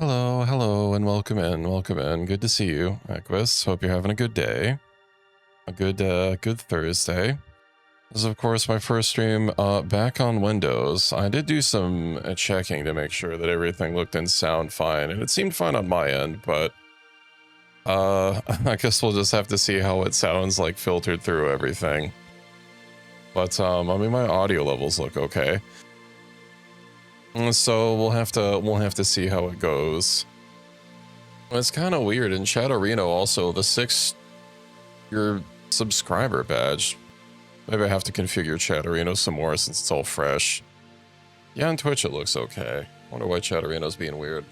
Hello, and welcome in. Good to see you, Equus. Hope you're having a good day. A good Thursday. This is, of course, my first stream back on Windows. I did do some checking to make sure that everything looked and sound fine, and it seemed fine on my end, but I guess we'll just have to see how it sounds like filtered through everything. But I mean, my audio levels look okay. So we'll have to see how it goes. It's kind of weird. In Chatterino also, the your subscriber badge. Maybe I have to configure Chatterino some more since it's all fresh. Yeah, on Twitch it looks okay. Wonder why Chatterino's being weird.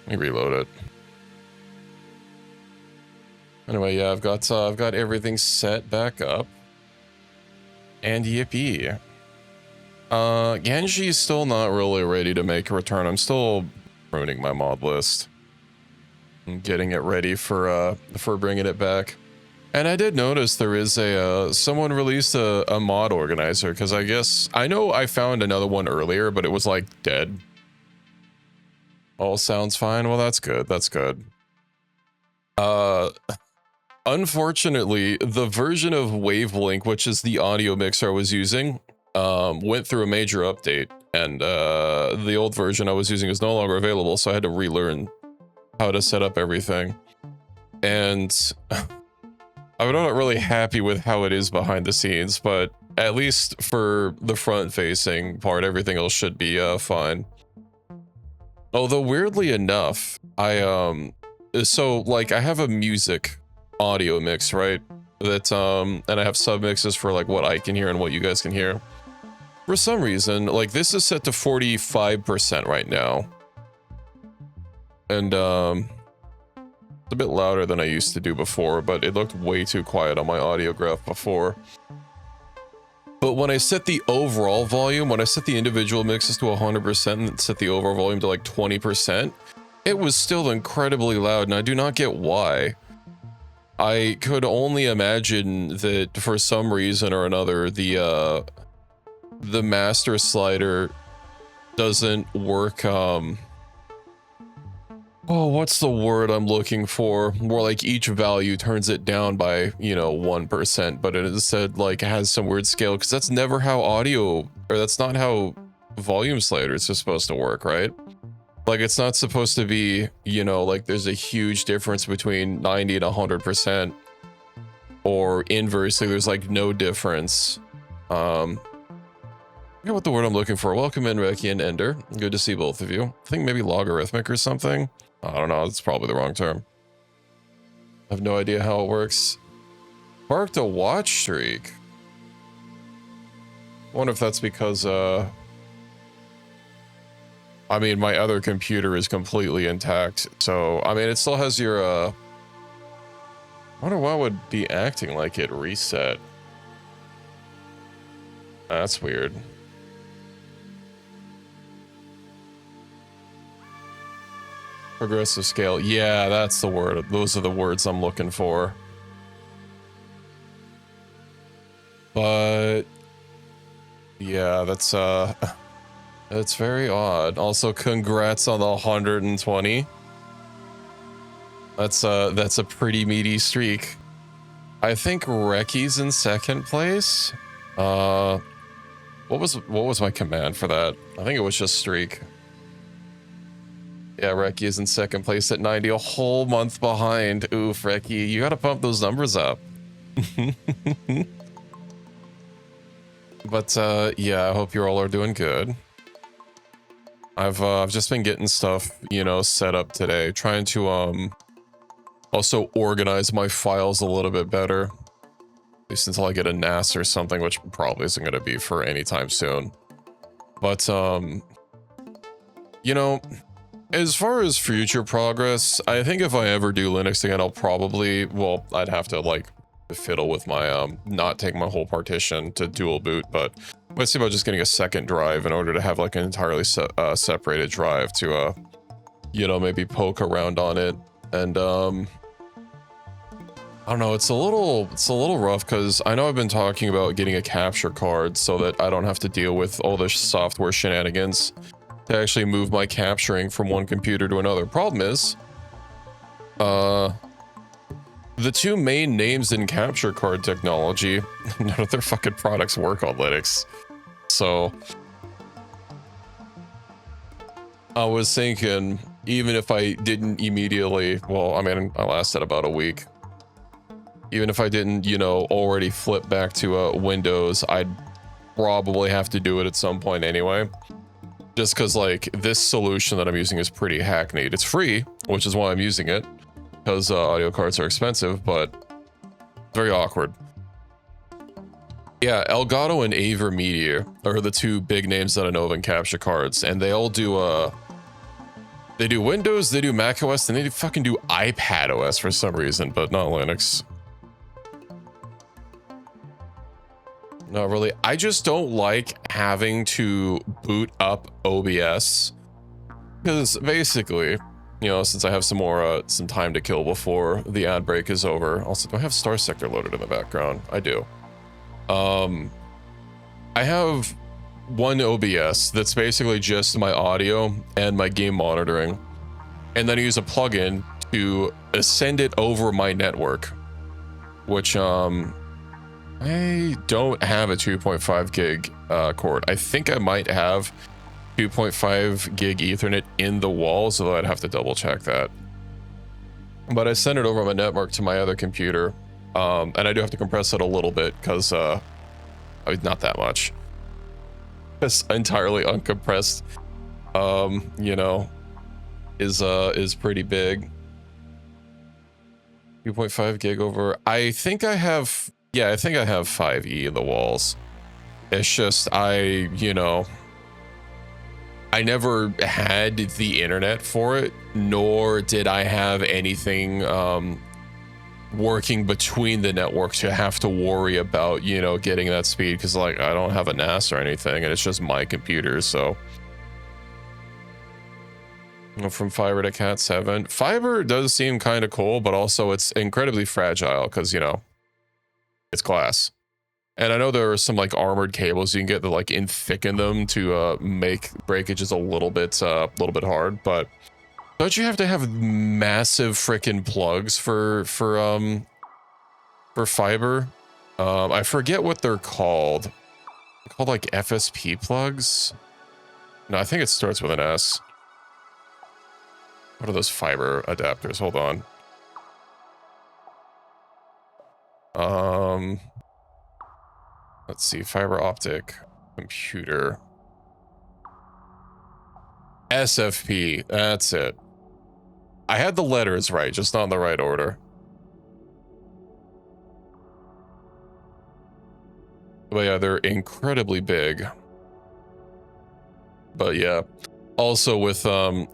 Let me reload it. Anyway, yeah, I've got everything set back up. And yippee. Genshi's still not really ready to make a return. I'm still pruning my mod list. I'm getting it ready for bringing it back. And I did notice there is someone released a mod organizer, because I know I found another one earlier, but it was like dead. All sounds fine. Well, that's good. That's good. Unfortunately, the version of Wavelink, which is the audio mixer I was using, went through a major update, and the old version I was using is no longer available, so I had to relearn how to set up everything. And I'm not really happy with how it is behind the scenes, but at least for the front-facing part, everything else should be fine. Although, weirdly enough, so, like, I have a music audio mix, right? That, and I have submixes for, like, what I can hear and what you guys can hear. For some reason, like, this is set to 45% right now. And, it's a bit louder than I used to do before, but it looked way too quiet on my audio graph before. But when I set the overall volume, when I set the individual mixes to 100% and set the overall volume to like 20%, it was still incredibly loud, and I do not get why. I could only imagine that for some reason or another, the master slider doesn't work, oh, what's the word I'm looking for? More like each value turns it down by, 1%, but it instead, like, has some weird scale, because that's never how audio, or that's not how volume sliders are supposed to work, right? Like, it's not supposed to be, like, there's a huge difference between 90 and 100%, or inversely, there's, like, no difference. I forget what the word I'm looking for. Welcome in, Reki and Ender. Good to see both of you. I think maybe logarithmic or something. I don't know. That's probably the wrong term. I have no idea how it works. Sparked a watch streak. I wonder if that's because, I mean, my other computer is completely intact. So, I mean, it still has your, I wonder why would be acting like it reset. That's weird. Progressive scale. Yeah, that's the word. Those are the words I'm looking for. But yeah, that's very odd. Also, congrats on the 120. That's a pretty meaty streak. I think Reki's in second place. What was my command for that? I think it was just streak. Yeah, Reki is in second place at 90, a whole month behind. Oof, Reki, you gotta pump those numbers up. But yeah, I hope you all are doing good. I've just been getting stuff, set up today, trying to also organize my files a little bit better. At least until I get a NAS or something, which probably isn't gonna be for any time soon. But as far as future progress, I think if I ever do Linux again, I'll probably, well, I'd have to, like, fiddle with my, not take my whole partition to dual boot, but let's see about just getting a second drive in order to have, like, an entirely separated drive to, maybe poke around on it. And, I don't know, it's a little rough, because I know I've been talking about getting a capture card so that I don't have to deal with all the software shenanigans. to actually move my capturing from one computer to another. Problem is, the two main names in capture card technology, none of their fucking products work on Linux. So I was thinking, even if I didn't immediately, well, I mean, I lasted about a week. Even if I didn't, you know, already flip back to Windows, I'd probably have to do it at some point anyway. Just because, like, this solution that I'm using is pretty hackneyed. It's free, which is why I'm using it, because audio cards are expensive, but very awkward. Yeah, Elgato and Avermedia are the two big names that I know of in capture cards, and they all do they do Windows, they do Mac OS, and they fucking do iPad OS for some reason, but not Linux. Not really. I just don't like having to boot up OBS, because basically, you know, since I have some time to kill before the ad break is over. Also, do I have Starsector loaded in the background? I do. I have one OBS that's basically just my audio and my game monitoring, and then I use a plugin to send it over my network, which I don't have a 2.5 gig cord. I think I might have 2.5 gig Ethernet in the wall, so I'd have to double check that. But I send it over my network to my other computer, and I do have to compress it a little bit because I mean, not that much. It's entirely uncompressed, you know, is pretty big. 2.5 gig over. I think I have, yeah, I think I have 5E in the walls. It's just you know, I never had the internet for it, nor did I have anything working between the network to have to worry about, you know, getting that speed, because like I don't have a NAS or anything, and it's just my computer. So from fiber to cat 7, fiber does seem kind of cool, but also it's incredibly fragile because, you know, it's glass. And I know there are some like armored cables you can get that like thicken them to make breakages a little bit hard, but don't you have to have massive freaking plugs for fiber? I forget what they're called. They're called like FSP plugs. No, I think it starts with an S. What are those fiber adapters? Hold on. Let's see, fiber optic computer. SFP, that's it. I had the letters right, just not in the right order. But yeah, they're incredibly big. But yeah, also with new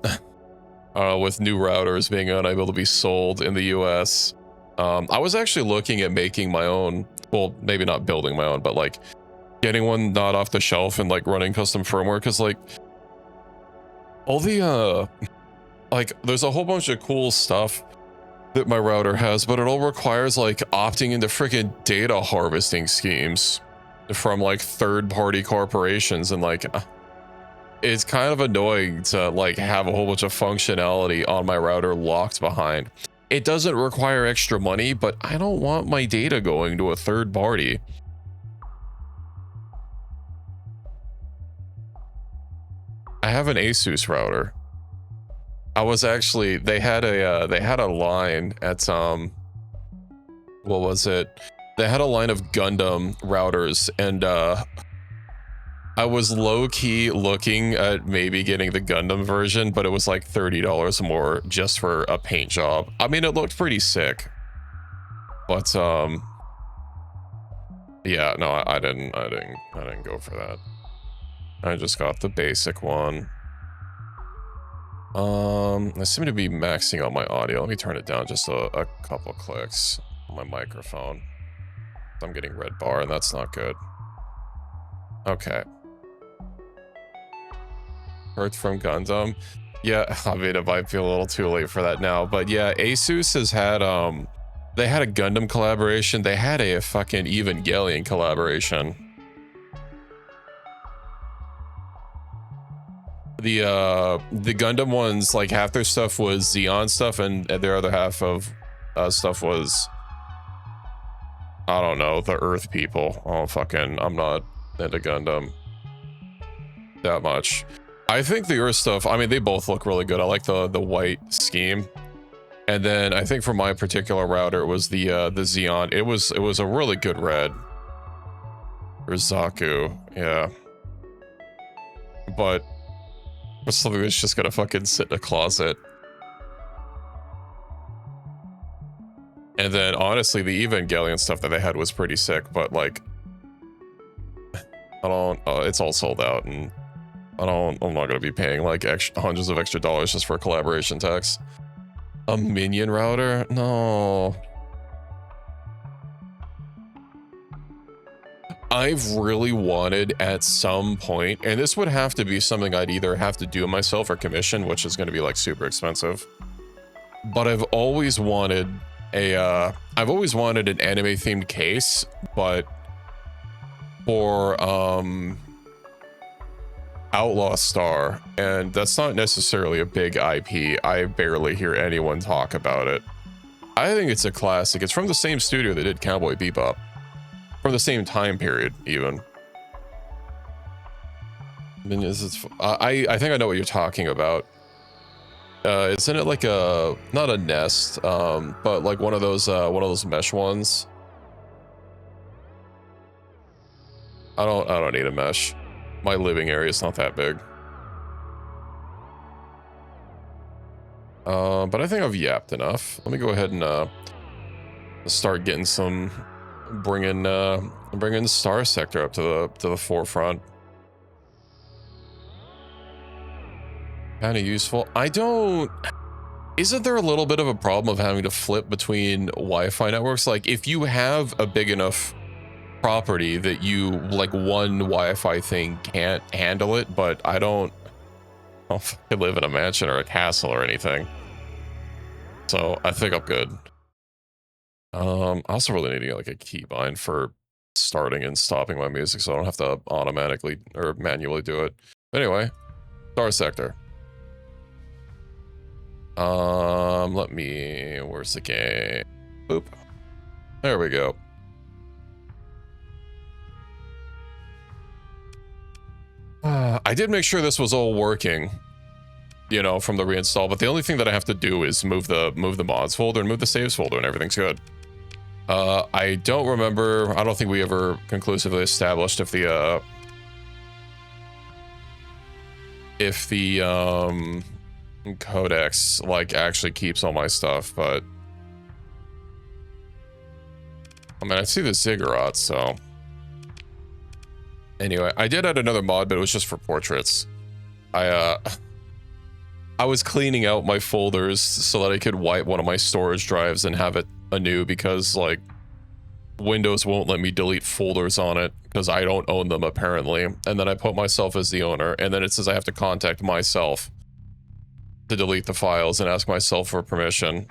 routers being unable to be sold in the US, I was actually looking at making my own. Well, maybe not building my own, but like getting one not off the shelf and like running custom firmware, because like all the like there's a whole bunch of cool stuff that my router has, but it all requires like opting into freaking data harvesting schemes from like third-party corporations, and like it's kind of annoying to like have a whole bunch of functionality on my router locked behind. It doesn't require extra money, but I don't want my data going to a third party. I have an Asus router. I was actually, they had a line at what was it? They had a line of Gundam routers, and I was low-key looking at maybe getting the Gundam version, but it was like $30 more just for a paint job. I mean, it looked pretty sick, but yeah, no, I didn't go for that. I just got the basic one. I seem to be maxing out my audio. Let me turn it down just a couple clicks on my microphone. I'm getting red bar, and that's not good. Okay. Heard from Gundam. Yeah, I mean, it might be a little too late for that now, but yeah, Asus has had they had a Gundam collaboration. They had a fucking Evangelion collaboration. The Gundam ones, like half their stuff was Xeon stuff, and their other half of stuff was, I don't know, the Earth people. Oh fucking, I'm not into Gundam that much. I think the Earth stuff, I mean, they both look really good. I like the white scheme. And then I think for my particular router, it was the Xeon. It was a really good red. Or Zaku, yeah. But for something that's just gonna fucking sit in a closet. And then honestly, the Evangelion stuff that they had was pretty sick, but like, I don't, it's all sold out, and I'm not gonna be paying like hundreds of extra dollars just for a collaboration tax. A minion router? No. I've really wanted at some point, and this would have to be something I'd either have to do myself or commission, which is going to be like super expensive. But I've always wanted an anime themed case, but for Outlaw Star, and that's not necessarily a big IP. I barely hear anyone talk about it. I think it's a classic. It's from the same studio that did Cowboy Bebop. From the same time period, even. I think I know what you're talking about. Isn't it like a, not a nest, but like one of those mesh ones? I don't need a mesh. My living area is not that big. But I think I've yapped enough. Let me go ahead and start getting some, bringing Starsector up to the forefront. Kind of useful. Isn't there a little bit of a problem of having to flip between Wi-Fi networks? Like if you have a big enough property that you, like one Wi-Fi thing can't handle it, but I don't know if I live in a mansion or a castle or anything. So I think I'm good. I also really need to get like a keybind for starting and stopping my music so I don't have to automatically or manually do it. But anyway, Starsector. Where's the game? Boop. There we go. I did make sure this was all working, you know, from the reinstall, but the only thing that I have to do is move the mods folder and move the saves folder and everything's good. I don't remember, I don't think we ever conclusively established if the codex like actually keeps all my stuff, but I mean, I see the ziggurat, so anyway, I did add another mod, but it was just for portraits. I was cleaning out my folders so that I could wipe one of my storage drives and have it anew, because like Windows won't let me delete folders on it because I don't own them apparently. And then I put myself as the owner, and then it says I have to contact myself to delete the files and ask myself for permission.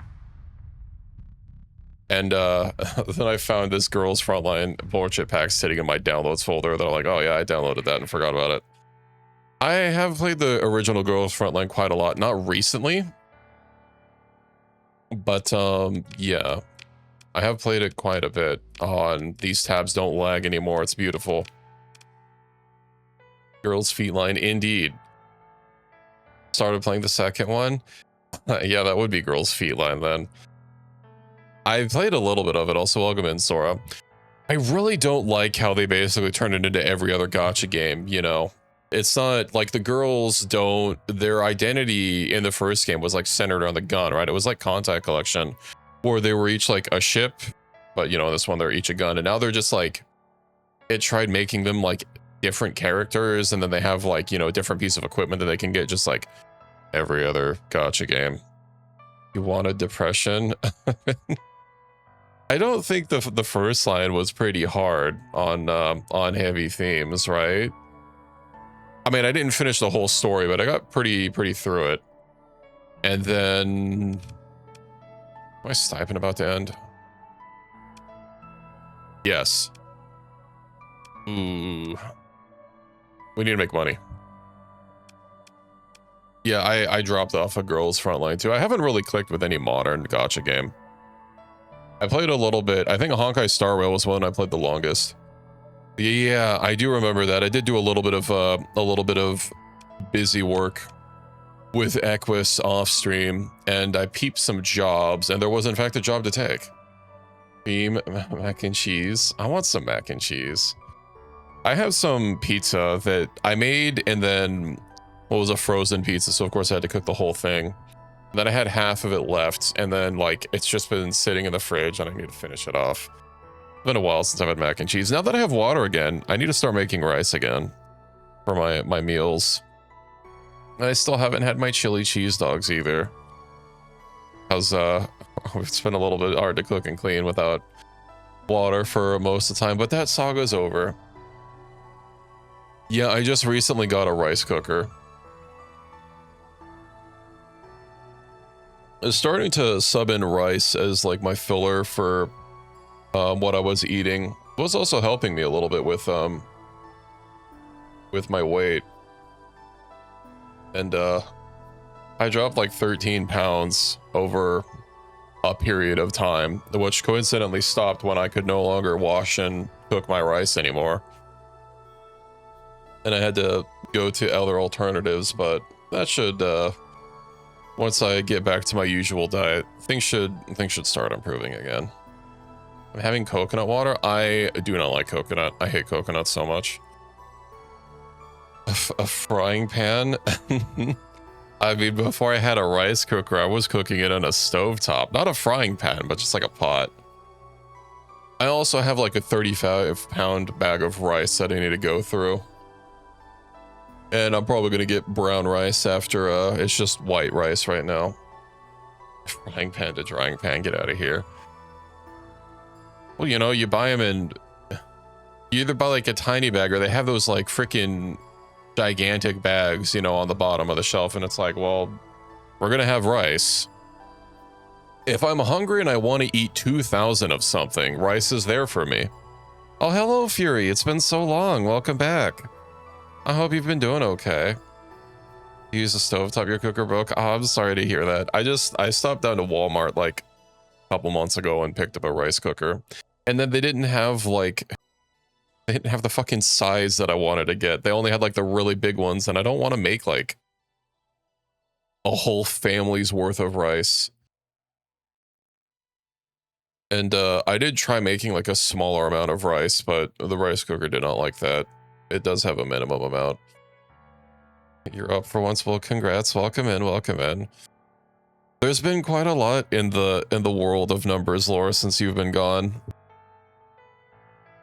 And then I found this Girls Frontline portrait pack sitting in my downloads folder. They're like, oh yeah, I downloaded that and forgot about it. I have played the original Girls Frontline quite a lot, not recently, but yeah, I have played it quite a bit. Oh, and these tabs don't lag anymore. It's beautiful. Girls Feet Line, indeed. Started playing the second one. Yeah, that would be Girls Feet Line then. I played a little bit of it. Also, welcome in, Sora. I really don't like how they basically turn it into every other gacha game, you know? It's not like the girls don't, their identity in the first game was like centered around the gun, right? It was like Contact Collection, where they were each like a ship, but you know, this one they're each a gun, and now they're just like, it tried making them like different characters, and then they have like, you know, a different piece of equipment that they can get just like every other gacha game. You wanted depression? I don't think the first line was pretty hard on heavy themes, right? I mean, I didn't finish the whole story, but I got pretty through it. And then, am I stipend about to end? Yes. Ooh, we need to make money. Yeah, I dropped off a girls frontline too. I haven't really clicked with any modern gacha game. I played a little bit. I think Honkai Star Rail was one I played the longest. Yeah, I do remember that. I did do a little bit of busy work with Equus off stream, and I peeped some jobs, and there was in fact a job to take. Beam mac and cheese. I want some mac and cheese. I have some pizza that I made, and then it was a frozen pizza, so of course I had to cook the whole thing. Then I had half of it left, and then like it's just been sitting in the fridge, and I need to finish it off. It's been a while since I've had mac and cheese. Now that I have water again, I need to start making rice again for my meals. And I still haven't had my chili cheese dogs either. Because it's been a little bit hard to cook and clean without water for most of the time, but that saga's over. Yeah, I just recently got a rice cooker. I was starting to sub in rice as like my filler for what I was eating. It was also helping me a little bit with my weight. And I dropped like 13 pounds over a period of time, which coincidentally stopped when I could no longer wash and cook my rice anymore. And I had to go to other alternatives, but that should, once I get back to my usual diet, things should start improving again. I'm having coconut water. I do not like coconut. I hate coconut so much. A frying pan? I mean, before I had a rice cooker, I was cooking it on a stovetop. Not a frying pan, but just like a pot. I also have like a 35-pound bag of rice that I need to go through. And I'm probably going to get brown rice after it's just white rice right now. Frying pan to drying pan, get out of here. Well, you know, you buy them in... You either buy like a tiny bag, or they have those like freaking gigantic bags, you know, on the bottom of the shelf, and it's like, well, we're gonna have rice. If I'm hungry and I want to eat 2,000 of something, rice is there for me. Oh, hello, Fury. It's been so long. Welcome back. I hope you've been doing okay. You use the stovetop, your cooker broke. Oh, I'm sorry to hear that. I stopped down to Walmart like a couple months ago and picked up a rice cooker, and then they didn't have like... They didn't have the fucking size that I wanted to get. They only had like the really big ones, and I don't want to make like a whole family's worth of rice. And I did try making like a smaller amount of rice, but the rice cooker did not like that. It does have a minimum amount. You're up for once. Well, congrats. Welcome in. Welcome in. There's been quite a lot in the world of numbers lore since you've been gone.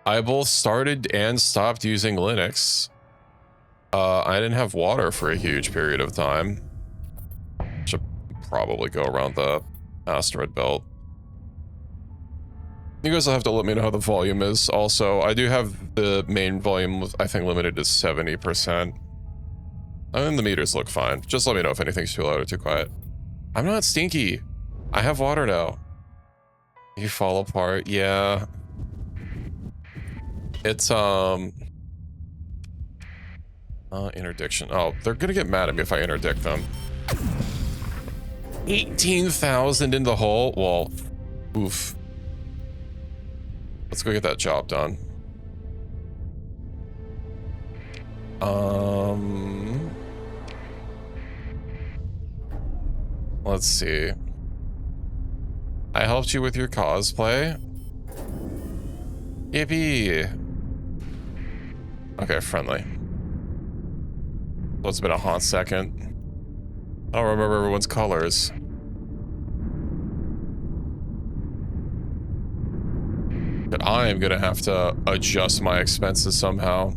I both started and stopped using Linux. I didn't have water for a huge period of time. Should probably go around the asteroid belt. You guys will have to let me know how the volume is. Also, I do have the main volume, I think, limited to 70%. And the meters look fine. Just let me know if anything's too loud or too quiet. I'm not stinky. I have water now. You fall apart. Yeah. It's, interdiction. Oh, they're gonna get mad at me if I interdict them. 18,000 in the hole? Well, oof. Let's go get that job done. Let's see. I helped you with your cosplay. Yippee. Okay, friendly. Well, it's been a hot second. I don't remember everyone's colors. But I am gonna have to adjust my expenses somehow.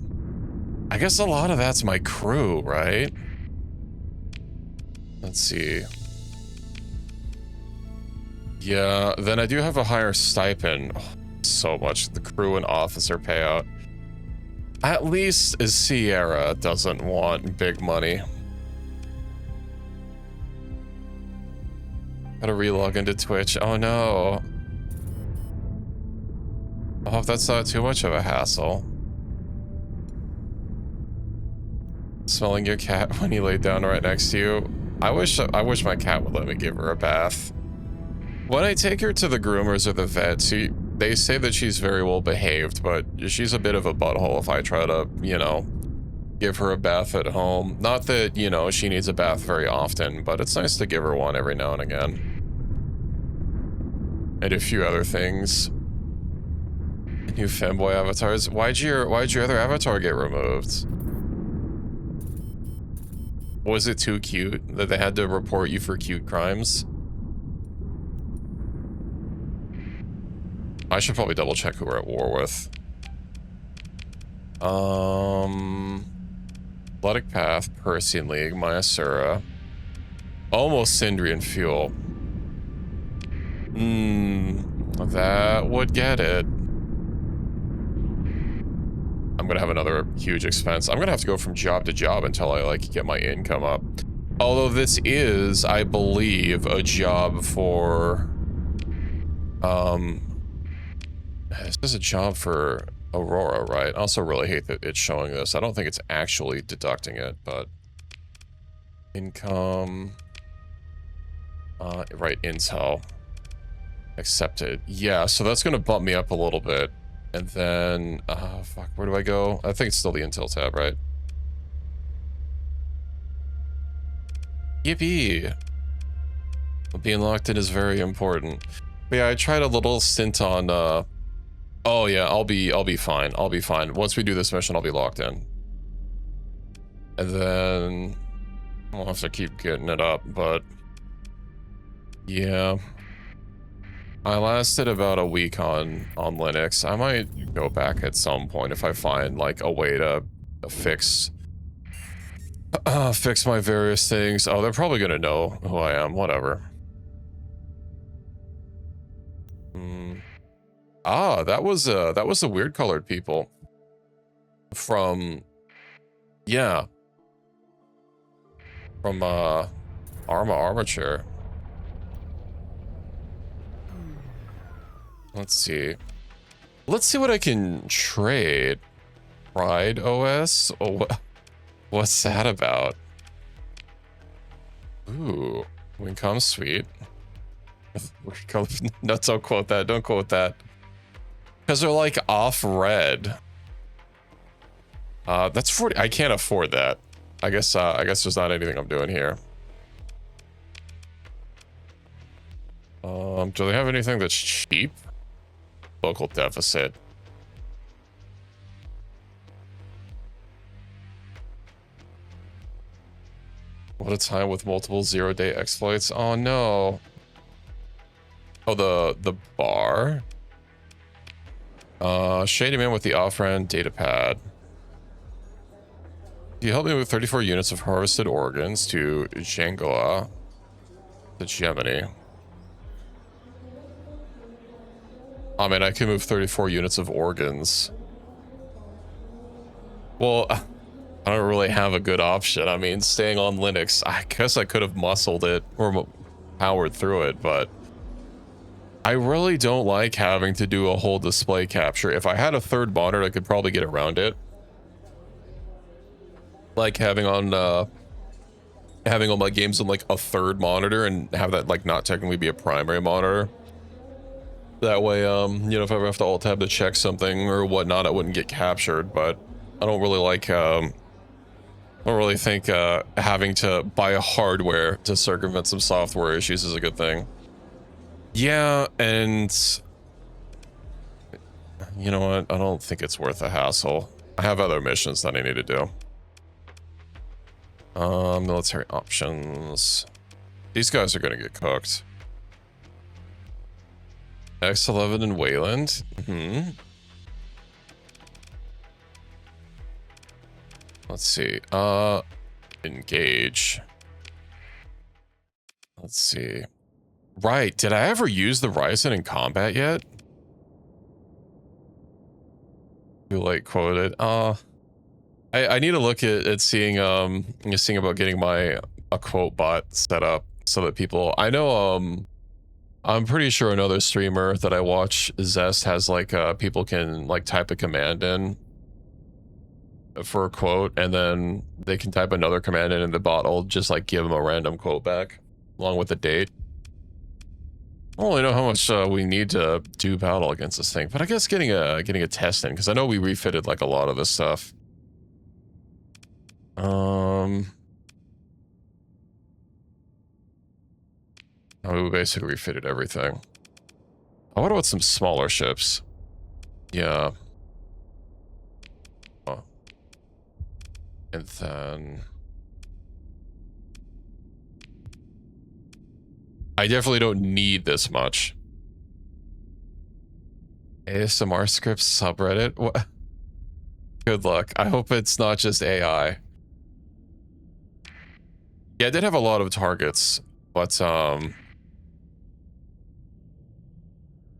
I guess a lot of that's my crew, right? Let's see. Yeah, then I do have a higher stipend. Oh, so much. The crew and officer payout. At least Sierra doesn't want big money. Gotta relog into Twitch. Oh no. I hope that's not too much of a hassle. Smelling your cat when he laid down right next to you. I wish my cat would let me give her a bath. When I take her to the groomers or the vets, they say that she's very well behaved, but she's a bit of a butthole if I try to, you know, give her a bath at home. Not that, you know, she needs a bath very often, but it's nice to give her one every now and again. And a few other things. New femboy avatars. Why'd your other avatar get removed? Was it too cute that they had to report you for cute crimes? I should probably double check who we're at war with. Athletic Path, Persian League, Mayasura. Almost Sindrian Fuel. That would get it. I'm gonna have another huge expense. I'm gonna have to go from job to job until I like get my income up. Although this is, I believe, a job for this is a job for Aurora, right? I also really hate that it's showing this. I don't think it's actually deducting it, but income, right, intel accepted. Yeah, so that's gonna bump me up a little bit. And then, fuck, where do I go? I think it's still the Intel tab, right? Yippee! Being locked in is very important. But yeah, I tried a little stint on, oh yeah, I'll be fine. I'll be fine. Once we do this mission, I'll be locked in. And then, I'll have to keep getting it up, but yeah. I lasted about a week on Linux. I might go back at some point if I find like a way to fix my various things. Oh, they're probably gonna know who I am. Whatever. Ah, that was the weird colored people from, yeah, from Armature. Let's see what I can trade. Pride OS? Oh, what's that about? Ooh, Wincom Suite. No, don't quote that. Don't quote that. Because they're like off red. That's 40. I can't afford that. I guess there's not anything I'm doing here. Do they have anything that's cheap? Local deficit. What a time with multiple zero-day exploits. Oh no. Oh, the bar. Shady Man with the off-brand data pad. You help me with 34 units of harvested organs to Jangoa, to Gemini. I mean, I can move 34 units of organs. Well, I don't really have a good option. I mean, staying on Linux, I guess I could have muscled it or powered through it, but I really don't like having to do a whole display capture. If I had a third monitor, I could probably get around it. Like having all my games on like a third monitor and have that like not technically be a primary monitor. That way, you know, if I ever have to alt tab to check something or whatnot, it wouldn't get captured. But I don't really like, I don't really think having to buy a hardware to circumvent some software issues is a good thing. Yeah, and you know what? I don't think it's worth the hassle. I have other missions that I need to do. Military options. These guys are gonna get cooked. X11 and Wayland. Let's see. Engage. Let's see. Right. Did I ever use the Ryzen in combat yet? You like quoted. I need to look at seeing about getting a quote bot set up so that people, I know I'm pretty sure another streamer that I watch, Zest, has like people can like type a command in for a quote, and then they can type another command in and the bot will just like give them a random quote back along with the date. I don't really know how much we need to do battle against this thing, but I guess getting a test in, because I know we refitted like a lot of this stuff. We basically refitted everything. I wonder what some smaller ships. Yeah. Oh. And then I definitely don't need this much. ASMR script subreddit? What? Good luck. I hope it's not just AI. Yeah, I did have a lot of targets, but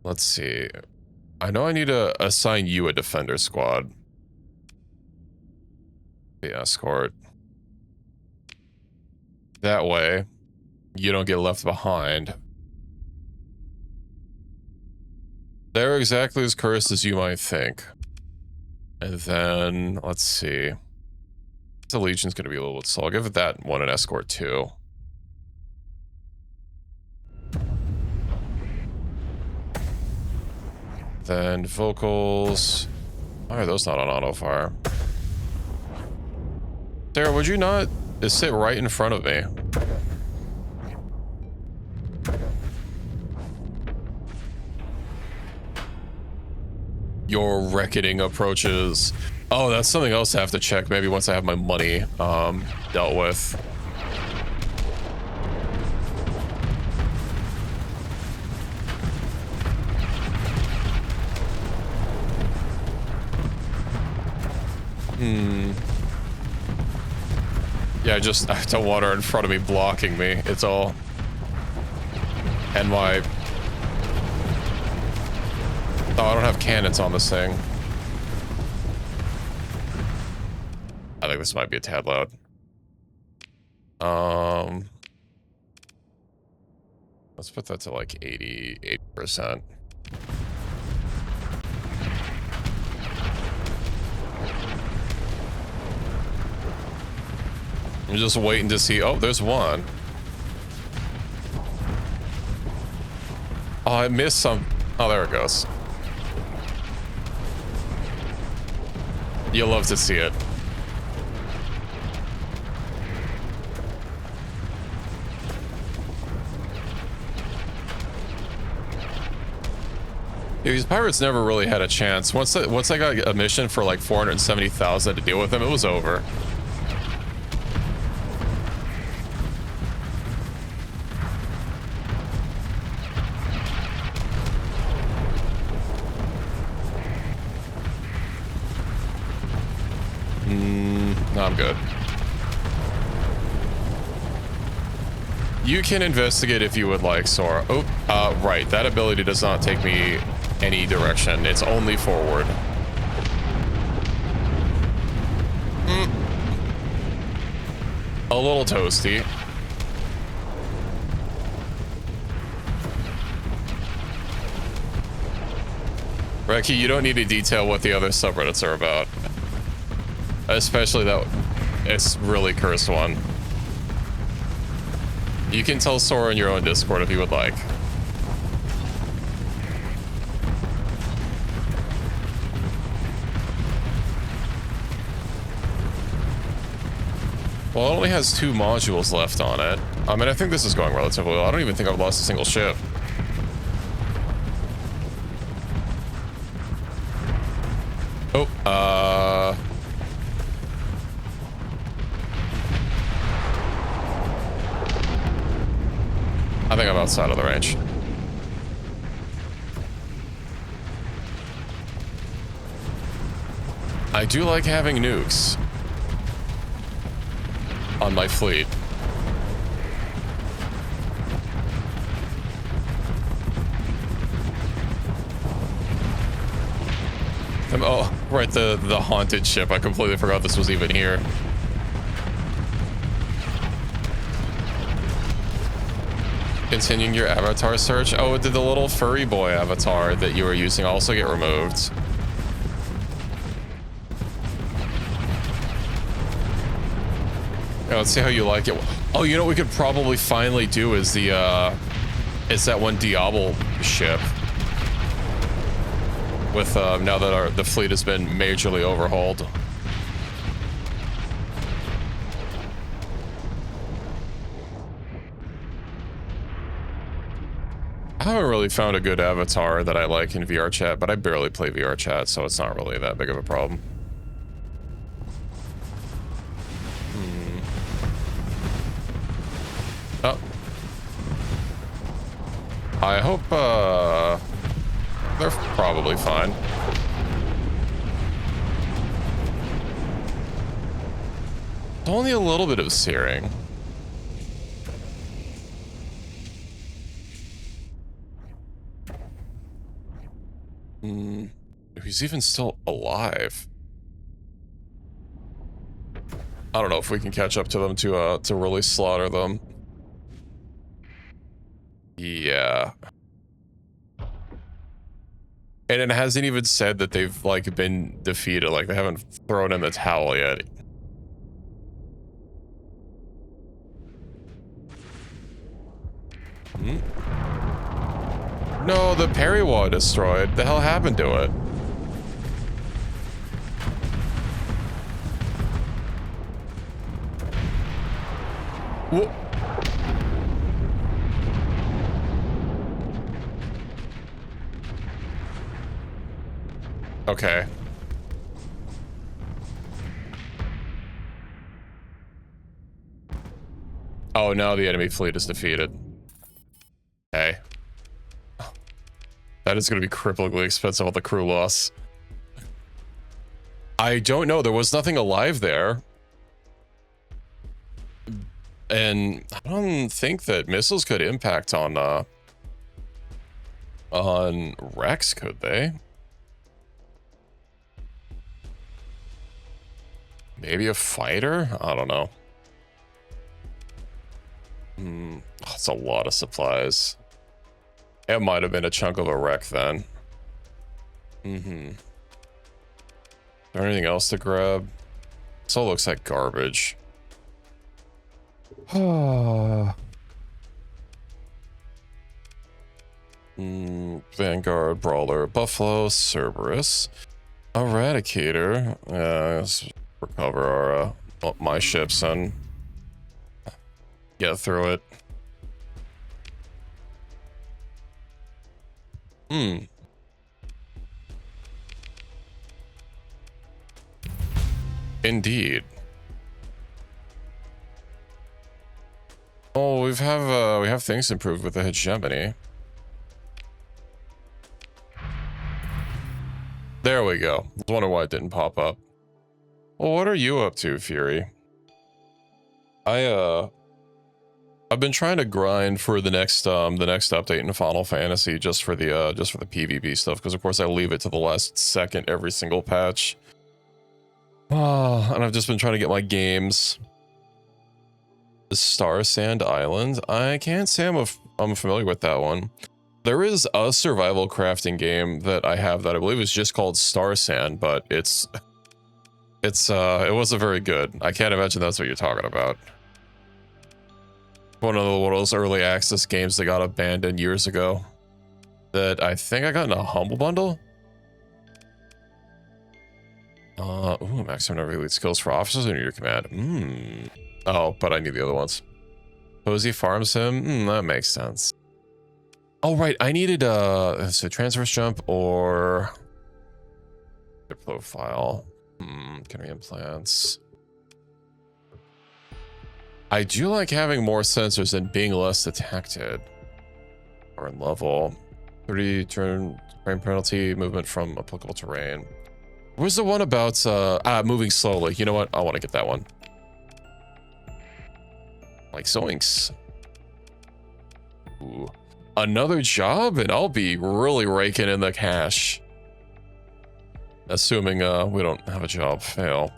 let's see. I know I need to assign you a defender squad. The escort. That way, you don't get left behind. They're exactly as cursed as you might think. And then, let's see. The Legion's gonna be a little bit slow. I'll give that one an escort too. Then vocals. Why are those not on auto fire? Sarah, would you not just sit right in front of me? Your reckoning approaches. Oh, that's something else I have to check maybe once I have my money dealt with. Yeah, I have to water in front of me blocking me. It's all. And my. Oh, I don't have cannons on this thing. I think this might be a tad loud. Let's put that to like 88%. I'm just waiting to see. Oh, there's one. Oh, I missed some. Oh, there it goes. You'll love to see it. Dude, these pirates never really had a chance. Once I got a mission for like 470,000 to deal with them, it was over. No, I'm good. You can investigate if you would like, Sora. Oh, right. That ability does not take me any direction. It's only forward. A little toasty. Reki, you don't need to detail what the other subreddits are about. Especially that it's really cursed one. You can tell Sora in your own Discord if you would like. Well, it only has 2 modules left on it. I mean, I think this is going relatively well. I don't even think I've lost a single ship. Oh, I think I'm outside of the range. I do like having nukes on my fleet. Oh, right, the haunted ship. I completely forgot this was even here. Continuing your avatar search. Oh, did the little furry boy avatar that you were using also get removed? let's see how you like it. Oh, you know what we could probably finally do is the is that one Diablo ship. With now that the fleet has been majorly overhauled. I haven't really found a good avatar that I like in VR chat, but I barely play VR chat, so it's not really that big of a problem. Oh. I hope, they're probably fine. Only a little bit of searing. He's even still alive. I don't know if we can catch up to them to really slaughter them. Yeah. And it hasn't even said that they've like been defeated. Like they haven't thrown in the towel yet. No, the parry wall destroyed. The hell happened to it? Whoa. Okay. Oh, now the enemy fleet is defeated. Hey. That is going to be cripplingly expensive on the crew loss. I don't know. There was nothing alive there. And I don't think that missiles could impact on Rex, could they? Maybe a fighter? I don't know. That's a lot of supplies. It might have been a chunk of a wreck then. Is there anything else to grab? This all looks like garbage. Vanguard, Brawler, Buffalo, Cerberus, Eradicator. Let's recover our my ships and get through it. Indeed. Oh, we have things improved with the hegemony. There we go. I was wondering why it didn't pop up. Well, what are you up to, Fury? I've been trying to grind for the next update in Final Fantasy just for the PvP stuff, because of course I leave it to the last second every single patch. And I've just been trying to get my games. The Star Sand Island. I can't say I'm familiar with that one. There is a survival crafting game that I have that I believe is just called Star Sand, but it wasn't very good. I can't imagine that's what you're talking about. One of those early access games that got abandoned years ago. That I think I got in a Humble Bundle. Ooh, maximum number of elite skills for officers under your command. Oh, but I need the other ones. Posey farms him. That makes sense. Oh, right. I needed so transverse jump or profile. Can we implants? I do like having more sensors and being less detected. Or in level 30 turn frame penalty, movement from applicable terrain. Where's the one about moving slowly? You know what? I want to get that one. Like zoinks. Ooh. Another job and I'll be really raking in the cash. Assuming we don't have a job fail.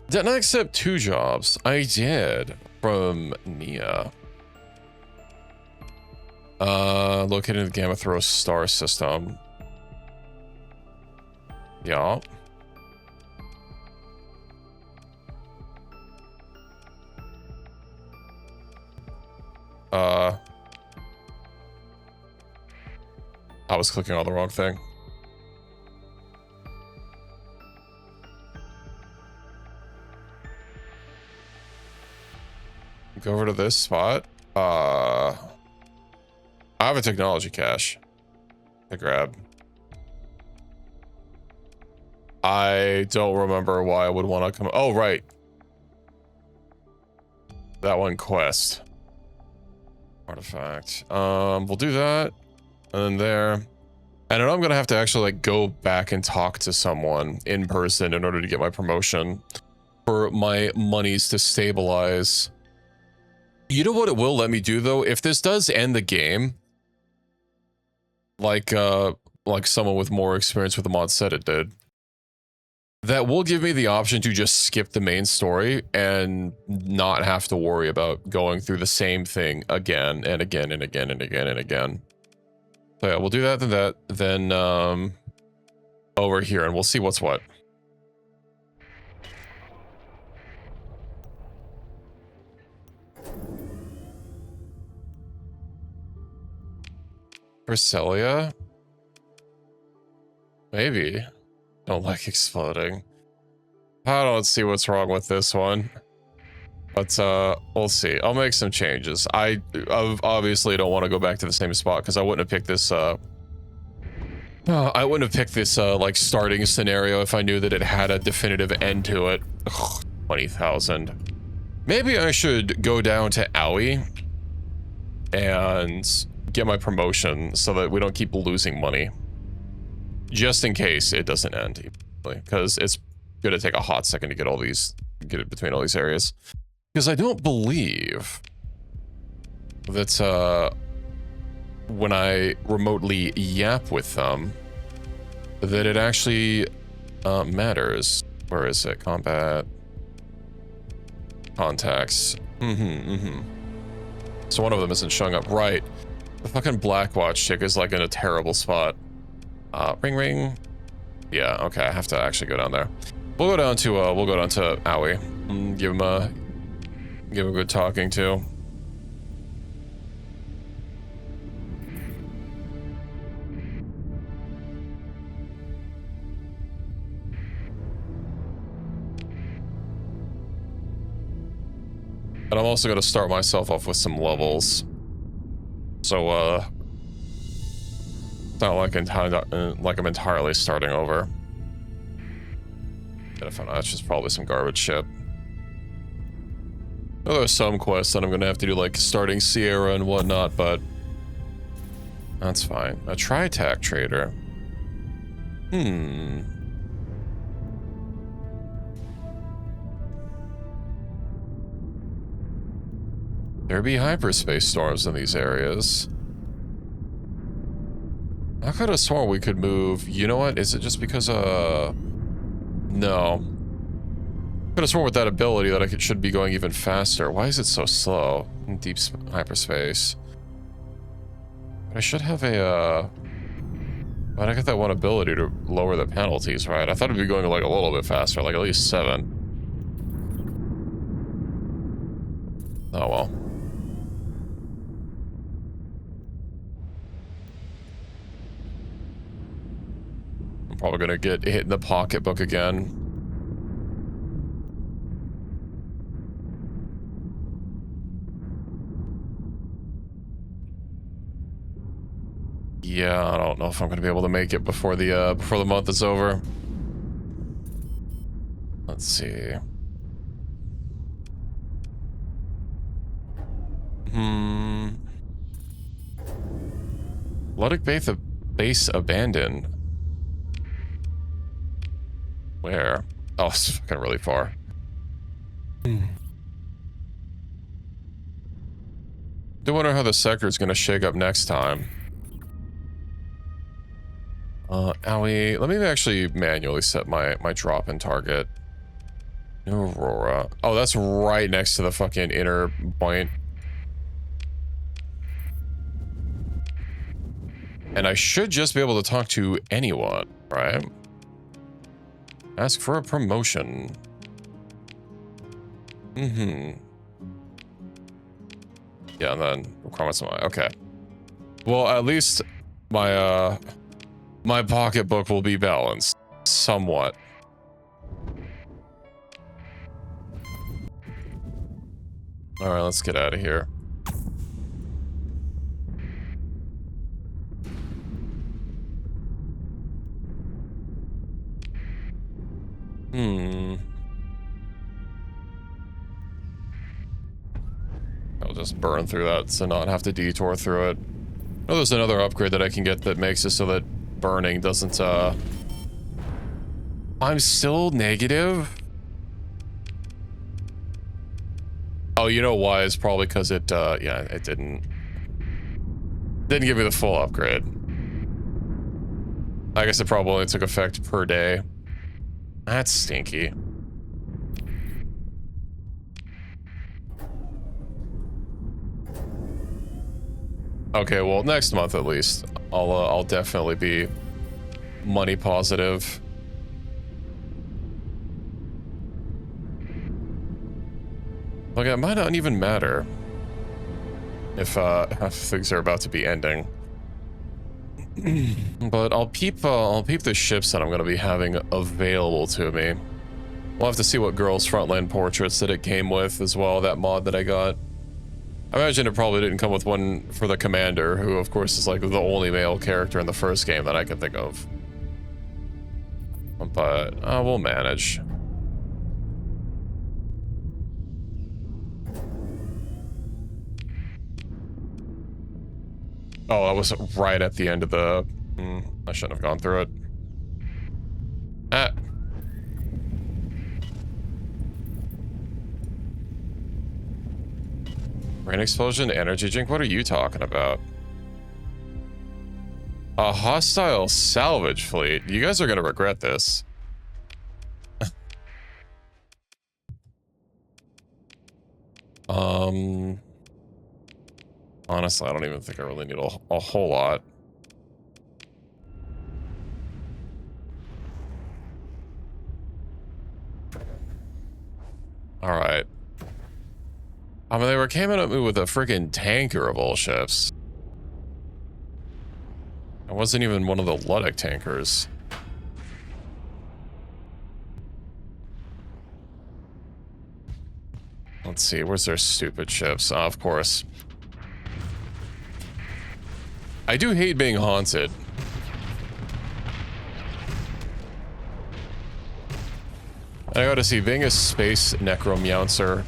Didn't I accept 2 jobs? I did. From Nia. Located in the Gamma Throw star system. Yeah. I was clicking on the wrong thing. Go over to this spot. I have a technology cache to grab. I don't remember why I would want to come. Oh, right. That one quest. Artifact. We'll do that. And then there. And then I'm going to have to actually like go back and talk to someone in person in order to get my promotion for my monies to stabilize. You know what it will let me do though? If this does end the game, like someone with more experience with the mod said it did, that will give me the option to just skip the main story and not have to worry about going through the same thing again and again and again and again and again. So yeah, we'll do that, then over here, and we'll see what's what. Berselia? Maybe. Don't like exploding. I don't see what's wrong with this one. But we'll see. I'll make some changes. I obviously don't want to go back to the same spot because I wouldn't have picked this like starting scenario if I knew that it had a definitive end to it. Ugh, 20,000. Maybe I should go down to Owie and get my promotion so that we don't keep losing money. Just in case it doesn't end, because it's gonna take a hot second to get it between all these areas. Because I don't believe that when I remotely yap with them, that it actually matters. Where is it? Combat. Contacts. So one of them isn't showing up. Right. The fucking Blackwatch chick is like in a terrible spot. Ring ring. Yeah, okay, I have to actually go down there. We'll go down to Owie and give him a good talking to. And I'm also going to start myself off with some levels. So, it's not like I'm entirely starting over. And if I'm not, it's just probably some garbage shit. Well, there's some quests that I'm going to have to do, like starting Sierra and whatnot, but that's fine. A tri-tac trader. There be hyperspace storms in these areas. I could have sworn we could move. You know what? Is it just because, no. I could have sworn with that ability that I should be going even faster. Why is it so slow in deep hyperspace? But I should have a, but I got that one ability to lower the penalties, right? I thought it'd be going like a little bit faster, like at least 7. Oh well. I'm probably gonna get hit in the pocketbook again. Yeah, I don't know if I'm gonna be able to make it before the month is over. Let's see. Luddic base abandoned. Where? Oh, it's fucking really far. Do wonder how the sector is gonna shake up next time. Owie, let me actually manually set my drop-in target. Aurora. Oh, that's right next to the fucking inner point. And I should just be able to talk to anyone, right? Ask for a promotion. Yeah, and then requirements of my, okay. Well, at least my my pocketbook will be balanced somewhat. All right, let's get out of here. I'll just burn through that to not have to detour through it. Oh, there's another upgrade that I can get that makes it so that burning doesn't, I'm still negative? Oh, you know why? It's probably because it, yeah, it didn't give me the full upgrade. I guess it probably only took effect per day. That's stinky. Okay, well, next month at least, I'll definitely be money positive. Like, it might not even matter if things are about to be ending. But I'll peep the ships that I'm gonna be having available to me. We'll have to see what girls' frontline portraits that it came with as well, that mod that I got. I imagine it probably didn't come with one for the commander, who of course is like the only male character in the first game that I can think of. But we'll manage. Oh, that was right at the end of the... I shouldn't have gone through it. Ah. Rain explosion, energy drink, what are you talking about? A hostile salvage fleet. You guys are gonna regret this. Honestly, I don't even think I really need a whole lot. All right. I mean, they came at me with a freaking tanker of all ships. It wasn't even one of the Luddic tankers. Let's see, where's their stupid ships? Oh, of course. I do hate being haunted. I gotta see, being a space necromancer.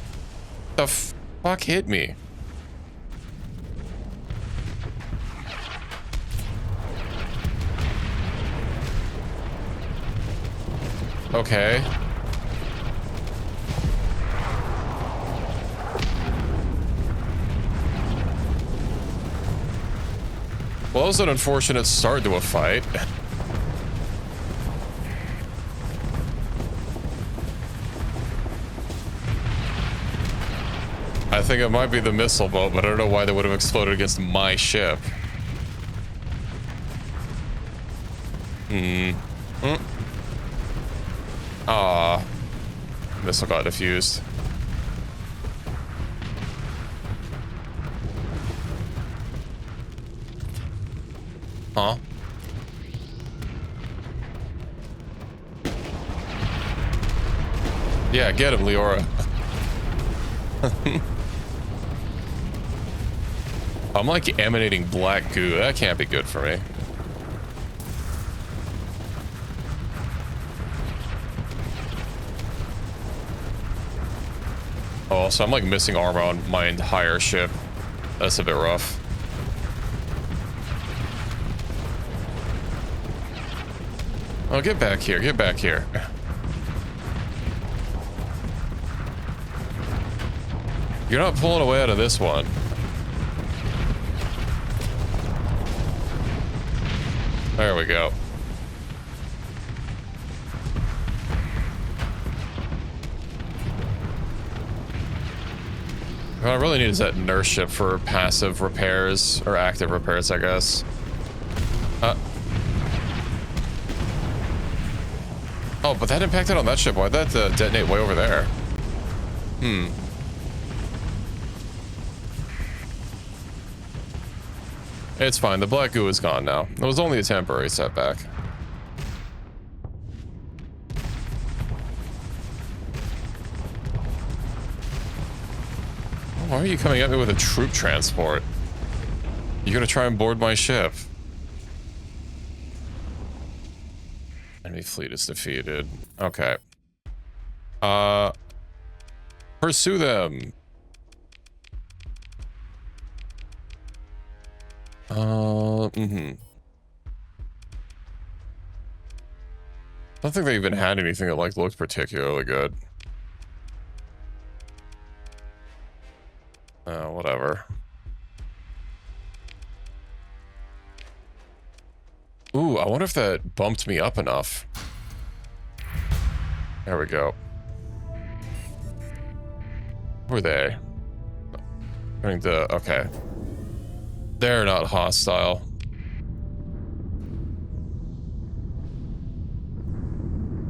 The fuck hit me? Okay. Well, that was an unfortunate start to a fight. I think it might be the missile boat, but I don't know why they would have exploded against my ship. Ah. Missile got defused. Huh? Yeah, get him, Leora. I'm like emanating black goo. That can't be good for me. Oh, so I'm like missing armor on my entire ship. That's a bit rough. Oh, get back here. Get back here. You're not pulling away out of this one. There we go. What I really need is that nurse ship for passive repairs, or active repairs, I guess. Oh, but that impacted on that ship. Why'd that detonate way over there? It's fine. The black goo is gone now. It was only a temporary setback. Why are you coming at me with a troop transport? You're gonna try and board my ship. Enemy fleet is defeated. Okay. Pursue them. I don't think they even had anything that like looked particularly good. Whatever. Ooh, I wonder if that bumped me up enough. There we go. Who are they? Okay. They're not hostile.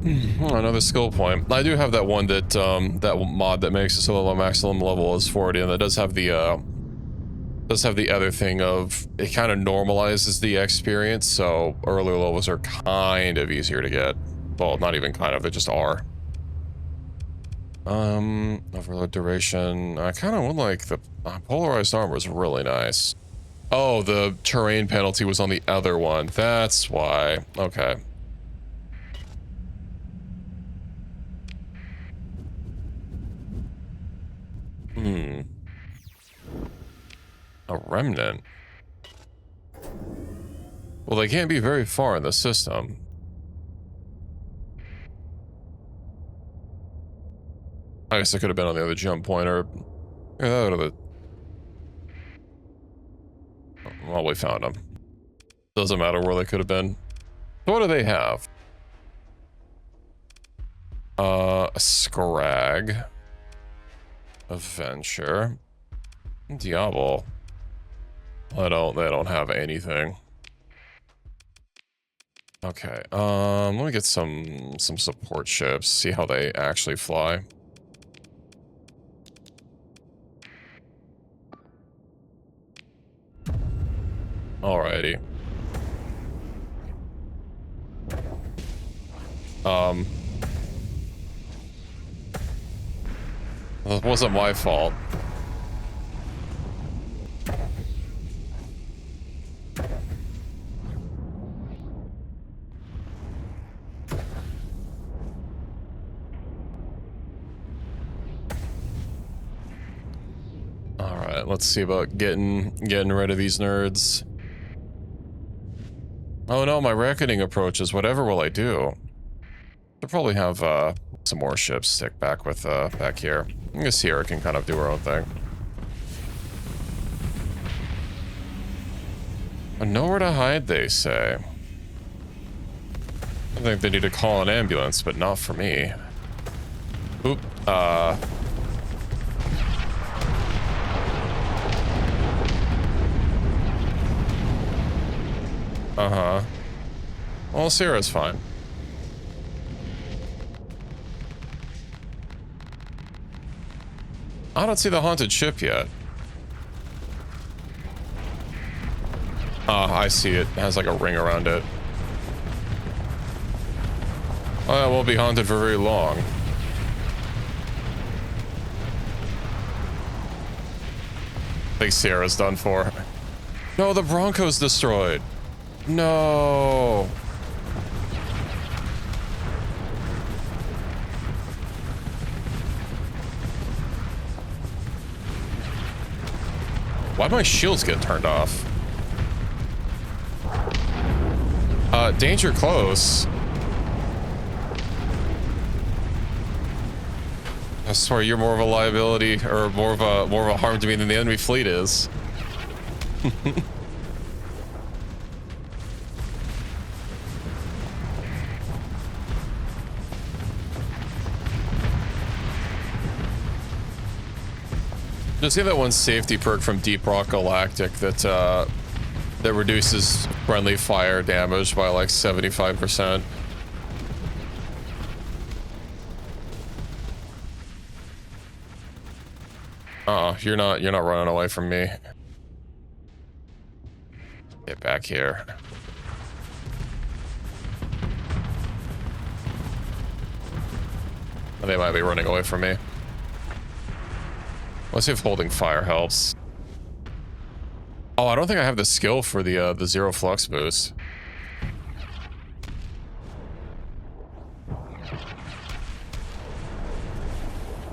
Another skill point. I do have that one that that mod that makes it so the maximum level is 40, and that does have the other thing of it kind of normalizes the experience, so earlier levels are kind of easier to get. Well, not even kind of, they just are. Overload duration. I kind of would like the polarized armor is really nice. Oh, the terrain penalty was on the other one. That's why. Okay. A remnant. Well, they can't be very far in the system. I guess it could have been on the other jump point, or yeah, that would have. Well, we found them. Doesn't matter where they could have been. So what do they have? A scrag. A venture. Diablo. They don't have anything. Okay, let me get some support ships, see how they actually fly. Alrighty. It wasn't my fault. Alright, let's see about getting rid of these nerds. Oh no, my reckoning approaches. Whatever will I do? They'll probably have some more ships stick back with back here. I guess Sierra can kind of do her own thing. Nowhere to hide, they say. I think they need to call an ambulance, but not for me. Oop. Well, Sierra's fine. I don't see the haunted ship yet. I see it. It has like a ring around it. Well, it won't be haunted for very long. I think Sierra's done for. No, the Bronco's destroyed. No. Why'd my shields get turned off? Danger close. I swear you're more of a liability or more of a harm to me than the enemy fleet is. Just get that one safety perk from Deep Rock Galactic that that reduces friendly fire damage by like 75%. You're not running away from me. back here. They might be running away from me. Let's see if holding fire helps. Oh, I don't think I have the skill for the zero flux boost.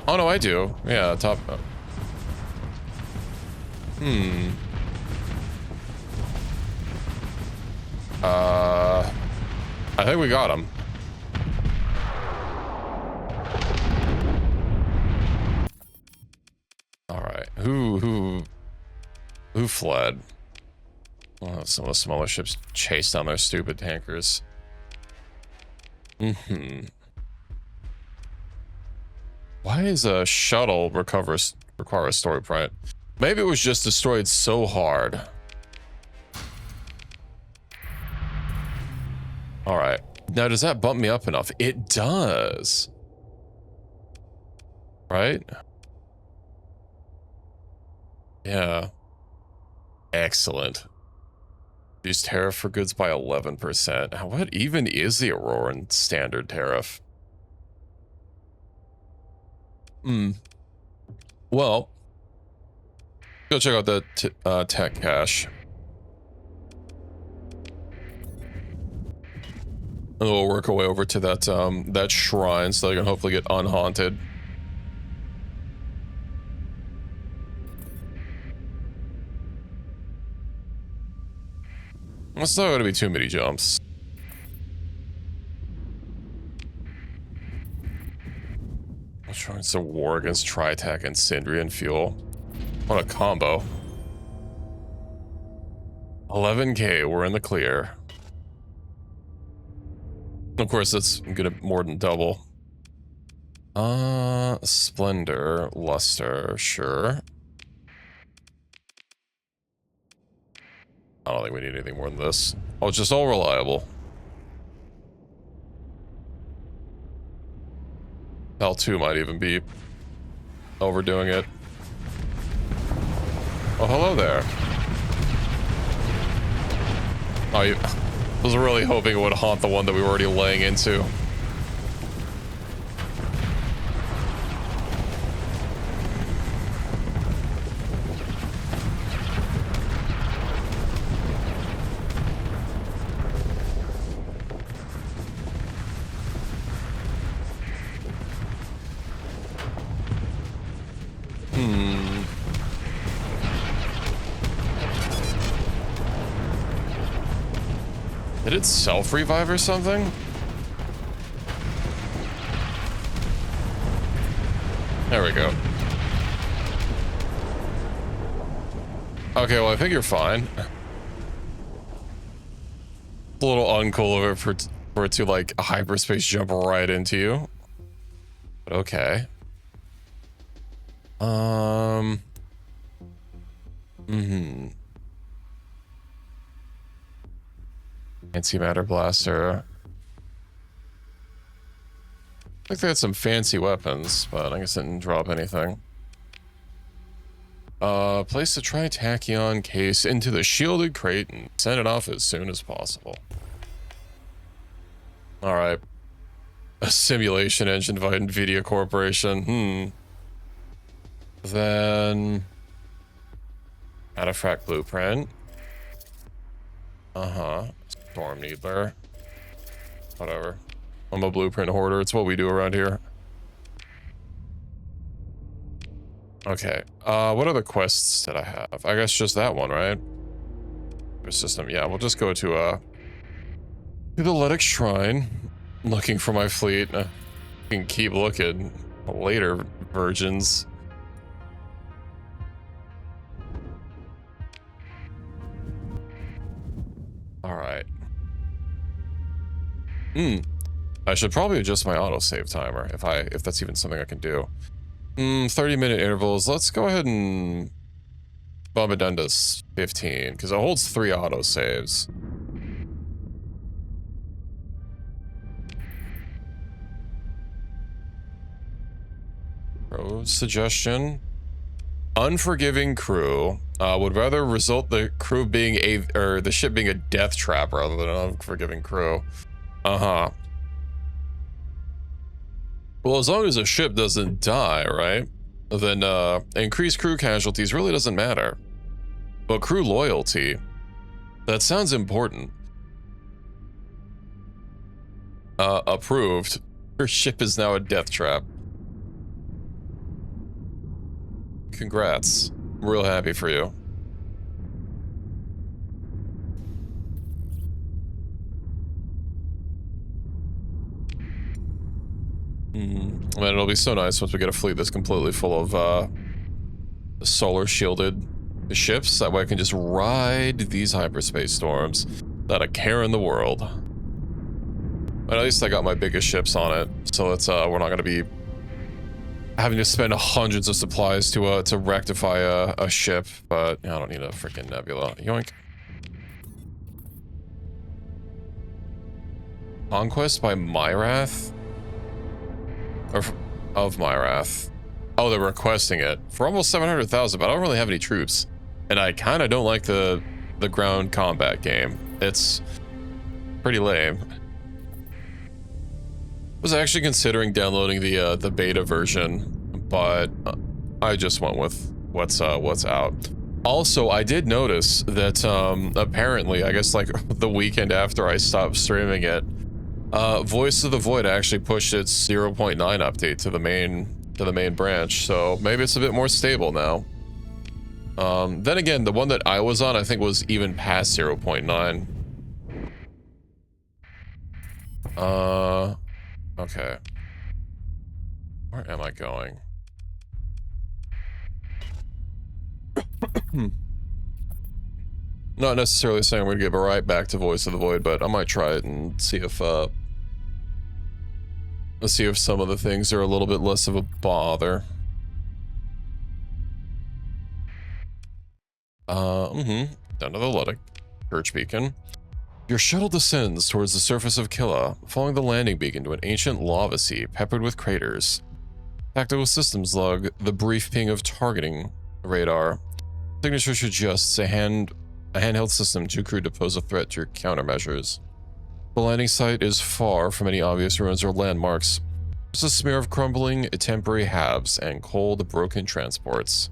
Oh no, I do. Yeah, top. I think we got him. All right, who fled? Well, some of the smaller ships chased down their stupid tankers. Why is a shuttle require a story point? Maybe it was just destroyed so hard. All right. Now, does that bump me up enough? It does. Right? Yeah. Excellent. Reduce tariff for goods by 11%. What even is the Auroran standard tariff? Well, go check out that tech cache. And we'll work our way over to that that shrine so they can hopefully get unhaunted. It's not going to be too many jumps. It's a war against Tritech and Sindrian fuel. What a combo. 11k, we're in the clear. Of course, that's gonna more than double. Splendor, luster, sure. I don't think we need anything more than this. Oh, it's just all reliable. L2 might even be overdoing it. Oh, hello there. Oh, I was really hoping it would haunt the one that we were already laying into. Did it self-revive or something? There we go. Okay, well, I think you're fine. It's a little uncool of it for it to, like, hyperspace jump right into you. But okay. Antimatter blaster. I think they had some fancy weapons, but I guess it didn't drop anything. Place the Tritachyon case into the shielded crate and send it off as soon as possible. Alright. A simulation engine via NVIDIA Corporation. Then... Artifact blueprint. Storm Needler. Whatever. I'm a blueprint hoarder. It's what we do around here. Okay. What other quests did I have? I guess just that one, right? System. Yeah, we'll just go to the Letic Shrine. Looking for my fleet. You can keep looking. Later versions. Alright. I should probably adjust my autosave timer if that's even something I can do. 30-minute intervals. Let's go ahead and bump it down to 15 because it holds 3 autosaves. Suggestion. Unforgiving crew would rather result the crew being the ship being a death trap rather than an unforgiving crew. Uh-huh. Well, as long as a ship doesn't die, right? Then increased crew casualties really doesn't matter. But crew loyalty, that sounds important. Approved. Your ship is now a death trap. Congrats. I'm real happy for you. Man, it'll be so nice once we get a fleet that's completely full of solar shielded ships. That way I can just ride these hyperspace storms without a care in the world. But at least I got my biggest ships on it, so it's we're not gonna be having to spend hundreds of supplies to rectify a ship. But I don't need a freaking nebula. Yoink. Conquest by Myrath? Or of Myrath. Oh, they're requesting it for almost 700,000, but I don't really have any troops, and I kind of don't like the ground combat game. It's pretty lame. I was actually considering downloading the beta version, but I just went with what's out. Also, I did notice that apparently, I guess like the weekend after I stopped streaming it, Voice of the Void actually pushed its 0.9 update to the main branch, so maybe it's a bit more stable now. Then again, the one that I was on, I think, was even past 0.9. Okay. Where am I going? Not necessarily saying we're gonna get right back to Voice of the Void, but I might try it and see if let's see if some of the things are a little bit less of a bother. Down to the Luddic Church Beacon. Your shuttle descends towards the surface of Killa, following the landing beacon to an ancient lava sea peppered with craters. Tactical systems log the brief ping of targeting radar. Signature suggests a handheld system to crew to pose a threat to your countermeasures. The landing site is far from any obvious ruins or landmarks. There's a smear of crumbling temporary halves and cold, broken transports.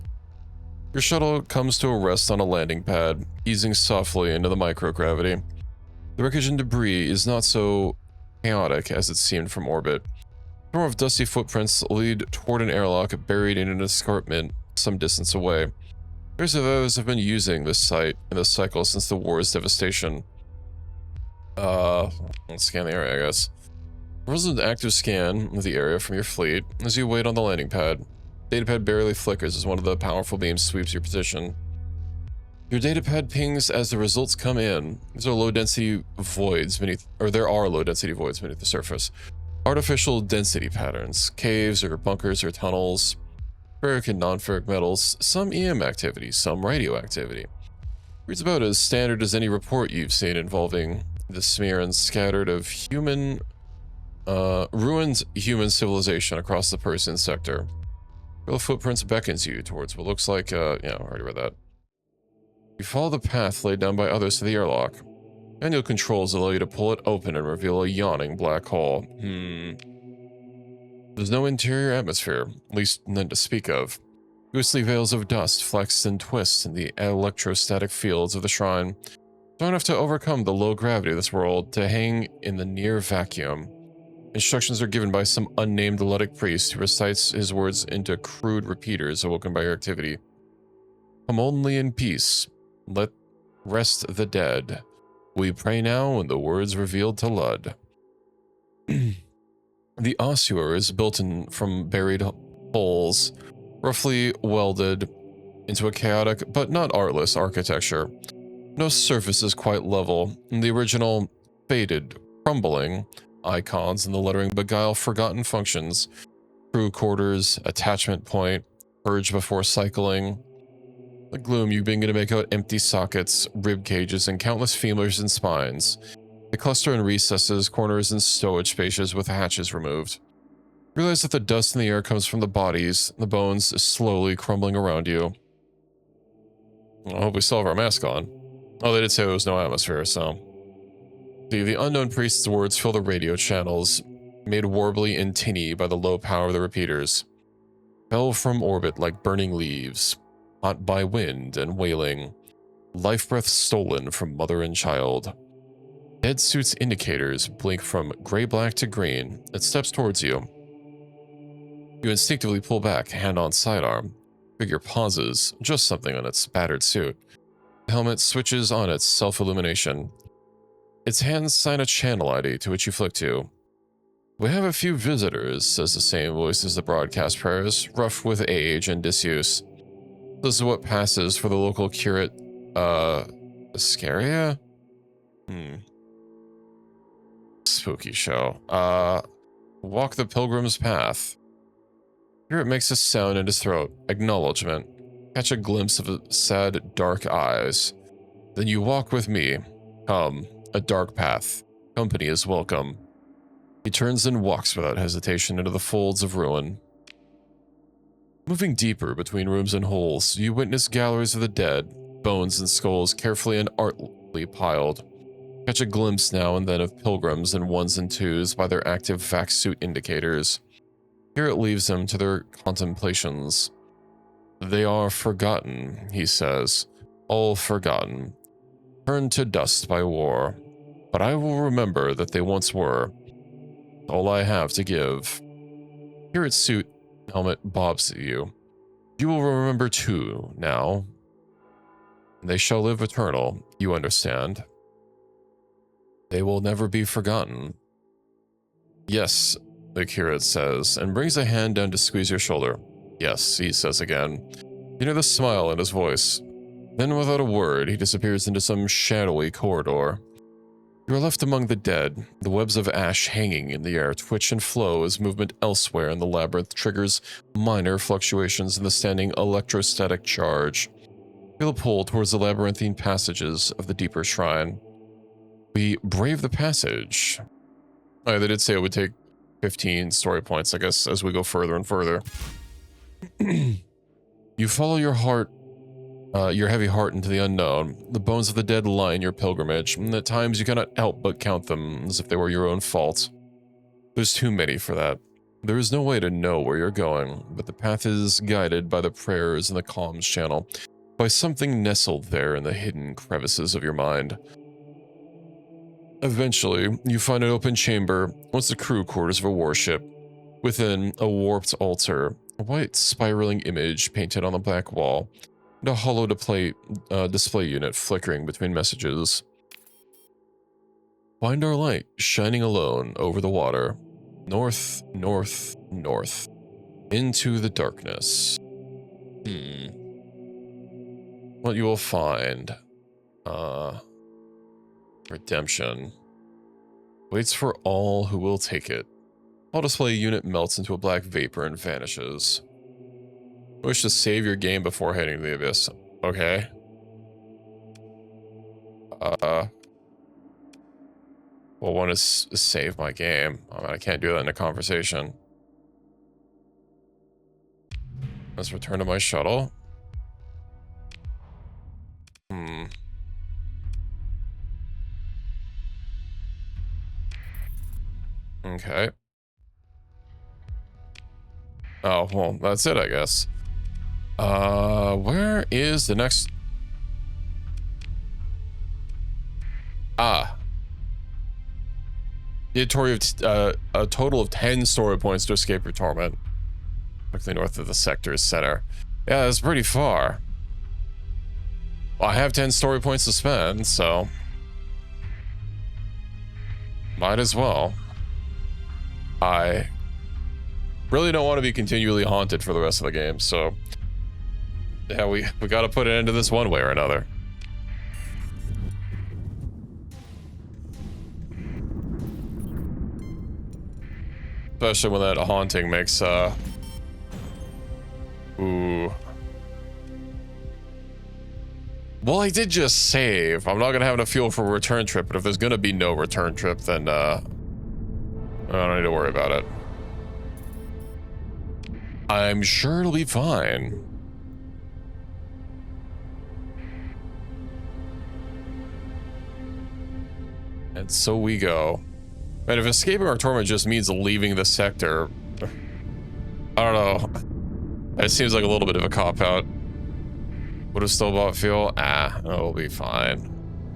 Your shuttle comes to a rest on a landing pad, easing softly into the microgravity. The wreckage and debris is not so chaotic as it seemed from orbit. A storm of dusty footprints lead toward an airlock buried in an escarpment some distance away. Various of those have been using this site in this cycle since the war's devastation. Let's scan the area, I guess. Roll an active scan of the area from your fleet as you wait on the landing pad. Datapad barely flickers as one of the powerful beams sweeps your position. Your datapad pings as the results come in. These are low-density voids beneath, or there are low-density voids beneath the surface. Artificial density patterns, caves or bunkers or tunnels, ferric and non-ferric metals, some EM activity, some radioactivity. Reads about as standard as any report you've seen involving the smear and scattered of ruined human civilization across the Persian sector. Real footprints beckons you towards what looks like, yeah, I already read that. You follow the path laid down by others to the airlock. Manual controls allow you to pull it open and reveal a yawning black hole. There's no interior atmosphere, at least none to speak of. Ghostly veils of dust flex and twist in the electrostatic fields of the shrine, strong enough to overcome the low gravity of this world to hang in the near vacuum. Instructions are given by some unnamed Luddic priest who recites his words into crude repeaters awoken by your activity. Come only in peace. Let rest the dead. We pray now in the words revealed to Lud. The ossuary is built in from buried holes, roughly welded into a chaotic but not artless architecture. No surface is quite level, and the original faded, crumbling icons and the lettering beguile forgotten functions. Crew quarters, attachment point, purge before cycling. The gloom, you begin to make out empty sockets, rib cages, and countless femurs and spines. They cluster in recesses, corners, and stowage spaces with hatches removed. Realize that the dust in the air comes from the bodies, the bones slowly crumbling around you. I hope we still have our mask on. Oh, they did say there was no atmosphere, so... The unknown priest's words fill the radio channels, made warbly and tinny by the low power of the repeaters. Fell from orbit like burning leaves, hot by wind and wailing, life breath stolen from mother and child. Dead suit's indicators blink from gray-black to green. It steps towards you. You instinctively pull back, hand on sidearm. Figure pauses, just something on its battered suit. The helmet switches on its self-illumination. Its hands sign a channel ID to which you flick to. We have a few visitors, says the same voice as the broadcast prayers, rough with age and disuse. This is what passes for the local curate, Iscaria? Spooky show. Walk the pilgrim's path. Here it makes a sound in his throat. Acknowledgement. Catch a glimpse of sad, dark eyes. Then you walk with me. Come. A dark path. Company is welcome. He turns and walks without hesitation into the folds of ruin. Moving deeper between rooms and holes, you witness galleries of the dead, bones and skulls carefully and artfully piled. Catch a glimpse now and then of pilgrims in ones and twos by their active vac suit indicators. Here it leaves them to their contemplations. They are forgotten, he says, all forgotten, turned to dust by war. But I will remember that they once were. All I have to give. Here its suit helmet bobs at you. You will remember too, now. They shall live eternal, you understand. They will never be forgotten. Yes, the curate says, and brings a hand down to squeeze your shoulder. Yes, he says again. You know the smile in his voice. Then without a word, he disappears into some shadowy corridor. You are left among the dead, the webs of ash hanging in the air twitch and flow as movement elsewhere in the labyrinth triggers minor fluctuations in the standing electrostatic charge. Feel a pull towards the labyrinthine passages of the deeper shrine. We brave the passage. Oh, they did say it would take 15 story points, I guess, as we go further and further. You follow your heart, your heavy heart into the unknown. The bones of the dead line your pilgrimage, and at times you cannot help but count them as if they were your own fault. There's too many for that. There is no way to know where you're going, but the path is guided by the prayers and the comms channel, by something nestled there in the hidden crevices of your mind. Eventually, you find an open chamber, once the crew quarters of a warship. Within, a warped altar, a white spiraling image painted on the black wall, and a hollow display unit flickering between messages. Find our light, shining alone over the water. North, north, north. Into the darkness. What you will find. Redemption. Waits for all who will take it. All display unit melts into a black vapor and vanishes. Wish to save your game before heading to the abyss. Okay. Well, one is save my game. I mean, I can't do that in a conversation. Let's return to my shuttle. Okay. Oh, well, that's it, I guess. Where is the next... a total of 10 story points to escape your torment. Quickly north of the sector's center. Yeah, that's pretty far. Well, I have 10 story points to spend, so... might as well. I really don't want to be continually haunted for the rest of the game, so... yeah, we gotta put an end to this one way or another. Especially when that haunting makes, ooh. Well, I did just save. I'm not gonna have enough fuel for a return trip, but if there's gonna be no return trip, then, I don't need to worry about it. I'm sure it'll be fine. And so we go. And if escaping our torment just means leaving the sector, I don't know. It seems like a little bit of a cop-out. What does Stillbot feel? Ah, it'll be fine.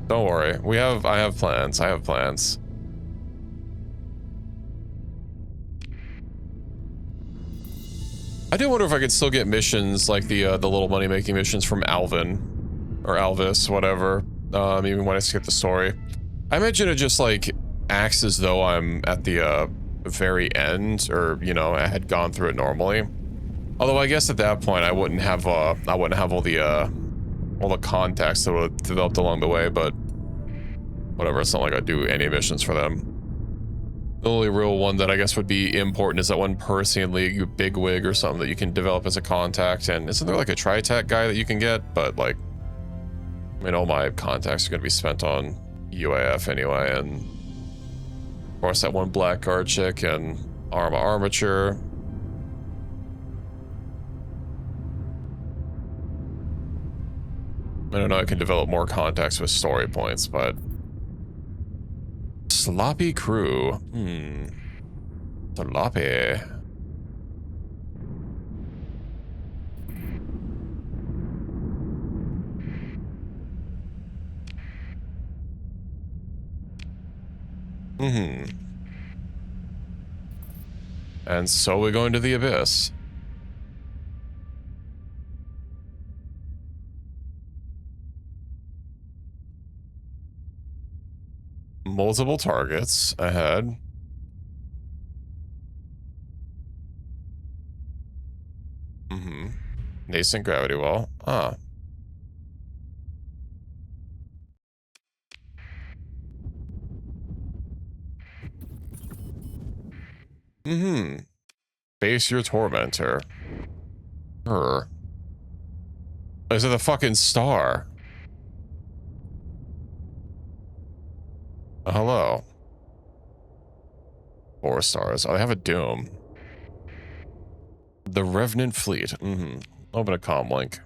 Don't worry. I have plans. I have plans. I do wonder if I could still get missions like the little money-making missions from Alvin. Or Alvis, whatever. Even when I skip the story. I imagine it just like acts as though I'm at the very end, or you know, I had gone through it normally. Although I guess at that point I wouldn't have all the contacts that would have developed along the way, but whatever, it's not like I do any missions for them. The only real one that I guess would be important is that one Persian League bigwig or something that you can develop as a contact, and isn't there like a Tritech guy that you can get? But like, I mean, all my contacts are going to be spent on UAF anyway, and of course that one Blackguard chick and Armature. I don't know, I can develop more contacts with story points, but... Sloppy crew. Sloppy. And so we're going to the abyss. Multiple targets ahead. Nascent gravity well. Ah. Face your tormentor. Is it the fucking star? Hello. 4 stars. Oh, they have a doom. The Revenant Fleet. Open a comm link.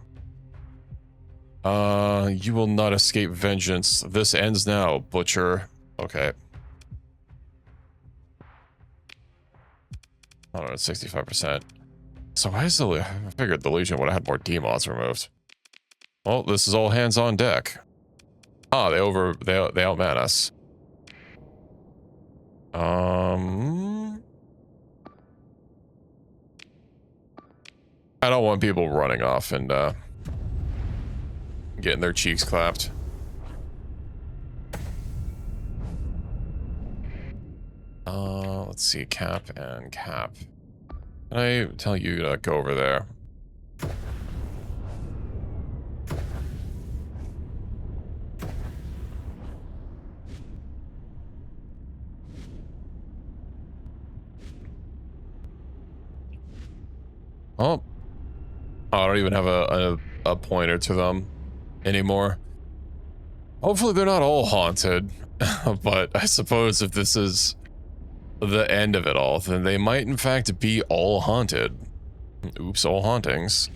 You will not escape vengeance. This ends now, Butcher. Okay. 65%. So why is the... I figured the Legion would have had more D-mods removed. Well, this is all hands on deck. Ah, they outman us. I don't want people running off and getting their cheeks clapped. Let's see, Cap and Cap. Can I tell you to go over there? Oh, I don't even have a pointer to them anymore. Hopefully they're not all haunted, but I suppose if this is the end of it all, then they might in fact be all haunted. Oops, all hauntings.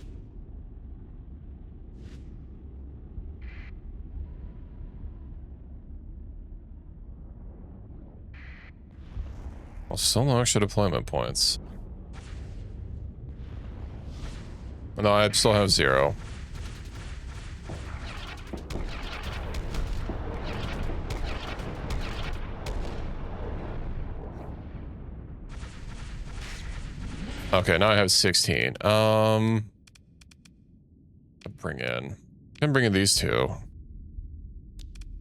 Well, still no extra deployment points. No, I still have 0. Okay, now I have 16. Can bring in these 2.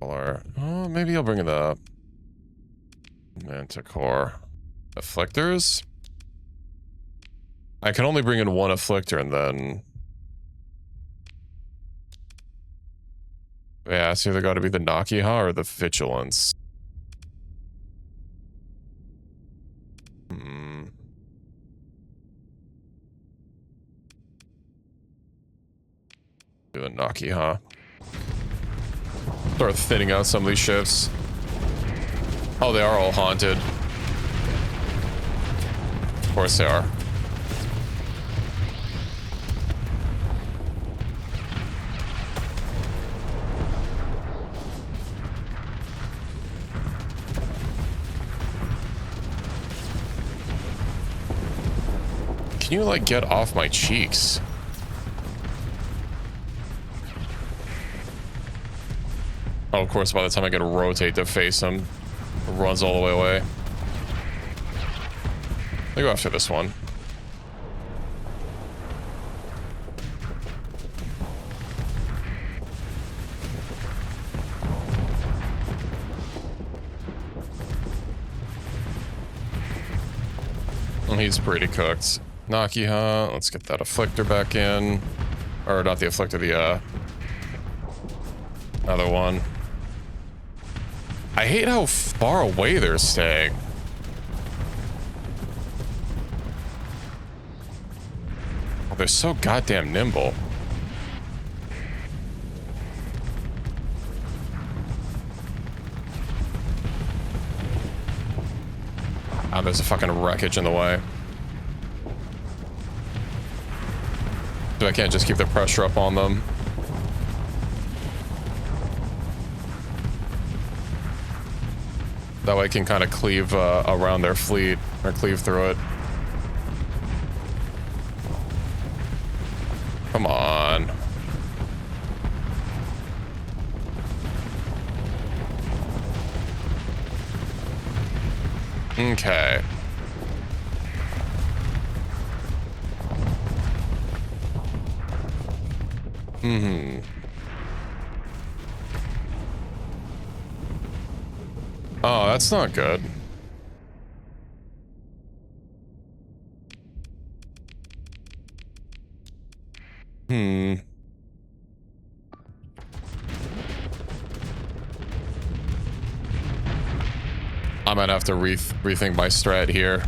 Or maybe I'll bring in the Manticore. Afflictors? I can only bring in 1 afflictor and then... Yeah, it's either got to be the Nakiha or the Vigilance. Do the Nakiha. Start thinning out some of these ships. Oh, they are all haunted. Of course they are. Can you, like, get off my cheeks? Oh, of course, by the time I get to rotate to face him, it runs all the way away. I'll go after this one. He's pretty cooked. Nakiha, let's get that afflictor back in. Or not the afflictor, the other one. I hate how far away they're staying. Oh, they're so goddamn nimble. Oh, there's a fucking wreckage in the way. So I can't just keep the pressure up on them. That way I can kind of cleave around their fleet, or cleave through it. Come on. Okay. Mm-hmm. Oh, that's not good. I might have to rethink my strat here.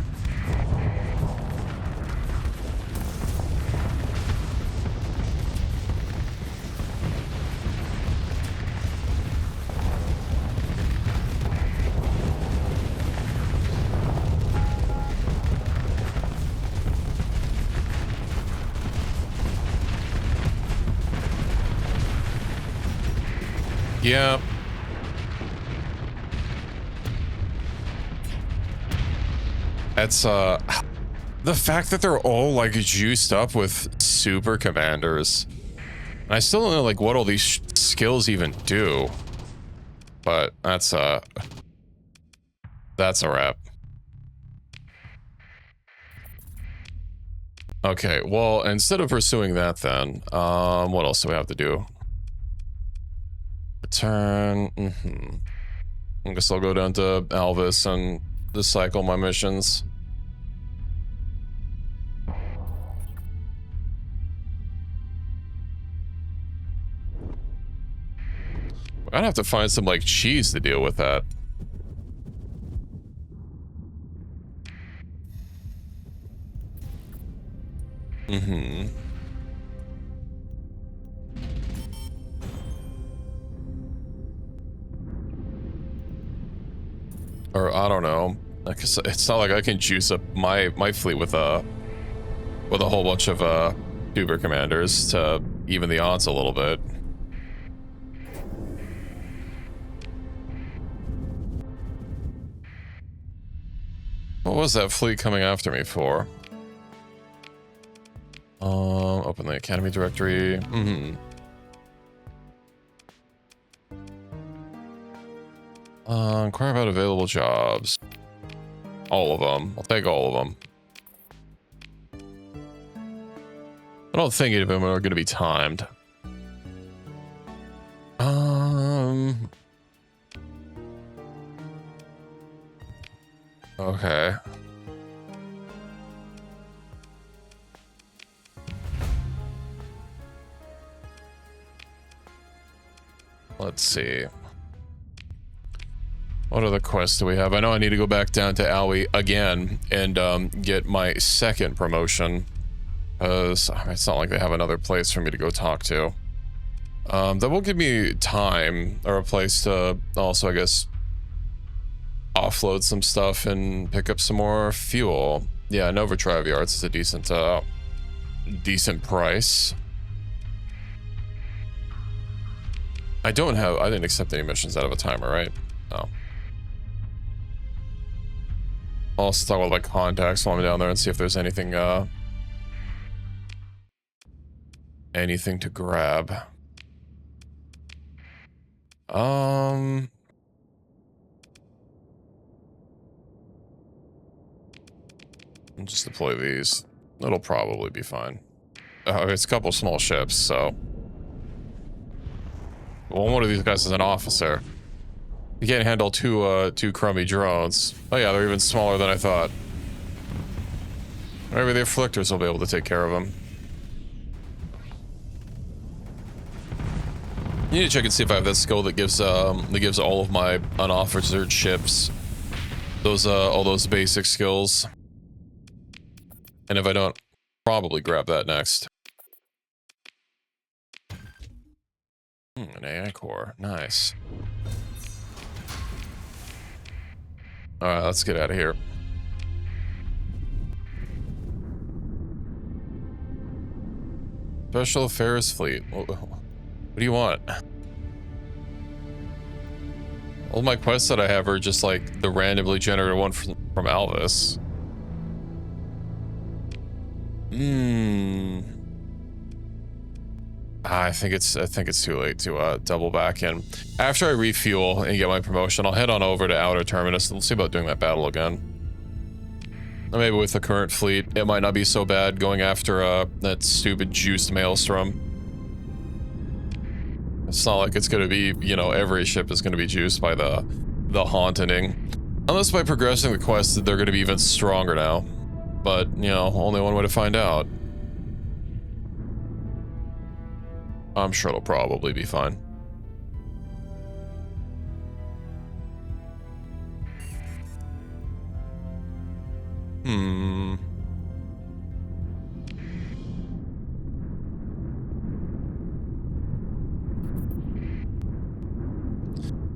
Yeah. It's the fact that they're all like juiced up with super commanders. And I still don't know like what all these skills even do. But that's a wrap. Okay, well, instead of pursuing that then, what else do we have to do? Return. I guess I'll go down to Alvis and just cycle my missions. I'd have to find some like cheese to deal with that. Or I don't know. It's not like I can juice up my fleet with a whole bunch of tuber commanders to even the odds a little bit. What was that fleet coming after me for? Open the academy directory. Inquire about available jobs. All of them. I'll take all of them. I don't think any of them are going to be timed. Okay. Let's see. What other quests do we have? I know I need to go back down to Aoi again and get my second promotion. Because it's not like they have another place for me to go talk to. That will give me time or a place to also, I guess, offload some stuff and pick up some more fuel. Yeah, Nova Tribe Yards is a decent price. I didn't accept any missions out of a timer, right? No. I'll also talk with my contacts while I'm down there and see if there's anything anything to grab. I'll just deploy these. It'll probably be fine. It's a couple small ships, so. Well, one of these guys is an officer. You can't handle two crummy drones. Oh yeah, they're even smaller than I thought. Maybe the afflictors will be able to take care of them. You need to check and see if I have that skill that gives all of my unofficered ships those all those basic skills. And if I don't, probably grab that next. An AI core, nice. All right, let's get out of here. Special Affairs Fleet. What do you want? All my quests that I have are just like the randomly generated one from Alvis. I think it's too late to double back in. After I refuel and get my promotion, I'll head on over to Outer Terminus and we'll see about doing that battle again. Maybe with the current fleet, it might not be so bad going after that stupid juiced maelstrom. It's not like it's gonna be, you know, every ship is gonna be juiced by the haunting. Unless by progressing the quest they're gonna be even stronger now. But, you know, only one way to find out. I'm sure it'll probably be fine.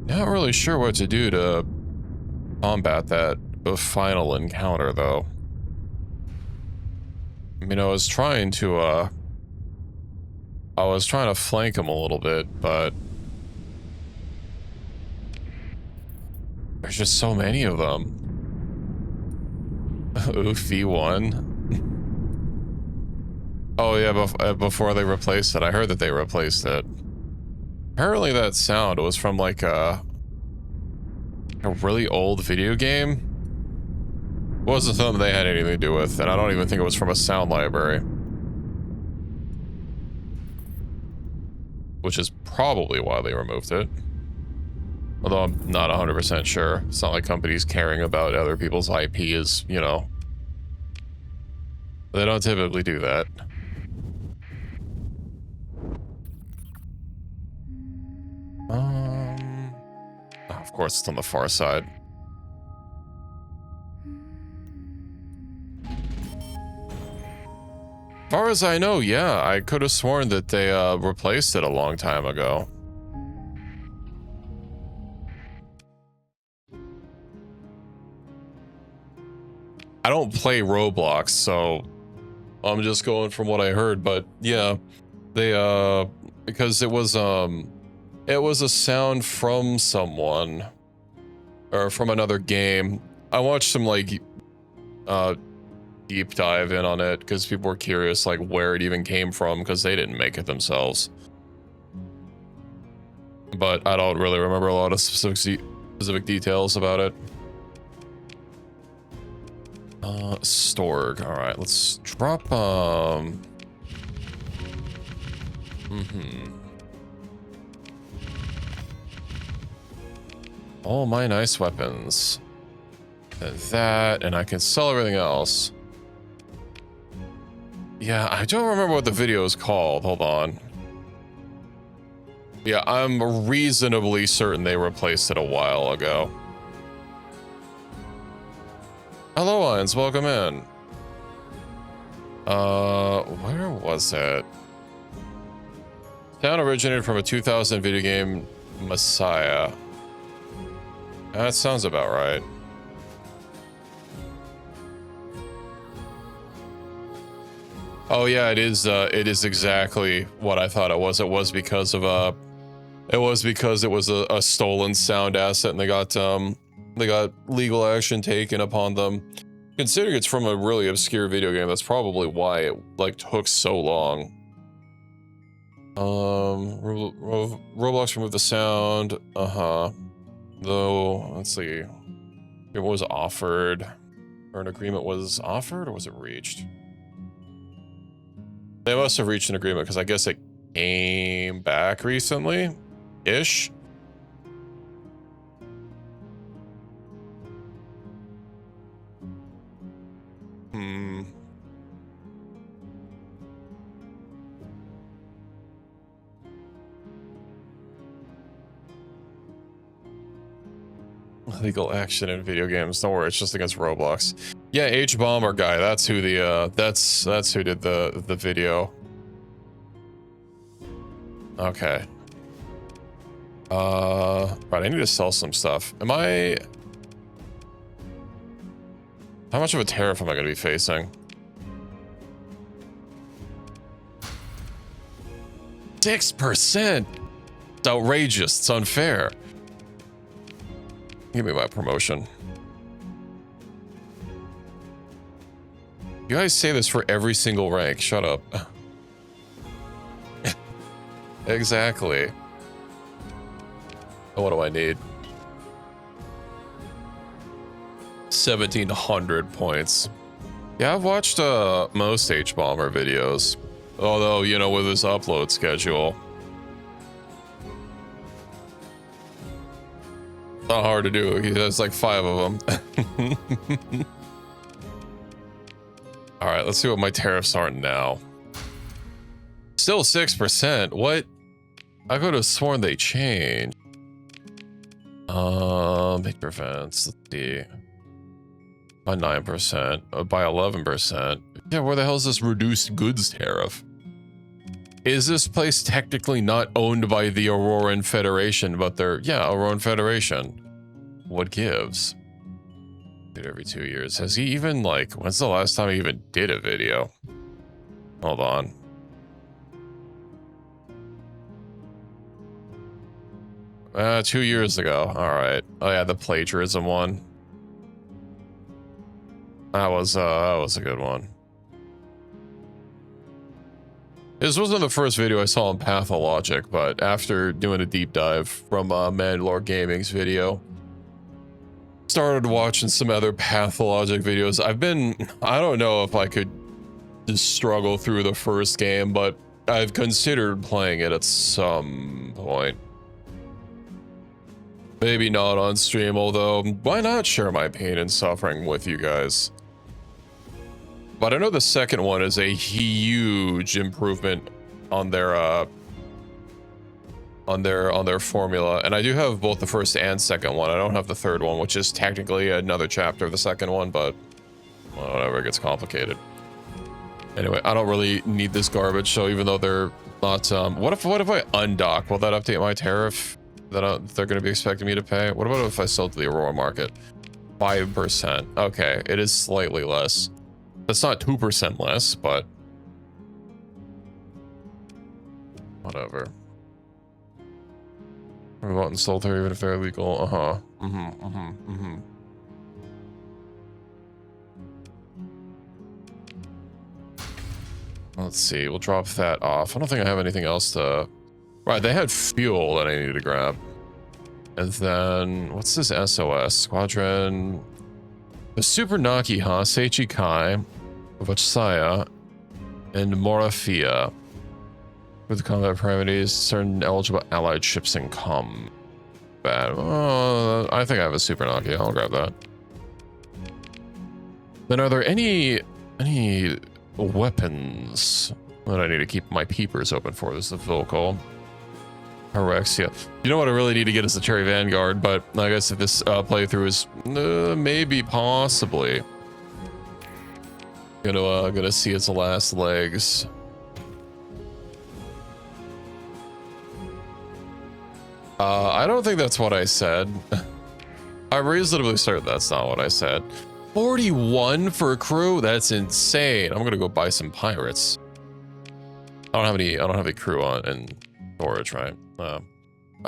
Not really sure what to do to combat that final encounter, though. I mean, I was trying to flank him a little bit, but there's just so many of them. Oof, V1. Oh yeah, before they replaced it, I heard that they replaced it. Apparently that sound was from like a really old video game. It wasn't something they had anything to do with, and I don't even think it was from a sound library. Which is probably why they removed it. Although I'm not 100% sure. It's not like companies caring about other people's IP is, you know. They don't typically do that. Of course it's on the far side. As far as I know, yeah, I could have sworn that they replaced it a long time ago. I don't play Roblox, so I'm just going from what I heard, but yeah, they because it was a sound from someone or from another game. I watched some like deep dive in on it because people were curious like where it even came from because they didn't make it themselves. But I don't really remember a lot of specific details about it. Storg. All right, let's drop all my nice weapons. That, and I can sell everything else. Yeah, I don't remember what the video is called. Hold on. Yeah, I'm reasonably certain they replaced it a while ago. Hello, Lions. Welcome in. Where was it? Sound originated from a 2000 video game, Messiah. That sounds about right. Oh yeah, it is exactly what I thought it was. It was because of it was a stolen sound asset, and they got legal action taken upon them. Considering it's from a really obscure video game, that's probably why it like took so long. Roblox remove the sound. Though, let's see. It was offered, or an agreement was offered, or was it reached? They must have reached an agreement because I guess it came back recently-ish. Legal action in video games. Don't worry, it's just against Roblox. Yeah, H-Bomber guy. That's who the that's who did the video. Okay. Right, I need to sell some stuff. How much of a tariff am I gonna be facing? 6%! It's outrageous, it's unfair. Give me my promotion. You guys say this for every single rank. Shut up. Exactly. What do I need? 1,700 points. Yeah, I've watched most H-Bomber videos. Although, you know, with his upload schedule. Not hard to do. He has like 5 of them. All right, let's see what my tariffs are now. Still 6%. What? I could have sworn they changed. Major events. Let's see. By 9%. By 11%. Yeah, where the hell is this reduced goods tariff? Is this place technically not owned by the Auroran Federation, but they're, yeah, Auroran Federation. What gives? Every 2 years. Has he even, like, when's the last time he even did a video? Hold on. 2 years ago. All right. Oh yeah, the plagiarism one. That was a good one. This wasn't the first video I saw on Pathologic, but after doing a deep dive from Mandalore Gaming's video, started watching some other Pathologic videos. I don't know if I could just struggle through the first game, but I've considered playing it at some point. Maybe not on stream, although why not share my pain and suffering with you guys? But I know the second one is a huge improvement on their formula, and I do have both the first and second one. I don't have the third one, which is technically another chapter of the second one, but well, whatever, it gets complicated. Anyway, I don't really need this garbage, so even though they're not, what if I undock? Will that update my tariff that they're going to be expecting me to pay? What about if I sell to the Aurora market? 5%. Okay, it is slightly less. That's not 2% less, but whatever. Remote and sold here, even if they're illegal. Let's see, we'll drop that off. I don't think I have anything else to... Right, they had fuel that I needed to grab. And then, what's this SOS? Squadron... The Super Naki Ha, Seichi Kai, Vachsaya, and Morafia. With combat parameters, certain eligible allied ships in combat. I think I have a Super Naki. I'll grab that. Then are there any weapons that I need to keep my peepers open for? This is the vocal. Orexia. You know what I really need to get is the Cherry Vanguard, but I guess if this playthrough is maybe possibly gonna see its last legs. I don't think that's what I said. I'm reasonably certain that's not what I said. 41 for a crew? That's insane. I'm gonna go buy some pirates. I don't have any crew on in storage, right? I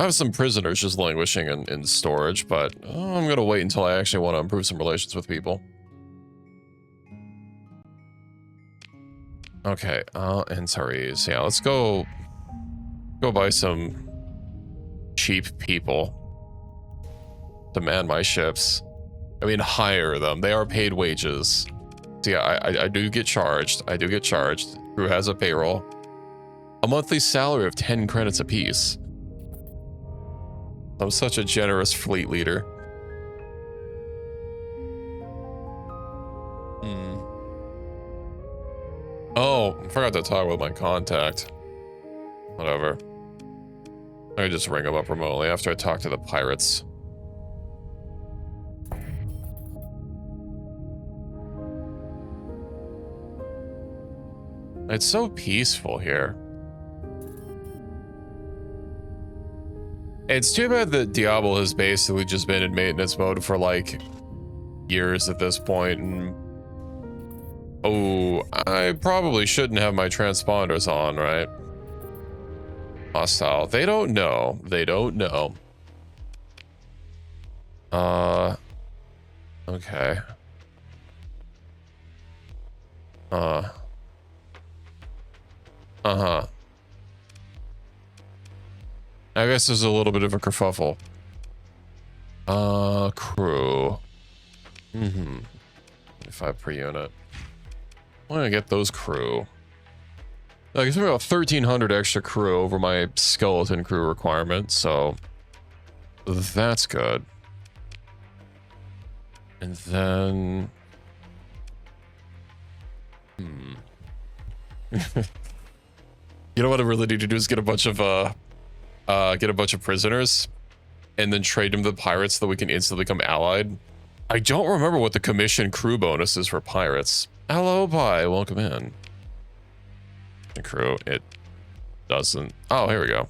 have some prisoners just languishing in storage, but I'm gonna wait until I actually want to improve some relations with people. Okay, Antares. Yeah, let's go Go buy some cheap people to man my ships. I mean, hire them. They are paid wages. So yeah, I do get charged. I do get charged. Crew has a payroll. A monthly salary of 10 credits apiece. I'm such a generous fleet leader. Oh, I forgot to talk with my contact. Whatever. I can just ring him up remotely after I talk to the pirates. It's so peaceful here. It's too bad that Diablo has basically just been in maintenance mode for like years at this point, and oh, I probably shouldn't have my transponders on, right? Hostile. They don't know. They don't know. Okay. I guess there's a little bit of a kerfuffle. Crew. 5 per unit. I'm gonna get those crew. I guess about 1,300 extra crew over my skeleton crew requirement, so that's good. And then, you know what I really need to do is get a bunch of prisoners, and then trade them to the pirates so that we can instantly become allied. I don't remember what the commission crew bonus is for pirates. Hello, Pi. Welcome in. The crew, it doesn't. Oh, here we go.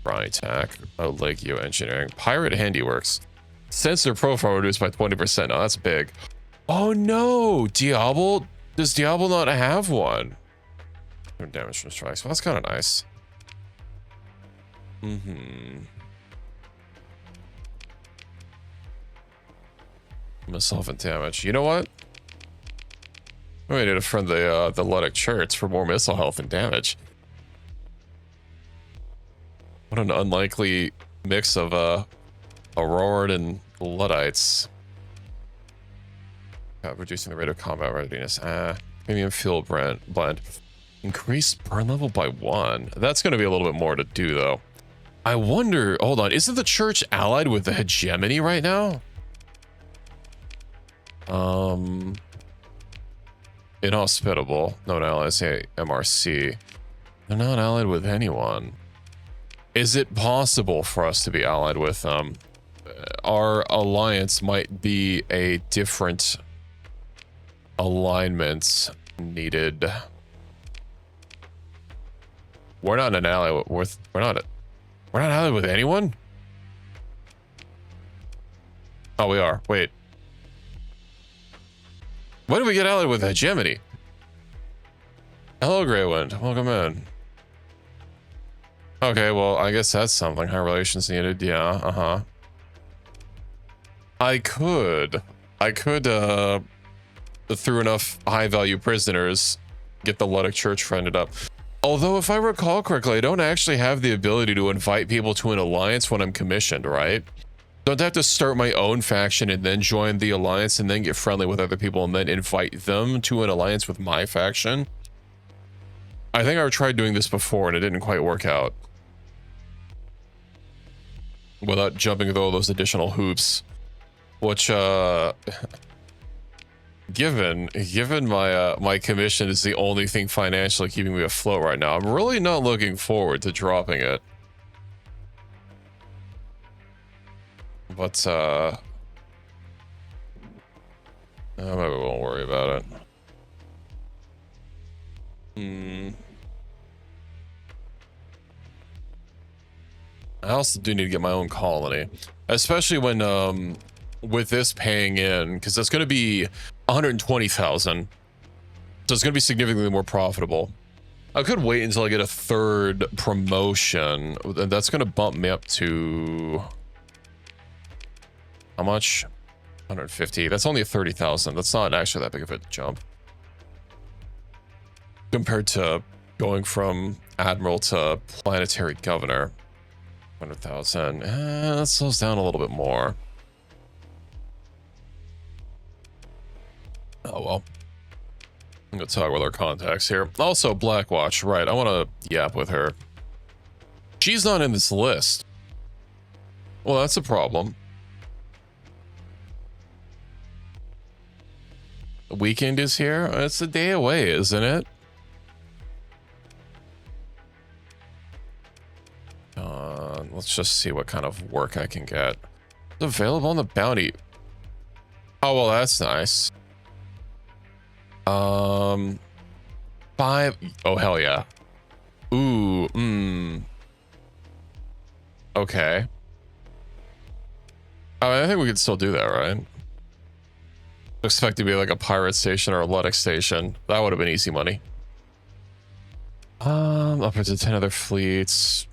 Fry attack. Oh, Lake U engineering. Pirate handiworks. Sensor profile reduced by 20%. Oh, that's big. Oh no, Diablo. Does Diablo not have one? Damage from strikes. Well, that's kind of nice. Myself and damage. You know what? We need to friend the Ludic Church for more missile health and damage. What an unlikely mix of Auroran and Luddites. Reducing the rate of combat readiness. Premium fuel blend. Increase burn level by 1. That's going to be a little bit more to do, though. I wonder, hold on, isn't the church allied with the hegemony right now? Inhospitable. No allies. Hey, MRC. They're not allied with anyone. Is it possible for us to be allied with them? Our alliance might be a different alignment needed. We're not an ally with. We're not allied with anyone. Oh, we are. Wait. When did we get allied with hegemony? Hello, Greywind. Welcome in. Okay, well, I guess that's something. High relations needed. Yeah, I could, through enough high-value prisoners, get the Ludic Church friended up. Although, if I recall correctly, I don't actually have the ability to invite people to an alliance when I'm commissioned, right? Don't I have to start my own faction and then join the alliance and then get friendly with other people and then invite them to an alliance with my faction? I think I've tried doing this before and it didn't quite work out. Without jumping through all those additional hoops. Which, given my commission is the only thing financially keeping me afloat right now, I'm really not looking forward to dropping it. But, maybe we won't worry about it. I also do need to get my own colony, especially when, with this paying in, because that's going to be 120,000. So it's going to be significantly more profitable. I could wait until I get a third promotion. That's going to bump me up to... How much? 150. That's only 30,000. That's not actually that big of a jump. Compared to Going from admiral to planetary governor. 100,000. That slows down a little bit more. Oh well. I'm gonna talk with our contacts here. Also, Blackwatch, right? I want to yap with her. She's not in this list. Well, that's a problem. The weekend is here. It's a day away, isn't it? Let's just see what kind of work I can get. It's available on the bounty. Oh, well, that's nice. 5. Oh, hell yeah. Ooh, okay. I think we could still do that, right? Expect to be like a pirate station or a Ludic station. That would have been easy money. Up to 10 other fleets.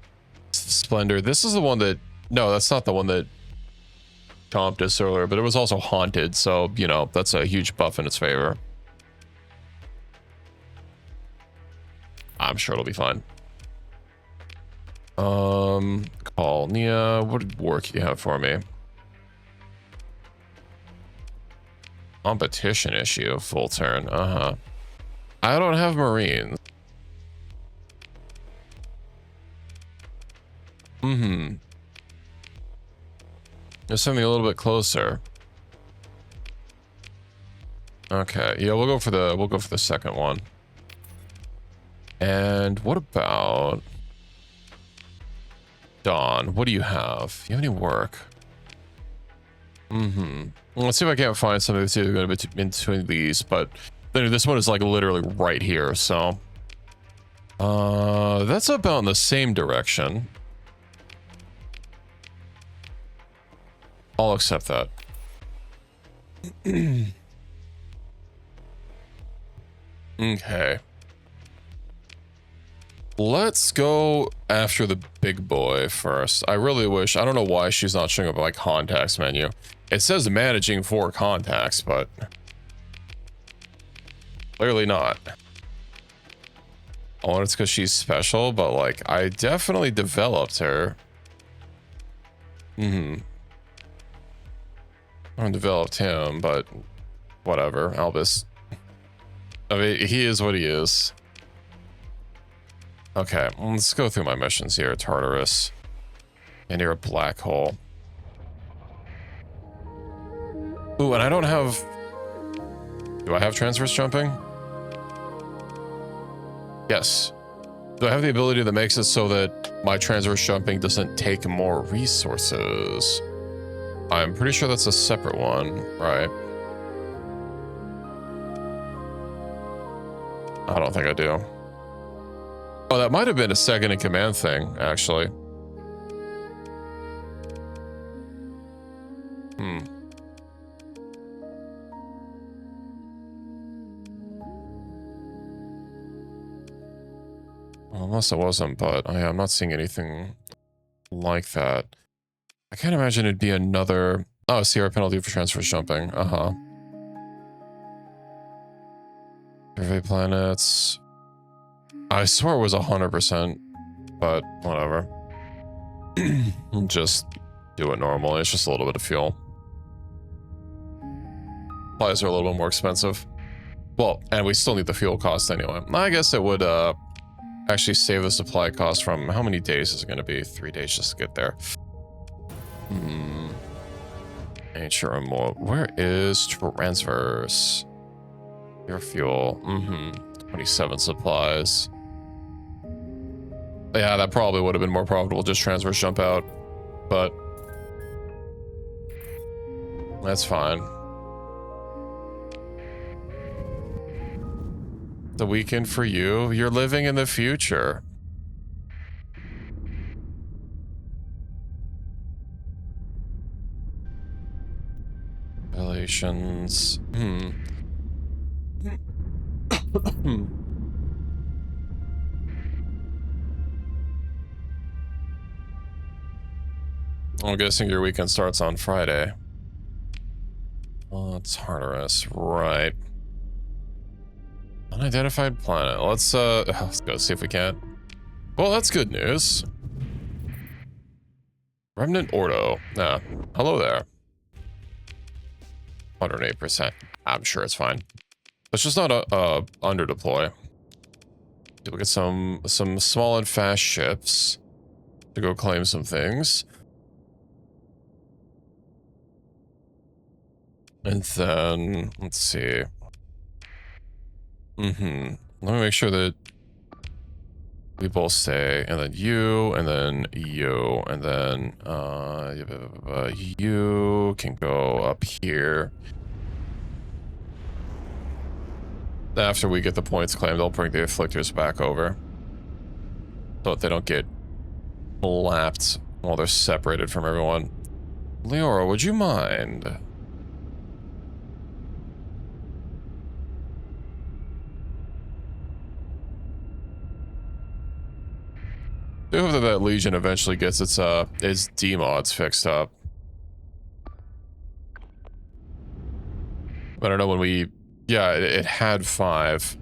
Splendor. This is the one that... No, that's not the one that comped us earlier, but it was also haunted, so, you know, that's a huge buff in its favor. I'm sure it'll be fine. Call Nia. What work do you have for me? Competition issue. Full turn. I don't have Marines. There's something a little bit closer. Okay, yeah, we'll go for the second one. And what about Dawn? What do you have? Do you have any work? Let's see if I can't find something that's either going to be in between these, but then this one is like literally right here, so that's about in the same direction. I'll accept that. Okay. Let's go after the big boy first. I really wish... I don't know why she's not showing up my contacts menu. It says managing 4 contacts, but... clearly not. I wonder if it's because she's special, but like, I definitely developed her. I developed him, but whatever. Albus. I mean, he is what he is. Okay, let's go through my missions here. Tartarus. And you're a black hole. Ooh, and I don't have... Do I have transverse jumping? Yes. Do I have the ability that makes it so that my transverse jumping doesn't take more resources? I'm pretty sure that's a separate one, right? I don't think I do. Oh, that might have been a second in command thing, actually. Well, unless it wasn't, but I'm not seeing anything like that. I can't imagine it'd be another... Oh, CR penalty for transverse jumping. Survey planets. I swore it was 100%, but whatever. Just do it normal. It's just a little bit of fuel. Supplies are a little bit more expensive. Well, and we still need the fuel cost anyway. I guess it would actually save the supply cost from... How many days is it going to be? 3 days just to get there. Ain't sure more. Where is transverse? Your fuel. 27 supplies. Yeah, that probably would have been more profitable, just transverse jump out. But that's fine. The weekend for you. You're living in the future. Relations. I'm guessing your weekend starts on Friday. Well, it's Tartarus, right. Unidentified planet. Let's go see if we can. Well, that's good news. Remnant Ordo. Yeah. Hello there. 108%. I'm sure it's fine. Let's just not under deploy. We'll get some small and fast ships to go claim some things. And then let's see. Let me make sure that we both stay, and then you, and then you, and then you can go up here. After we get the points claimed, they'll bring the afflictors back over, so that they don't get lapped while they're separated from everyone. Leora, would you mind? I hope that Legion eventually gets its demods fixed up. I don't know when we... Yeah, it had 5.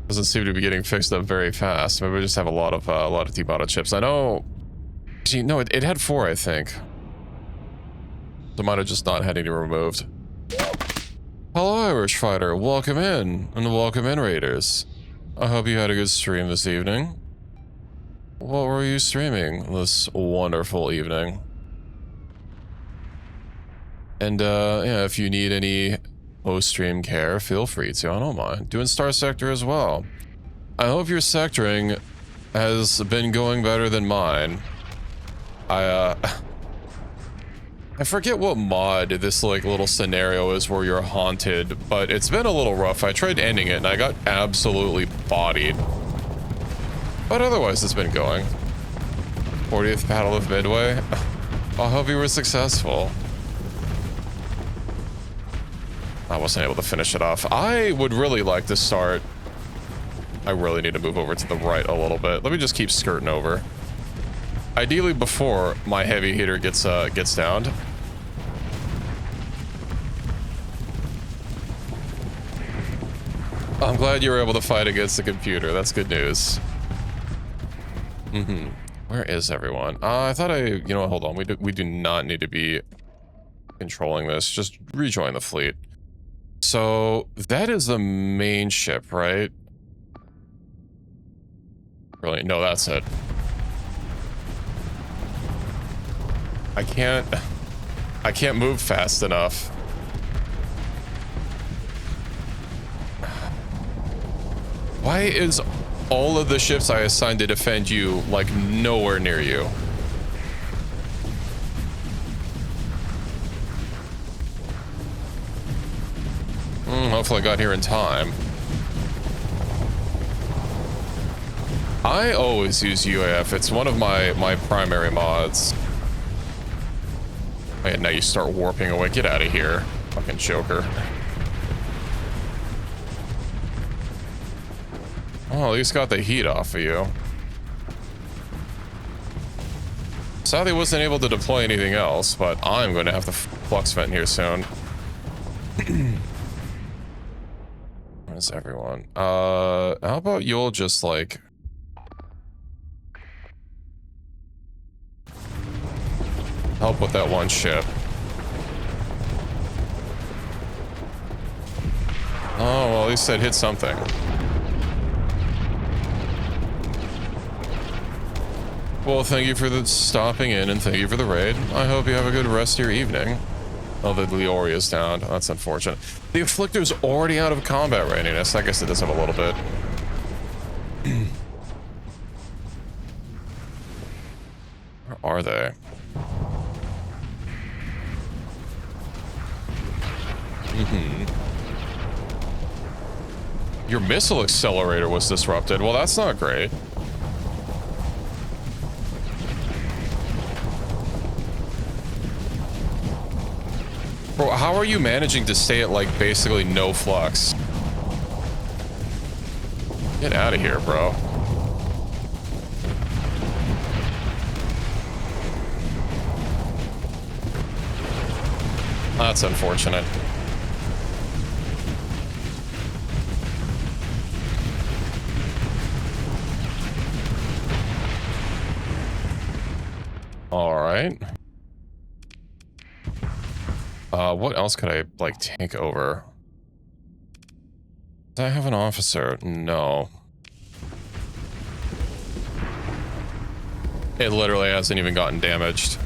Doesn't seem to be getting fixed up very fast. Maybe we just have a lot of demodded chips. I know... Gee, no, it had 4, I think. They might have just not had any removed. Hello, Irish Fighter. Welcome in. And welcome in, Raiders. I hope you had a good stream this evening. What were you streaming this wonderful evening? And yeah, if you need any post-stream care, feel free to. I don't mind. Doing Starsector as well. I hope your sectoring has been going better than mine. I forget what mod this like little scenario is where you're haunted, but it's been a little rough. I tried ending it and I got absolutely bodied. But otherwise, it's been going. 40th Battle of Midway. I hope you were successful. I wasn't able to finish it off. I would really like to start. I really need to move over to the right a little bit. Let me just keep skirting over. Ideally, before my heavy hitter gets downed. I'm glad you were able to fight against the computer. That's good news. Where is everyone? I thought you know what, hold on. We do not need to be controlling this. Just rejoin the fleet. So that is the main ship, right? Really? No, that's it. I can't move fast enough. Why is all of the ships I assigned to defend you, like, nowhere near you? Hopefully I got here in time. I always use UAF. It's one of my primary mods. And now you start warping away. Get out of here. Fucking joker. Oh, at least got the heat off of you. Sadly, wasn't able to deploy anything else, but I'm going to have to flux vent here soon. Where's everyone? How about you'll just, like... help with that one ship. Oh, well, at least it hit something. Well, thank you for stopping in, and thank you for the raid. I hope you have a good rest of your evening. Oh, the Leoria's down. That's unfortunate. The Afflictor's already out of combat readiness. I guess it does have a little bit. Where are they? Your missile accelerator was disrupted. Well, that's not great. Bro, how are you managing to stay at, like, basically no flux? Get out of here, bro. That's unfortunate. All right. What else could I, like, take over? Do I have an officer? No. It literally hasn't even gotten damaged.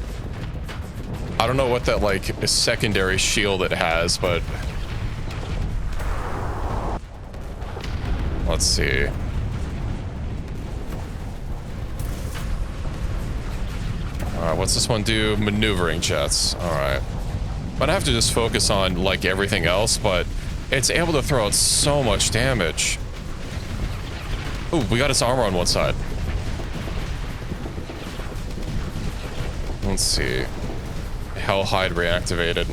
I don't know what that, like, secondary shield it has, but... Let's see. Alright, what's this one do? Maneuvering jets. Alright. I'd have to just focus on, like, everything else, but it's able to throw out so much damage. Ooh, we got its armor on one side. Let's see. Hellhide reactivated.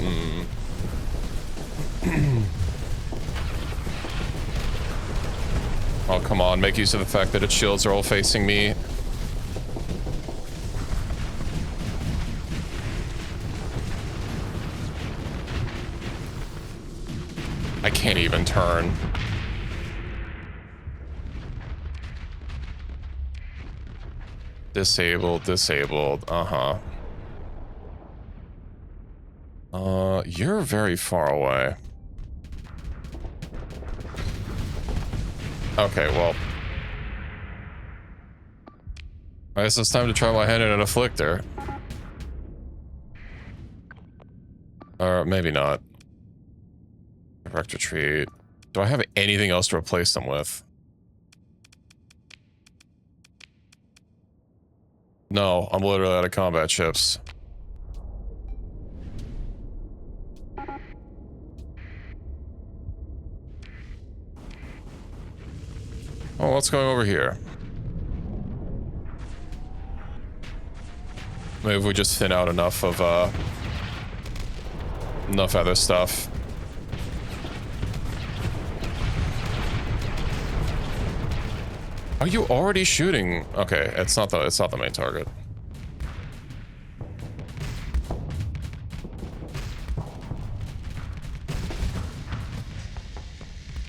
Oh, come on. Make use of the fact that its shields are all facing me. I can't even turn. Disabled, disabled. Uh-huh. You're very far away. Okay, well. I guess it's time to try my hand at an afflictor. Or maybe not. Direct retreat. Do I have anything else to replace them with? No, I'm literally out of combat ships. Oh, what's going over here? Maybe if we just thin out enough of, enough other stuff. Are you already shooting? Okay, it's not the main target.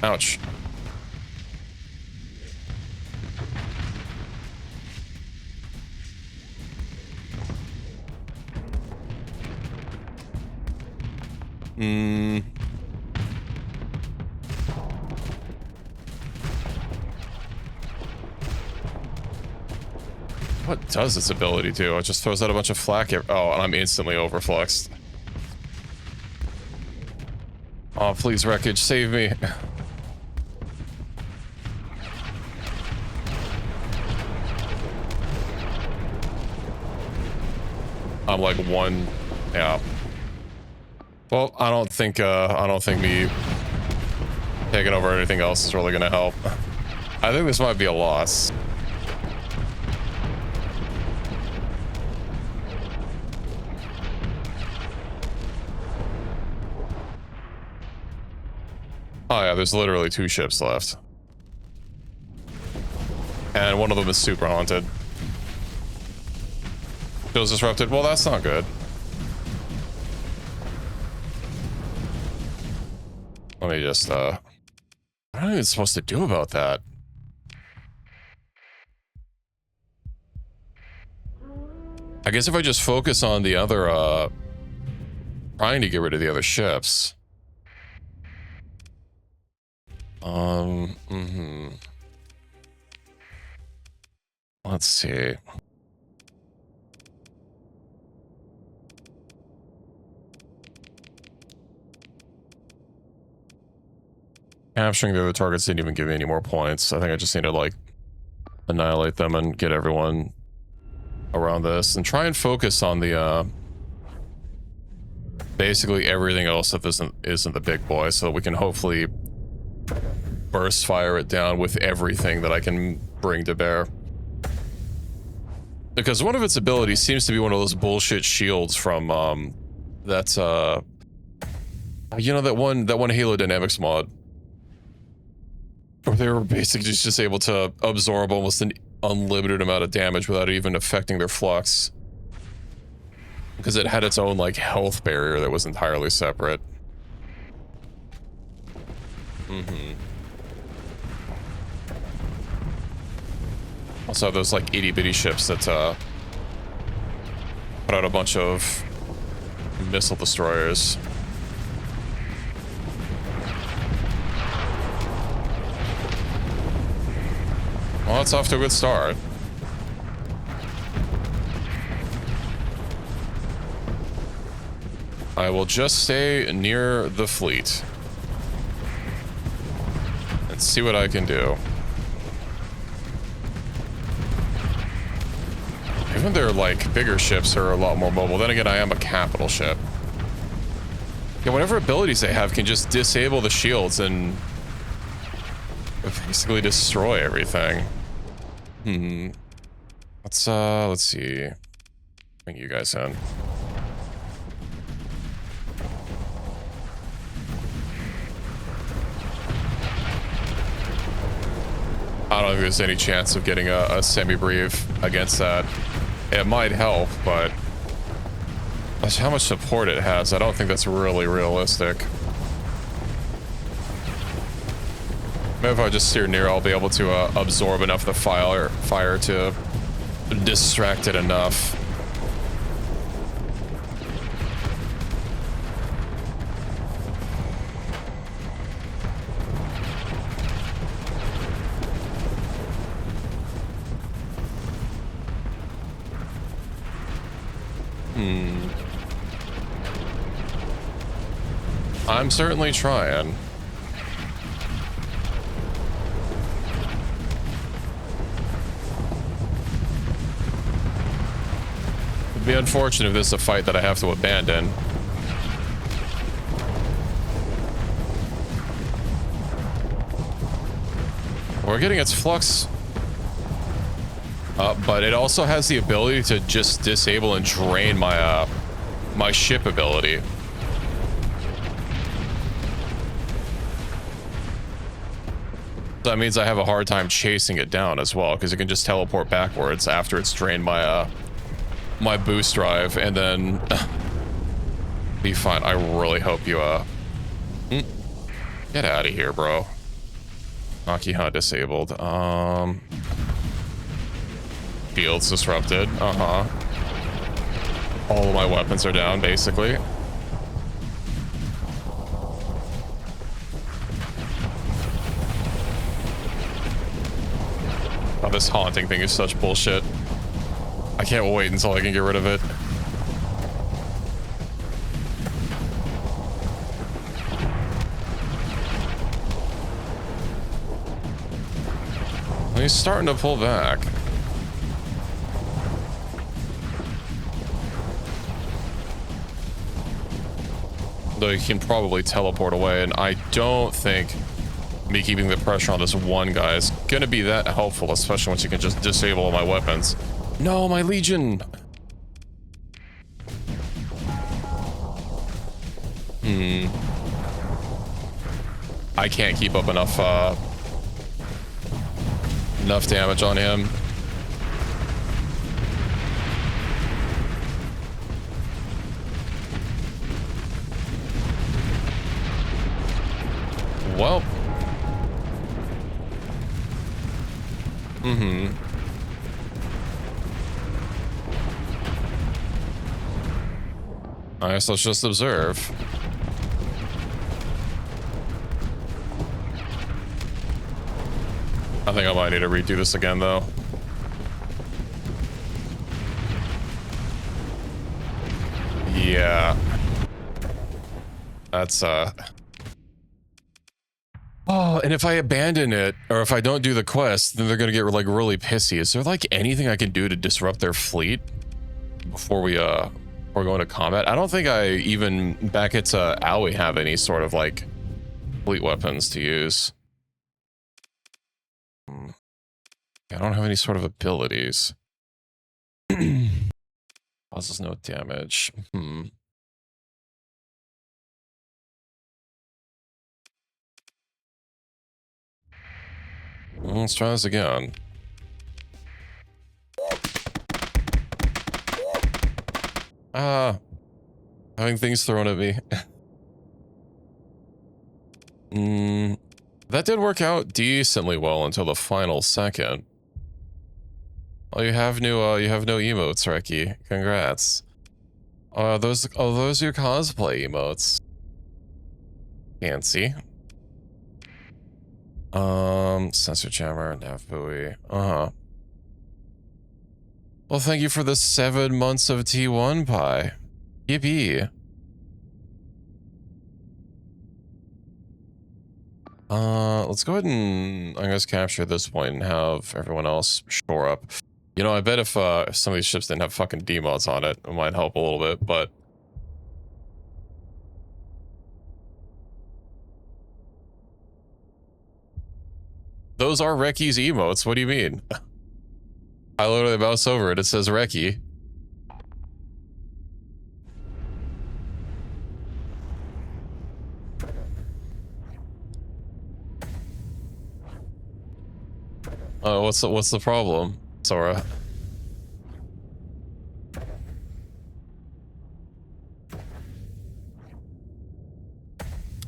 Ouch. What does this ability do? It just throws out a bunch of flak. Oh, and I'm instantly overfluxed. Oh, please, wreckage, save me. I'm like one, yeah. Well, I don't think me taking over anything else is really gonna help. I think this might be a loss. Oh yeah, there's literally 2 ships left. And one of them is super haunted. Feels disrupted. Well, that's not good. Let me just, what am I even supposed to do about that? I guess if I just focus on the other, trying to get rid of the other ships. Let's see. Capturing the other targets didn't even give me any more points. I think I just need to, like, annihilate them and get everyone around this. And try and focus on the, basically everything else that isn't the big boy, so that we can hopefully burst fire it down with everything that I can bring to bear. Because one of its abilities seems to be one of those bullshit shields from, that's, you know, that one Halo Dynamics mod. Where they were basically just able to absorb almost an unlimited amount of damage without even affecting their flux. Because it had its own, like, health barrier that was entirely separate. Also those, like, itty-bitty ships that, Put out a bunch of missile destroyers. Well, it's off to a good start. I will just stay near the fleet and see what I can do. Even their, like, bigger ships are a lot more mobile. Then again, I am a capital ship. Yeah, whatever abilities they have can just disable the shields and basically destroy everything. Let's see. Bring you guys in. I don't think there's any chance of getting a semi-brief against that. It might help, but that's how much support it has. I don't think that's really realistic. Maybe if I just steer near, I'll be able to absorb enough of the fire to distract it enough. I'm certainly trying. It'd be unfortunate if this is a fight that I have to abandon. We're getting its flux up, but it also has the ability to just disable and drain my my ship ability. That means I have a hard time chasing it down as well, because it can just teleport backwards after it's drained my my boost drive, and then be fine. I really hope you get out of here, bro. Akiha disabled. Fields disrupted. All of my weapons are down, basically. Oh, this haunting thing is such bullshit. I can't wait until I can get rid of it. He's starting to pull back. Though he can probably teleport away, and I don't think me keeping the pressure on this one guy is gonna be that helpful, especially once you can just disable all my weapons. No, my Legion! I can't keep up enough damage on him. Well. I guess let's just observe. I think I might need to redo this again, though. Yeah. That's, Oh, and if I abandon it, or if I don't do the quest, then they're gonna get, like, really pissy. Is there, like, anything I can do to disrupt their fleet before we go into combat? I don't think I even, back at Aoi, have any sort of, like, fleet weapons to use. I don't have any sort of abilities. Causes no damage. Well, let's try this again. Having things thrown at me. That did work out decently well until the final second. Oh, you have new emotes, Reki. Congrats. those are your cosplay emotes. Fancy. Sensor jammer, nav buoy. Well, thank you for the 7 months of T1 pie. Yippee. Let's go ahead and I guess capture this point and have everyone else shore up. You know, I bet if some of these ships didn't have fucking demods on it, it might help a little bit, but those are Reki's emotes. What do you mean? I literally mouse over it. It says Reki. What's the problem, Sora?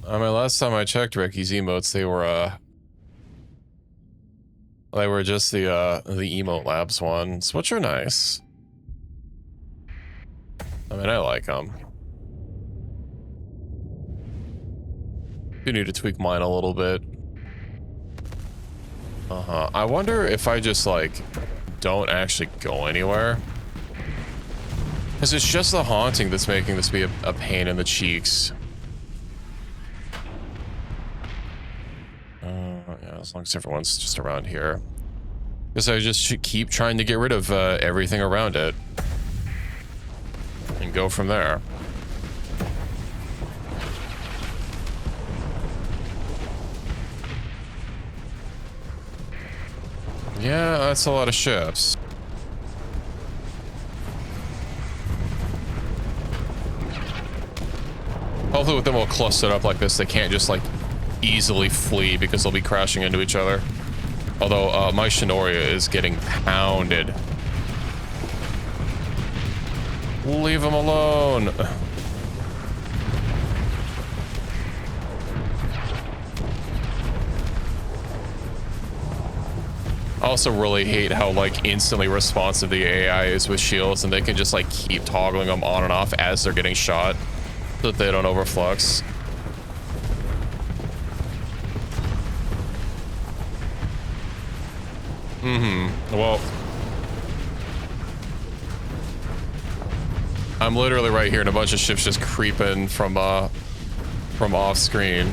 I mean, last time I checked Reki's emotes, they were just the emote labs ones, which are nice. I mean, I like them. You need to tweak mine a little bit. I wonder if I just, like, don't actually go anywhere. Because it's just the haunting that's making this be a pain in the cheeks. Yeah, as long as everyone's just around here. Because I just should keep trying to get rid of everything around it. And go from there. Yeah, that's a lot of ships. Hopefully with them all clustered up like this, they can't just, like, easily flee because they'll be crashing into each other. Although, my Shinoria is getting pounded. Leave him alone. I also really hate how, like, instantly responsive the AI is with shields, and they can just, like, keep toggling them on and off as they're getting shot so that they don't overflux. Well, I'm literally right here and a bunch of ships just creeping from off screen.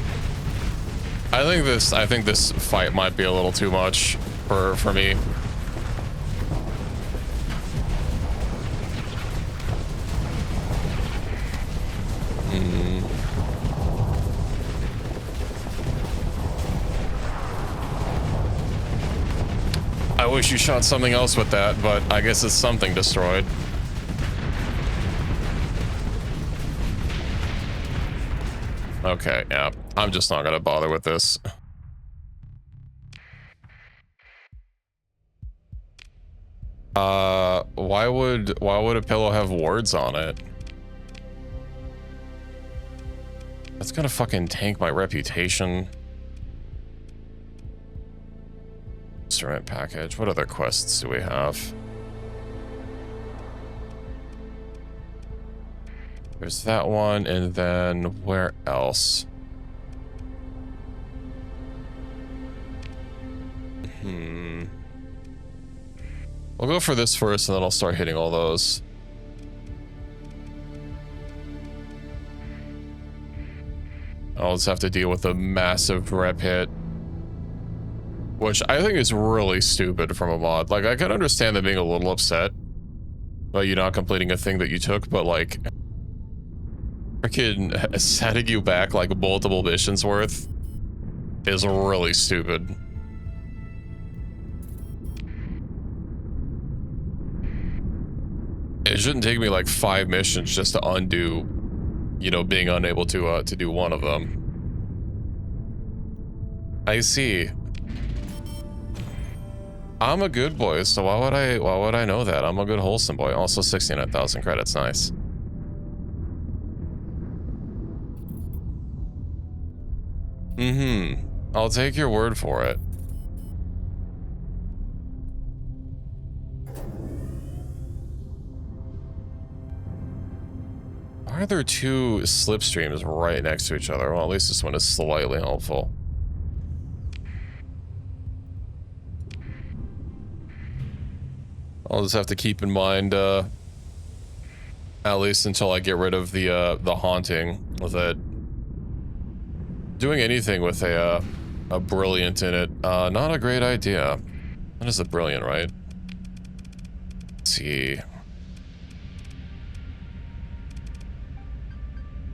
I think this fight might be a little too much for me. I wish you shot something else with that, but I guess it's something destroyed. Okay, yeah. I'm just not gonna bother with this. Why would a pillow have words on it? That's gonna fucking tank my reputation. Instrument package. What other quests do we have? There's that one, and then where else? We'll go for this first, and then I'll start hitting all those. I'll just have to deal with a massive rep hit, which I think is really stupid from a mod. Like, I can understand them being a little upset about you not completing a thing that you took, but, like, freaking setting you back like multiple missions worth is really stupid. It shouldn't take me like 5 missions just to undo, you know, being unable to do one of them. I see. I'm a good boy, so why would I know that? I'm a good wholesome boy. Also 69,000 credits, nice. I'll take your word for it. Why are there two slipstreams right next to each other? Well, at least this one is slightly helpful. I'll just have to keep in mind, at least until I get rid of the haunting with it. Doing anything with a brilliant in it, not a great idea. That is a brilliant, right? Let's see.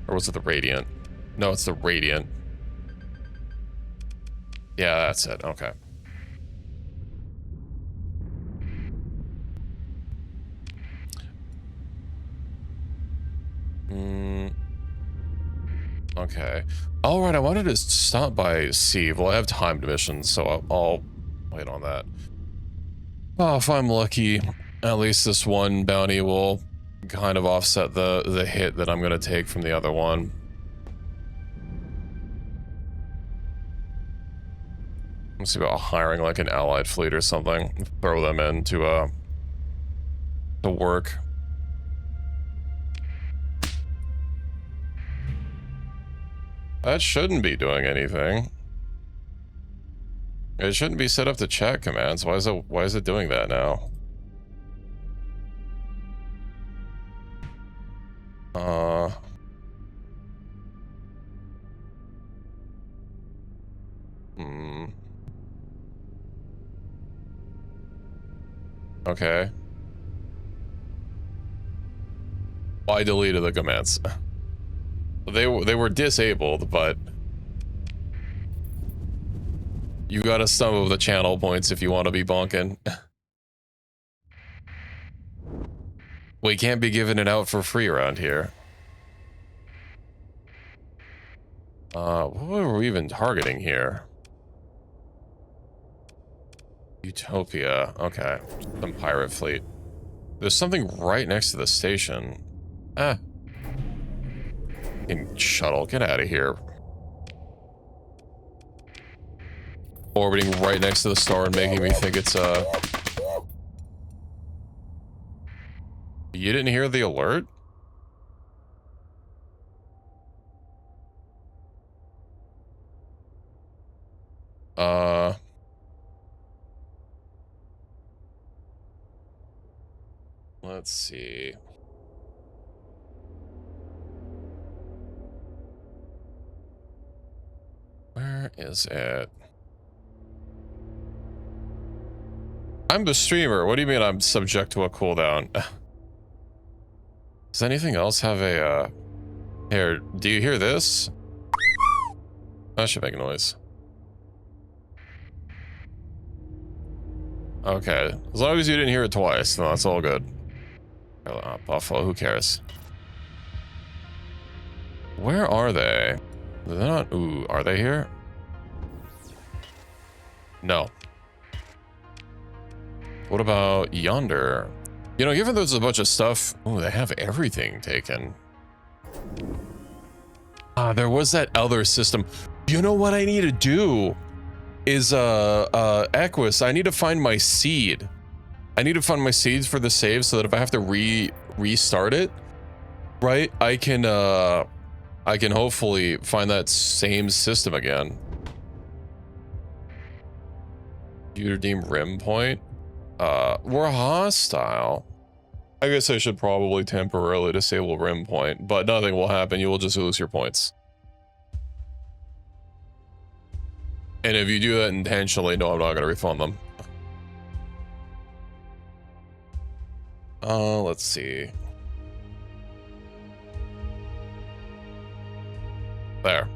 Or was it the radiant? No, it's the radiant. Yeah, that's it. Okay. Okay. All right, I wanted to stop by C. Well, I have timed missions, so I'll wait on that. Oh, if I'm lucky, at least this one bounty will kind of offset the hit that I'm going to take from the other one. Let's see about hiring like an allied fleet or something. Throw them in to work. That shouldn't be doing anything. It shouldn't be set up to chat commands. Why is it doing that now? Okay. Well, I deleted the commands. They were disabled, but you gotta some of the channel points if you want to be bonking. We can't be giving it out for free around here. What were we even targeting here? Utopia. Okay. Some pirate fleet. There's something right next to the station. Ah. Shuttle, get out of here. Orbiting right next to the star and making me think it's You didn't hear the alert? Let's see. Where is it? I'm the streamer. What do you mean I'm subject to a cooldown? Does anything else have a, Here, do you hear this? That should make noise. Okay, as long as you didn't hear it twice, then that's all good. Buffalo, who cares? Where are they? They're not. Ooh, are they here? No. What about yonder? You know, given there's a bunch of stuff. Oh, they have everything taken. There was that other system. You know what I need to do? Is Equus. I need to find my seed. I need to find my seeds for the save so that if I have to restart it, right, I can hopefully find that same system again. You redeem rim point. We're hostile. I guess I should probably temporarily disable rim point, but nothing will happen. You will just lose your points. And if you do that intentionally, no, I'm not going to refund them. Let's see. There.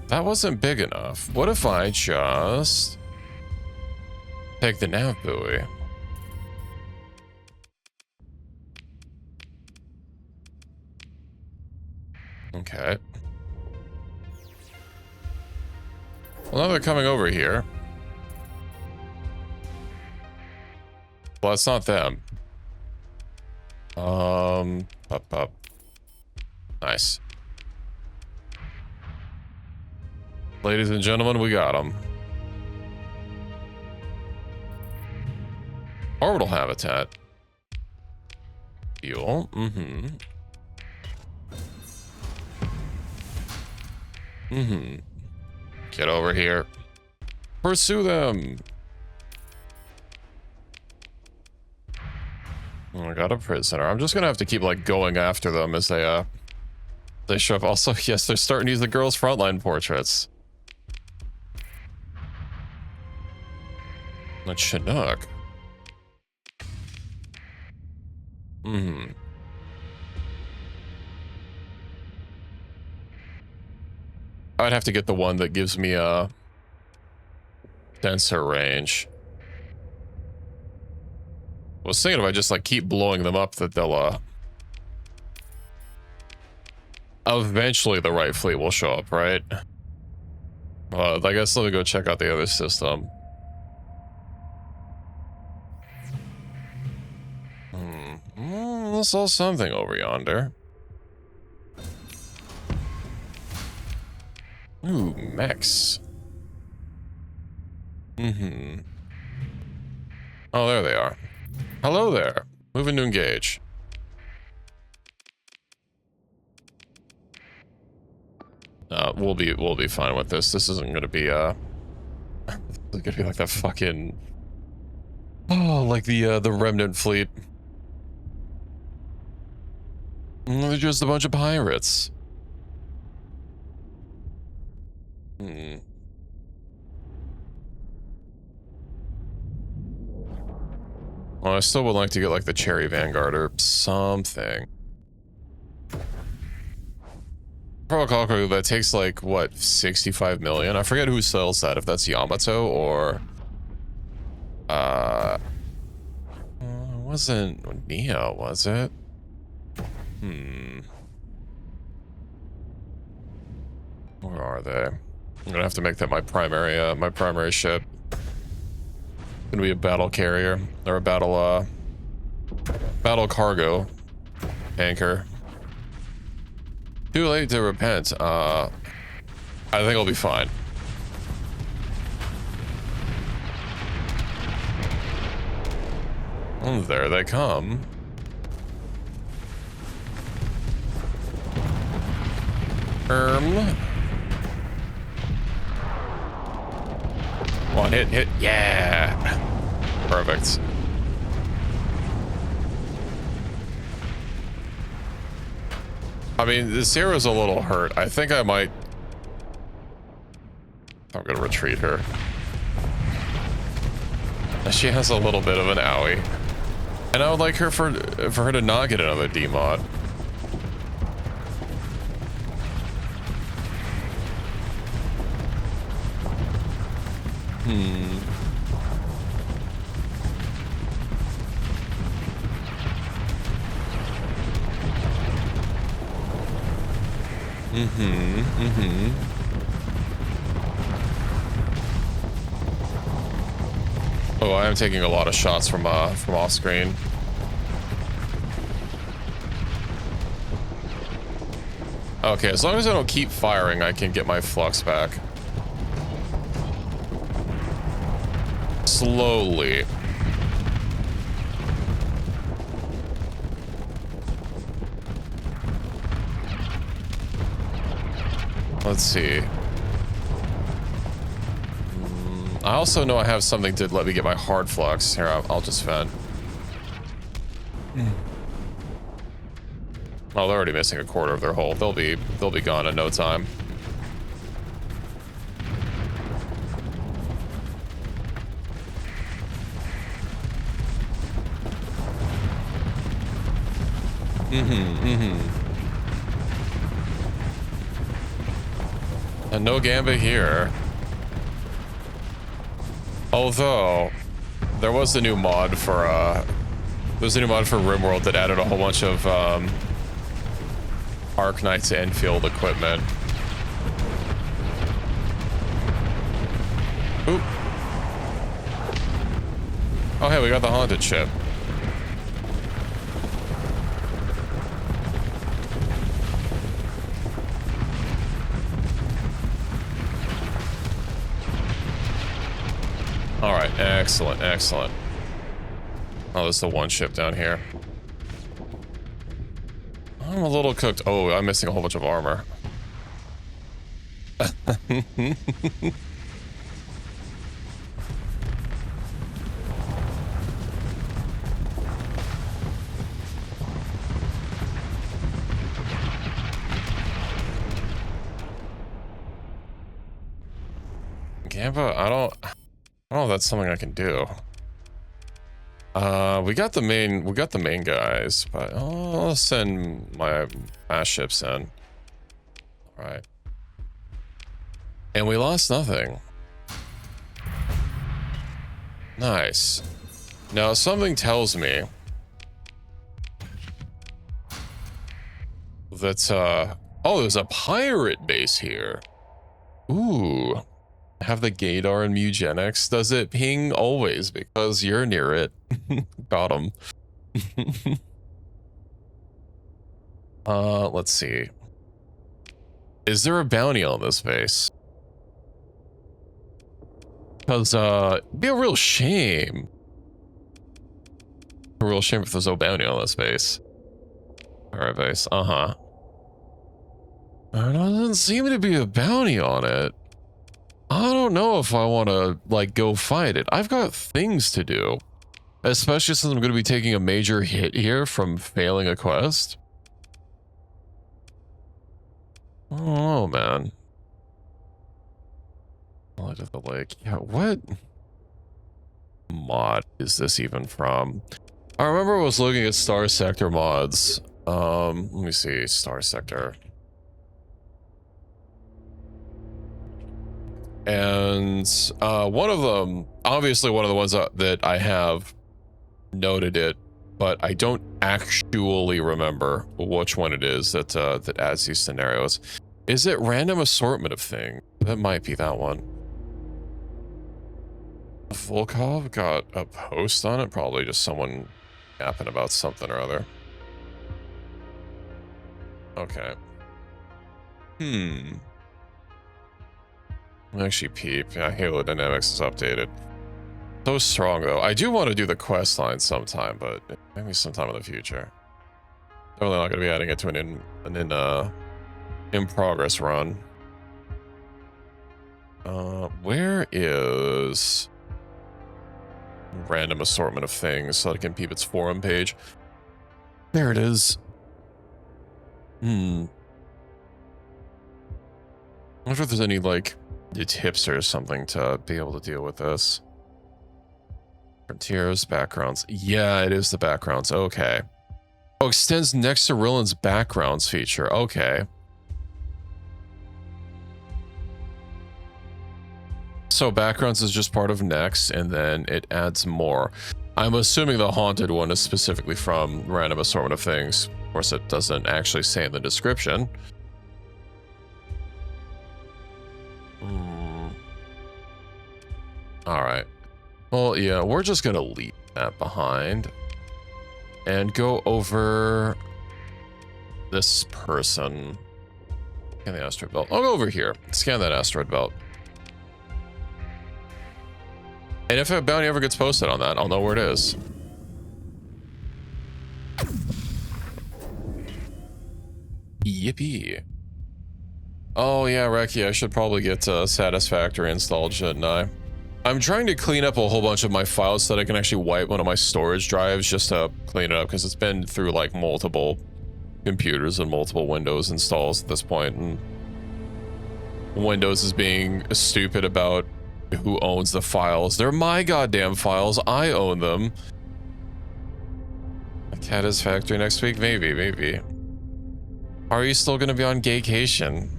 That wasn't big enough. What if I just take the nav buoy? Okay. Well, now they're coming over here. Well, it's not them. Up. Nice. Ladies and gentlemen, we got them. Orbital habitat. Fuel. Get over here. Pursue them. Oh, I got a prisoner. I'm just gonna have to keep like going after them as they show up. Also, yes, they're starting to use the girls' frontline portraits. Like Chinook. I'd have to get the one that gives me a denser range. I was thinking if I just like keep blowing them up that they'll eventually the right fleet will show up, right? I guess let me go check out the other system. I saw something over yonder. Ooh, mechs. Oh, there they are. Hello there. Moving to engage. We'll be fine with this. This isn't gonna be it's gonna be like that fucking like the remnant fleet. They're just a bunch of pirates. Well, I still would like to get like the Cherry Vanguard or something. Protocol crew that takes like what 65 million. I forget who sells that. If that's Yamato or it wasn't Neo, was it? Where are they? I'm gonna have to make that my primary ship. Gonna be a battle carrier or a battle cargo tanker. Too late to repent. I think I'll be fine. Oh, there they come. One hit, yeah. Perfect. I mean, the Sierra's a little hurt. I think I might... I'm gonna retreat her. She has a little bit of an owie. And I would like her for her to not get another demod. Oh, I am taking a lot of shots from off screen. Okay, as long as I don't keep firing, I can get my flux back. Slowly. Let's see. I also know I have something to let me get my hard flux. Here, I'll just vent. Oh, they're already missing a quarter of their hull. They'll be gone in no time. And no Gambit here. Although there was a new mod for RimWorld that added a whole bunch of Arc Knight's Enfield equipment. Oop. Oh hey, we got the haunted ship. All right, excellent, excellent. Oh, there's the one ship down here. I'm a little cooked. Oh, I'm missing a whole bunch of armor. Gamba, I don't know if that's something I can do. We got the main guys, but I'll send my fast ships in. All right. And we lost nothing. Nice. Now something tells me that oh, there's a pirate base here. Ooh. Have the gaydar and Mugenics. Does it ping always because you're near it? Got him. Let's see. Is there a bounty on this base? Because it'd be a real shame. A real shame if there's no bounty on this base. Alright, base. Uh-huh. There doesn't seem to be a bounty on it. I don't know if I want to, like, go fight it. I've got things to do. Especially since I'm going to be taking a major hit here from failing a quest. Oh, man. Light of the lake. Yeah, what mod is this even from? I remember I was looking at Starsector mods. Let me see. Starsector. And one of them, obviously one of the ones that I have noted it, but I don't actually remember which one it is that that adds these scenarios. Is it random assortment of things? That might be that one. Volkov got a post on it, probably just someone yapping about something or other. Okay. Actually, peep. Yeah, Halo Dynamics is updated. So strong, though. I do want to do the quest line sometime, but maybe sometime in the future. Definitely not going to be adding it to an in-progress run. Where is random assortment of things so that I can peep its forum page? There it is. I wonder if there's any, like, tips or something to be able to deal with this. Frontiers, backgrounds. Yeah, it is the backgrounds. Okay. Oh, extends next to Rillan's backgrounds feature. Okay. So backgrounds is just part of next, and then it adds more. I'm assuming the haunted one is specifically from random assortment of things. Of course, it doesn't actually say in the description. All right. Well, yeah, we're just gonna leave that behind and go over this person. Scan the asteroid belt. I'll go over here. Scan that asteroid belt. And if a bounty ever gets posted on that, I'll know where it is. Yippee. Oh yeah, Reki, I should probably get Satisfactory installed, shouldn't I? I'm trying to clean up a whole bunch of my files so that I can actually wipe one of my storage drives just to clean it up, because it's been through like multiple computers and multiple Windows installs at this point, and Windows is being stupid about who owns the files. They're my goddamn files. I own them. Satisfactory next week? Maybe. Are you still going to be on gaycation?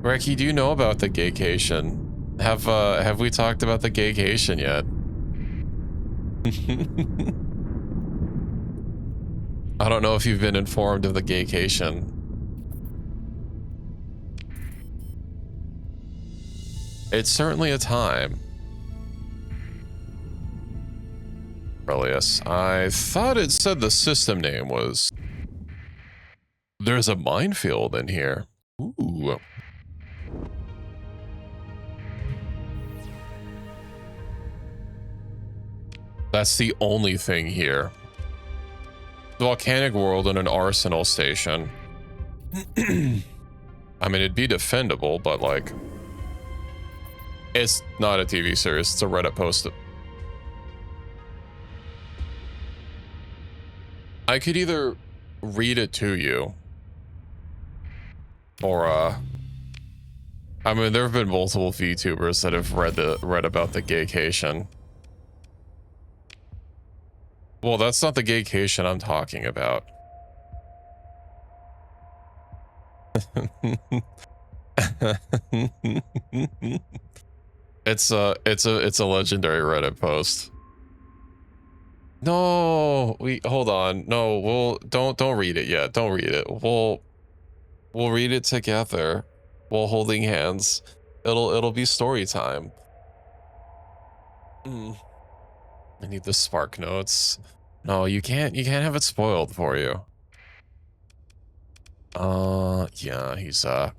Reki, do you know about the gaycation? Have we talked about the gaycation yet? I don't know if you've been informed of the gaycation. It's certainly a time. Relius, I thought it said the system name was... There's a minefield in here. Ooh. That's the only thing here. Volcanic world and an arsenal station. I mean, it'd be defendable, but like, it's not a TV series. It's a Reddit post. I could either read it to you, or I mean, there have been multiple VTubers that have read about the gaycation. Well, that's not the gaycation I'm talking about. It's a legendary Reddit post. No, hold on. No, don't read it yet. Don't read it. We'll read it together while holding hands. It'll be story time. I need the spark notes. No, you can't have it spoiled for you. Yeah, he's sorry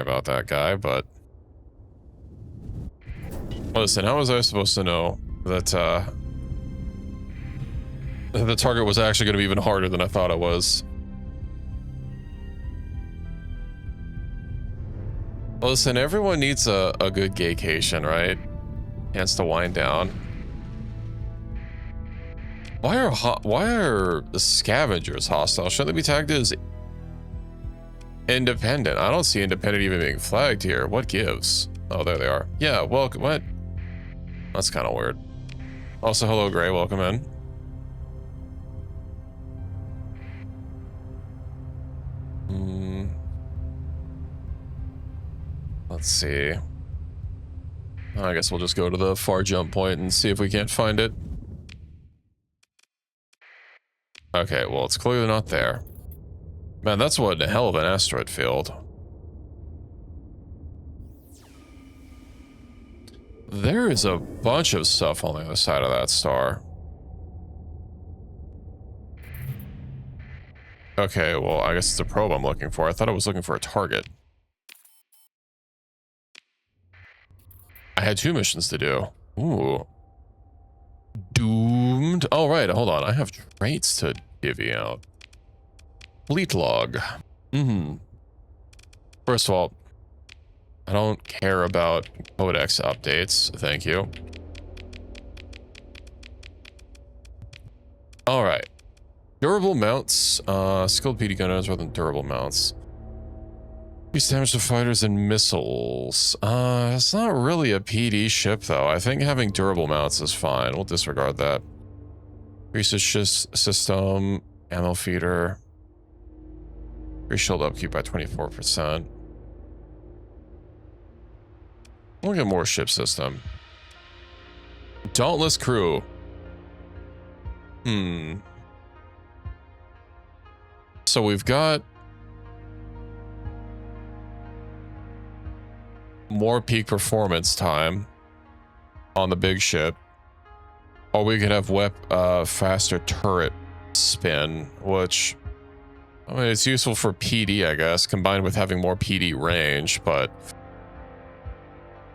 about that guy, but listen, how was I supposed to know that the target was actually going to be even harder than I thought it was? Listen, everyone needs a good gaycation, right? Chance to wind down. Why are the scavengers hostile? Shouldn't they be tagged as independent? I don't see independent even being flagged here. What gives? Oh, there they are. Yeah, welcome. What? That's kind of weird. Also, hello, Gray. Welcome in. Let's see. I guess we'll just go to the far jump point and see if we can't find it. Okay, well, it's clearly not there. Man, that's one hell of an asteroid field. There is a bunch of stuff on the other side of that star. Okay, well, I guess it's a probe I'm looking for. I thought I was looking for a target. I had 2 missions to do. Ooh. Doomed. Oh, right. Hold on. I have traits to divvy out. Fleet log. First of all, I don't care about codex updates. Thank you. All right. Durable mounts. Skilled PD gunners rather than durable mounts. Increase damage to fighters and missiles. It's not really a PD ship, though. I think having durable mounts is fine. We'll disregard that. Increases system, ammo feeder. Increase shield upkeep by 24%. We'll get more ship system. Dauntless crew. So we've got more peak performance time on the big ship, or we could have faster turret spin, which, I mean, it's useful for PD, I guess, combined with having more PD range, but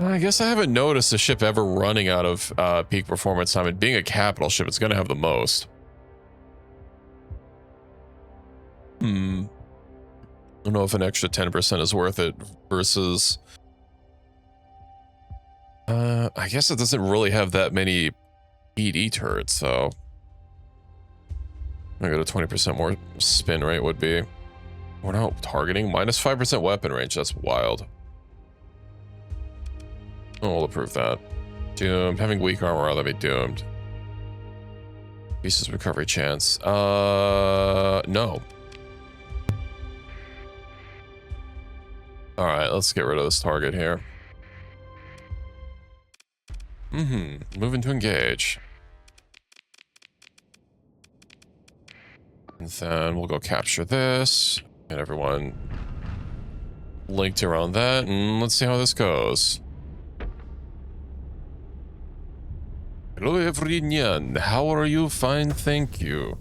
I guess I haven't noticed a ship ever running out of peak performance time, and being a capital ship, it's going to have the most. I don't know if an extra 10% is worth it versus... I guess it doesn't really have that many PD turrets, so... I got a 20% more spin rate would be. We're not targeting. Minus 5% weapon range, that's wild. Oh, we'll approve that. Doomed. Having weak armor, that'd be doomed. Pieces recovery chance. No. Alright, let's get rid of this target here. Moving to engage. And then we'll go capture this. Get everyone linked around that, and let's see how this goes. Hello everyone, how are you? Fine, thank you.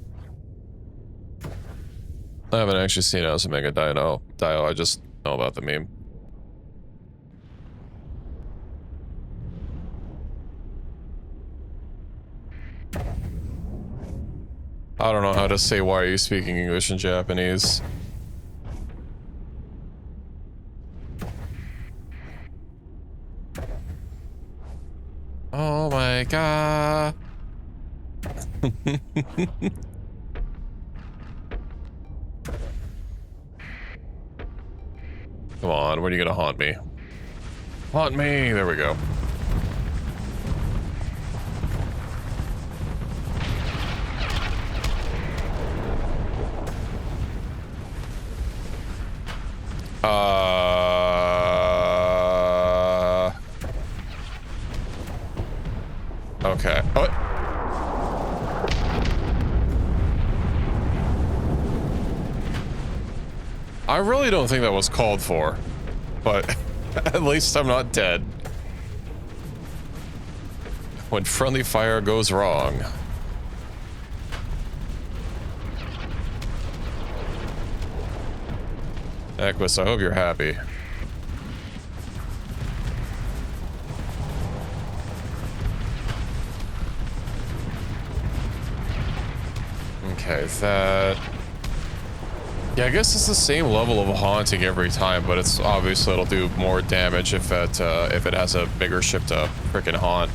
I haven't actually seen it as a mega dial, I just know about the meme. I don't know how to say why are you speaking English and Japanese. Oh my god. Come on, when are you gonna haunt me? Haunt me! There we go. Okay. Oh. I really don't think that was called for, but at least I'm not dead. When friendly fire goes wrong. Equus, I hope you're happy. Okay, that... Yeah, I guess it's the same level of haunting every time, but it's obviously it'll do more damage if it has a bigger ship to freaking haunt.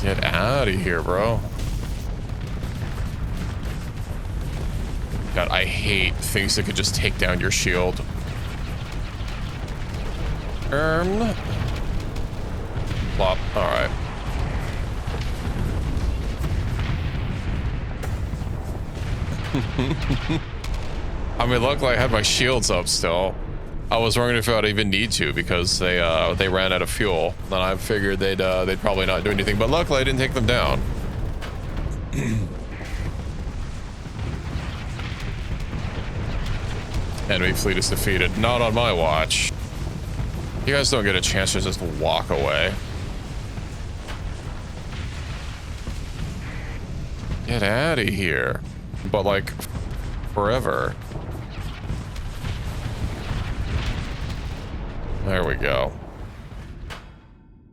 Get out of here, bro. God, I hate things that could just take down your shield. Plop. Alright. I mean, luckily I had my shields up still. I was wondering if I'd even need to because they ran out of fuel. And I figured they'd probably not do anything, but luckily I didn't take them down. Enemy fleet is defeated. Not on my watch. You guys don't get a chance to just walk away. Get out of here. But like, forever. There we go.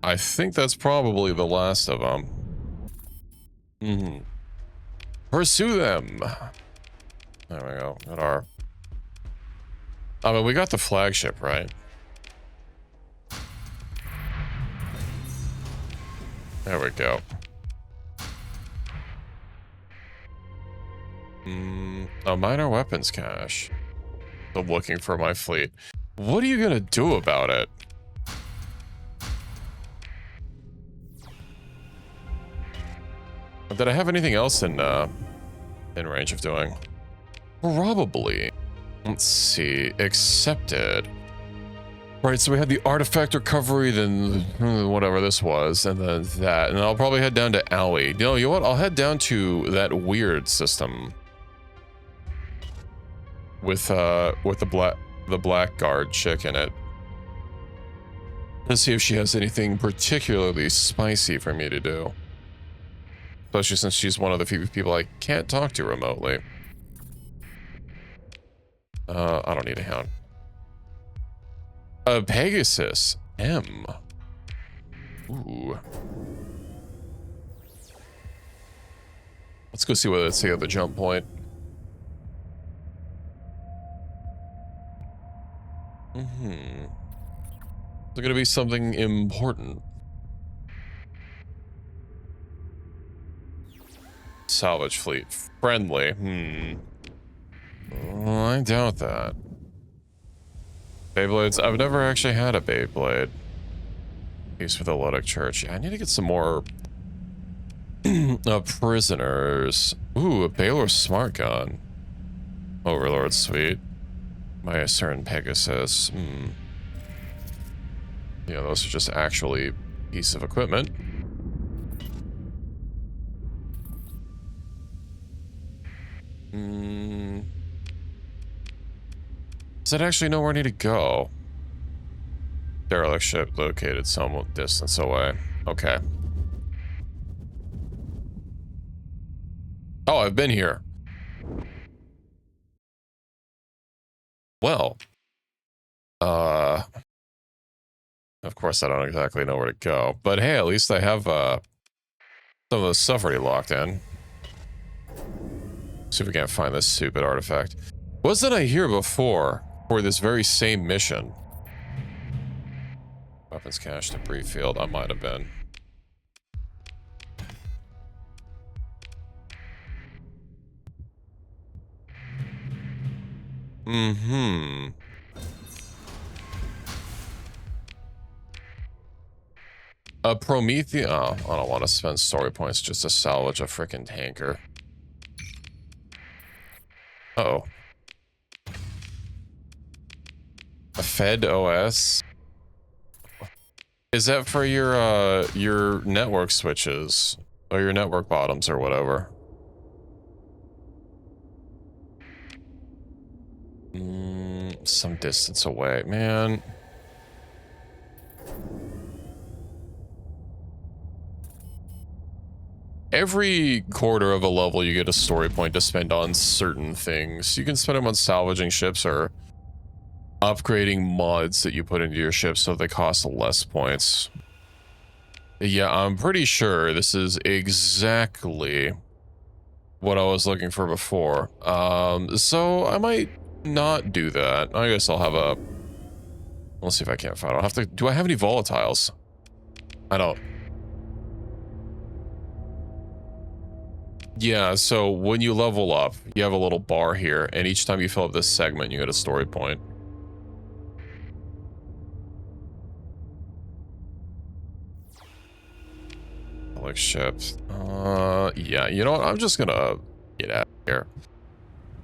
I think that's probably the last of them. Pursue them. There we go. Got our... I mean, we got the flagship, right? There we go. A minor weapons cache. I'm looking for my fleet. What are you gonna do about it? Did I have anything else in range of doing? Probably. Let's see. Accepted. Right, so we had the artifact recovery, then whatever this was, and then that. And I'll probably head down to Alley. You know what? I'll head down to that weird system. With the blackguard chick in it. Let's see if she has anything particularly spicy for me to do. Especially since she's one of the few people I can't talk to remotely. I don't need a hound. Pegasus M. Ooh. Let's go see what it's at the jump point. Is there gonna be something important? Salvage fleet. Friendly. I doubt that. Beyblades. I've never actually had a Beyblade. Used for the Luddic Church. Yeah, I need to get some more prisoners. Ooh, a Baylor smart gun. Overlord suite. By a certain Pegasus. Yeah, those are just actually piece of equipment. Does it actually know where I need to go? Derelict ship located some distance away. Okay. Oh, I've been here. Well. Of course, I don't exactly know where to go. But hey, at least I have some Some of the stuff already locked in. See if we can't find this stupid artifact. Wasn't I here before for this very same mission? Weapons cache, debris field. I might have been. Mm-hmm. A Prometheus. Oh, I don't want to spend story points just to salvage a freaking tanker. Uh-oh. A Fed OS? Is that for your network switches or your network bottoms or whatever? Some distance away, man. Every quarter of a level, you get a story point to spend on certain things. You can spend them on salvaging ships or upgrading mods that you put into your ship so they cost less points. Yeah, I'm pretty sure this is exactly what I was looking for before. So I might not do that. I guess I'll have a... Let's see if I can't find it. I'll have to... Do I have any volatiles? I don't. Yeah, so when you level up, you have a little bar here, and each time you fill up this segment, you get a story point. Like ships. Yeah, you know what? I'm just gonna get out of here.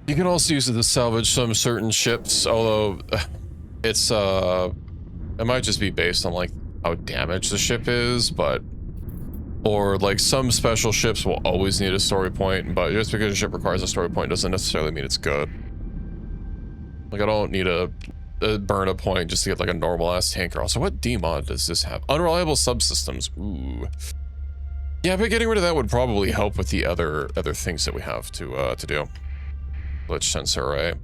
You can also use it to salvage some certain ships, although it's it might just be based on like how damaged the ship is, but or like some special ships will always need a story point, but just because a ship requires a story point doesn't necessarily mean it's good. Like I don't need a burn a point just to get like a normal ass tanker. Also, what demod does this have? Unreliable subsystems. Ooh. Yeah, but getting rid of that would probably help with the other things that we have to do. Glitch sensor array.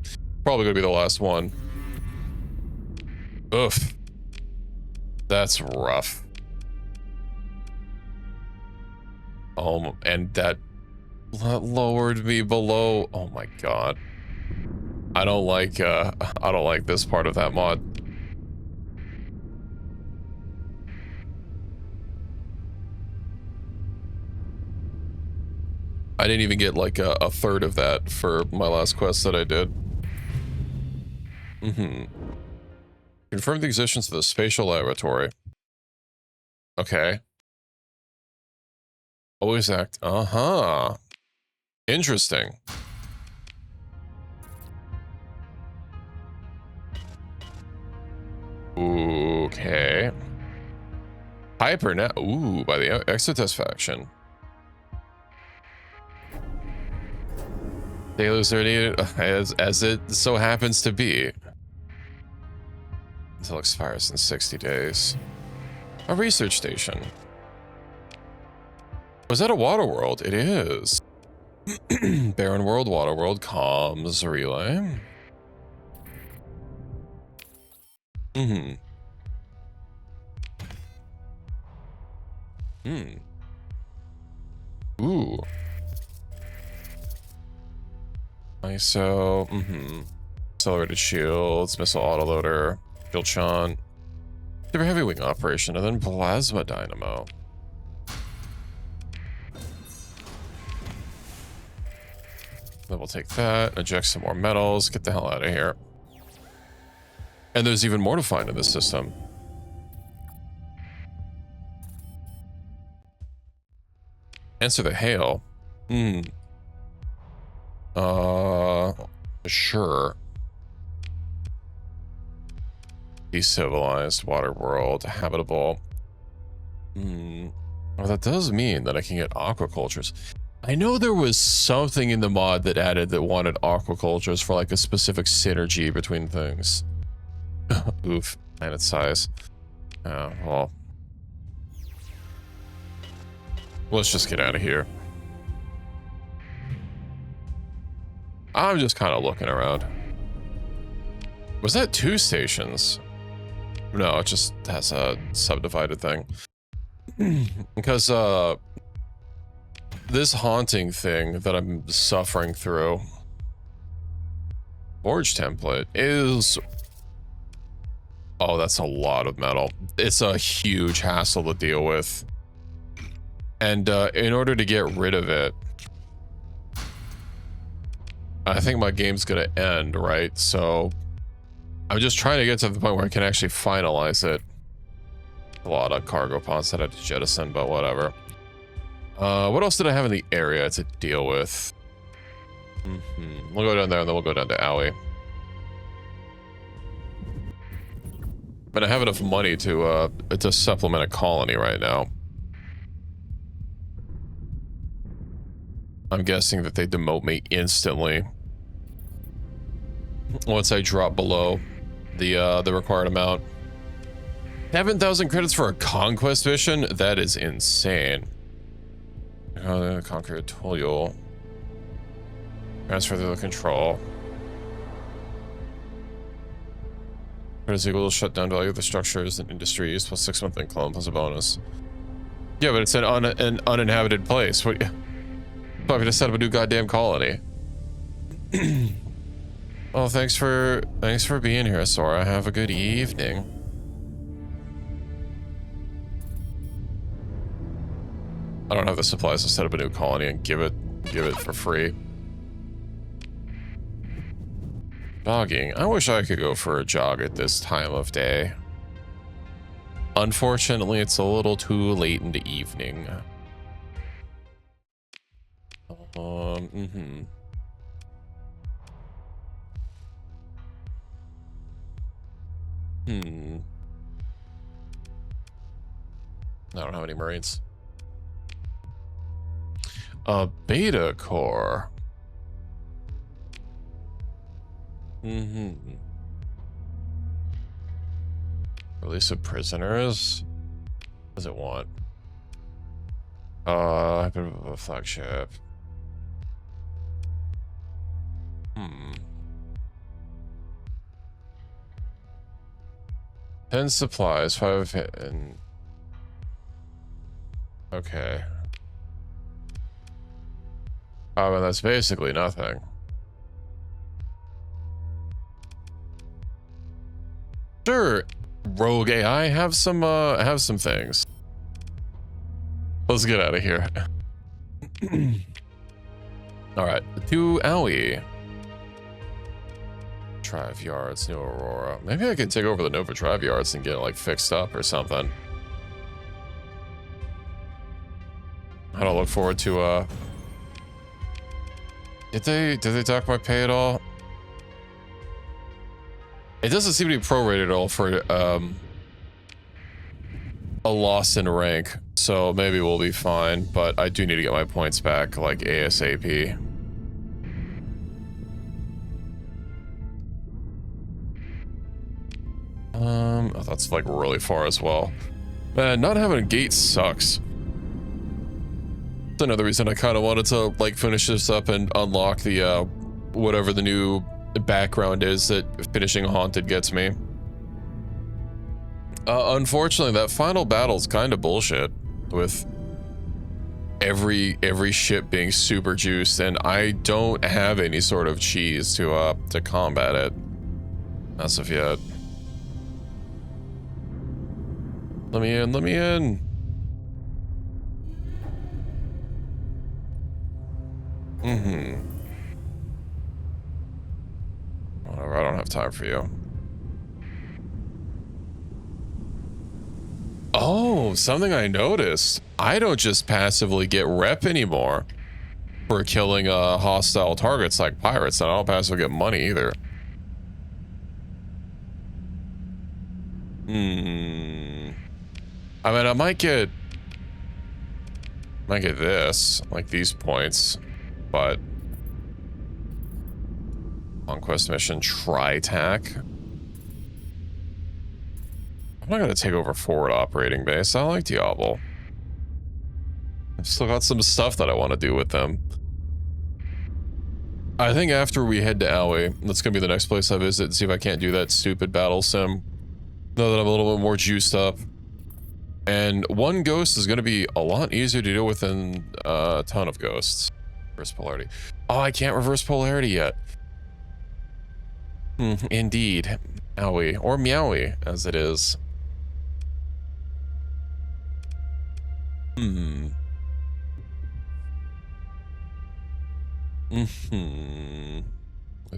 Probably gonna be the last one. Oof. That's rough. And that lowered me below. Oh my god. I don't like this part of that mod. I didn't even get like a third of that for my last quest that I did. Confirm the existence of the spatial laboratory. Okay. Always act. Uh-huh. Interesting. Okay. Hyper now. Ooh, by the Exotest faction. Sailors are needed as it so happens to be. Until expires in 60 days. A research station. Was that a water world? It is. Barren world, water world, comms relay. Ooh. ISO. Accelerated shields, missile autoloader, shield chant, super heavy wing operation, and then plasma dynamo. Then we'll take that, eject some more metals, get the hell out of here. And there's even more to find in this system. Answer the hail. Sure. Decivilized, water world, habitable. Well, that does mean that I can get aquacultures. I know there was something in the mod that added that wanted aquacultures for like a specific synergy between things. Oof, planet size. Well. Let's just get out of here. I'm just kind of looking around. Was that 2 stations? No, it just has a subdivided thing. Because, this haunting thing that I'm suffering through. Forge template is... Oh, that's a lot of metal. It's a huge hassle to deal with. And in order to get rid of it, I think my game's gonna end, right? So I'm just trying to get to the point where I can actually finalize it. A lot of cargo pods that I had to jettison, but whatever. What else did I have in the area to deal with? We'll go down there and then we'll go down to Alley. But I have enough money to supplement a colony right now. I'm guessing that they demote me instantly once I drop below the required amount. 7,000 credits for a conquest mission? That is insane. Conquer Toliol. Transfer the control. Credits equal to shutdown value of the structures and industries plus 6-month income plus a bonus. Yeah, but it's an uninhabited place. What? Probably to set up a new goddamn colony. Well, thanks for being here, Sora. Have a good evening. I don't have the supplies to set up a new colony and give it for free. Jogging. I wish I could go for a jog at this time of day. Unfortunately, it's a little too late in the evening. I don't have any Marines. A beta core. Release of prisoners. What does it want? A bit of a flagship. 10 supplies, 5 and okay. Oh, and that's basically nothing. Sure, rogue AI, have some things. Let's get out of here. All right, to Owie. Drive yards, New Aurora. Maybe I could take over the Nova Drive yards and get it like fixed up or something. I don't look forward to did they dock my pay at all? It doesn't seem to be prorated at all for a loss in rank, so maybe we'll be fine, but I do need to get my points back like ASAP. Oh, that's like really far as well. Man, not having a gate sucks. That's another reason I kind of wanted to like finish this up and unlock the whatever the new background is that finishing Haunted gets me. Unfortunately, that final battle's kind of bullshit with every ship being super juiced, and I don't have any sort of cheese to combat it as of yet. Let me in, let me in. Whatever, I don't have time for you. Oh, something I noticed. I don't just passively get rep anymore for killing hostile targets like pirates, and I don't passively get money either. I mean, I might get this, like these points, but conquest mission tri-tac. I'm not gonna take over forward operating base. I like Diablo. I've still got some stuff that I want to do with them. I think after we head to Alway, that's gonna be the next place I visit and see if I can't do that stupid battle sim. Now that I'm a little bit more juiced up. And one ghost is going to be a lot easier to deal with than a ton of ghosts. Reverse polarity. Oh, I can't reverse polarity yet. Indeed. Owie. Or meowie, as it is. Maybe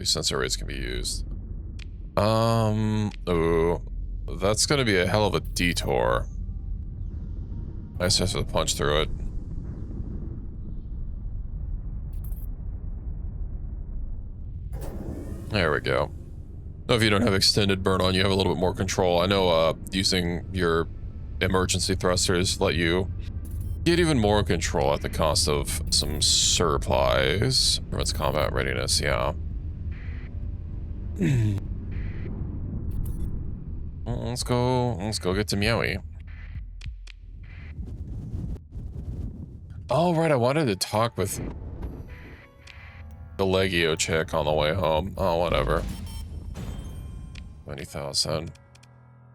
sensor rates can be used. Oh, that's going to be a hell of a detour. I just have to punch through it. There we go. Now, if you don't have extended burn on, you have a little bit more control. I know using your emergency thrusters let you get even more control at the cost of some supplies. Prevents combat readiness, yeah. Well, let's go get to Meowie. Oh, right, I wanted to talk with the Legio chick on the way home. Oh, whatever. 20,000.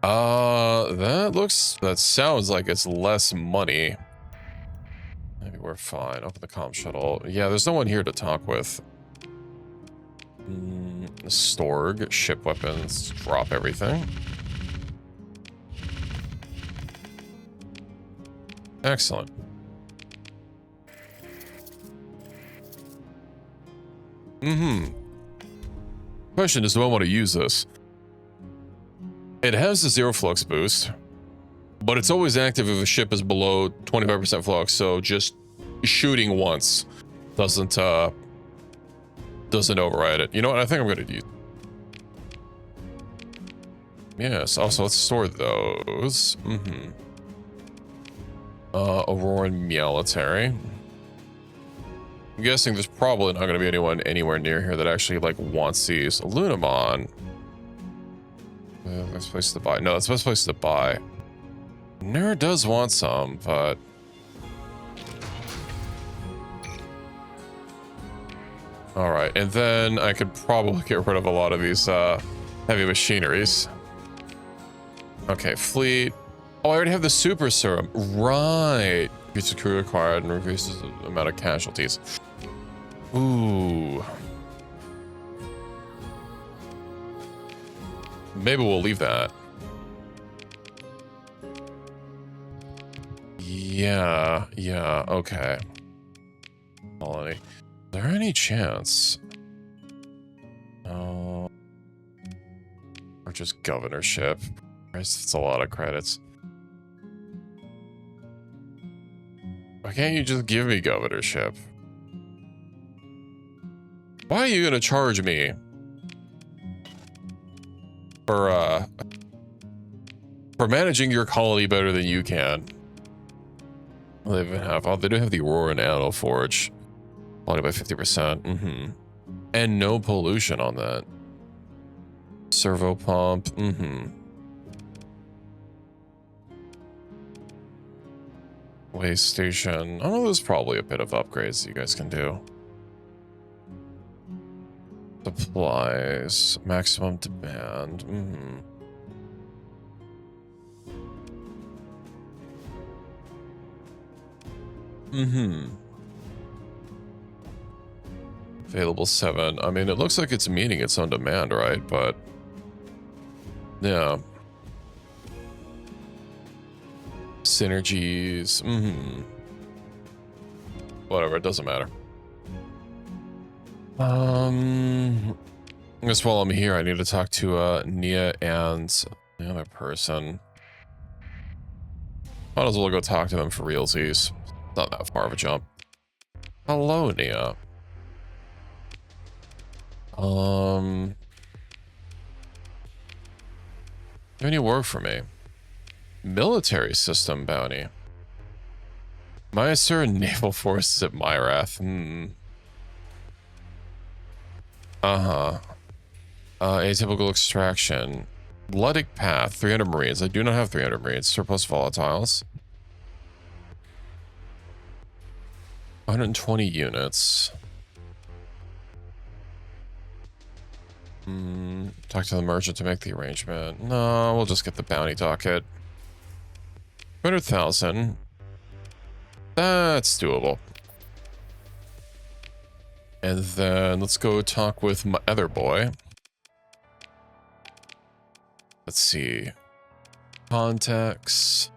That sounds like it's less money. Maybe we're fine. Open the comm shuttle. Yeah, there's no one here to talk with. Storg, ship weapons, drop everything. Excellent. Question is, do I want to use this? It has a 0 flux boost, but it's always active if a ship is below 25% flux, so just shooting once doesn't override it. You know what? I think I'm gonna use. Yes, also let's store those. Auroran military. I'm guessing there's probably not gonna be anyone anywhere near here that actually like wants these. Lunamon. Best place to buy. No, that's the best place to buy. Nerd does want some, but all right, and then I could probably get rid of a lot of these heavy machineries. Okay, fleet. Oh, I already have the super serum. Right. Increases crew required and reduces the amount of casualties. Ooh. Maybe we'll leave that. Yeah, okay. Colony. Is there any chance? Oh. Or just governorship. Christ, it's a lot of credits. Why can't you just give me governorship? Why are you gonna charge me for managing your colony better than you can? They even have, oh, they do have the Aurora Nano Forge. Quality by 50%. And no pollution on that. Servo pump. Waste station. Oh, there's probably a bit of upgrades you guys can do. Supplies. Maximum demand. Available 7. I mean, it looks like it's meeting its own demand, right? But yeah. Synergies. Whatever, it doesn't matter. I guess while I'm here, I need to talk to Nia and the other person. Might as well go talk to them for realsies. Not that far of a jump. Hello, Nia. Any work for me? Military system bounty. Meister Naval Forces at Myrath. Atypical extraction. Luddic Path, 300 Marines. I do not have 300 Marines. Surplus volatiles. 120 units. Talk to the merchant to make the arrangement. No, we'll just get the bounty docket. 200,000. That's doable. And then let's go talk with my other boy. Let's see. Contacts.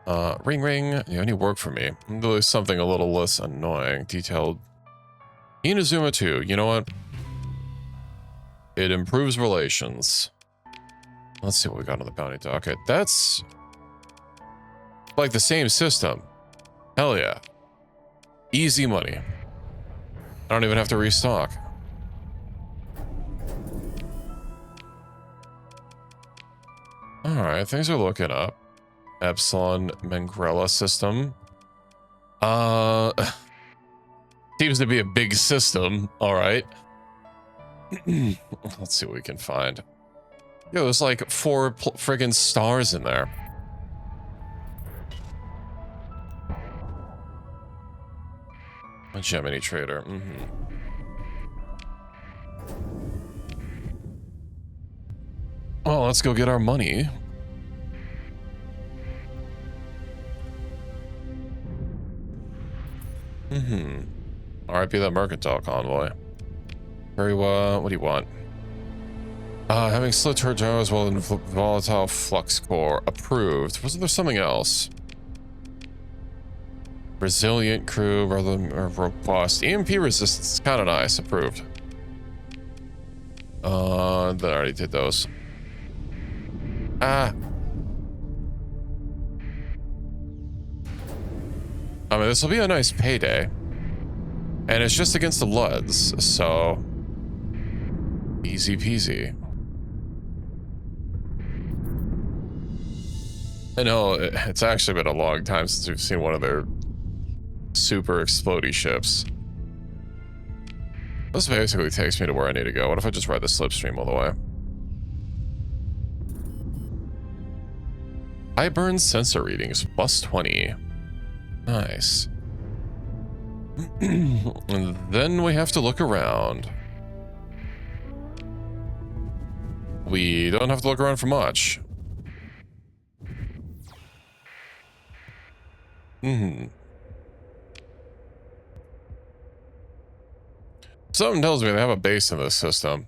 Ring ring. Yeah, any work for me? Really something a little less annoying. Detailed. Inazuma 2. You know what? It improves relations. Let's see what we got on the bounty docket. That's like the same system. Hell yeah. Easy money. I don't even have to restock. Alright, things are looking up. Epsilon Mangrella system. Seems to be a big system. Alright. Let's see what we can find. Yo, there's like 4 friggin' stars in there. A Gemini trader. Well, let's go get our money. RIP that mercantile convoy. Very well. What do you want? Having slit turbo as well as volatile flux core approved. Wasn't there something else? Resilient crew rather than robust. EMP resistance is kind of nice. Approved. Then I already did those. I mean, this will be a nice payday. And it's just against the Luds, so easy peasy. I know it's actually been a long time since we've seen one of their super explodey ships. This basically takes me to where I need to go. What if I just ride the slipstream all the way? High burn sensor readings, plus 20. Nice. And then we have to look around. We don't have to look around for much. Something tells me they have a base in this system.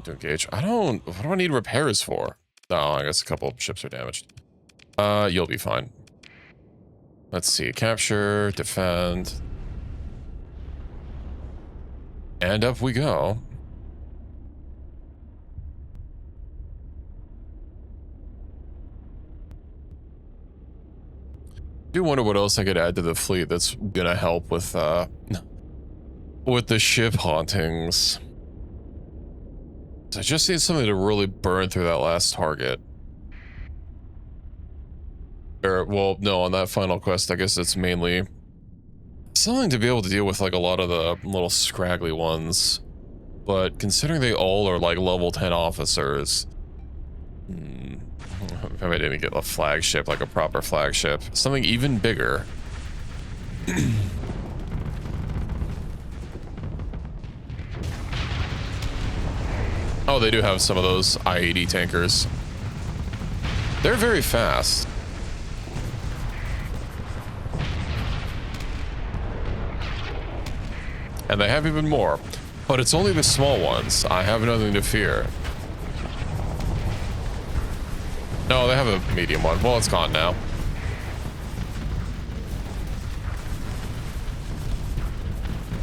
To engage. What do I need repairs for? No, I guess a couple of ships are damaged. You'll be fine. Let's see. Capture, defend. And up we go. I do wonder what else I could add to the fleet that's gonna help with the ship hauntings. I just need something to really burn through that last target. Or, well, no, on that final quest, I guess it's mainly something to be able to deal with like a lot of the little scraggly ones. But considering they all are like level 10 officers, maybe I didn't get a flagship, like a proper flagship. Something even bigger. Oh, they do have some of those I-80 tankers. They're very fast. And they have even more. But it's only the small ones. I have nothing to fear. No, they have a medium one. Well, it's gone now.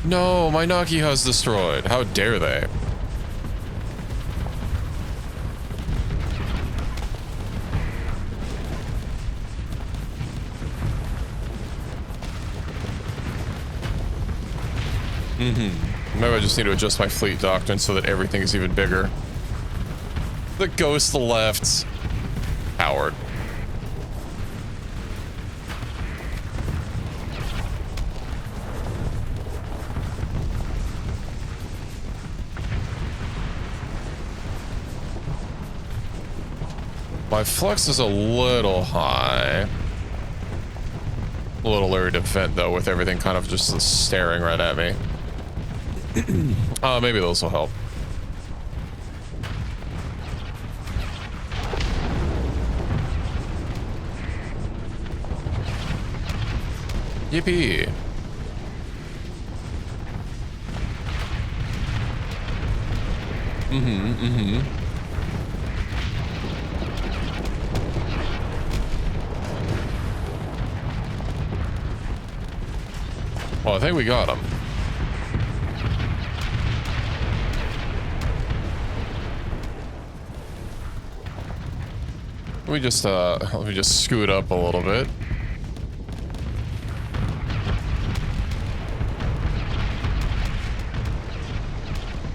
No, my Nakiha's destroyed. How dare they? Maybe I just need to adjust my fleet doctrine so that everything is even bigger. The ghost left. Howard. My flux is a little high. A little leery to vent though, with everything kind of just staring right at me. Maybe those will help. Yippee. Well, I think we got him. Let me just scoot up a little bit.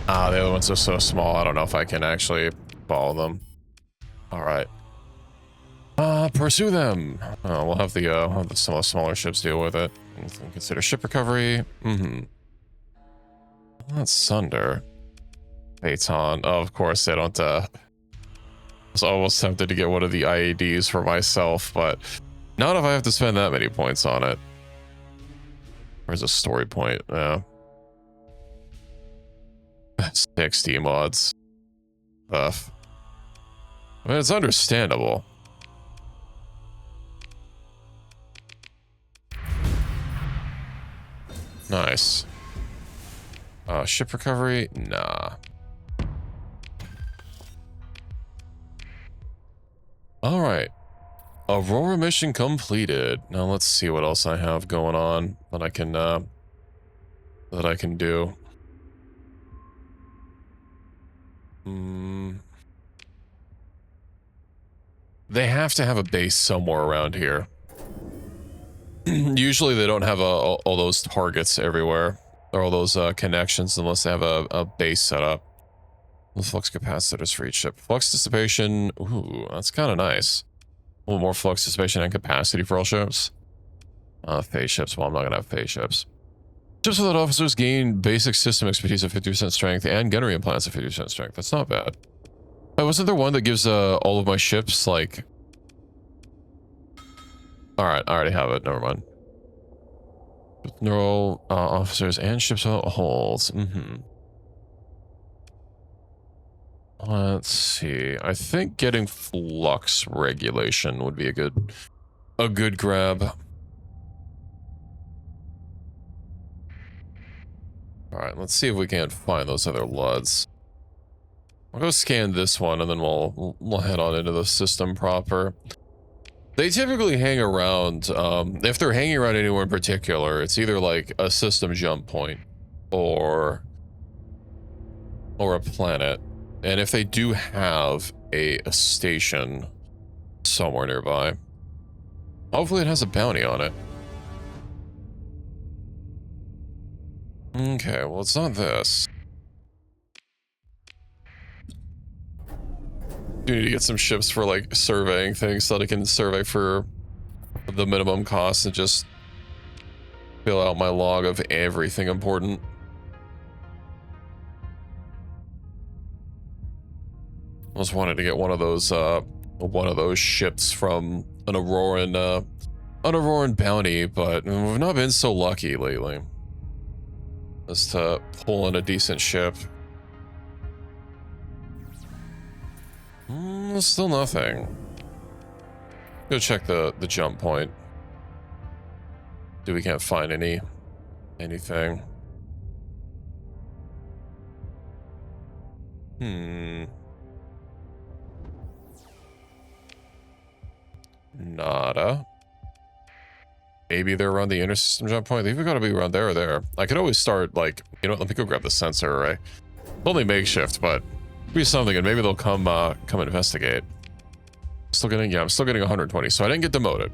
Ah, the other ones are so small. I don't know if I can actually follow them. All right. Pursue them. We'll have the smaller ships deal with it. Consider ship recovery. That's Sunder. Phaeton. Oh, of course they don't. I was almost tempted to get one of the IEDs for myself, but not if I have to spend that many points on it. Where's a story point? Yeah. 60 mods. Tough. I mean, it's understandable. Nice. Ship recovery? Nah. All right. Aurora mission completed. Now let's see what else I have going on that I can do. They have to have a base somewhere around here. Usually they don't have all those targets everywhere, or all those connections, unless they have a base set up. Flux capacitors for each ship. Flux dissipation. Ooh, that's kind of nice. A little more flux dissipation and capacity for all ships. Phase ships. Well, I'm not going to have phase ships. Ships without officers gain basic system expertise of 50% strength and gunnery implants of 50% strength. That's not bad. Wasn't there one that gives all of my ships, like... Alright, I already have it. Never mind. Neural officers and ships without holds. Let's see. I think getting flux regulation would be a good grab. Alright, let's see if we can't find those other LUDs. I'll go scan this one and then we'll head on into the system proper. They typically hang around, if they're hanging around anywhere in particular, it's either like a system jump point or a planet. And if they do have a station somewhere nearby, hopefully it has a bounty on it. Okay, well, it's not this. Do need to get some ships for like surveying things so that I can survey for the minimum cost and just fill out my log of everything important. I was wanting to get one of those ships from an Auroran bounty, but we've not been so lucky lately as to pull in a decent ship. Still nothing. Go check the jump point. We can't find anything. Nada. Maybe they're around the intersystem jump point. They've got to be around there or there. I could always start, like, you know what, let me go grab the sensor array. Only makeshift, but be something, and maybe they'll come investigate. I'm still getting 120, so I didn't get demoted.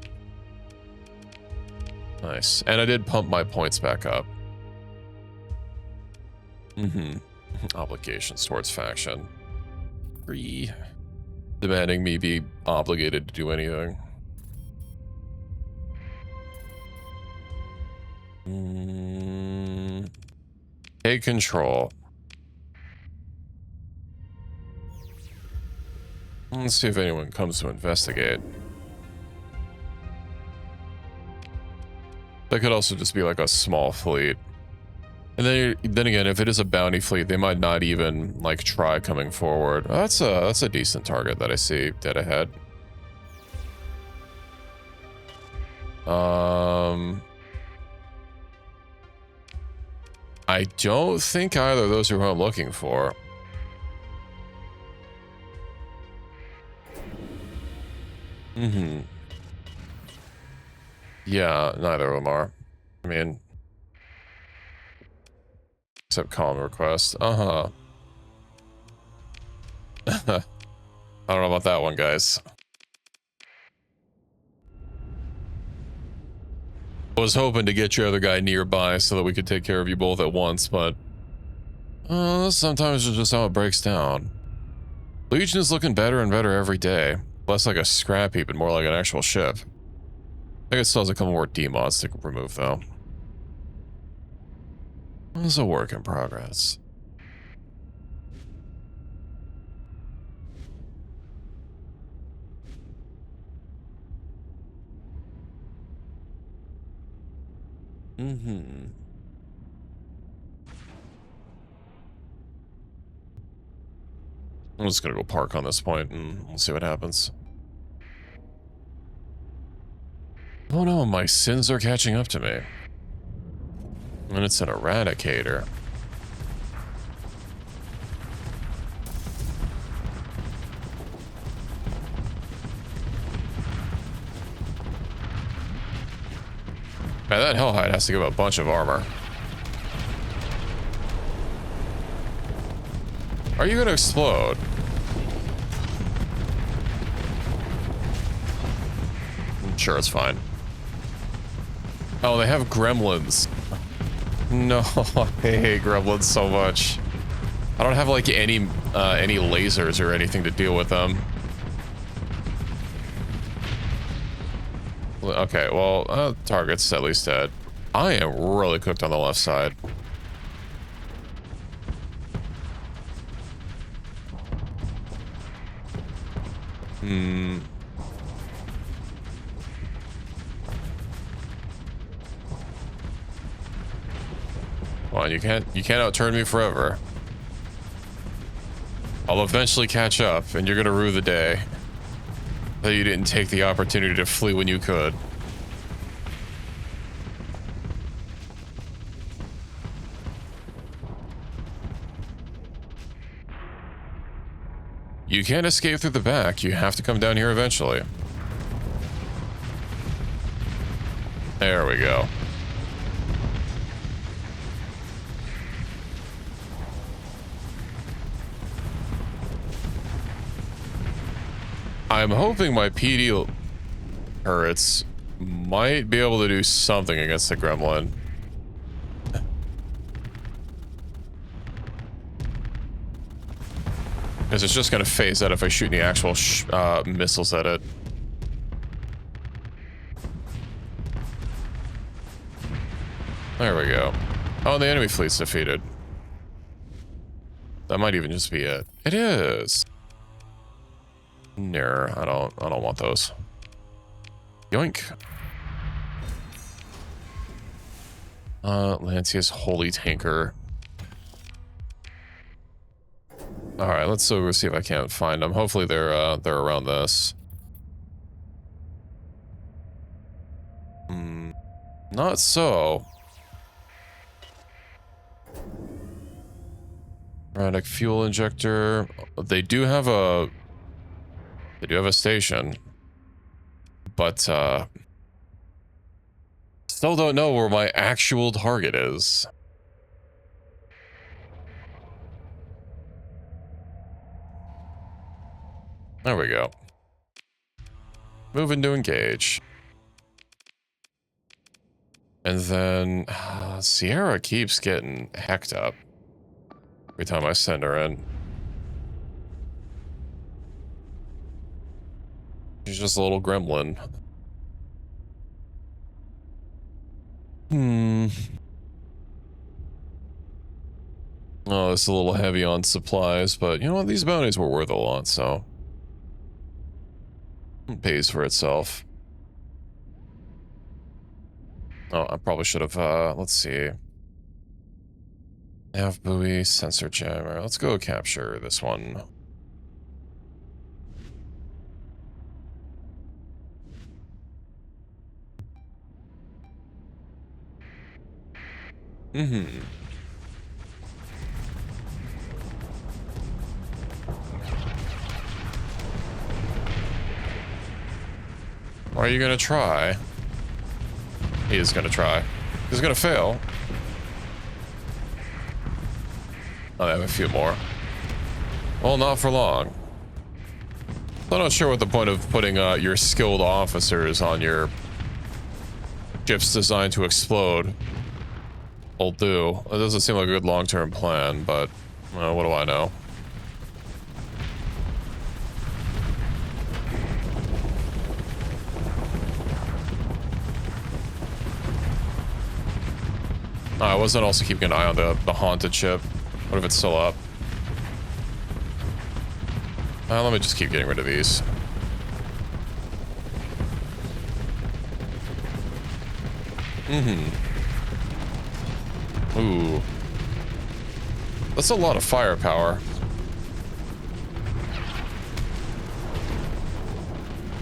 Nice. And I did pump my points back up. Obligations towards faction. Free. Demanding me be obligated to do anything. Take control. Let's see if anyone comes to investigate. That could also just be like a small fleet. And then again, if it is a bounty fleet, they might not even like try coming forward. That's a decent target that I see dead ahead. I don't think either of those are who I'm looking for. Mm-hmm. Yeah, neither of them are. I mean, except column request. Uh-huh. I don't know about that one, guys. I was hoping to get your other guy nearby so that we could take care of you both at once, but sometimes it's just how it breaks down. Legion is looking better and better every day. Less like a scrap heap and more like an actual ship. I think it still has a couple more demods to remove, though. It's a work in progress. Mm-hmm. I'm just gonna go park on this point and we'll see what happens. Oh no, my sins are catching up to me. And it's an eradicator. Man, that Hellhide has to give a bunch of armor. Are you gonna explode? Sure, it's fine. Oh, they have gremlins. No, I hate gremlins so much. I don't have like any lasers or anything to deal with them. Okay, well, target's at least dead. I am really cooked on the left side. Hmm. Well, you can't outturn me forever. I'll eventually catch up, and you're gonna rue the day that you didn't take the opportunity to flee when you could. You can't escape through the back. You have to come down here eventually. There we go. I'm hoping my PD turrets might be able to do something against the gremlin. Because it's just going to phase out if I shoot any actual missiles at it. There we go. Oh, the enemy fleet's defeated. That might even just be it. It is. No, I don't want those. Yoink. Lancia's holy tanker. All right, let's go see if I can't find them. Hopefully they're around this. Not so. Erratic fuel injector. They do have a station, but still don't know where my actual target is. There we go. Moving to engage. And then Sierra keeps getting hecked up every time I send her in. She's just a little gremlin. Oh, it's a little heavy on supplies, but you know what? These bounties were worth a lot, so it pays for itself. Oh, I probably should have, let's see. Nav buoy, sensor jammer. Let's go capture this one. Or are you gonna try? He is gonna try. He's gonna fail. Oh, I have a few more. Well, not for long. I'm not sure what the point of putting your skilled officers on your ships designed to explode will do. It doesn't seem like a good long-term plan, but what do I know? I wasn't also keeping an eye on the haunted ship. What if it's still up? Let me just keep getting rid of these. Ooh. That's a lot of firepower.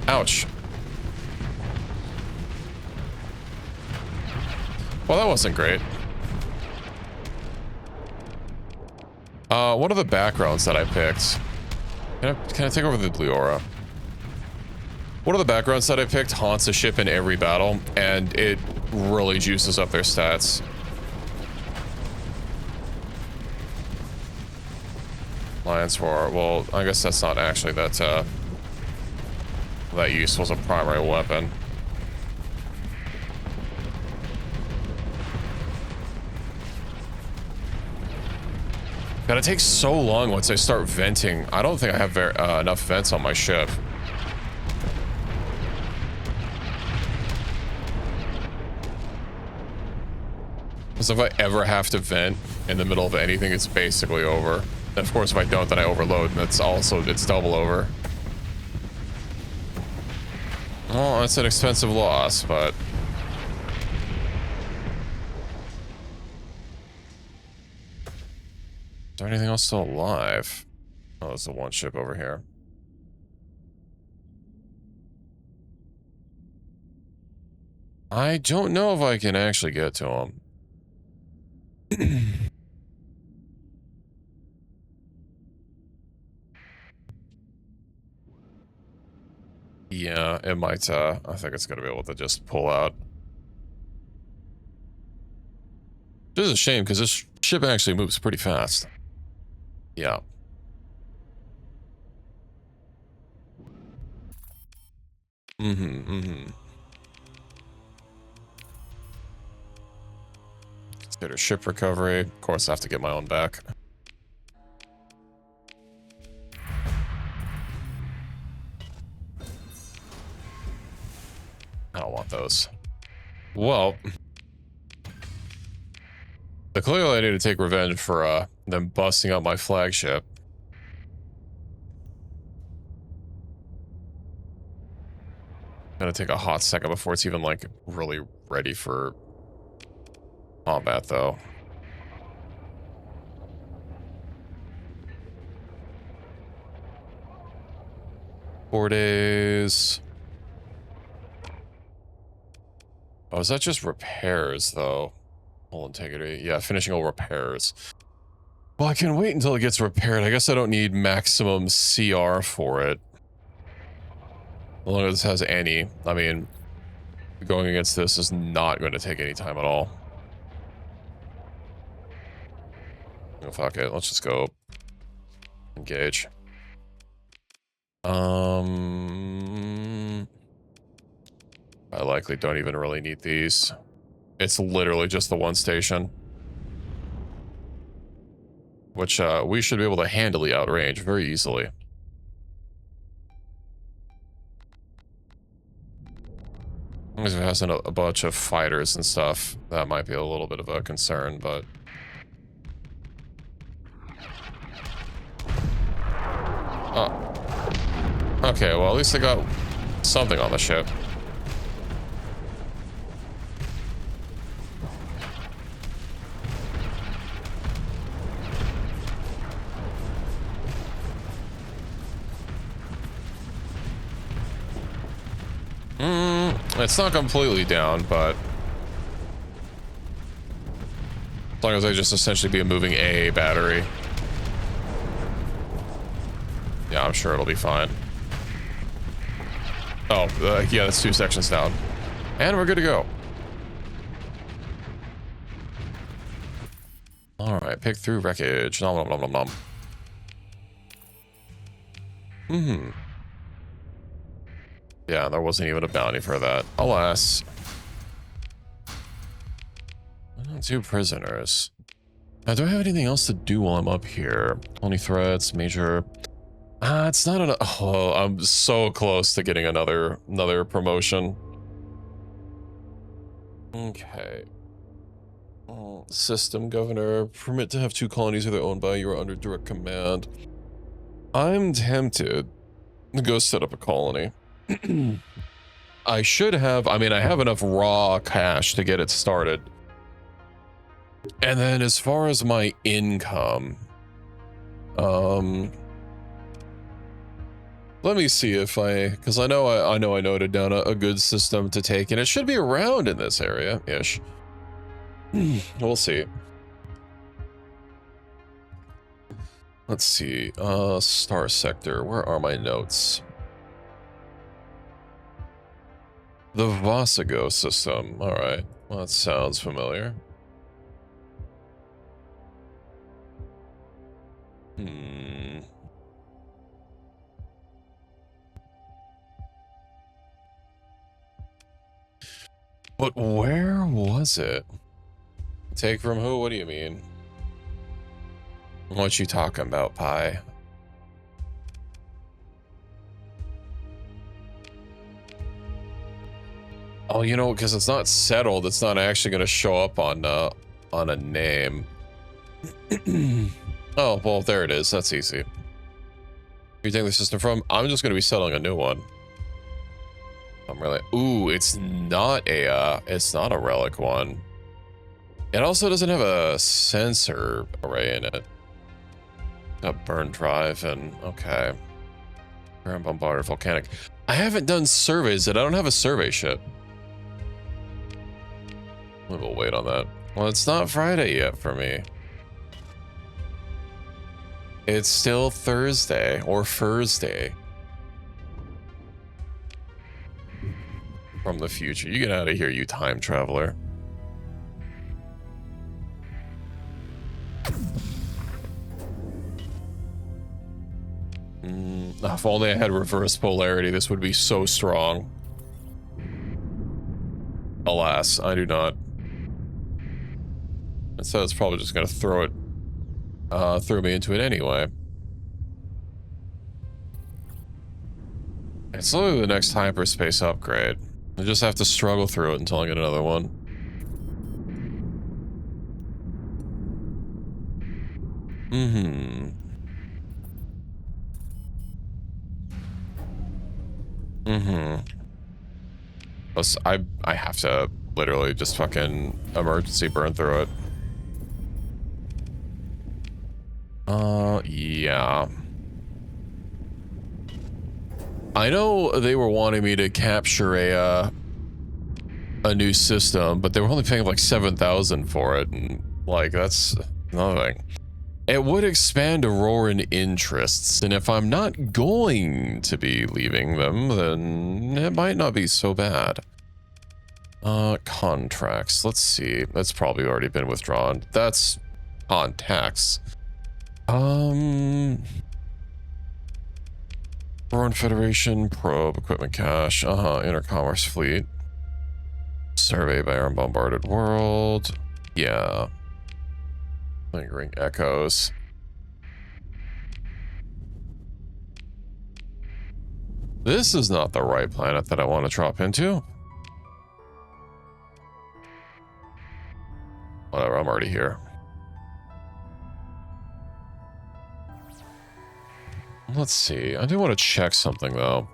Ouch. Well, that wasn't great. What are the backgrounds that I picked? Can I take over the blue aura? One of the backgrounds that I picked haunts a ship in every battle, and it really juices up their stats. Alliance War. Well, I guess that's not actually that useful as a primary weapon. God, it takes so long once I start venting. I don't think I have enough vents on my ship. Because if I ever have to vent in the middle of anything, it's basically over. And of course, if I don't, then I overload, and it's double over. Well, that's an expensive loss, but... Is there anything else still alive? Oh, there's the one ship over here. I don't know if I can actually get to him. Yeah, it might, I think it's gonna be able to just pull out. Which is a shame, because this ship actually moves pretty fast. Yeah. Consider ship recovery. Of course, I have to get my own back. I don't want those. Well, clearly I need to take revenge for them busting up my flagship. Gonna take a hot second before it's even like really ready for combat, though. Four days. Oh, is that just repairs, though? Hull integrity. Yeah, finishing all repairs. Well, I can wait until it gets repaired. I guess I don't need maximum CR for it. As long as this has any. I mean, going against this is not going to take any time at all. Oh, fuck it. Let's just go engage. I likely don't even really need these. It's literally just the one station. Which we should be able to handily outrange very easily. As long as it hasn't a bunch of fighters and stuff, that might be a little bit of a concern, but... Oh. Okay, well, at least I got something on the ship. It's not completely down, but as long as I just essentially be a moving AA battery. Yeah, I'm sure it'll be fine. Oh, yeah, that's 2 sections down. And we're good to go. All right, pick through wreckage. Nom, nom, nom, nom, nom. Mm-hmm. Yeah, there wasn't even a bounty for that. Alas. 2 prisoners. Now, do I have anything else to do while I'm up here? Only threats, major... it's not enough. Oh, I'm so close to getting another promotion. Okay. System governor. Permit to have 2 colonies that are owned by you or under direct command. I'm tempted to go set up a colony. I should have... I mean, I have enough raw cash to get it started. And then as far as my income... let me see if because I noted down a good system to take, and it should be around in this area-ish. We'll see. Let's see. Starsector. Where are my notes? The Vasigo system. All right. Well, that sounds familiar. But where was it? Take from who? What do you mean? What you talking about, Pi? Oh, you know, because it's not settled, it's not actually going to show up on a name. Oh, well, there it is. That's easy. You take the system from? I'm just going to be settling a new one. I'm really... Ooh, it's not a relic one. It also doesn't have a sensor array in it. A burn drive and... Okay. Burn bombarded volcanic. I haven't done surveys yet. I don't have a survey ship. We'll wait on that. Well, it's not Friday yet for me. It's still Thursday or Thursday. From the future. You get out of here, you time traveler. If only I had reverse polarity, this would be so strong. Alas, I do not. So it's probably just gonna throw me into it anyway. It's literally the next hyperspace upgrade. I just have to struggle through it until I get another one. Plus, I have to literally just fucking emergency burn through it. Yeah. I know they were wanting me to capture a new system, but they were only paying like 7,000 for it, and like that's nothing. It would expand Auroran interests, and if I'm not going to be leaving them, then it might not be so bad. Contracts. Let's see. That's probably already been withdrawn. That's contacts. Foreign Federation, probe, equipment cache, intercommerce fleet. Survey by unbombarded world. Yeah. Lingering echoes. This is not the right planet that I want to drop into. Whatever, I'm already here. Let's see. I do want to check something though.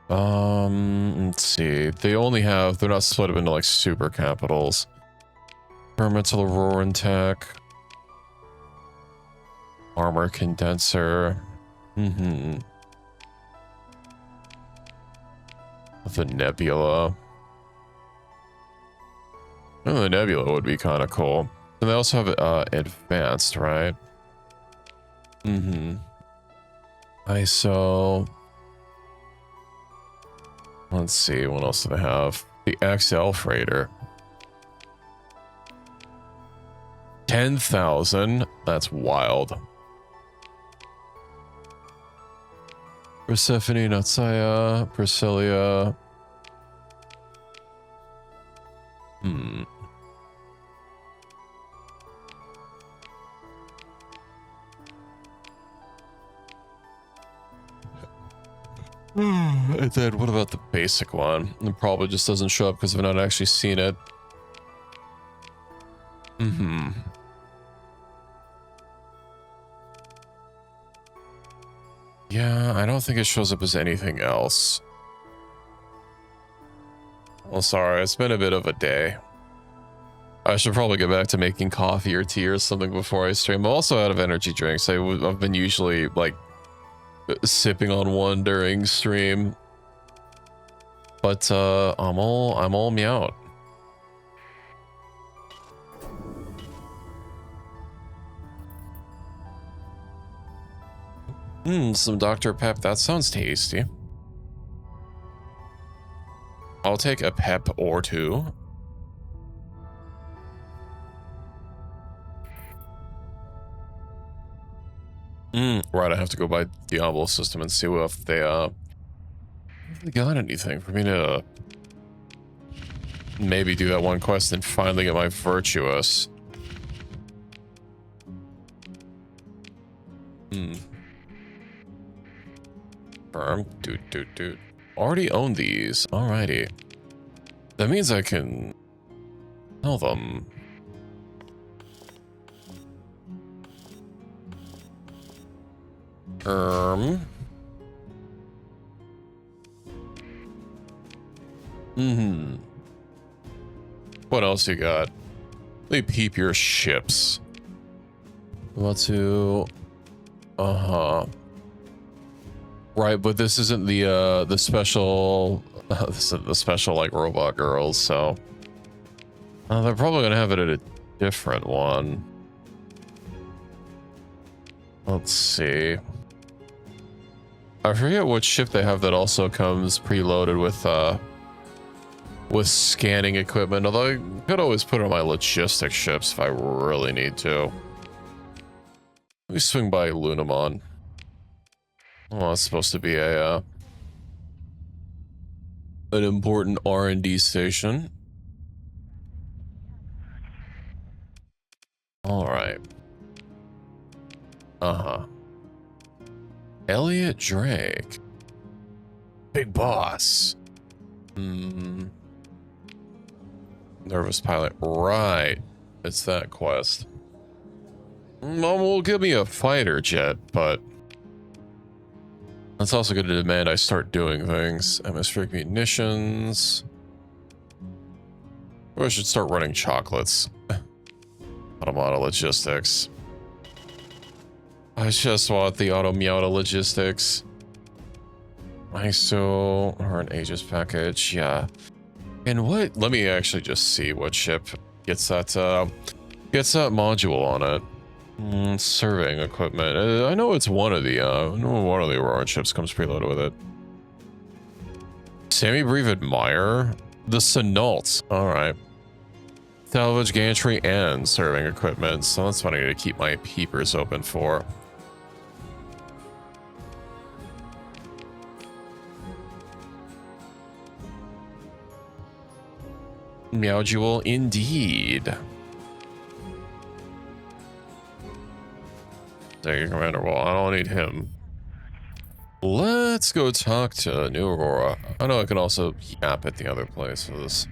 Let's see. They're not split up into like super capitals. Experimental Auroran tech. Armor condenser. The nebula. Oh, the nebula would be kind of cool. And they also have advanced, right? ISO. Let's see, what else do they have? The XL freighter. 10,000. That's wild. Persephone, Natsaya, Priscilla. And then what about the basic one? It probably just doesn't show up because I've not actually seen it. Yeah, I don't think it shows up as anything else. Well, sorry, it's been a bit of a day. I should probably get back to making coffee or tea or something before I stream. I'm also out of energy drinks. I've been usually like sipping on one during stream, but I'm all meowed. Some Dr. Pep. That sounds tasty. I'll take a pep or two. Right, I have to go by Diablo system and see if they got anything for me to maybe do that one quest and finally get my virtuous. Firm. Dude. Already own these. Alrighty. That means I can sell them. What else you got? Let me peep your ships. Want to... Right, but this isn't the special... this isn't the special, like, robot girls, so... they're probably gonna have it at a different one. Let's see. I forget what ship they have that also comes preloaded with scanning equipment, although I could always put it on my logistics ships if I really need to. Let me swing by Lunamon. Oh, it's supposed to be a an important R&D station. All right. Elliot Drake. Big boss. Nervous pilot. Right. It's that quest. Well, give me a fighter jet, but that's also going to demand I start doing things. Atmospheric munitions. Or I should start running chocolates. Automata logistics. I just want the automata logistics. ISO or an Aegis package, yeah. And what? Let me actually just see what ship gets that module on it. Surveying equipment. I know it's one of the Aurora ships comes preloaded with it. Semi-brief admire the Sinault. All right. Salvage gantry and surveying equipment. So that's what I need to keep my peepers open for. Meowdual, indeed. There you go, Commander. Well, I don't need him. Let's go talk to New Aurora. I know I can also yap at the other places.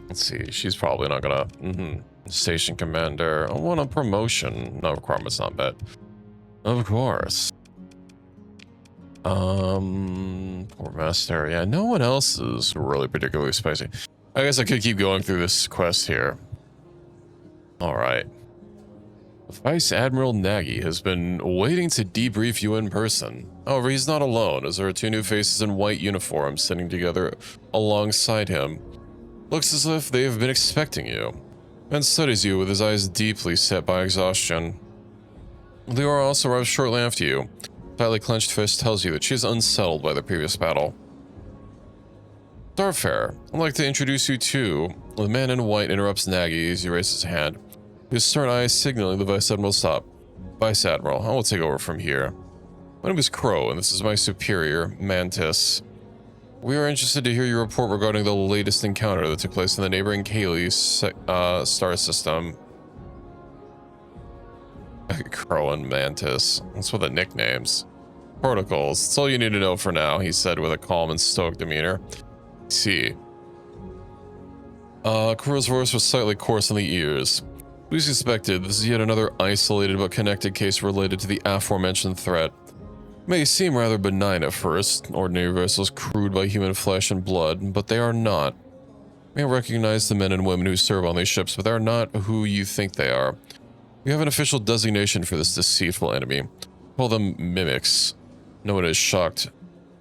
Let's see. She's probably not gonna. Station commander. I want a promotion. No requirements, not bad. Of course. Port master. Yeah, no one else is really particularly spicy. I guess I could keep going through this quest here. All right. Vice Admiral Nagy has been waiting to debrief you in person. However, he's not alone, as there are two new faces in white uniforms sitting together alongside him. Looks as if they have been expecting you, and studies you with his eyes deeply set by exhaustion. Leora also arrives shortly after you. Tightly clenched fist tells you that she is unsettled by the previous battle. Starfarer, I'd like to introduce you to... The man in white interrupts Nagy as he raises his hand. His stern eyes signaling the Vice Admiral stop. Vice Admiral, I will take over from here. My name is Crow, and this is my superior, Mantis. We are interested to hear your report regarding the latest encounter that took place in the neighboring Kaylee star system. Crow and Mantis. That's what the nicknames. Protocols. That's all you need to know for now, he said with a calm and stoic demeanor. See. Crow's voice was slightly coarse on the ears. We suspected this is yet another isolated but connected case related to the aforementioned threat. May seem rather benign at first, ordinary vessels crewed by human flesh and blood, but they are not. We recognize the men and women who serve on these ships, but they are not who you think they are. We have an official designation for this deceitful enemy. Call them mimics. No one is shocked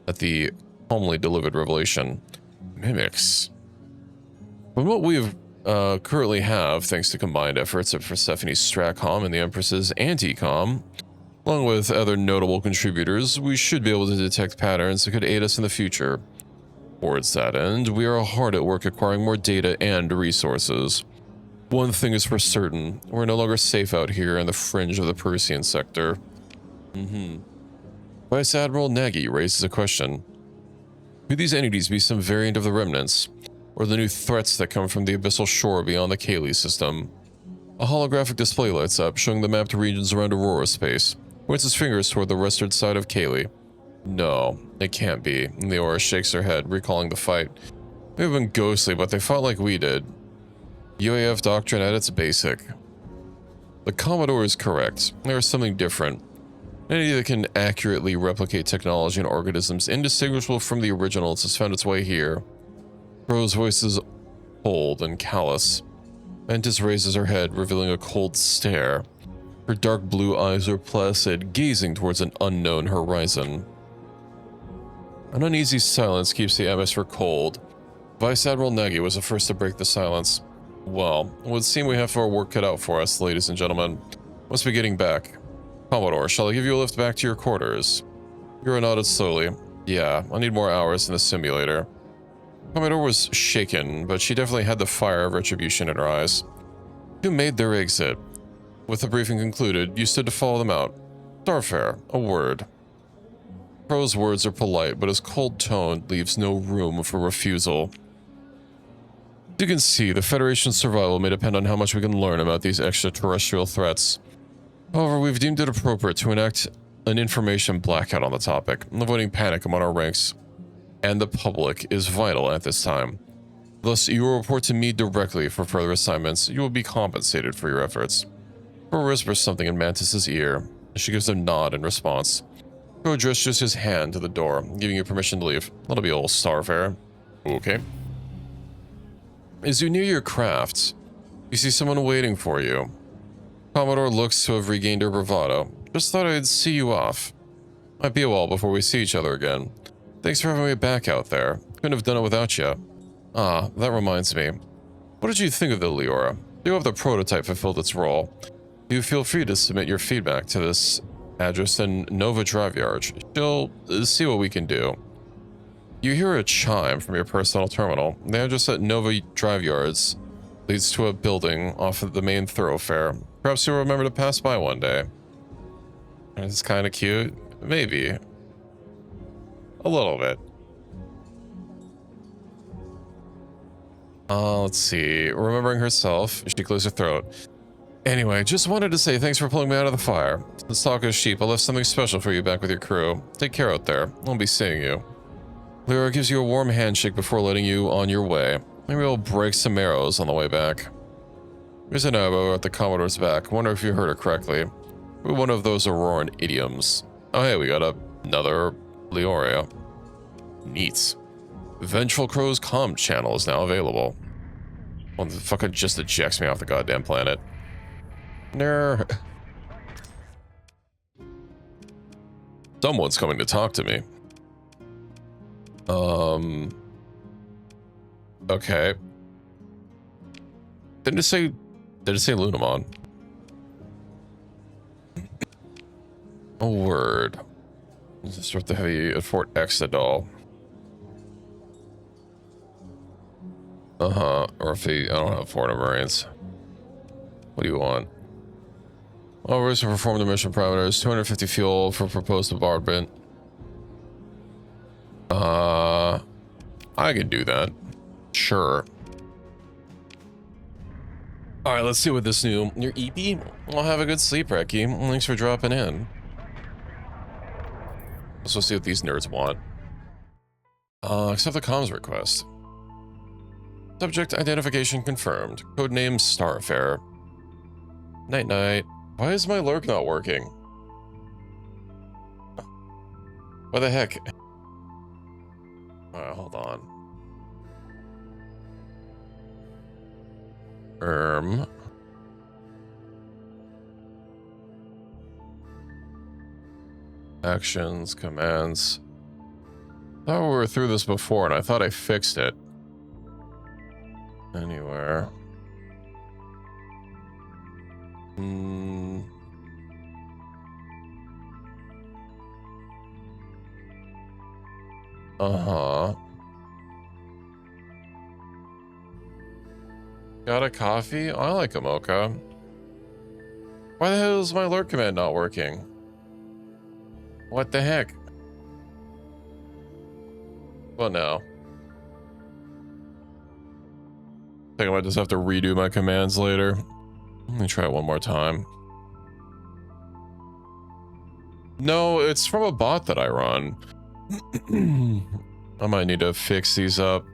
at the calmly delivered revelation. Mimics. From what we currently have, thanks to combined efforts of Persephone's Stratcom and the Empress's Anti-Com, along with other notable contributors, we should be able to detect patterns that could aid us in the future. Towards that end, we are hard at work acquiring more data and resources. One thing is for certain, we're no longer safe out here in the fringe of the Persian sector. Vice Admiral Nagy raises a question. Could these entities be some variant of the remnants, or the new threats that come from the abyssal shore beyond the Kaylee system? A holographic display lights up, showing the mapped regions around Aurora space. Points his fingers toward the western side of Kaylee. No, it can't be. And Leora shakes her head, recalling the fight. They have been ghostly, but they fought like we did. UAF doctrine at its basic. The Commodore is correct. There is something different. An entity that can accurately replicate technology and organisms indistinguishable from the originals has found its way here. Crow's voice is cold and callous. Mantis raises her head, revealing a cold stare. Her dark blue eyes are placid, gazing towards an unknown horizon. An uneasy silence keeps the atmosphere cold. Vice Admiral Nagy was the first to break the silence. Well, it would seem we have our work cut out for us, ladies and gentlemen. Must be getting back. Commodore, shall I give you a lift back to your quarters? Yura nodded slowly. Yeah, I need more hours in the simulator. Commodore was shaken, but she definitely had the fire of retribution in her eyes. Who made their exit? With the briefing concluded, you stood to follow them out. Starfarer, a word. Crow's words are polite, but his cold tone leaves no room for refusal. As you can see, the Federation's survival may depend on how much we can learn about these extraterrestrial threats. However, we've deemed it appropriate to enact an information blackout on the topic, avoiding panic among our ranks and the public is vital at this time. Thus, you will report to me directly for further assignments. You will be compensated for your efforts. Crow whispers something in Mantis's ear. She gives a nod in response. Crow gestures his hand to the door, giving you permission to leave. That'll be old Starfarer. Okay. As you near your craft, you see someone waiting for you. Commodore looks to have regained her bravado. Just thought I'd see you off. Might be a while before we see each other again. Thanks for having me back out there. Couldn't have done it without you. Ah, that reminds me. What did you think of the Leora? You have the prototype fulfilled its role. You feel free to submit your feedback to this address in Nova Drive Yard. She'll see what we can do. You hear a chime from your personal terminal. The address at Nova Drive Yards leads to a building off of the main thoroughfare. Perhaps you'll remember to pass by one day. It's kind of cute. Maybe. A little bit. Let's see. Remembering herself, she clears her throat. Anyway, just wanted to say thanks for pulling me out of the fire. Let's talk as sheep. I left something special for you back with your crew. Take care out there. I'll be seeing you. Lyra gives you a warm handshake before letting you on your way. Maybe we'll break some arrows on the way back. There's an elbow at the Commodore's back. Wonder if you heard it correctly. One of those Auroran idioms. Oh hey, we got another Leoria. Neat. Vengeful Crow's comm channel is now available. One that fucking just ejects me off the goddamn planet. Ner. Someone's coming to talk to me. Okay. Did it say Lunamon? A word. Disrupt the heavy at Fort Exadol. Or if he, I don't have Florida Marines. What do you want? Overs to perform the mission parameters. 250 fuel for proposed bombardment. I could do that. Sure. All right, let's see what this new... Your EP? Well, have a good sleep, Reki. Thanks for dropping in. Let's see what these nerds want. Accept the comms request. Subject identification confirmed. Codename Starfair. Night-night. Why is my lurk not working? What the heck? Alright, hold on. Actions, commands. I thought we were through this before, and I thought I fixed it. Anywhere. Got a coffee? I like a mocha. Why the hell is my alert command not working? What the heck? Well, no. I think I might just have to redo my commands later. Let me try it one more time. No, it's from a bot that I run. I might need to fix these up.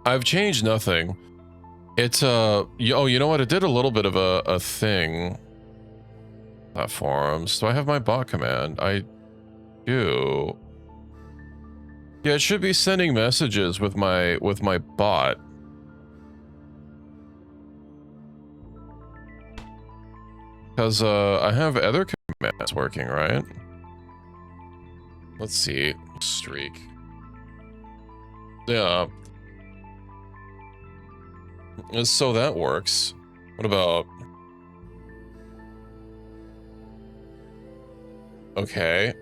I've changed nothing. It's oh, you know what? It did a little bit of a thing. Platforms. Do I have my bot command? I do. Yeah, it should be sending messages with my bot. Because I have other commands working, right? Let's see. Streak. Yeah. So that works. What about... Okay.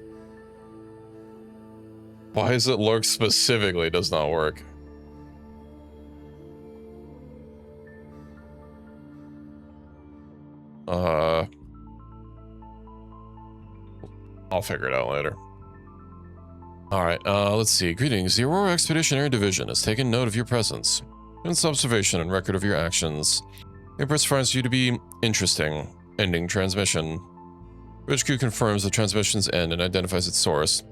Why is it lurk specifically does not work? I'll figure it out later. Alright, let's see. Greetings. The Aurora Expeditionary Division has taken note of your presence. Its observation and record of your actions. Empress finds you to be interesting. Ending transmission. HQ confirms the transmission's end and identifies its source.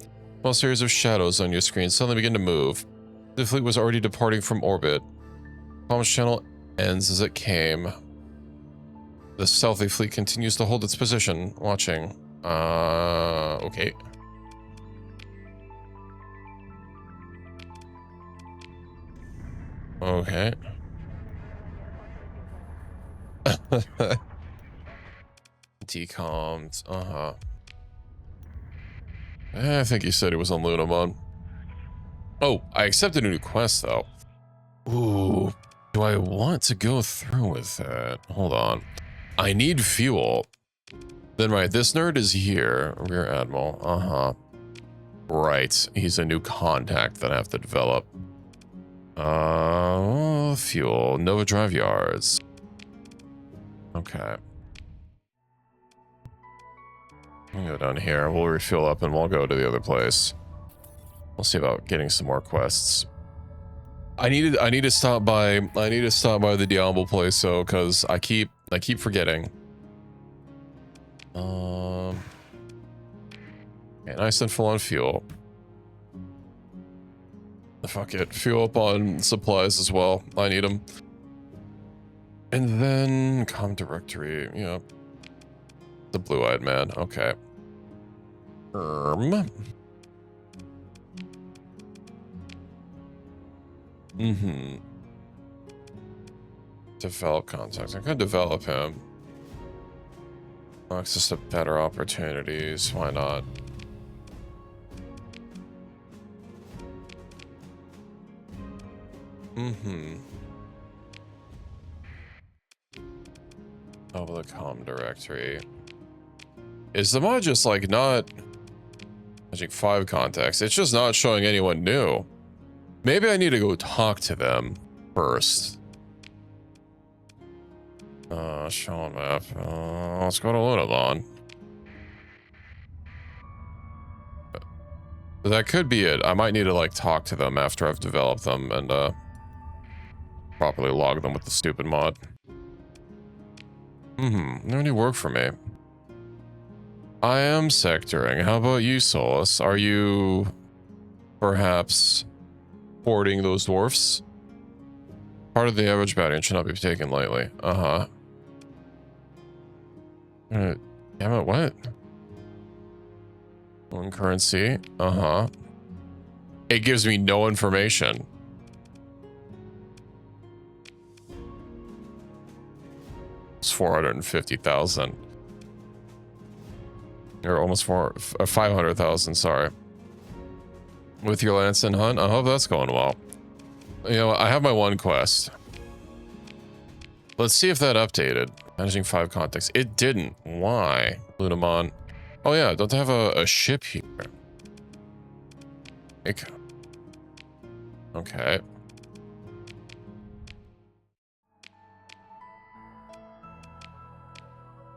While a series of shadows on your screen suddenly begin to move. The fleet was already departing from orbit. Comms channel ends as it came. The stealthy fleet continues to hold its position, watching. Okay. Okay. Decommed. I think he said he was on Lunamon. Oh, I accepted a new quest, though. Ooh. Do I want to go through with that? Hold on. I need fuel. Then, right, this nerd is here. Rear Admiral. Right. He's a new contact that I have to develop. Fuel. Nova Drive Yards. Okay. We'll go down here. We'll refuel up and we'll go to the other place. We'll see about getting some more quests. I need to stop by the Diablo place though, because I keep forgetting. Okay, nice and full on fuel. Fuck it. Fuel up on supplies as well. I need them. And then comm directory. Yep. The blue-eyed man. Okay. Develop contacts. I could develop him. Access to better opportunities. Why not? Oh, the comm directory. Is the mod just like not matching 5 contacts? It's just not showing anyone new. Maybe I need to go talk to them. first. Show map. Let's go to Lunabon. That could be it. I might need to like talk to them after I've developed them and properly log them with the stupid mod. No new work for me. I am sectoring. How about you, Solus? Are you perhaps hoarding those dwarfs? Part of the average batting should not be taken lightly. Damn it, what? One currency. It gives me no information. It's 450,000. Or almost 500,000, sorry. With your lance and hunt, I hope that's going well. You know, I have my one quest. Let's see if that updated. Managing 5 contacts. It didn't. Why? Lunamon. Oh yeah, don't they have a ship here? Okay.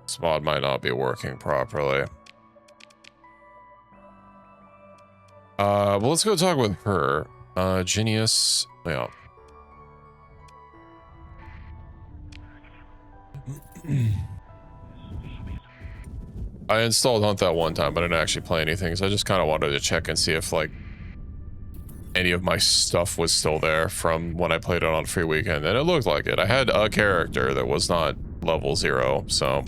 This mod might not be working properly. Well, let's go talk with her. Genius. Yeah. I installed Hunt that one time, but I didn't actually play anything, so I just kind of wanted to check and see if, like, any of my stuff was still there from when I played it on free weekend, and it looked like it. I had a character that was not level 0, so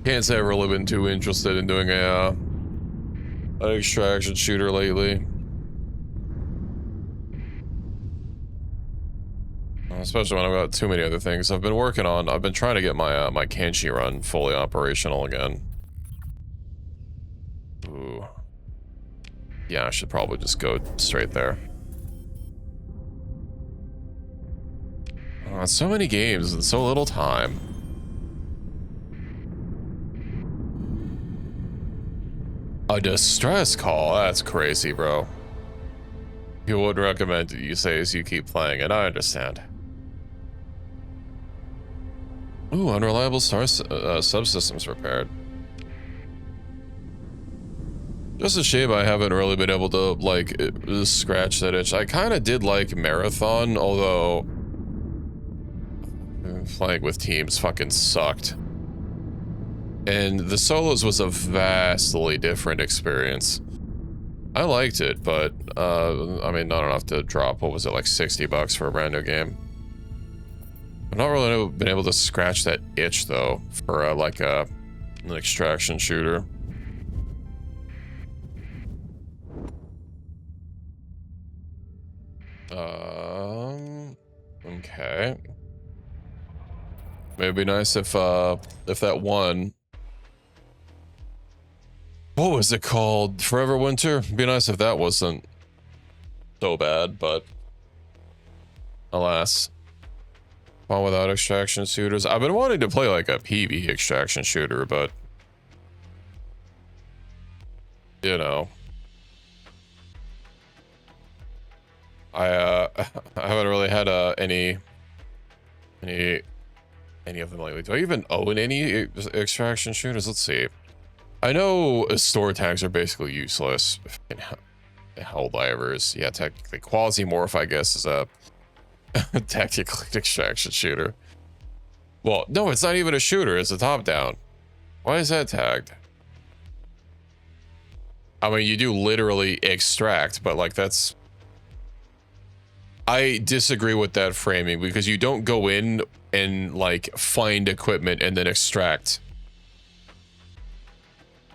can't say I've really been too interested in doing an extraction shooter lately. Especially when I've got too many other things I've been working on. I've been trying to get my my kenshi run fully operational again. Ooh. Yeah, I should probably just go straight there. So many games and so little time. A distress call? That's crazy, bro. You would recommend it, you say, as you keep playing it. I understand. Ooh, unreliable subsystems repaired. Just a shame I haven't really been able to, like, scratch that itch. I kind of did like Marathon, although playing with teams fucking sucked. And the solos was a vastly different experience. I liked it, but, I mean, not enough to drop, what was it, like 60 bucks for a brand new game. I've not really been able to scratch that itch, though, for, like, an extraction shooter. Okay. Maybe it'd be nice if that one... What was it called? Forever Winter? It'd be nice if that wasn't so bad, but... Alas. Fun without extraction shooters. I've been wanting to play like a PV extraction shooter, but... You know... I haven't really had any of them lately. Do I even own any extraction shooters? Let's see. I know store tags are basically useless. Helldivers. Yeah, technically. Quasimorph, I guess, is a technically an extraction shooter. Well, no, it's not even a shooter. It's a top-down. Why is that tagged? I mean, you do literally extract, but like that's... I disagree with that framing because you don't go in and like find equipment and then extract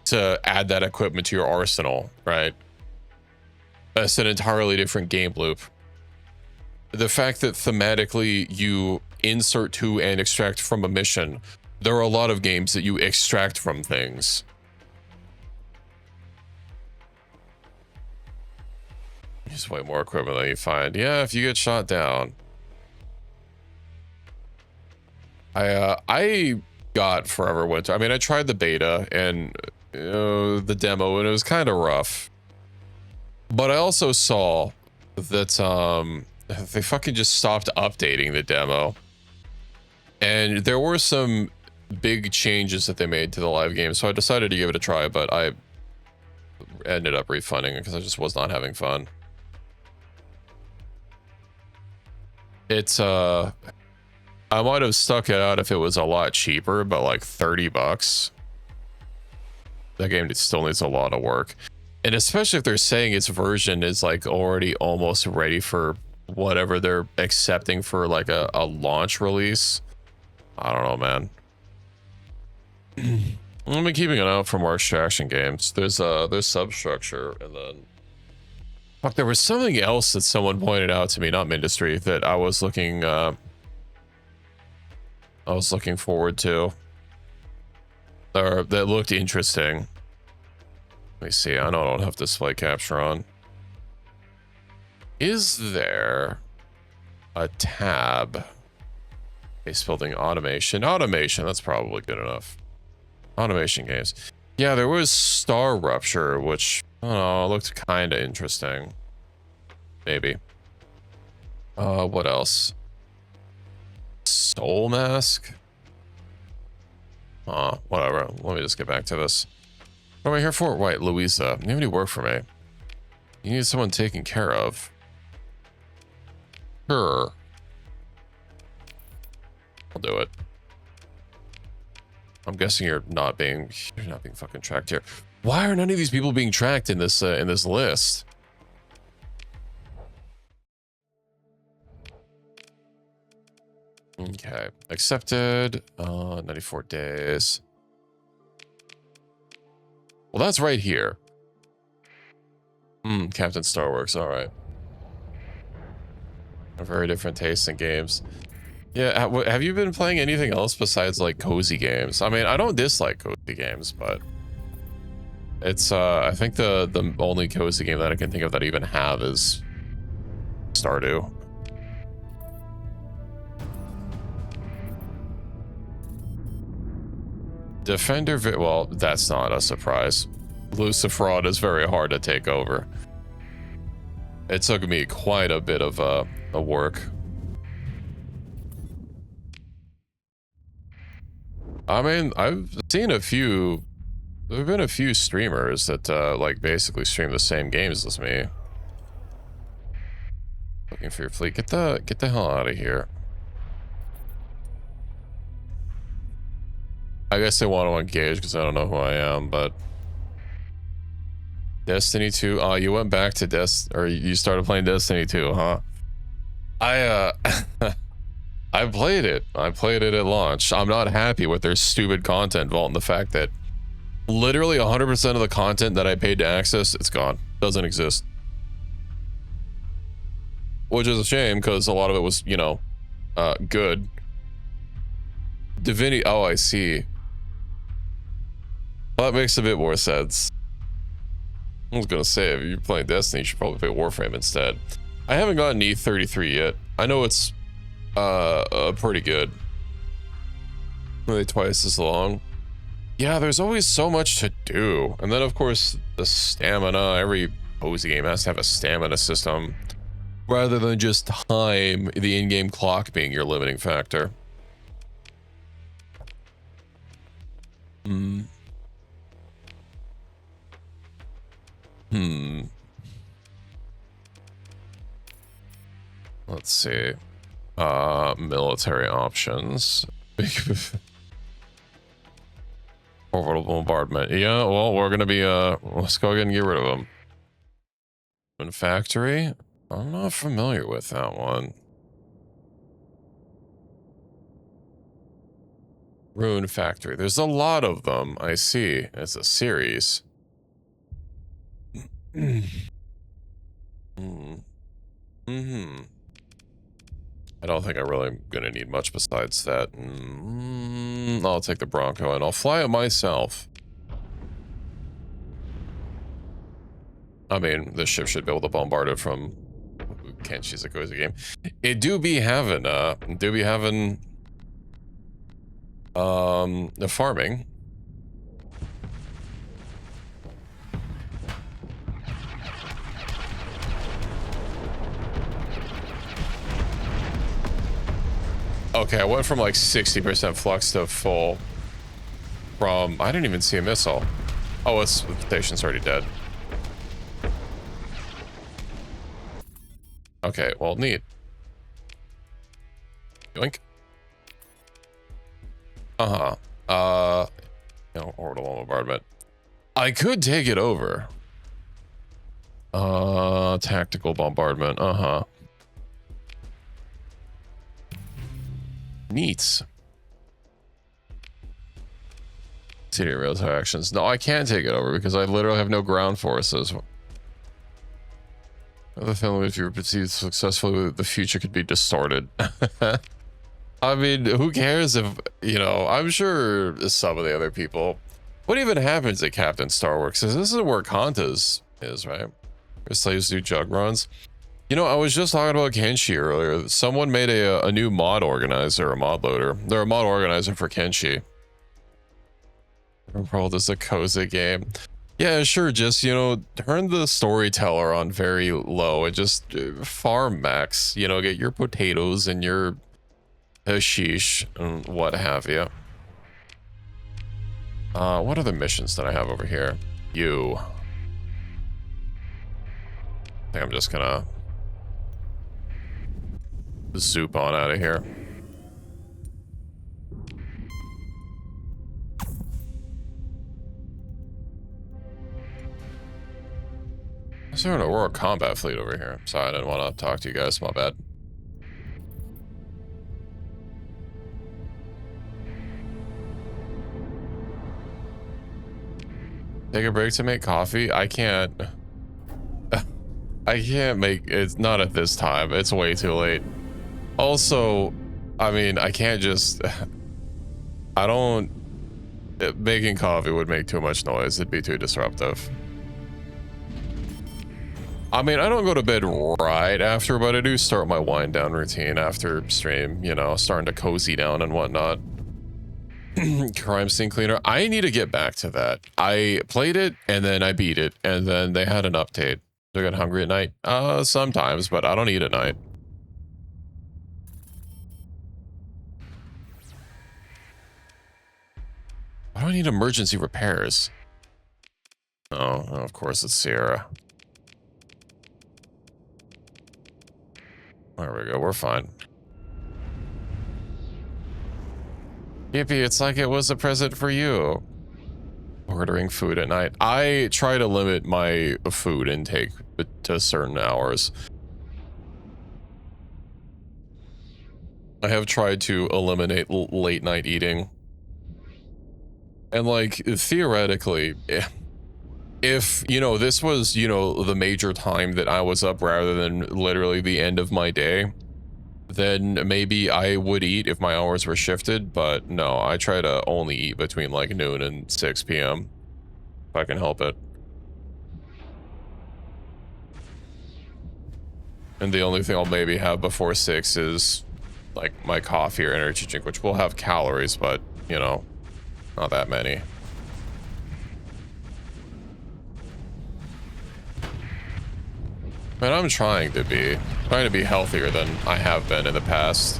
to add that equipment to your arsenal, right? That's an entirely different game loop. The fact that thematically you insert to and extract from a mission, there are a lot of games that you extract from things. Just way more equipment than you find. Yeah, if you get shot down. I got Forever Winter. I mean, I tried the beta and the demo, and it was kind of rough. But I also saw that they fucking just stopped updating the demo. And there were some big changes that they made to the live game, so I decided to give it a try, but I ended up refunding it because I just was not having fun. It's I might have stuck it out if it was a lot cheaper, but like 30 bucks. That game still needs a lot of work. And especially if they're saying its version is like already almost ready for whatever they're accepting for like a launch release. I don't know, man. I've been keeping an eye out for more extraction games. There's Substructure, and then fuck, there was something else that someone pointed out to me, not Mindustry, that I was looking forward to, or that looked interesting. Let me see. I know I don't have display capture on. Is there a tab? Base building automation. Automation, that's probably good enough. Automation games. Yeah, there was Star Rupture, which, I don't know, looked kind of interesting. Maybe. What else? Soul Mask? Whatever. Let me just get back to this. What am I here for? Right, Louisa. You have any work for me? You need someone taken care of. Sure. I'll do it. I'm guessing you're not being fucking tracked here. Why are none of these people being tracked in this list? Okay, accepted. 94 days. Well, that's right here. Captain Starworks. All right. A very different taste in games. Yeah, have you been playing anything else besides like cozy games? I mean, I don't dislike cozy games, but it's I think the only cozy game that I can think of that I even have is Stardew. Defender, well, that's not a surprise. Luciferod is very hard to take over. It took me quite a bit of a work. I mean, I've seen a few. There have been a few streamers that like basically stream the same games as me. Looking for your fleet. Get the hell out of here. I guess they want to engage because I don't know who I am, but Destiny 2. Oh, you went back to or you started playing Destiny 2, huh? I played it. I played it at launch. I'm not happy with their stupid content vault and the fact that literally 100% of the content that I paid to access, it's gone. Doesn't exist. Which is a shame because a lot of it was, you know, good. Divinity. Oh, I see. Well, that makes a bit more sense. I was gonna say, if you're playing Destiny, you should probably play Warframe instead. I haven't gotten E33 yet. I know it's pretty good. Maybe twice as long. Yeah, there's always so much to do. And then of course the stamina. Every cozy game has to have a stamina system rather than just time, the in-game clock being your limiting factor. Let's see. Military options. Orbital bombardment. Yeah, well, we're gonna be let's go ahead and get rid of them. Rune Factory. I'm not familiar with that one. Rune Factory. There's a lot of them. I see. It's a series. I don't think I really am gonna need much besides that. I'll take the Bronco and I'll fly it myself. I mean, this ship should be able to bombard it from Kenshi's a cozy game. It do be having the farming. Okay, I went from like 60% flux to full from... I didn't even see a missile. Oh, the station's already dead. Okay, well, neat. Yoink. You know, orbital bombardment. I could take it over. Tactical bombardment. Neat. City rails actions. No, I can't take it over because I literally have no ground forces. The film, if you proceed successfully, the future could be distorted. I mean, who cares if, you know, I'm sure some of the other people... What even happens at Captain Star Wars? This is where Kanta's is, right? Where slaves do jug runs. You know, I was just talking about Kenshi earlier. Someone made a new mod organizer, a mod loader. They're a mod organizer for Kenshi. World is a cozy game. Yeah, sure. Just, you know, turn the storyteller on very low and just farm max. You know, get your potatoes and your hashish and what have you. What other missions did I have over here? I think I'm just gonna zoop on out of here. Is there an Aurora combat fleet over here? Sorry, I didn't want to talk to you guys. My bad. Take a break to make coffee? I can't. I can't make it's not at this time. It's way too late. Also, I mean, I can't just making coffee would make too much noise. It'd be too disruptive. I mean, I don't go to bed right after, but I do start my wind down routine after stream, you know, starting to cozy down and whatnot. Crime scene cleaner. I need to get back to that. I played it and then I beat it and then they had an update. Do I get hungry at night? Sometimes, but I don't eat at night. Why do I need emergency repairs? Oh, of course it's Sierra. There we go, we're fine. Yippee, it's like it was a present for you. Ordering food at night. I try to limit my food intake to certain hours. I have tried to eliminate late night eating. And like, theoretically, if, you know, this was, you know, the major time that I was up rather than literally the end of my day, then maybe I would eat if my hours were shifted, but no, I try to only eat between like noon and 6 p.m. if I can help it. And the only thing I'll maybe have before 6 is like my coffee or energy drink, which will have calories, but, you know, not that many. And I'm trying to be healthier than I have been in the past.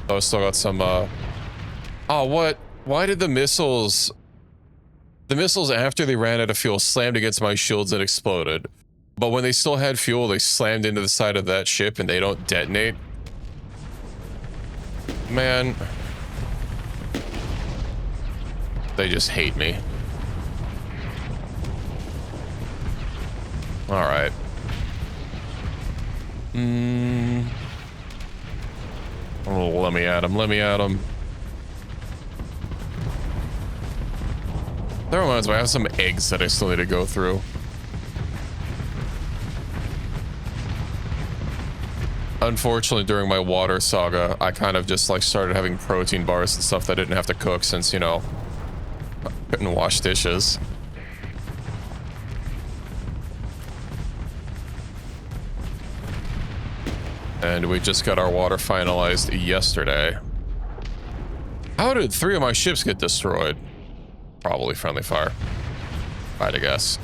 Oh, still got some, oh, what? Why did the missiles after they ran out of fuel slammed against my shields and exploded? But when they still had fuel, they slammed into the side of that ship and they don't detonate? Man. They just hate me. All right. Oh, let me at him. Let me at him. That reminds me, I have some eggs that I still need to go through. Unfortunately, during my water saga, I kind of just like started having protein bars and stuff that I didn't have to cook since, you know, couldn't wash dishes. And we just got our water finalized yesterday. How did 3 of my ships get destroyed? Probably friendly fire. I guess.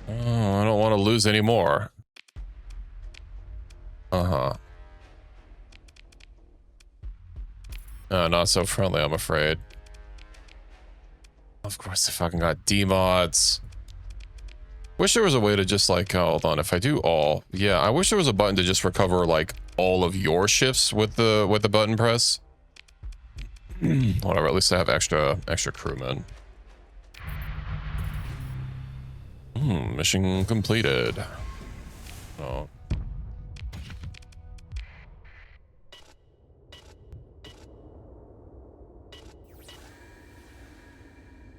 Oh, I don't want to lose any more. Not so friendly, I'm afraid. Of course, they fucking got D-mods. Wish there was a way to just like, oh, hold on, if I do all, yeah, I wish there was a button to just recover like all of your shifts with the button press. Whatever, at least I have extra crewmen. Mission completed. Oh.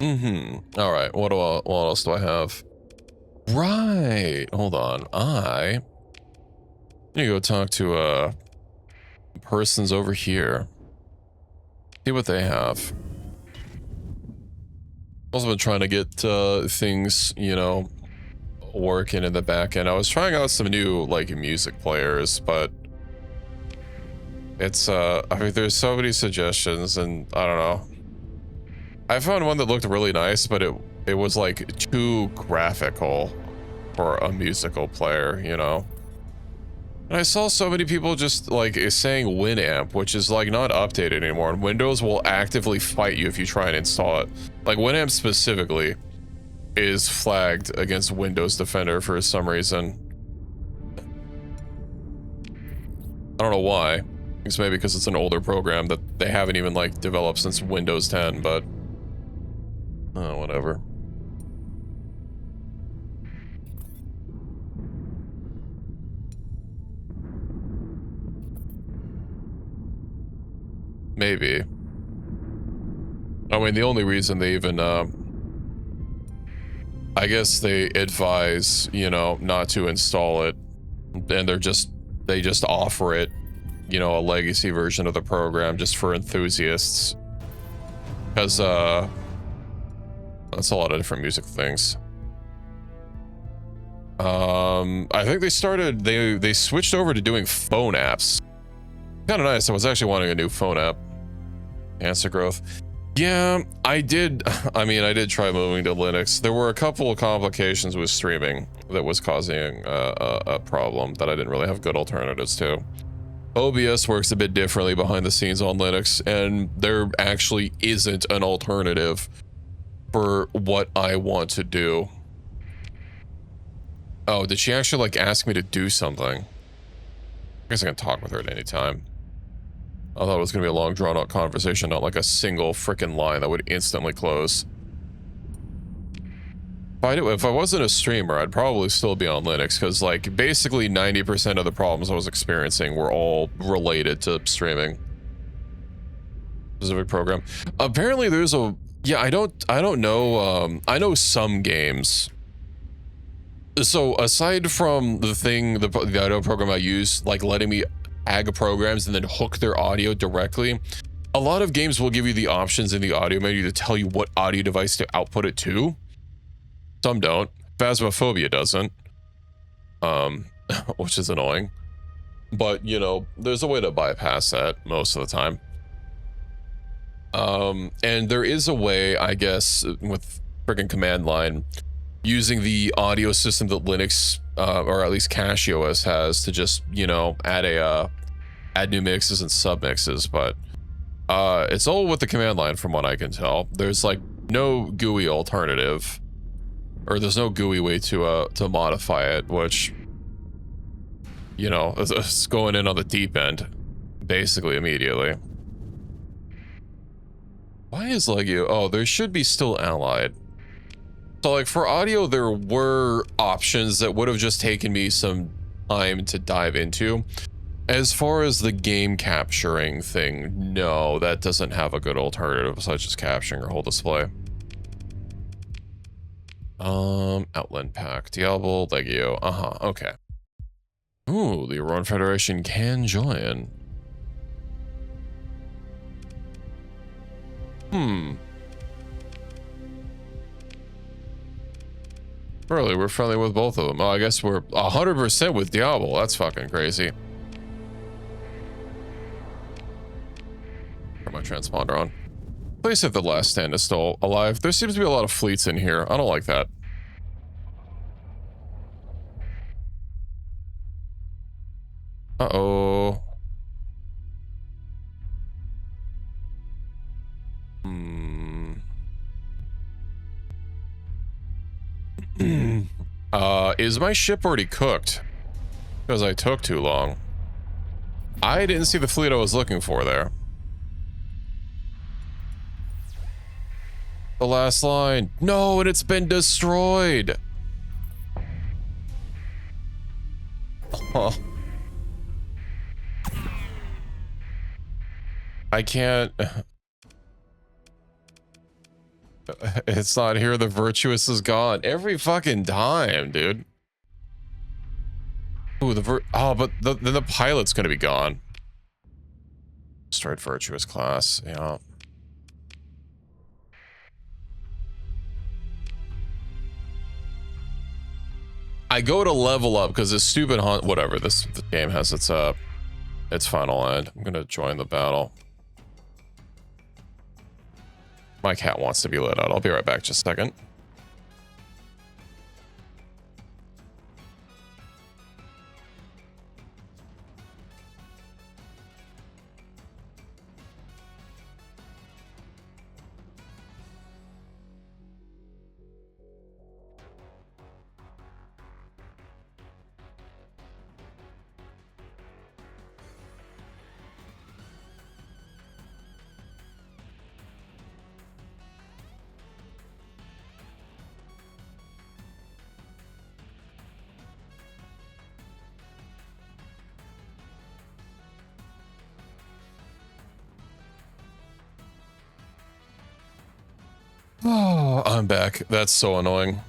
All right. What else do I have? Right. Hold on. I need to go talk to persons over here. See what they have. Also been trying to get things, you know, working in the back end. I was trying out some new like music players, but it's I mean, there's so many suggestions, and I don't know. I found one that looked really nice, but it was like too graphical for a musical player, you know. And I saw so many people just like saying Winamp, which is like not updated anymore, and Windows will actively fight you if you try and install it. Like Winamp specifically is flagged against Windows Defender for some reason. I don't know why. It's maybe because it's an older program that they haven't even like developed since Windows 10, but whatever. Maybe. I mean, the only reason they even, I guess they advise, you know, not to install it, and they just offer it, you know, a legacy version of the program just for enthusiasts. Because, that's a lot of different music things. I think they switched over to doing phone apps. Kind of nice. I was actually wanting a new phone app. Answer growth. Yeah, I did. I mean, I did try moving to Linux. There were a couple of complications with streaming that was causing a problem that I didn't really have good alternatives to. OBS works a bit differently behind the scenes on Linux, and there actually isn't an alternative for what I want to do. Oh, did she actually like ask me to do something? I guess I can talk with her at any time. I thought it was gonna be a long drawn out conversation, not like a single freaking line that would instantly close. If I wasn't a streamer, I'd probably still be on Linux, because like basically 90% of the problems I was experiencing were all related to streaming. Specific program. Apparently there's a, yeah, I don't know, I know some games. So aside from the thing, the audio program I use, like letting me tag programs and then hook their audio directly, a lot of games will give you the options in the audio menu to tell you what audio device to output it to. Some don't. Phasmophobia doesn't, which is annoying, but you know, there's a way to bypass that most of the time. And there is a way, I guess, with freaking command line, using the audio system that Linux, or at least CachyOS has, to just, you know, add new mixes and submixes, but it's all with the command line from what I can tell. There's like no GUI alternative, or there's no GUI way to modify it, which, you know, is going in on the deep end basically immediately. Why is Legio? Oh, there should be still allied. So like for audio, there were options that would have just taken me some time to dive into. As far as the game capturing thing, no, that doesn't have a good alternative such as capturing or whole display. Outland Pack, Diablo, Legio, okay. Ooh, the Aurora Federation can join. Really, we're friendly with both of them. Oh, I guess we're 100% with Diablo. That's fucking crazy. Pretty much transponder on. Please if the last stand is still alive. There seems to be a lot of fleets in here. I don't like that. Uh-oh. Is my ship already cooked? Because I took too long. I didn't see the fleet I was looking for there. The last line. No, and it's been destroyed. Huh. I can't. It's not here. The virtuous is gone every fucking time, dude. Ooh, but then the pilot's gonna be gone. Destroyed virtuous class. Yeah. I go to level up because this stupid whatever. This game has its final end. I'm gonna join the battle. My cat wants to be let out. I'll be right back just a second. Oh, I'm back. That's so annoying.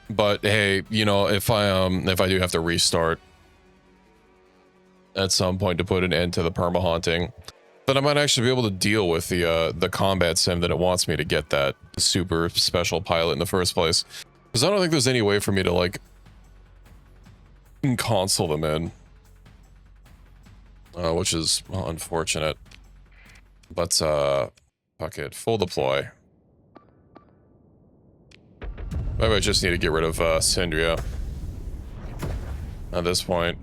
But hey, you know, if I do have to restart at some point to put an end to the perma-haunting, then I might actually be able to deal with the combat sim that it wants me to get that super special pilot in the first place. Because I don't think there's any way for me to like console them in. Which is unfortunate. But fuck it, full deploy. Maybe I just need to get rid of Syndria at this point.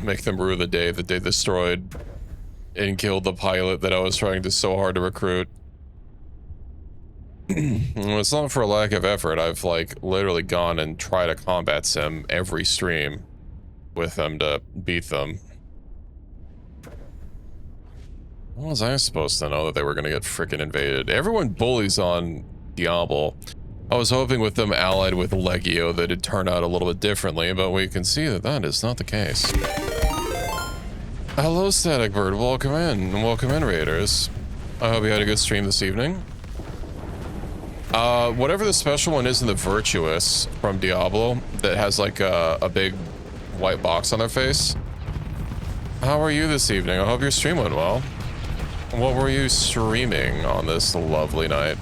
Make them rue the day that they destroyed and killed the pilot that I was trying to so hard to recruit. It's not for a lack of effort. I've like literally gone and tried a combat sim every stream with them to beat them. How was I supposed to know that they were going to get freaking invaded? Everyone bullies on Diablo. I was hoping with them allied with Legio that it'd turn out a little bit differently, but we can see that that is not the case. Hello, Static Bird. Welcome in. Welcome in, Raiders. I hope you had a good stream this evening. Whatever the special one is in the Virtuous from Diablo that has like a big white box on their face. How are you this evening? I hope your stream went well. What were you streaming on this lovely night?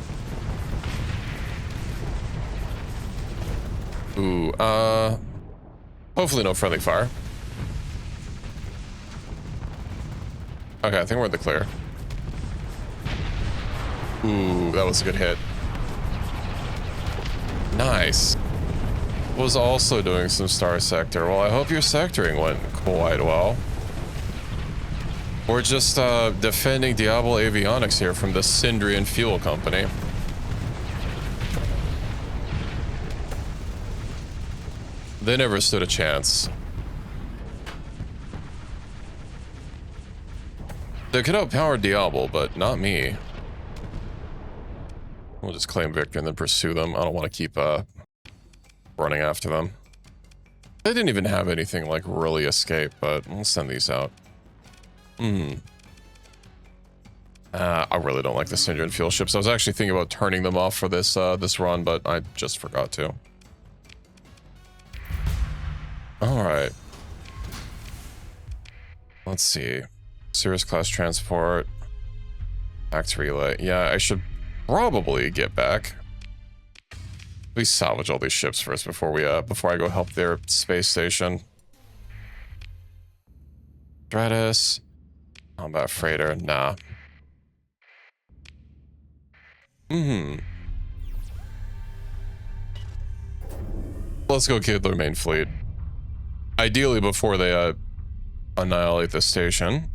Ooh, hopefully no friendly fire. Okay, I think we're in the clear. Ooh, that was a good hit. Nice. Was also doing some Starsector. Well, I hope your sectoring went quite well. We're just defending Diablo Avionics here from the Syndrian Fuel Company. They never stood a chance. They could outpower Diablo, but not me. We'll just claim victory and then pursue them. I don't want to keep running after them. They didn't even have anything like really escape, but we'll send these out. I really don't like the Syndrian fuel ships. I was actually thinking about turning them off for this this run, but I just forgot to. All right. Let's see. Cirrus class transport. Back to relay. Yeah, I should probably get back. We salvage all these ships first before I go help their space station. Stratus. Combat freighter, nah. Let's go kill their main fleet. Ideally before they annihilate the station.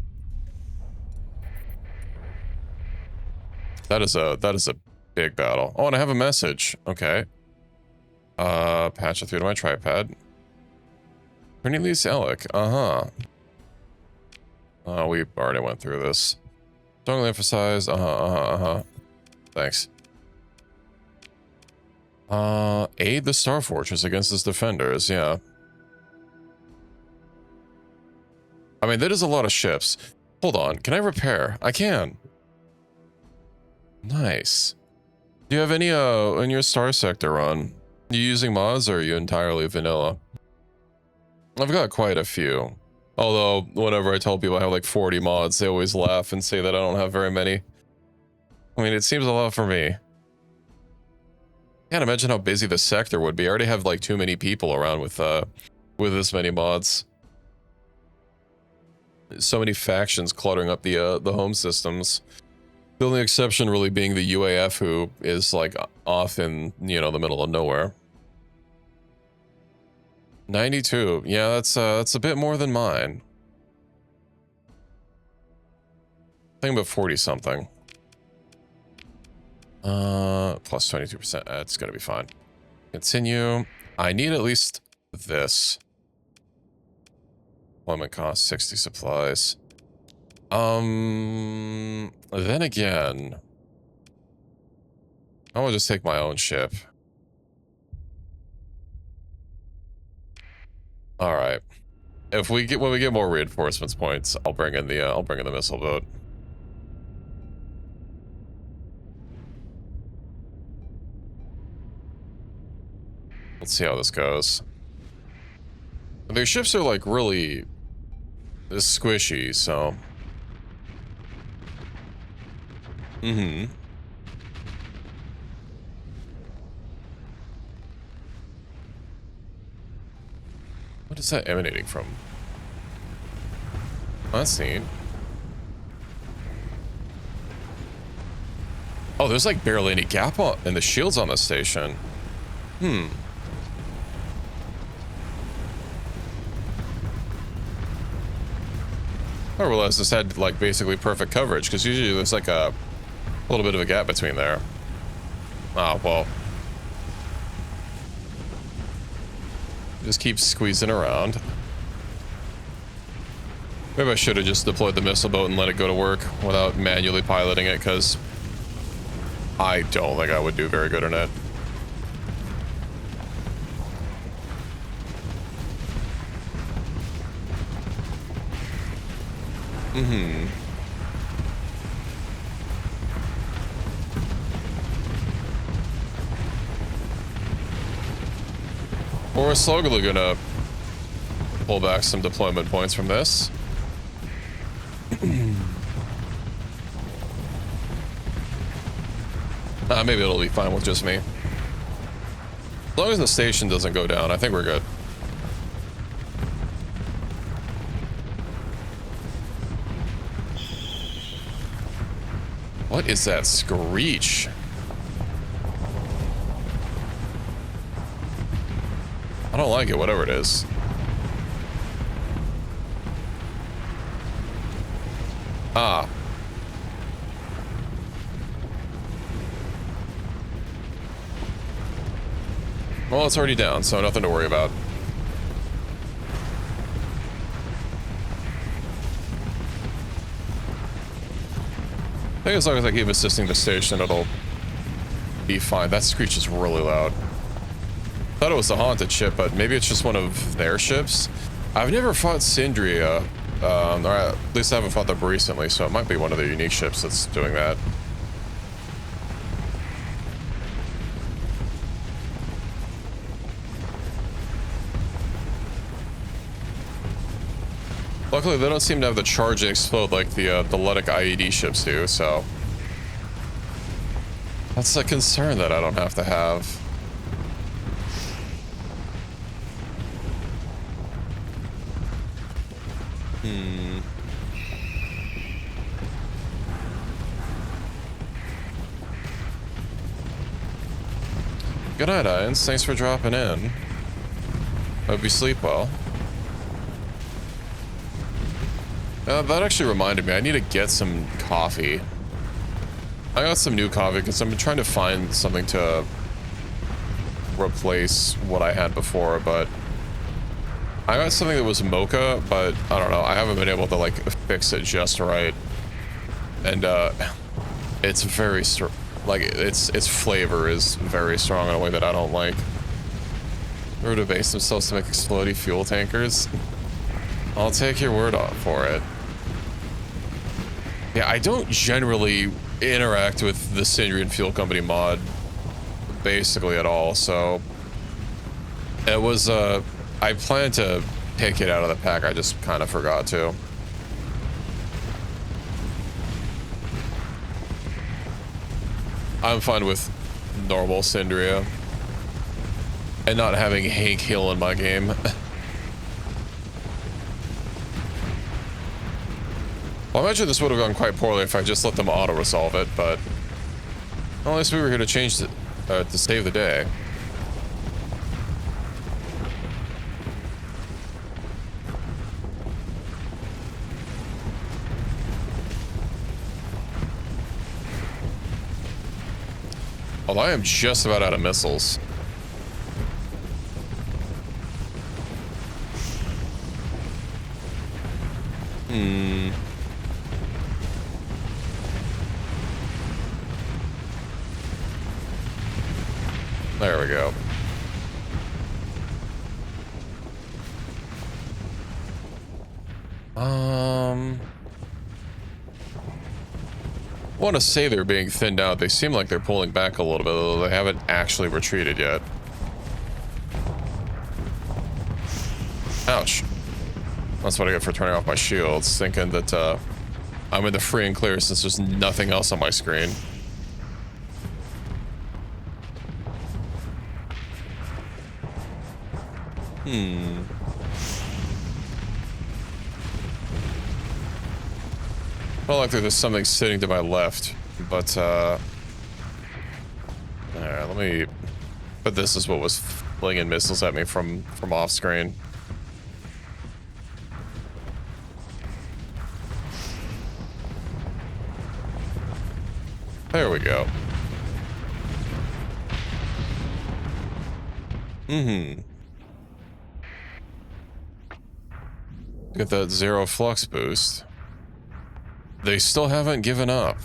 That is a big battle. Oh, and I have a message. Okay. Patch it through to my tripod. Cornelius Alec. We already went through this. Strongly emphasize. Thanks. Aid the Star Fortress against its defenders. Yeah. I mean, that is a lot of ships. Hold on. Can I repair? I can. Nice. Do you have any, in your Starsector run? You using mods or are you entirely vanilla? I've got quite a few. Although, whenever I tell people I have like 40 mods, they always laugh and say that I don't have very many. I mean, it seems a lot for me. Can't imagine how busy the sector would be. I already have like too many people around with this many mods. So many factions cluttering up the home systems. The only exception really being the UAF, who is like off in, you know, the middle of nowhere. 92. Yeah, that's a bit more than mine. I think about 40 something. Plus 22%. That's gonna be fine. Continue. I need at least this. Deployment cost 60 supplies. Then again, I will just take my own ship. All right. When we get more reinforcements points, I'll bring in the missile boat. Let's see how this goes. Their ships are like really squishy, so. What is that emanating from? Oh, that's neat. Oh, there's like barely any gap in the shields on the station. I realized this had like basically perfect coverage, because usually there's like a little bit of a gap between there. Oh, well. Just keep squeezing around. Maybe I should have just deployed the missile boat and let it go to work without manually piloting it, because I don't think I would do very good in it. We're slowly gonna pull back some deployment points from this. Maybe it'll be fine with just me. As long as the station doesn't go down, I think we're good. What is that screech? I don't like it, whatever it is. Ah. Well, it's already down, so nothing to worry about. I think as long as I keep assisting the station, it'll be fine. That screech is really loud. Thought it was the haunted ship, but maybe it's just one of their ships. I've never fought Syndria, or at least I haven't fought them recently, so it might be one of the unique ships that's doing that. Luckily, they don't seem to have the charge and explode like the Ludic IED ships do, so that's a concern that I don't have to have. Good night, Irons. Thanks for dropping in. Hope you sleep well. That actually reminded me, I need to get some coffee. I got some new coffee because I'm trying to find something to replace what I had before, but I got something that was mocha, but I don't know, I haven't been able to like fix it just right. And it's very strong, like its flavor is very strong in a way that I don't like. Or to base themselves to make explodey fuel tankers. I'll take your word for it. Yeah, I don't generally interact with the Syndrian Fuel Company mod basically at all, so it was I planned to pick it out of the pack, I just kind of forgot to. I'm fine with normal Syndria and not having Hank Hill in my game. Well, I imagine this would have gone quite poorly if I just let them auto-resolve it, but well, at least we were here to change it, to save the day. Although I am just about out of missiles. There we go. I want to say they're being thinned out. They seem like they're pulling back a little bit, although they haven't actually retreated yet. Ouch. That's what I get for turning off my shields, thinking that I'm in the free and clear since there's nothing else on my screen. Felt like there's something sitting to my left, but alright, let me. But this is what was flinging missiles at me from off screen. There we go. Get that zero flux boost. They still haven't given up.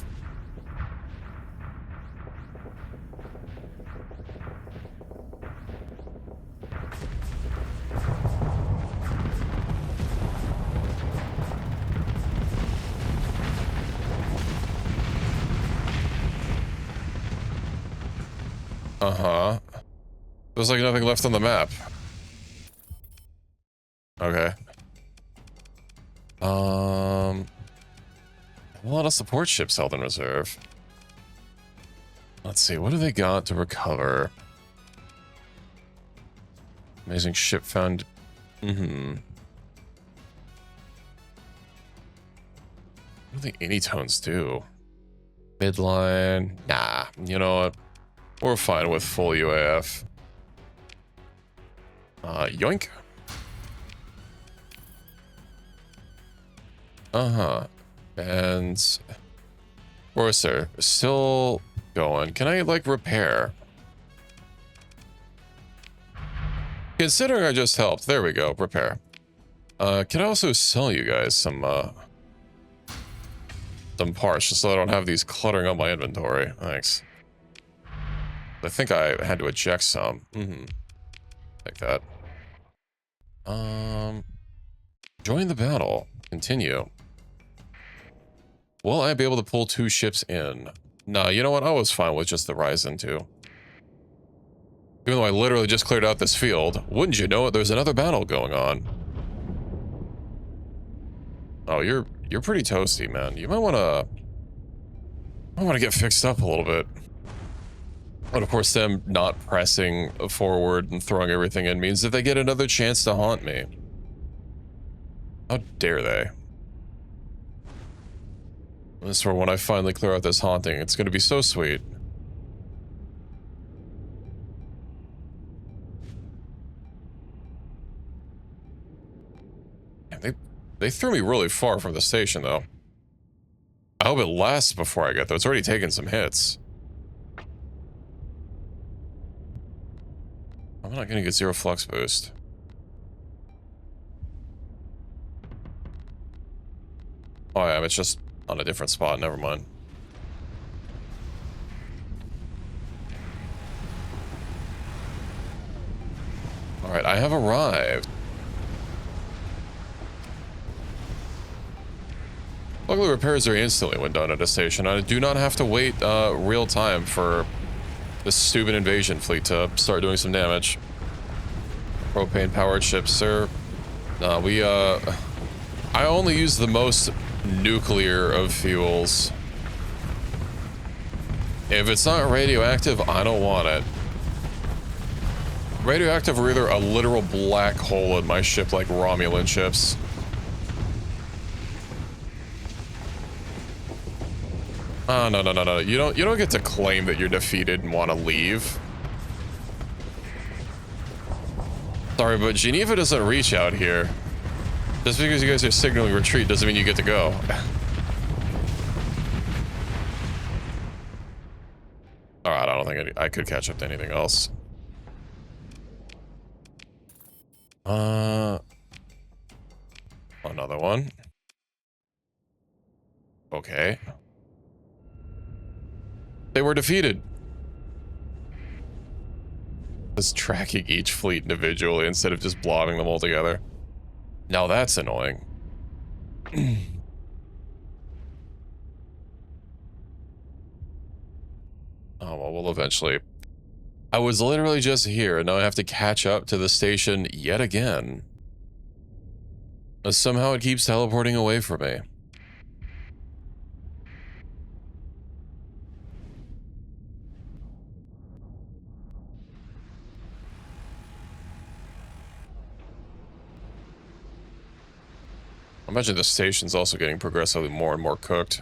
Uh-huh. There's like nothing left on the map. Okay. A lot of support ships held in reserve. Let's see, what do they got to recover? Amazing ship found. What do the Anytones do? Midline. Nah, you know what? We're fine with full UAF. Yoink. And Corsair still going. Can I like repair? Considering I just helped, there we go, repair. Can I also sell you guys some parts just so I don't have these cluttering up my inventory? Thanks. I think I had to eject some. Like that. Join the battle. Continue. Will I be able to pull 2 ships in? Nah, you know what? I was fine with just the Ryzen 2. Even though I literally just cleared out this field, wouldn't you know it, there's another battle going on. Oh, you're pretty toasty, man. You might wanna get fixed up a little bit. But of course, them not pressing forward and throwing everything in means that they get another chance to haunt me. How dare they? This is for when I finally clear out this haunting. It's going to be so sweet. They threw me really far from the station, though. I hope it lasts before I get there. It's already taken some hits. I'm not gonna get 0 flux boost. Oh yeah, it's just on a different spot. Never mind. All right, I have arrived. Luckily, repairs are instantly when done at a station. I do not have to wait real time for this stupid invasion fleet to start doing some damage. Propane powered ships, sir. I only use the most nuclear of fuels. If it's not radioactive, I don't want it. Radioactive are either a literal black hole in my ship like Romulan ships. Oh, no. You don't get to claim that you're defeated and want to leave. Sorry, but Geneva doesn't reach out here. Just because you guys are signaling retreat doesn't mean you get to go. Alright, I don't think I could catch up to anything else. Another one. Okay. They were defeated. Just tracking each fleet individually instead of just blobbing them all together. Now that's annoying. Oh, well, we'll eventually. I was literally just here, and now I have to catch up to the station yet again. Somehow it keeps teleporting away from me. I imagine the station's also getting progressively more and more cooked.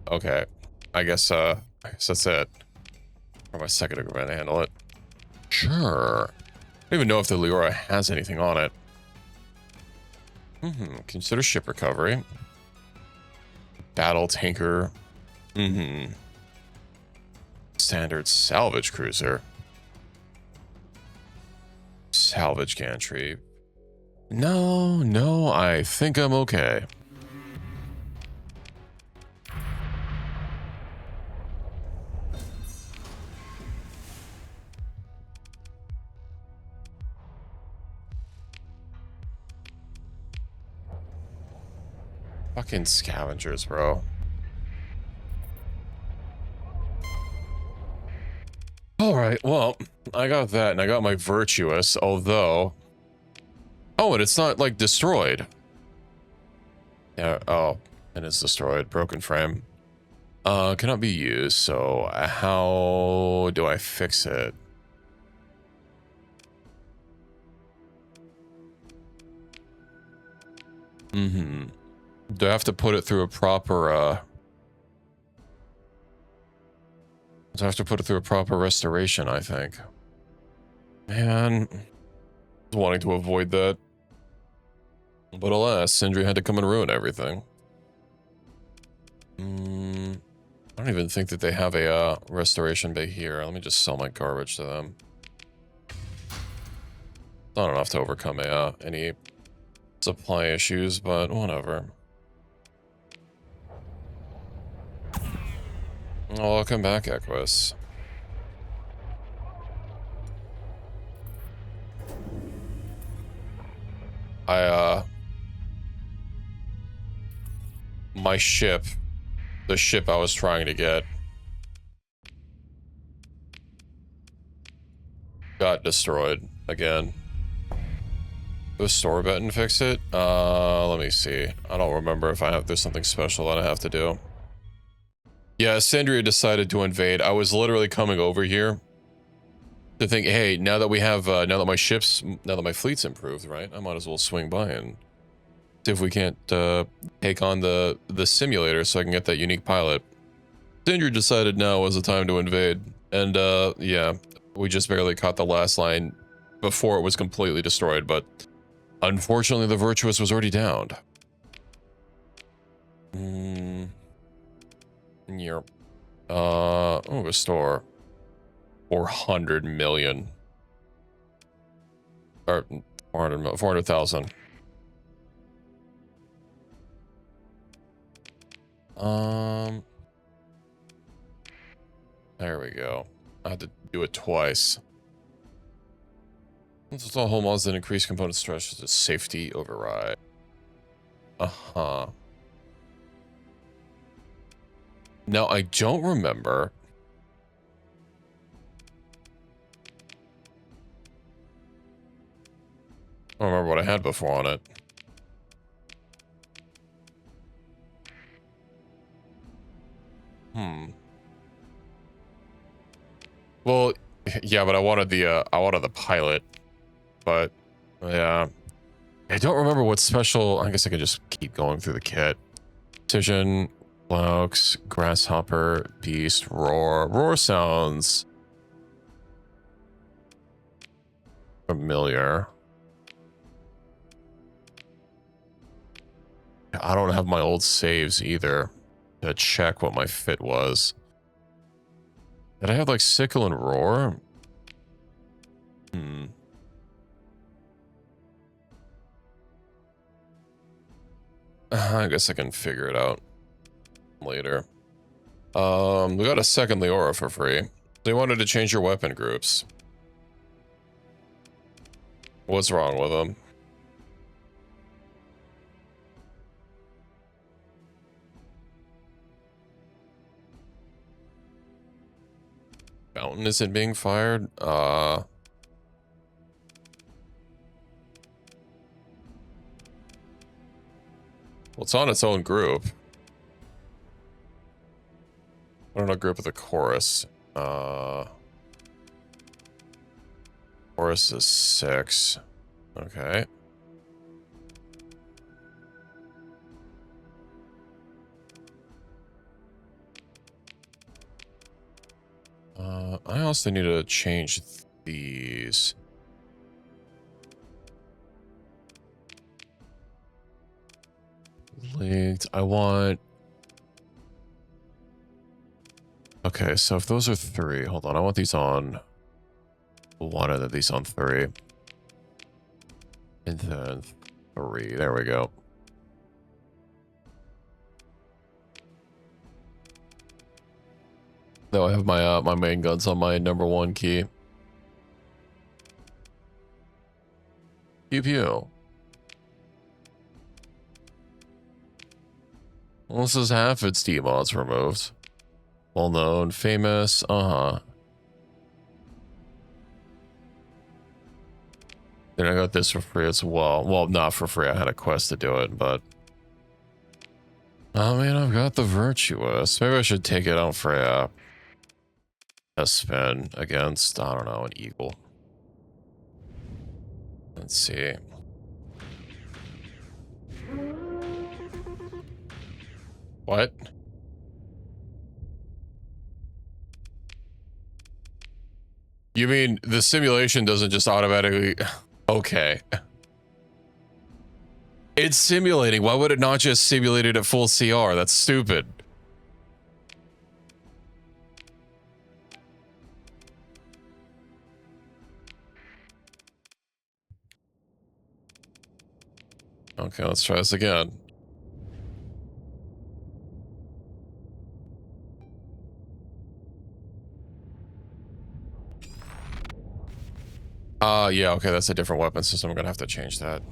Okay. I guess that's it. Or my second agreement to handle it. Sure. I don't even know if the Leora has anything on it. Consider ship recovery. Battle tanker. Standard salvage cruiser. Salvage gantry. No, I think I'm okay. Fucking scavengers, bro. Alright, well, I got that, and I got my virtuous, although... Oh, and it's not, like, destroyed. Yeah, oh, it is destroyed. Broken frame. Cannot be used, so how do I fix it? Do I have to put it through a proper, do I have to put it through a proper restoration, I think. Man, I was wanting to avoid that. But alas, Sindri had to come and ruin everything. I don't even think that they have a restoration bay here. Let me just sell my garbage to them. Not enough to overcome any supply issues, but whatever. Oh, welcome back, Equus. My ship, the ship I was trying to get, got destroyed again. Go store bet and fix it? Let me see. I don't remember if there's something special that I have to do. Yeah, Sandria decided to invade. I was literally coming over here to think, hey, now that we have, now that my fleet's improved, right? I might as well swing by and see if we can't take on the simulator so I can get that unique pilot. Sandria decided now was the time to invade. And yeah, we just barely caught the last line before it was completely destroyed, but unfortunately the Virtuous was already downed. Yep. Restore 400 million. Or 400,000. There we go. I had to do it twice. This all home mods that increase component stress to safety override. Uh-huh. Now, I don't remember. I don't remember what I had before on it. Well, yeah, but I wanted the pilot. But yeah. I don't remember what special. I guess I can just keep going through the kit. Precision, Blaux, Grasshopper, Beast, Roar. Roar sounds familiar. I don't have my old saves either to check what my fit was. Did I have like Sickle and Roar? I guess I can figure it out later. We got a second Leora for free. They wanted to change your weapon groups. What's wrong with them? Fountain isn't being fired? Well, it's on its own group. I don't know, group of the chorus. Chorus is 6. Okay. I also need to change these. Linked. I want... Okay, so if those are 3, hold on. I want these on 1 and then these on 3. And then 3. There we go. No, I have my my main guns on my number 1 key. Pew pew. Well, this is half its demods removed. Well known, famous, Then I got this for free as well. Well, not for free. I had a quest to do it, but... Oh man, I've got the Virtuous. Maybe I should take it out for a spin against, I don't know, an eagle. Let's see. What? You mean the simulation doesn't just automatically... Okay. It's simulating. Why would it not just simulate it at full CR? That's stupid. Okay, let's try this again. Yeah, okay, that's a different weapon system. I'm gonna have to change that.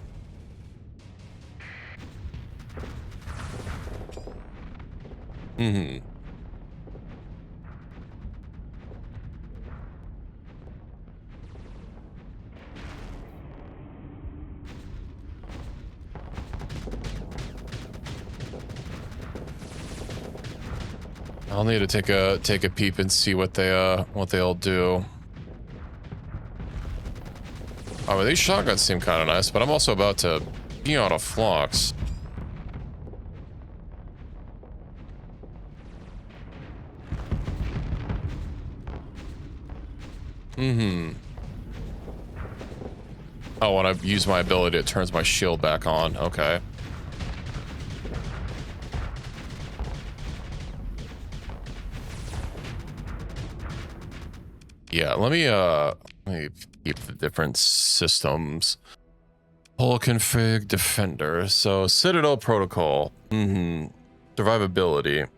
I'll need to take a peep and see what they'll do. Oh, well, these shotguns seem kind of nice, but I'm also about to be out of flux. Oh, when I use my ability, it turns my shield back on. Okay. Yeah, let me keep the different systems. Whole config defender. So Citadel protocol. Survivability.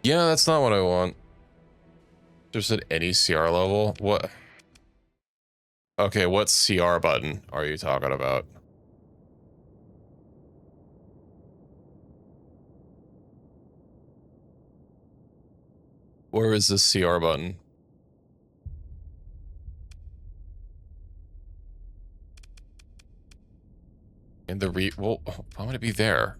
Yeah, that's not what I want. Just at any CR level. What? Okay, what CR button are you talking about? Where is this CR button? In the well, why would it be there?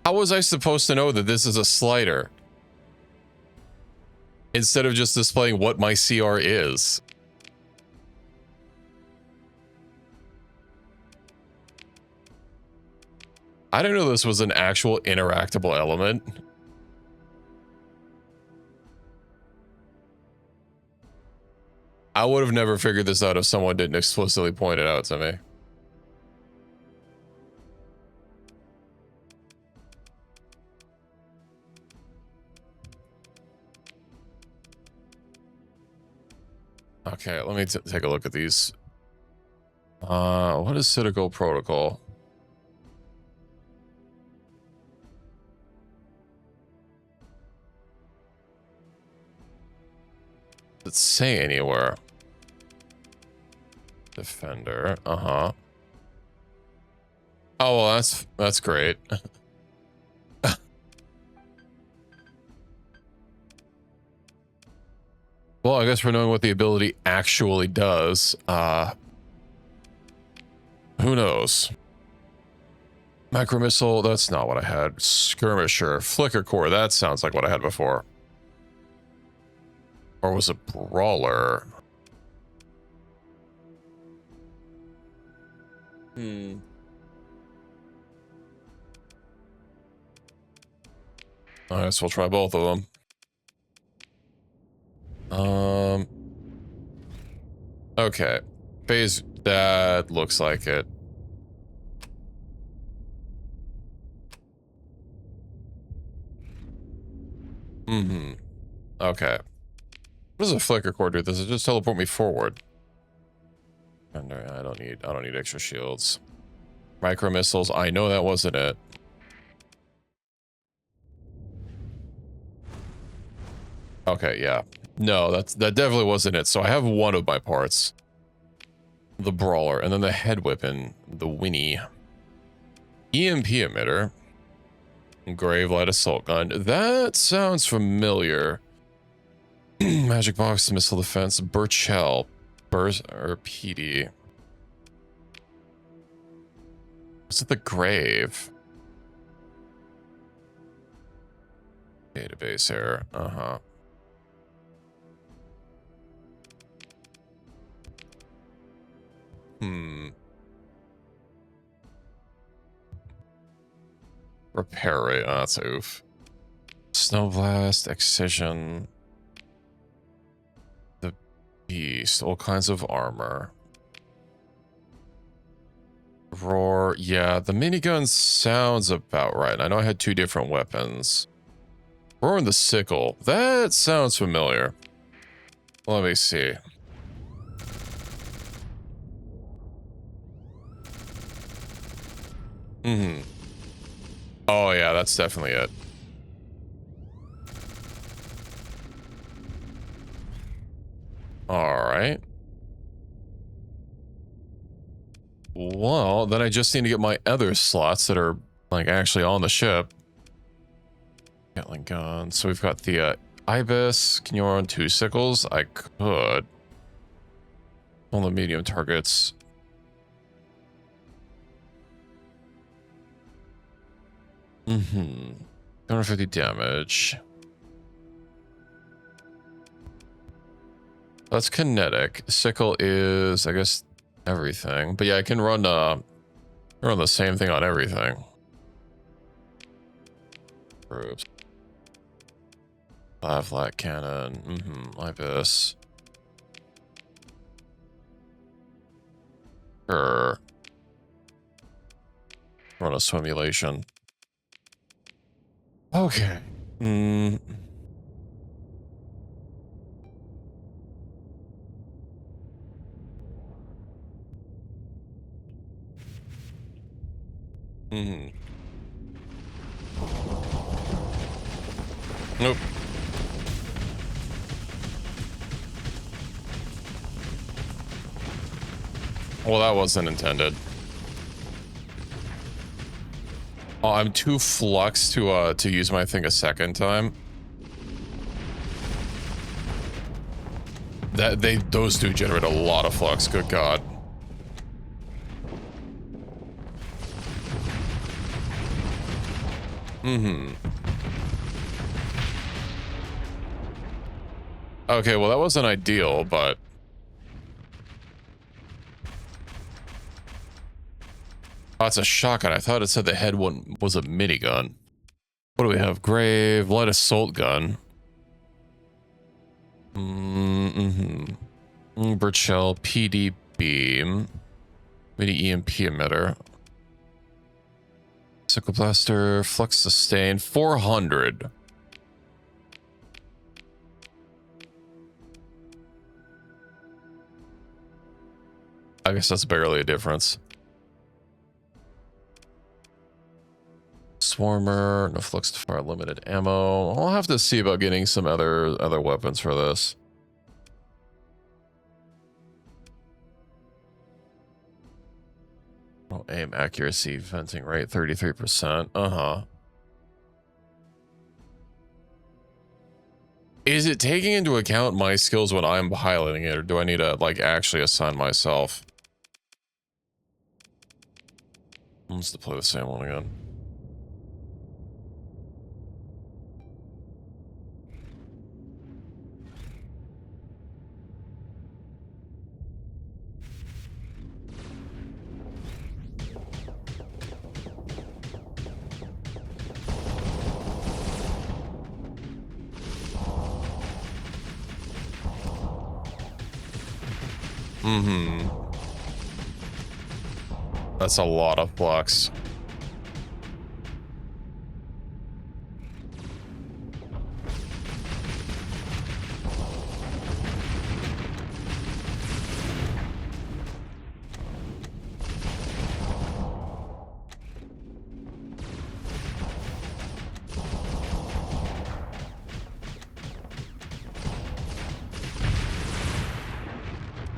How was I supposed to know that this is a slider? Instead of just displaying what my CR is. I didn't know this was an actual interactable element. I would have never figured this out if someone didn't explicitly point it out to me. Okay, let me take a look at these. What is Citadel protocol? Does it say anywhere? Defender, oh well, that's great. Well, I guess we're knowing what the ability actually does. Who knows? Micro missile, that's not what I had. Skirmisher, flicker core, that sounds like what I had before. Or was it brawler? I guess we'll try both of them. Okay. Phase, that looks like it. Okay. What does a flicker core do? Does it just teleport me forward? And I don't need extra shields. Micro missiles, I know that wasn't it. Okay, yeah. No, that definitely wasn't it. So I have one of my parts. The brawler, and then the head weapon, the Winnie. EMP emitter. Grave light assault gun. That sounds familiar. Magic box, missile defense, Burchell, burst or PD. Was it the grave? Database error. Repair rate. Oh, that's oof. Snow blast, excision. The beast. All kinds of armor. Roar. Yeah, the minigun sounds about right. I know I had two different weapons. Roar and the sickle. That sounds familiar. Let me see. Oh yeah, that's definitely it. All right. Well, then I just need to get my other slots that are like actually on the ship. Gatling gun. So we've got the Ibis. Can you run 2 sickles? I could. On the medium targets. 250 damage. That's kinetic. Sickle is, I guess, everything. But yeah, I can run the same thing on everything. Groups. Flat cannon. Ibis. Sure. Run a simulation. Okay. Nope. Well, that wasn't intended. Oh, I'm too flux to use my thing a second time. Those do generate a lot of flux, good god. Okay, well that wasn't ideal, but oh, it's a shotgun. I thought it said the head one was a minigun. What do we have? Grave, light assault gun. Burchell, PD beam. Mini EMP emitter. Sickle blaster, flux sustain, 400. I guess that's barely a difference. Swarmer, no flux to fire, limited ammo. I'll have to see about getting some other weapons for this. Oh, aim accuracy, venting rate 33%. Is it taking into account my skills when I'm piloting it, or do I need to like actually assign myself? Let's deploy the same one again. That's a lot of blocks.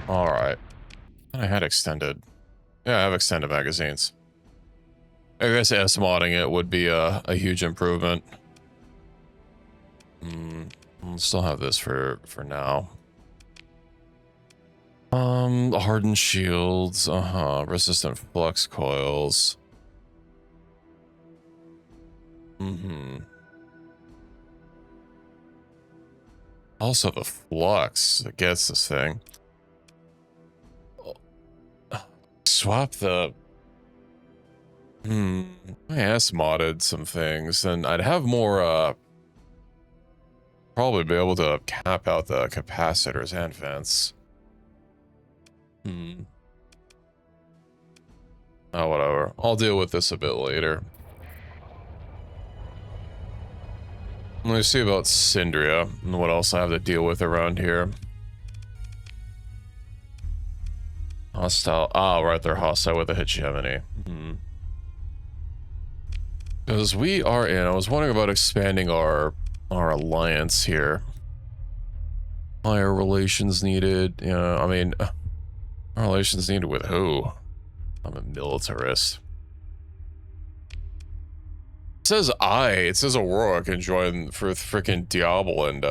All right. I had extended. Yeah, I have extended magazines. I guess S-modding it would be a huge improvement. I'll still have this for now. Hardened shields. Resistant flux coils. Also the flux that gets this thing. Swap the... I S-modded some things, and I'd have more, probably be able to cap out the capacitors and vents. Oh, whatever. I'll deal with this a bit later. Let me see about Syndria and what else I have to deal with around here. Hostile. Ah, right, they're hostile with a hegemony. Because we are in. I was wondering about expanding our alliance here. Higher relations needed. Yeah, I mean, relations needed with who? I'm a militarist. It says it says Aurora can join for freaking Diablo and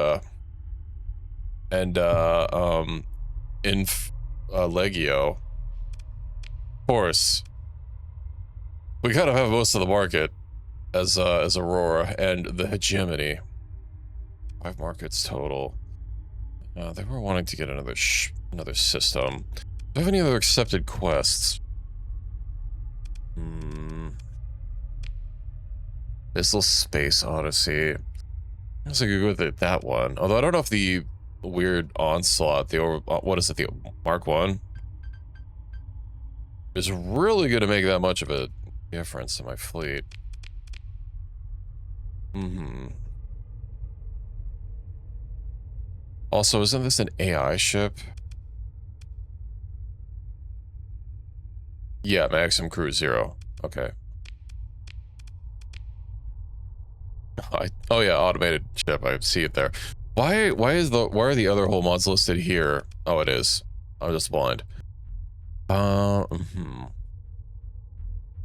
Legio. Of course. We kind of have most of the market as Aurora and the hegemony. 5 markets total. They were wanting to get another system. Do I have any other accepted quests? Missile Space Odyssey. I was gonna go with that one. Although I don't know if the weird onslaught, what is it, the Mark 1, is really gonna make that much of a difference in my fleet. Also, isn't this an AI ship? Yeah, Maximum Crew 0. Okay. Oh yeah, automated ship. I see it there. Why are the other whole mods listed here? Oh, it is. I'm just blind.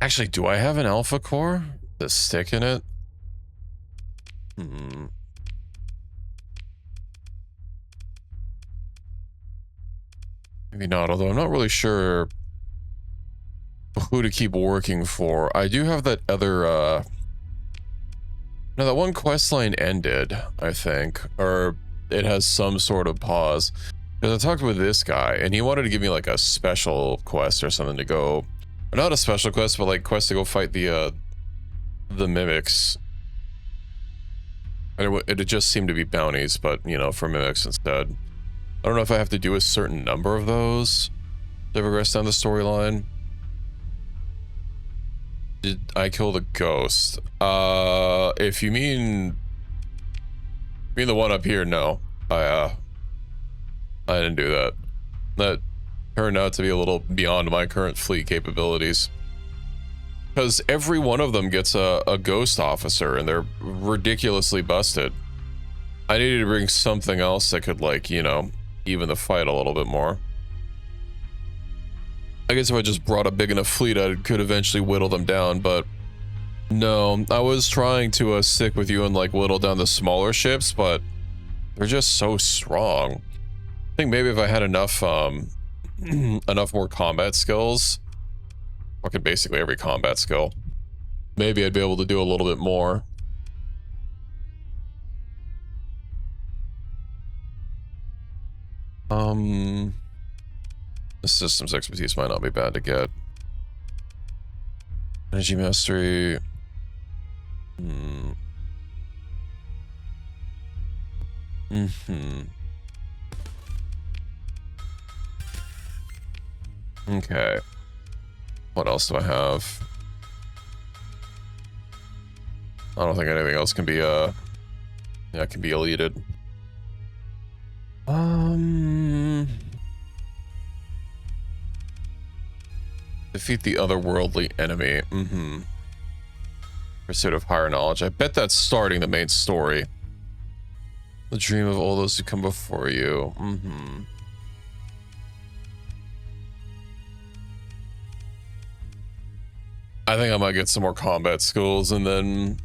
Actually, do I have an alpha core? The stick in it? Maybe not, although I'm not really sure who to keep working for. I do have that other, no, that one quest line ended, I think, or it has some sort of pause. Because I talked with this guy, and he wanted to give me like a special quest or something to go, or not a special quest, but like quest to go fight the mimics. And it just seemed to be bounties, but you know, for mimics instead. I don't know if I have to do a certain number of those to progress down the storyline. Did I kill the ghost? If you mean the one up here, no. I didn't do that. That turned out to be a little beyond my current fleet capabilities. Because every one of them gets a ghost officer, and they're ridiculously busted. I needed to bring something else that could, like, you know, even the fight a little bit more. I guess if I just brought a big enough fleet, I could eventually whittle them down, but no, I was trying to stick with you and like whittle down the smaller ships, but they're just so strong. I think maybe if I had enough enough more combat skills, fucking basically every combat skill, maybe I'd be able to do a little bit more. The systems expertise might not be bad to get. Energy mastery. Okay. What else do I have? I don't think anything else can be can be deleted. Defeat the otherworldly enemy. Pursuit of higher knowledge. I bet that's starting the main story. The dream of all those who come before you. I think I might get some more combat skills and then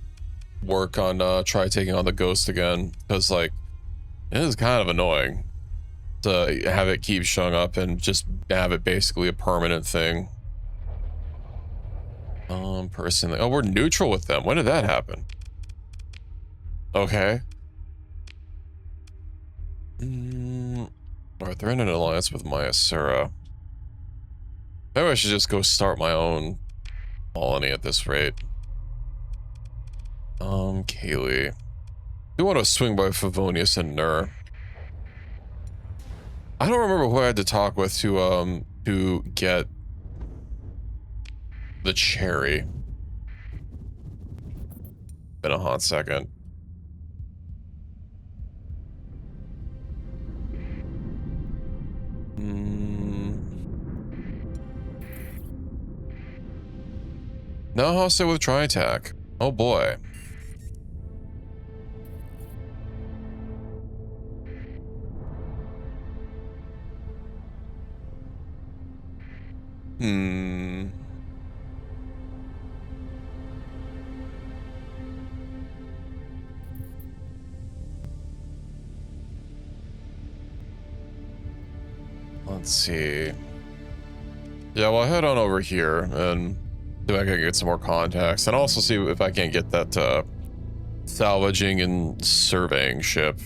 work on try taking on the ghost again, because like it is kind of annoying to have it keep showing up and just have it basically a permanent thing. Personally, oh, we're neutral with them. When did that happen? Okay. Alright, they're in an alliance with Myasura. Maybe I should just go start my own colony at this rate. Kaylee. I do want to swing by Favonius and Nur. I don't remember who I had to talk with to get the cherry. Been a hot second. No hostile with tri-attack. Oh boy. Let's see. Yeah, well, I'll head on over here and see if I can get some more contacts, and also see if I can get that salvaging and surveying ship.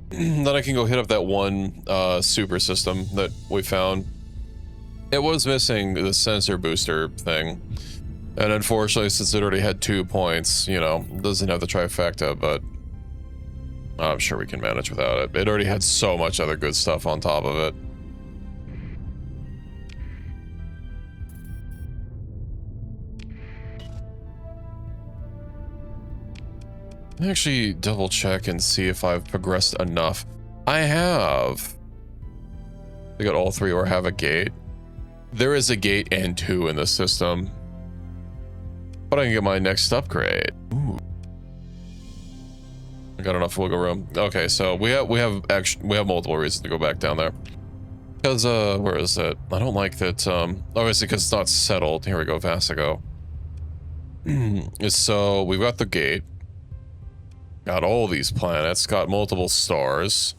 Then I can go hit up that one super system that we found. It was missing the sensor booster thing, and unfortunately, since it already had 2 points, you know, doesn't have the trifecta, but I'm sure we can manage without it. It already had so much other good stuff on top of it. Let me actually double check and see if I've progressed enough. I have. I got all three or have a gate. There is a gate and 2 in the system. But I can get my next upgrade. Ooh. I got enough wiggle room. Okay, so we have multiple reasons to go back down there. Because where is it? I don't like that obviously because it's not settled. Here we go, Vasigo. So we've got the gate. Got all these planets, got multiple stars.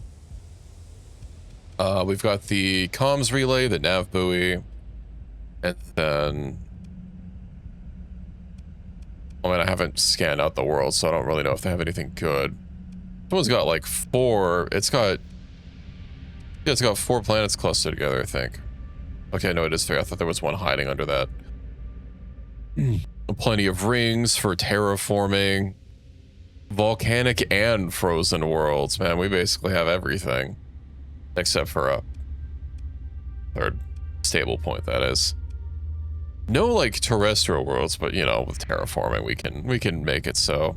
We've got the comms relay, the nav buoy, and then I mean, I haven't scanned out the world, so I don't really know if they have anything good. Someone's got like 4. It's got 4 planets clustered together, I think. Okay, no, it is 3. I thought there was one hiding under that. Plenty of rings for terraforming. Volcanic and frozen worlds. Man, we basically have everything. Except for a 3rd stable point, that is. No, like, terrestrial worlds, but, you know, with terraforming, we can make it so.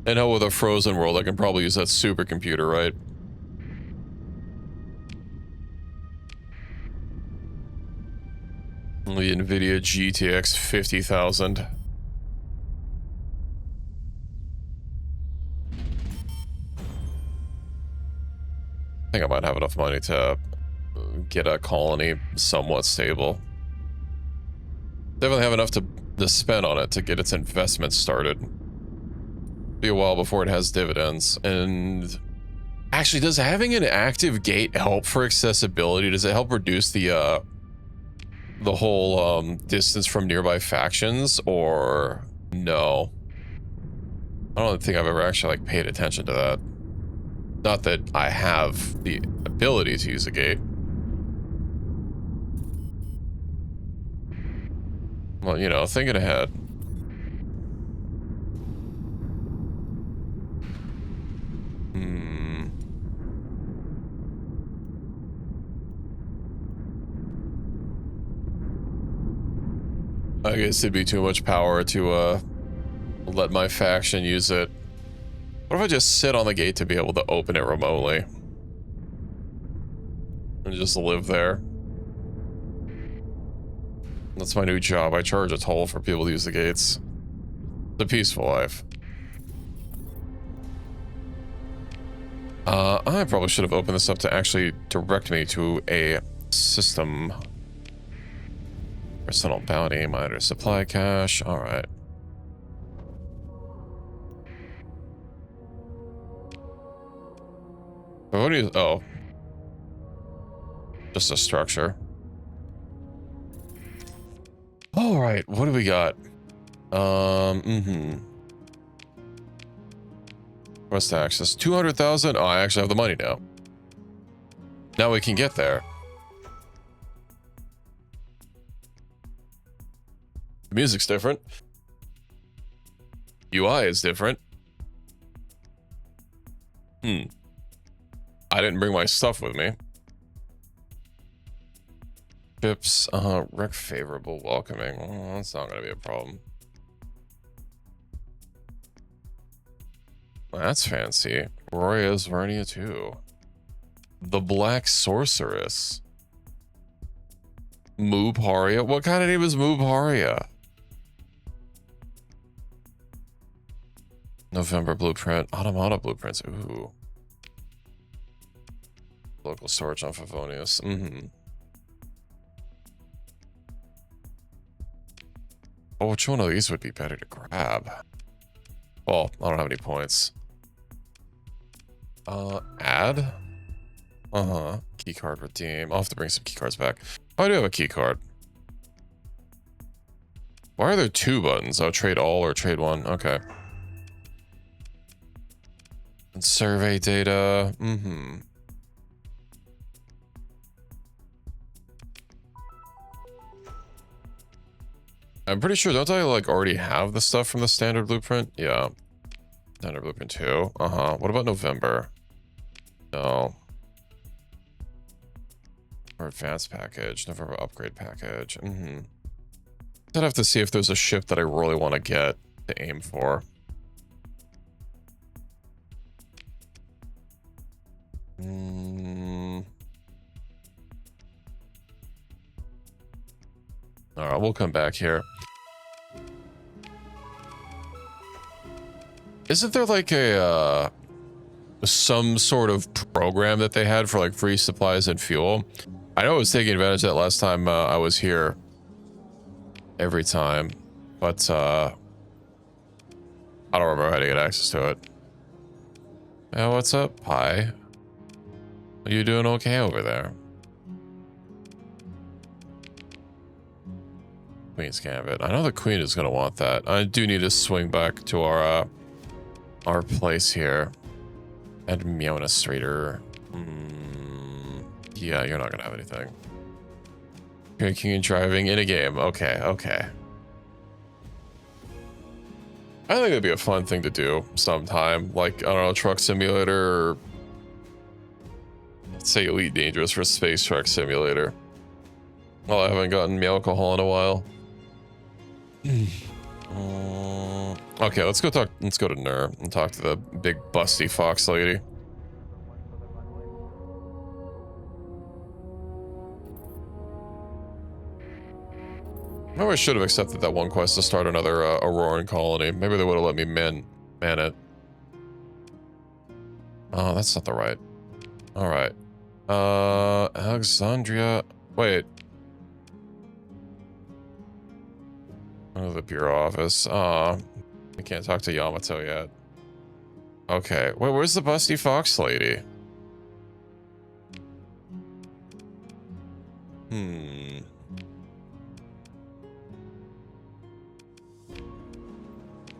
And hell, with a frozen world, I can probably use that supercomputer, right? The NVIDIA GTX 50,000. I think I might have enough money to get a colony somewhat stable. Definitely have enough to spend on it to get its investment started. Be a while before it has dividends. And actually, does having an active gate help for accessibility? Does it help reduce the whole distance from nearby factions, or no? I don't think I've ever actually like paid attention to that. Not that I have the ability to use a gate. Well, you know, thinking ahead. I guess it'd be too much power to let my faction use it. What if I just sit on the gate to be able to open it remotely? And just live there? That's my new job. I charge a toll for people to use the gates. It's a peaceful life. I probably should have opened this up to actually direct me to a system. Personal bounty, monitor supply cache. Alright. What do you... Oh. Just a structure. Alright, what do we got? Quest access. 200,000? Oh, I actually have the money now. Now we can get there. The music's different. UI is different. I didn't bring my stuff with me. Ships, rec favorable, welcoming. Oh, that's not gonna be a problem. That's fancy. Roya's Vernia too. The Black Sorceress. Mubharia? What kind of name is Mubharia? November blueprint. Automata blueprints. Ooh. Local storage on Favonius. Oh, which one of these would be better to grab? Well, I don't have any points. Add? Keycard redeem. I'll have to bring some keycards back. Oh, I do have a keycard. Why are there 2 buttons? Oh, trade all or trade one. Okay. And survey data. I'm pretty sure, don't I like already have the stuff from the standard blueprint? Yeah. Under Blueprint 2. What about November? No. Or advanced package. November upgrade package. I'd have to see if there's a ship that I really want to get to aim for. All right, we'll come back here. Isn't there like a some sort of program that they had for like free supplies and fuel? I know I was taking advantage of that last time I was here. Every time, but I don't remember how to get access to it. Yeah, what's up, Pi? Are you doing okay over there? Queen's Gambit. I know the Queen is gonna want that. I do need to swing back to our place here. Administrator. Yeah, you're not gonna have anything. Drinking and driving in a game. Okay, okay. I think it'd be a fun thing to do sometime. Like, I don't know, Truck Simulator, or let's say Elite Dangerous for Space Truck Simulator. Well, I haven't gotten me alcohol in a while. Okay, let's go to Nur and talk to the big busty fox lady. Maybe I should have accepted that one quest to start another Auroran colony. Maybe they would have let me man it. Oh, that's not the right. All right. Alexandria. Wait. Oh, the bureau office. I can't talk to Yamato yet. Okay. Wait, where's the busty fox lady?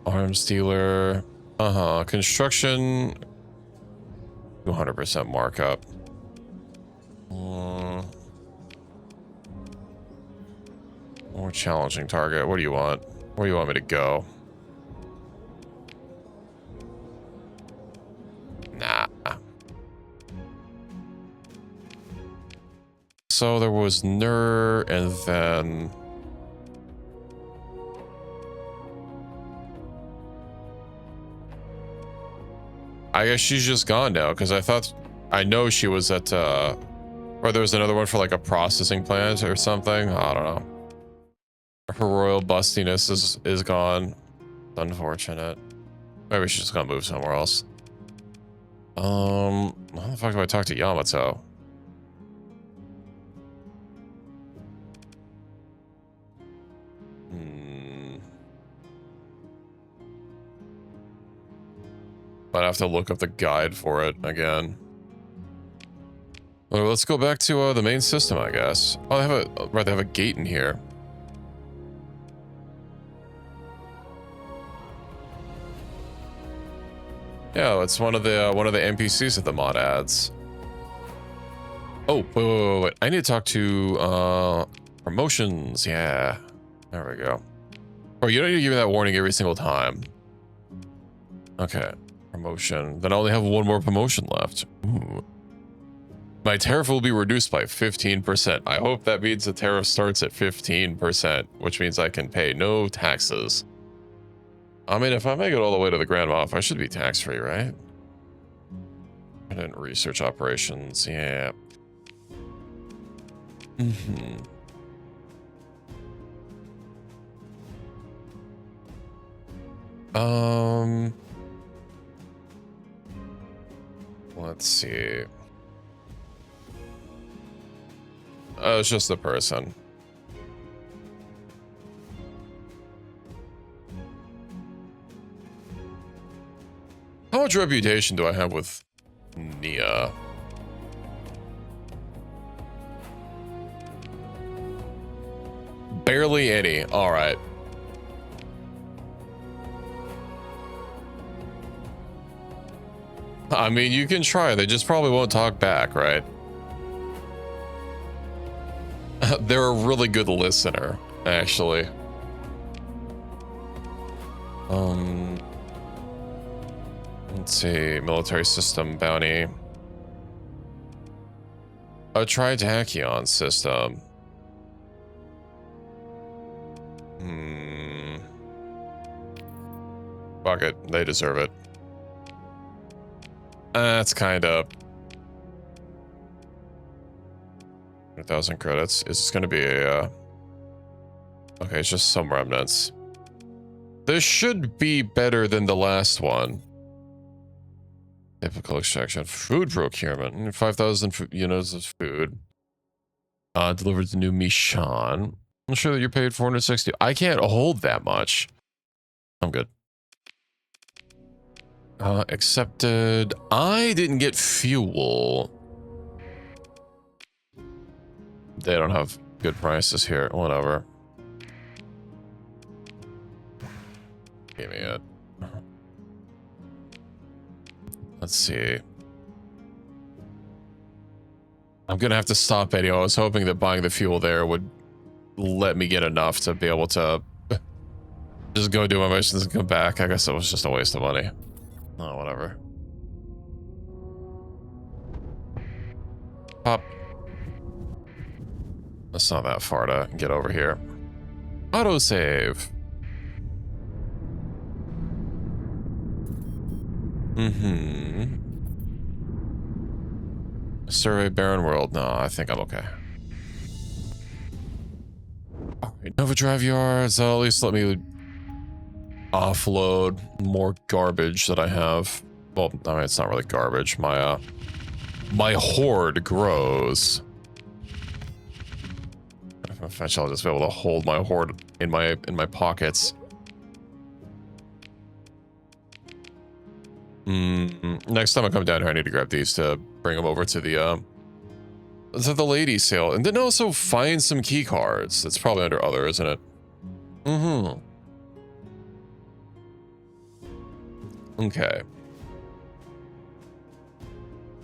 Arms dealer. Construction. 200% markup. More challenging target. What do you want? Where do you want me to go? Nah. So there was Nur, and then I guess she's just gone now, because I know she was at or there was another one for like a processing plant or something. I don't know. Her royal bustiness is gone. Unfortunate. Maybe she's just gonna move somewhere else. How the fuck do I talk to Yamato? I'd have to look up the guide for it again. Well, let's go back to the main system, I guess. Oh, they have a gate in here. Yeah, it's one of the NPCs that the mod adds. Oh, wait. I need to talk to promotions. Yeah, there we go. Oh, you don't need to give me that warning every single time. Okay, promotion. Then I only have one more promotion left. Ooh. My tariff will be reduced by 15%. I hope that means the tariff starts at 15%, which means I can pay no taxes. I mean, if I make it all the way to the Grand Moff, I should be tax-free, right? And research operations, yeah. Let's see. It's just a person. How much reputation do I have with Nia? Barely any. All right. I mean, you can try. They just probably won't talk back, right? They're a really good listener, actually. Let's see, military system bounty. A tritachyon system. Fuck it, they deserve it. That's kind of 1,000 credits. Is this going to be a? Okay, it's just some remnants. This should be better than the last one. Typical extraction, food procurement, 5,000 units of food. Delivered to New Mishan. I'm sure that you're paid 460. I can't hold that much. I'm good. Accepted. I didn't get fuel. They don't have good prices here. Whatever. Give me it. Let's see. I'm gonna have to stop anyway. I was hoping that buying the fuel there would let me get enough to be able to just go do my missions and come back. I guess it was just a waste of money. Oh, whatever. Pop. That's not that far to get over here. Autosave. Survey barren world. No, I think I'm okay. Alright, Nova Drive yards. That'll at least let me offload more garbage that I have. Well, I mean, it's not really garbage. My hoard grows. Eventually, I'll just be able to hold my hoard in my pockets. Next time I come down here, I need to grab these to bring them over to the lady sale, and then also find some key cards. That's probably under other, isn't it? Okay.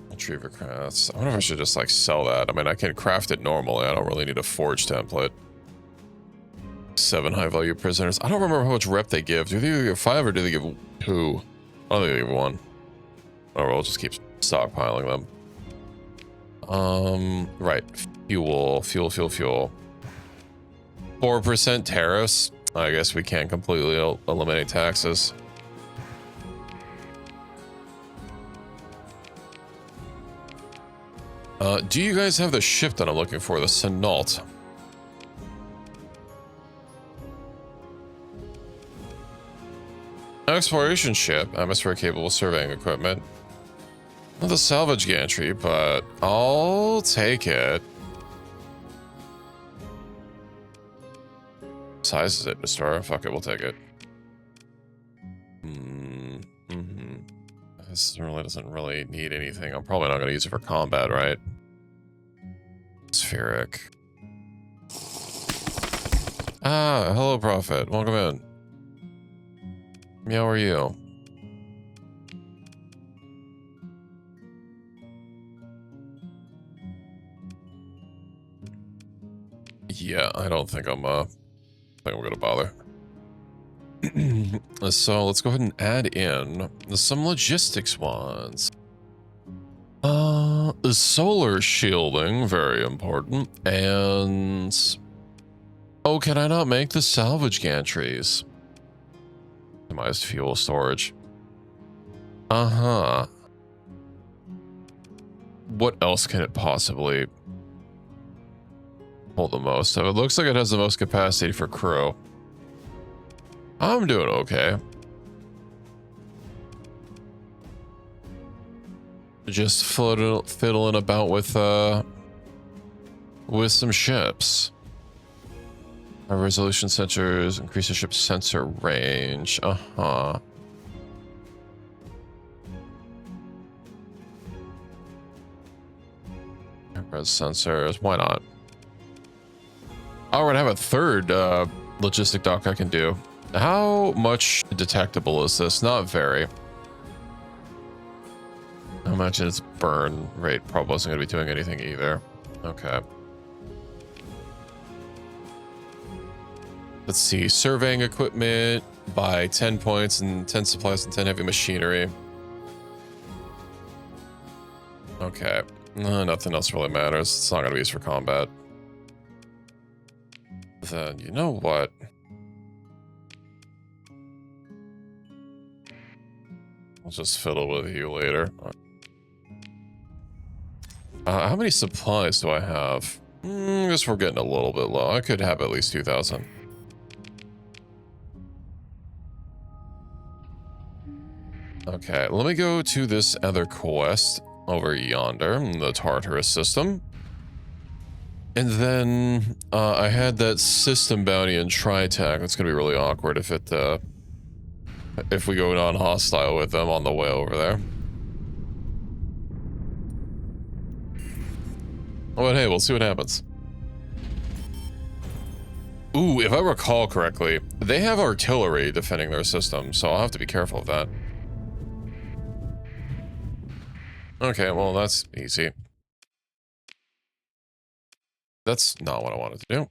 Retriever crafts. I wonder if I should just like sell that. I mean, I can craft it normally. I don't really need a forge template. 7 high value prisoners. I don't remember how much rep they give. Do they give 5 or do they give 2? I think they give 1. Or we'll just keep stockpiling them. Right. Fuel. 4% tariffs. I guess we can't completely eliminate taxes. Do you guys have the ship that I'm looking for? The Senault. Exploration ship. Atmosphere capable surveying equipment. Not the salvage gantry, but I'll take it. What size is it, Mr. Fuck it, we'll take it. This really doesn't really need anything. I'm probably not going to use it for combat, right? Spheric. Ah, hello, Prophet. Welcome in. How are you? Yeah, I don't think I'm gonna bother. So let's go ahead and add in some logistics ones. Solar shielding, very important. And oh, can I not make the salvage gantries? Optimized fuel storage. What else can it possibly hold the most of? It looks like it has the most capacity for crew. I'm doing okay. Just fiddling about with some ships. Our resolution sensors increase the ship's sensor range. Res sensors. Why not? Oh, we're gonna have a third logistic dock I can do. How much detectable is this? Not very. I imagine its burn rate probably wasn't going to be doing anything either. Okay. Let's see. Surveying equipment by 10 points and 10 supplies and 10 heavy machinery. Okay. Nothing else really matters. It's not going to be used for combat. Then, you know what? I'll just fiddle with you later. How many supplies do I have? I guess we're getting a little bit low. I could have at least 2,000. Okay, let me go to this other quest over yonder, the Tartarus system. And then I had that system bounty in Tri-Tac. It's gonna be really awkward if we go non-hostile with them on the way over there. But hey, we'll see what happens. Ooh, if I recall correctly, they have artillery defending their system, so I'll have to be careful of that. Okay, well, that's easy. That's not what I wanted to do.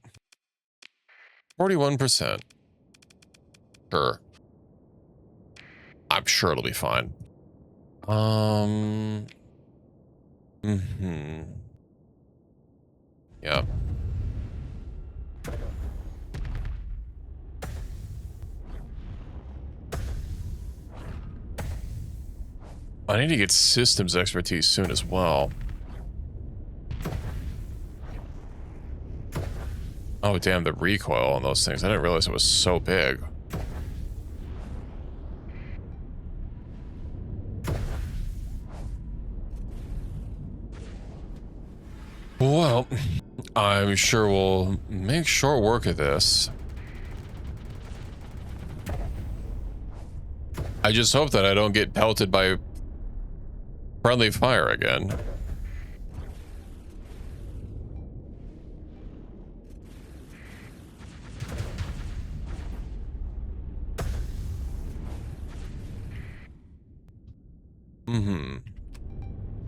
41%. Sure. I'm sure it'll be fine. Yeah. I need to get systems expertise soon as well. Oh, damn, the recoil on those things. I didn't realize it was so big. Well, I'm sure we'll make short work of this. I just hope that I don't get pelted by friendly fire again.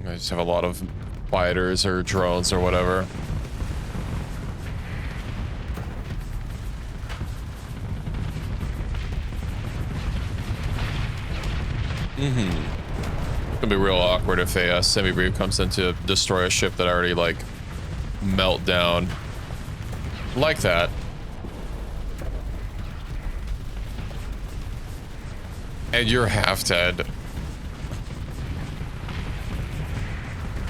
I just have a lot of fighters or drones or whatever. It's gonna be real awkward if a semi-brief comes in to destroy a ship that already, like, melt down. Like that. And you're half dead.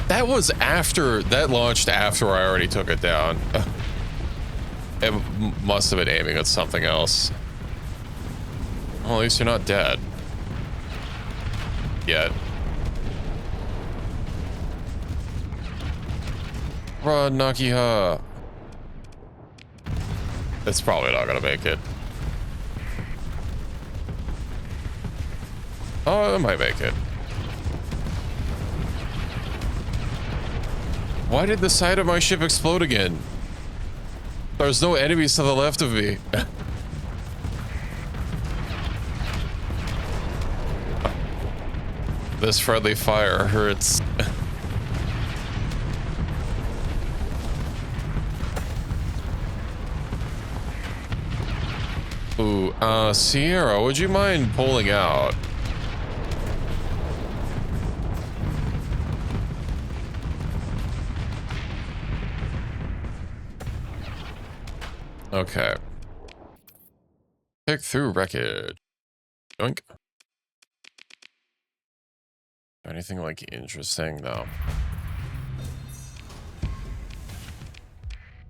That was after, that launched after I already took it down. It must have been aiming at something else. Well, at least you're not dead. Yet. Run, Nakiha. It's probably not gonna make it. Oh, it might make it. Why did the side of my ship explode again? There's no enemies to the left of me. This friendly fire hurts. Ooh, Sierra, would you mind pulling out? Okay. Pick through wreckage. Yoink. Anything like interesting? No.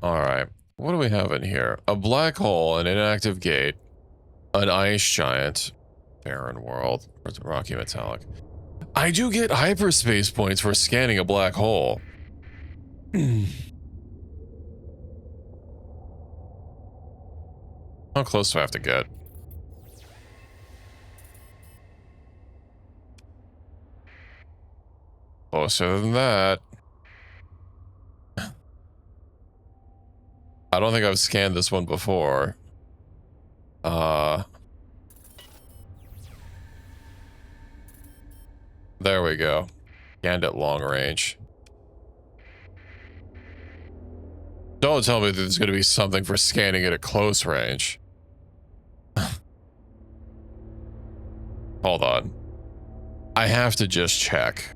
Alright. What do we have in here? A black hole, an inactive gate, an ice giant, barren world, rocky metallic. I do get hyperspace points for scanning a black hole. How close do I have to get? Closer than that. I don't think I've scanned this one before. There we go. Scanned at long range. Don't tell me that there's going to be something for scanning it at close range. Hold on. I have to just check.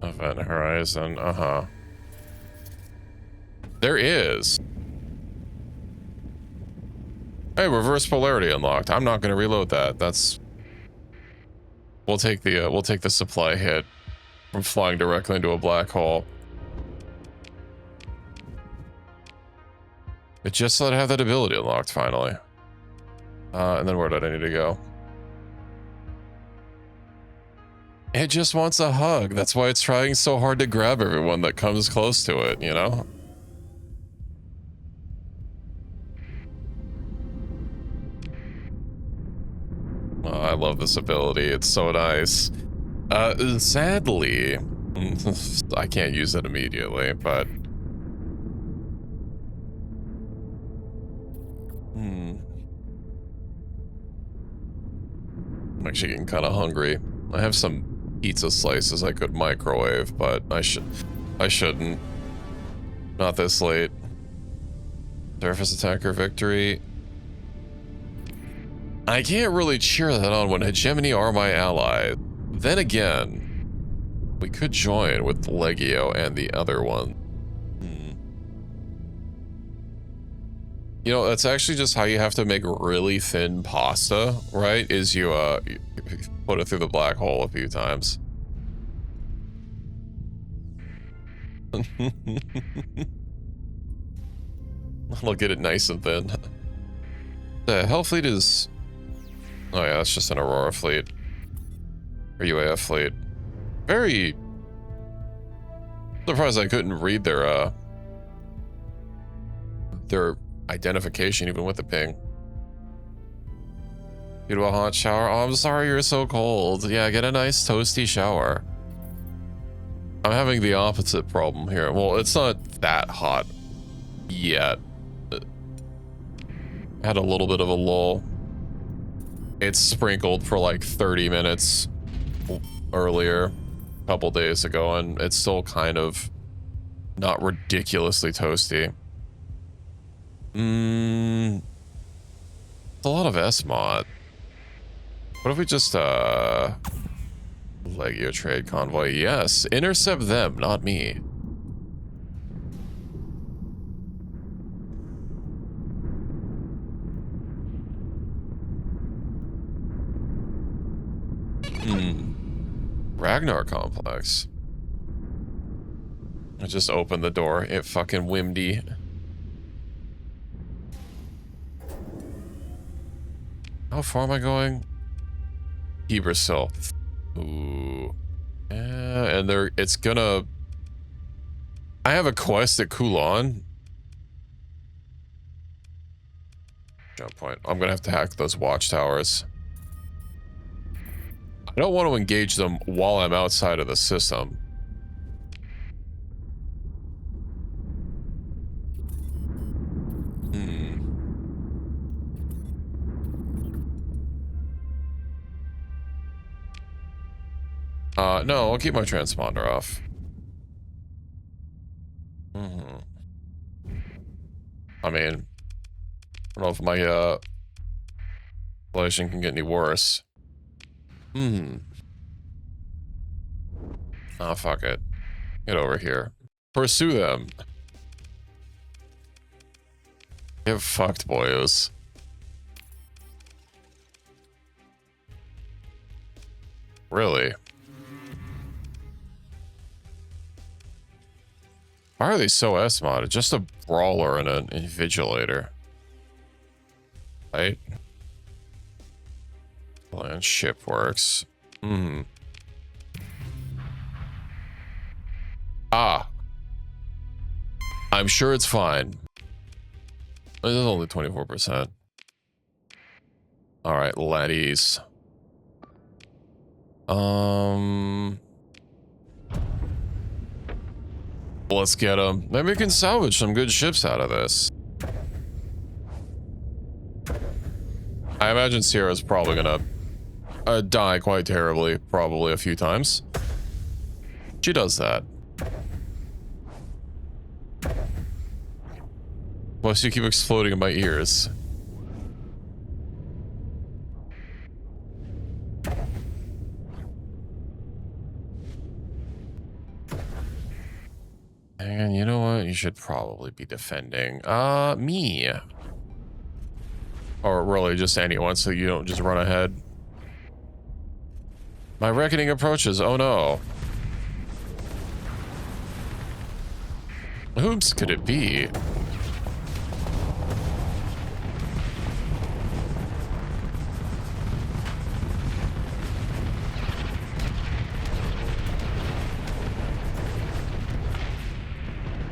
Event horizon. Uh-huh. There is. Hey, reverse polarity unlocked. I'm not going to reload that. That's. We'll take the supply hit from flying directly into a black hole. It just let it have that ability unlocked finally. And then where did I need to go? It just wants a hug. That's why it's trying so hard to grab everyone that comes close to it, you know? Oh, I love this ability. It's so nice. Sadly, I can't use it immediately, but... I'm actually getting kind of hungry. I have some pizza slices I could microwave, but I shouldn't. Not this late. Surface attacker victory. I can't really cheer that on when hegemony are my ally. Then again, we could join with Legio and the other one. You know, that's actually just how you have to make really thin pasta, right? Is you put it through the black hole a few times. I'll get it nice and thin. The Hell fleet is... Oh yeah, that's just an Aurora fleet. Or UAF fleet. Very... surprised I couldn't read their identification even with the ping. You do a hot shower? Oh, I'm sorry you're so cold. Yeah, get a nice toasty shower. I'm having the opposite problem here. Well, it's not that hot yet. Had a little bit of a lull. It's sprinkled for like 30 minutes earlier, a couple days ago, and it's still kind of not ridiculously toasty. It's a lot of S-mod. What if we just, Legio trade convoy? Yes, intercept them, not me. Ragnar complex. I just opened the door. It fucking windy. How far am I going? Hebersil. Ooh. Yeah, and it's gonna... I have a quest at Kulon. Jump point. I'm gonna have to hack those watchtowers. I don't want to engage them while I'm outside of the system. No, I'll keep my transponder off. I mean, I don't know if my, relation can get any worse. Oh, fuck it. Get over here. Pursue them. Get fucked, boyos. Really? Why are they so S-modded? Just a brawler and an invigilator. Right? Land ship works. Ah. I'm sure it's fine. It is only 24%. Alright, laddies. Let's get them. Maybe we can salvage some good ships out of this. I imagine Sierra's probably gonna die quite terribly, probably a few times. She does that. Plus you keep exploding in my ears. And you know what? You should probably be defending me. Or really just anyone, so you don't just run ahead. My reckoning approaches. Oh no. Whom's could it be?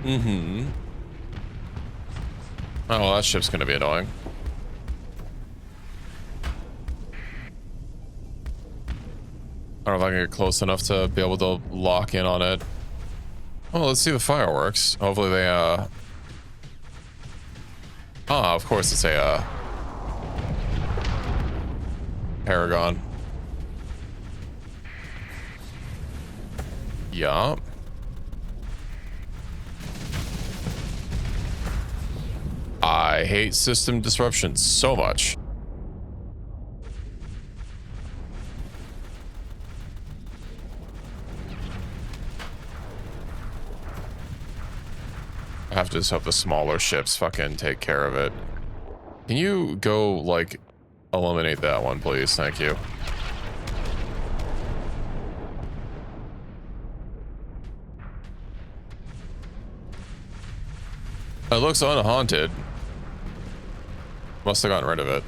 Mm-hmm. Oh, well, that ship's gonna be annoying. I don't know if I can get close enough to be able to lock in on it. Oh, let's see the fireworks. Hopefully they, Ah, of course it's a, Paragon. Yeah. I hate system disruption so much. I have to just hope the smaller ships fucking take care of it. Can you go, like, eliminate that one, please? Thank you. It looks unhaunted. Must have gotten rid of it.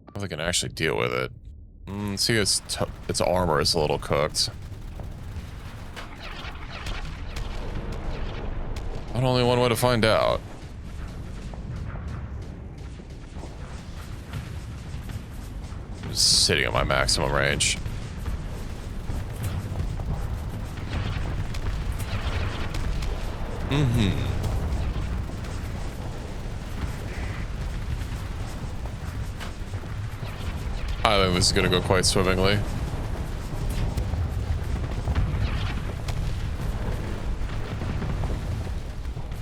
I don't think I can actually deal with it. See, its armor is a little cooked. But only one way to find out. I'm just sitting at my maximum range. I think this is gonna go quite swimmingly.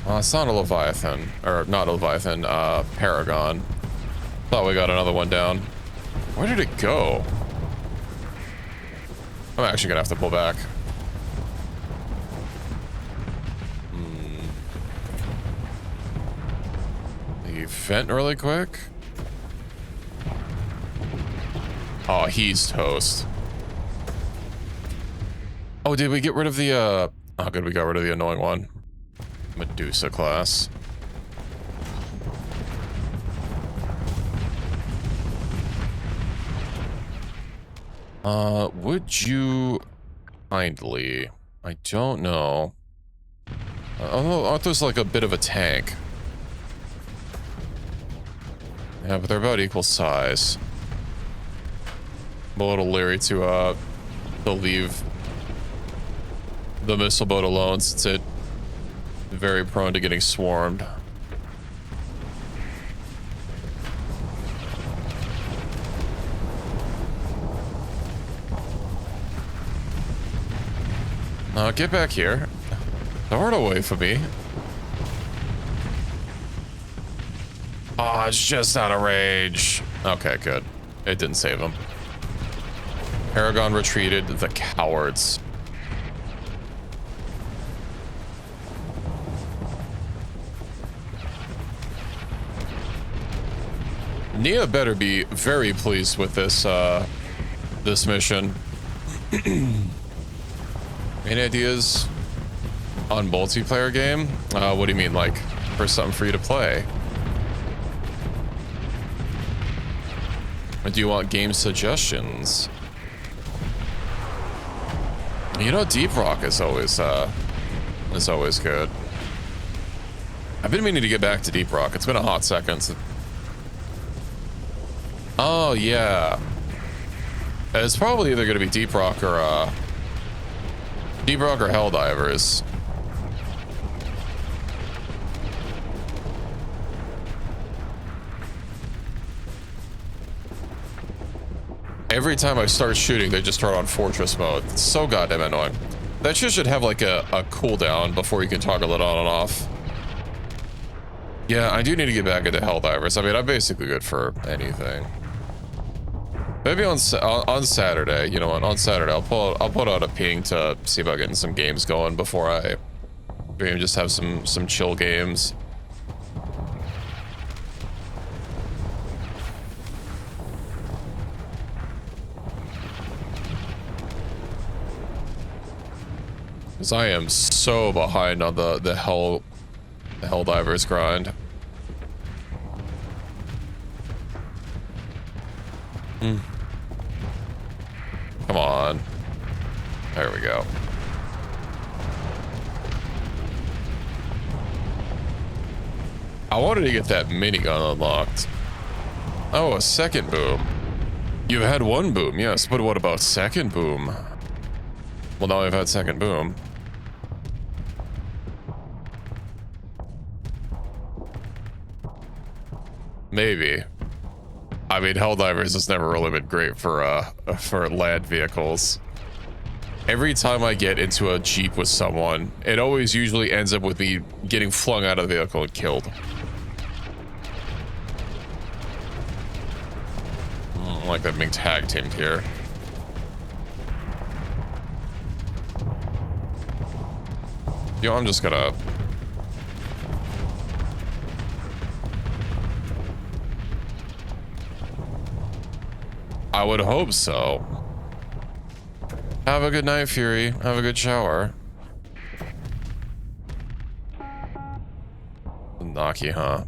It's not a Leviathan, or not a Leviathan, Paragon. Thought we got another one down. Where did it go? I'm actually gonna have to pull back. The vent really quick. Oh, he's toast. Oh, did we get rid of the, oh, good, we got rid of the annoying one. Medusa class. Would you kindly... I don't know. Aren't those like a bit of a tank? Yeah, but they're about equal size. I'm a little leery to leave the missile boat alone, since it's very prone to getting swarmed. Get back here. Throw it away from me. Oh, it's just out of range. Okay, good. It didn't save him. Paragon retreated. The cowards. Nia better be very pleased with this this mission. Any ideas on multiplayer game? What do you mean, like for something for you to play? Or do you want game suggestions? You know, Deep Rock is always good. I've been meaning to get back to Deep Rock. It's been a hot second. Oh yeah, it's probably either going to be Deep Rock or Helldivers. Every time I start shooting, they just turn on Fortress mode. It's so goddamn annoying. That shit should have like a cooldown before you can toggle it on and off. Yeah, I do need to get back into Helldivers. I mean, I'm basically good for anything. Maybe on Saturday, you know what? On Saturday, I'll put out a ping to see about getting some games going before I maybe just have some chill games. Because I am so behind on the Helldivers grind. Come on. There we go. I wanted to get that minigun unlocked. Oh, a second boom. You've had one boom, yes, but what about second boom? Well, now I've had second boom. Maybe. I mean, Helldivers has never really been great for land vehicles. Every time I get into a Jeep with someone, it always usually ends up with me getting flung out of the vehicle and killed. Like that being tag teamed here. Yo, I'm just gonna... I would hope so. Have a good night, Fury. Have a good shower. Naki, huh?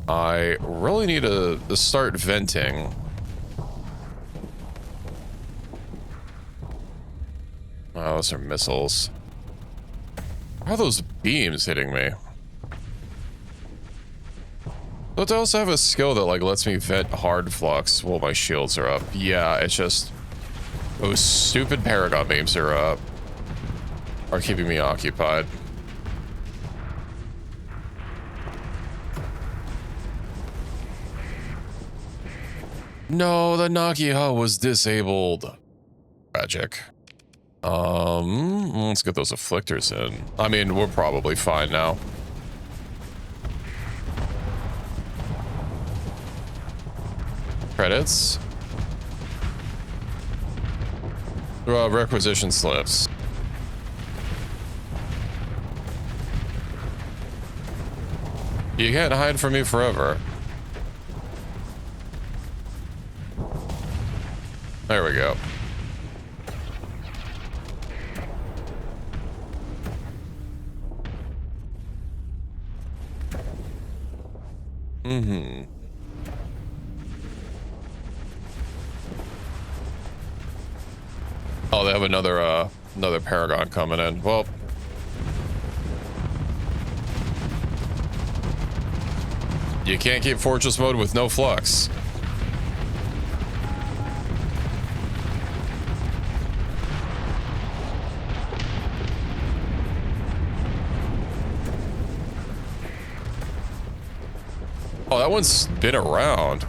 I really need to start venting. Oh, those are missiles. How are those beams hitting me? Don't I also have a skill that like lets me vent hard flux while my shields are up? Yeah, it's just those stupid Paragon beams are keeping me occupied. No, the Nagiha was disabled. Tragic. Let's get those afflictors in. I mean, we're probably fine now. Credits. Requisition slips. You can't hide from me forever. There we go. Mm-hmm. Oh, they have another Paragon coming in. Well, you can't keep Fortress mode with no flux. Oh, that one's been around.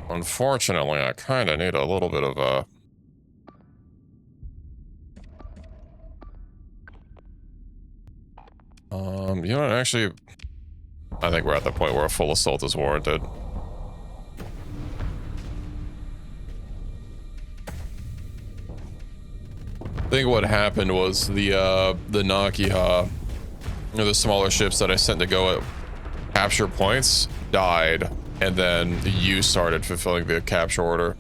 Unfortunately, I kind of need a little bit of a... you know what, actually... I think we're at the point where a full assault is warranted. I think what happened was the Nagiha, the smaller ships that I sent to go at capture points, died, and then you started fulfilling the capture order.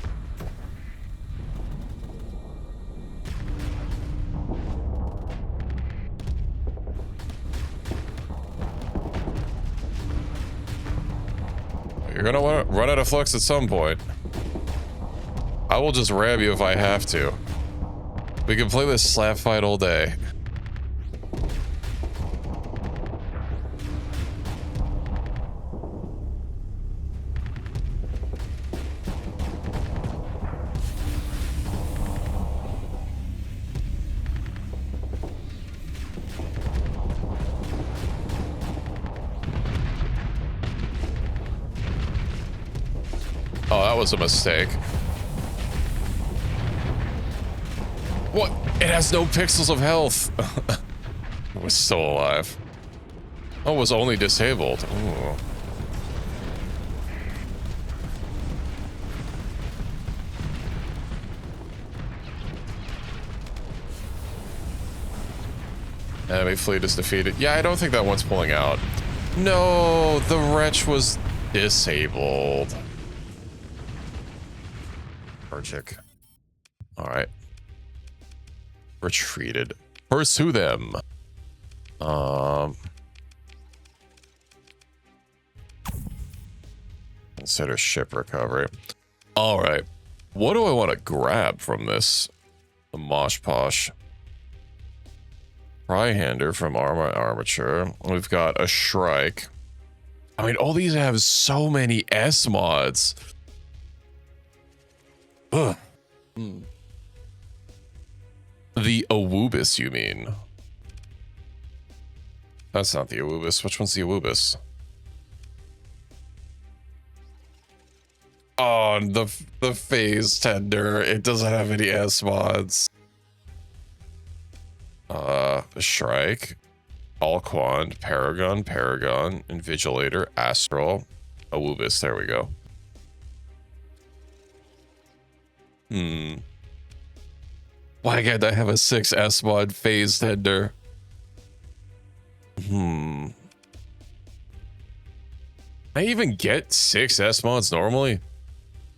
You're gonna run out of flux at some point. I will just ram you if I have to. We can play this slap fight all day. Oh, that was a mistake. What? It has no pixels of health. We're still alive. Oh, it was only disabled. Ooh. Enemy fleet is defeated. Yeah, I don't think that one's pulling out. No, the wretch was disabled. Tragic. All right. Retreated. Pursue them. Consider ship recovery. All right. What do I want to grab from this? The Mosh Posh. Pryhander from Armature. We've got a Shrike. I mean, all these have so many S mods. Ugh. The Awubis, you mean? That's not the Awubis. Which one's the Awubis? Oh, the Phase Tender. It doesn't have any S mods. Shrike, Alquand, Paragon, Invigilator, Astral, Awubis. There we go. Why can't I have a 6 S mod Phase Tender? I even get 6 S mods normally?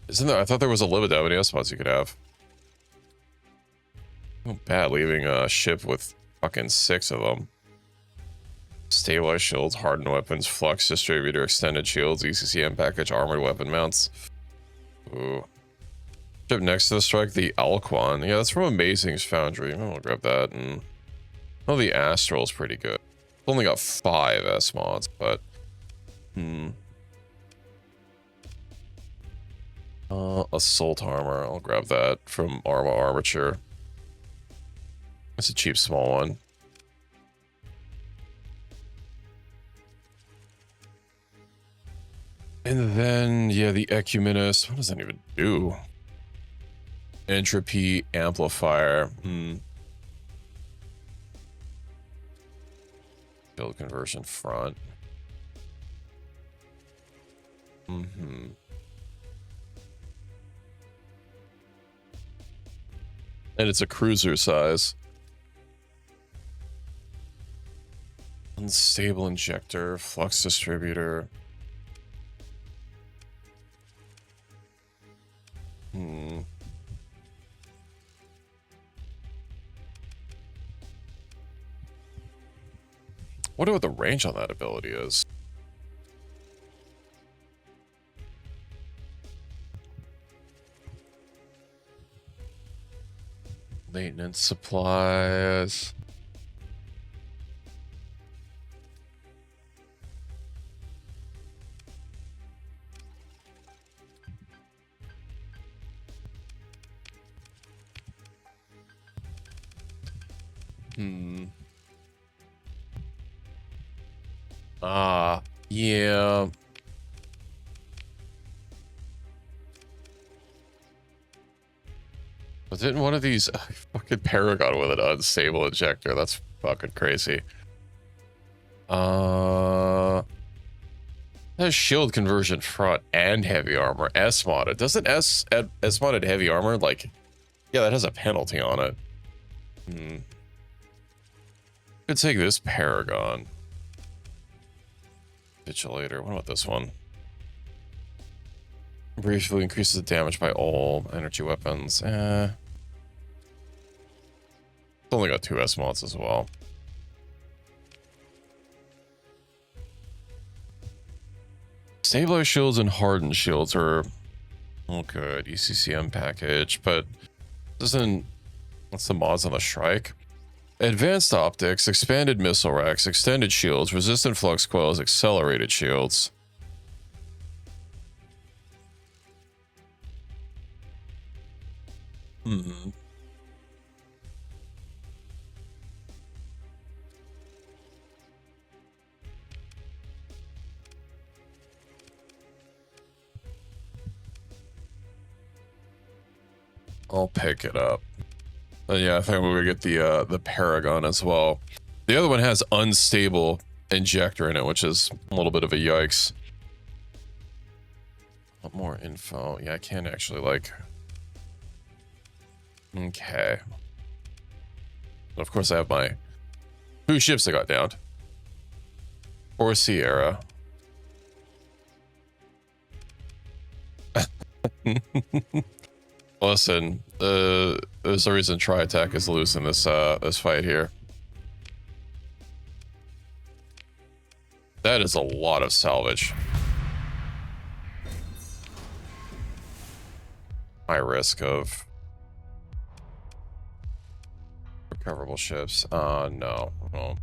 Isn't there? I thought there was a limit to how many S mods you could have. Not bad leaving a ship with fucking 6 of them. Stabilized shields, hardened weapons, flux distributor, extended shields, ECCM package, armored weapon mounts. Ooh. Ship next to the strike, the Alquan. Yeah, that's from Amazing's Foundry. I'll grab that. And oh, the Astral's pretty good. Only got 5 S mods, but Assault armor. I'll grab that from Armature. It's a cheap small one. And then, yeah, the Ecumenist. What does that even do? Entropy amplifier. Build conversion front. And it's a cruiser size. Unstable injector, flux distributor. Wonder what the range on that ability is. Maintenance supplies. Yeah. But didn't one of these fucking Paragon with an unstable injector? That's fucking crazy. Has shield conversion front and heavy armor. S modded. Doesn't S modded heavy armor like? Yeah, that has a penalty on it. Could take this Paragon. Vigilator. What about this one? Briefly increases the damage by all energy weapons. It's only got 2 S mods as well. Stabilized shields and hardened shields are good. ECCM package, but doesn't. What's the mods on the Shrike? Advanced optics, expanded missile racks, extended shields, resistant flux coils, accelerated shields. I'll pick it up. Yeah, I think we're gonna get the Paragon as well. The other one has unstable injector in it, which is a little bit of a yikes. What more info? Yeah, I can't actually like... Okay. Of course I have my 2 ships that got downed. Or Sierra. Listen, there's a reason Tri-Attack is losing this this fight here. That is a lot of salvage. High risk of recoverable ships. No. Well.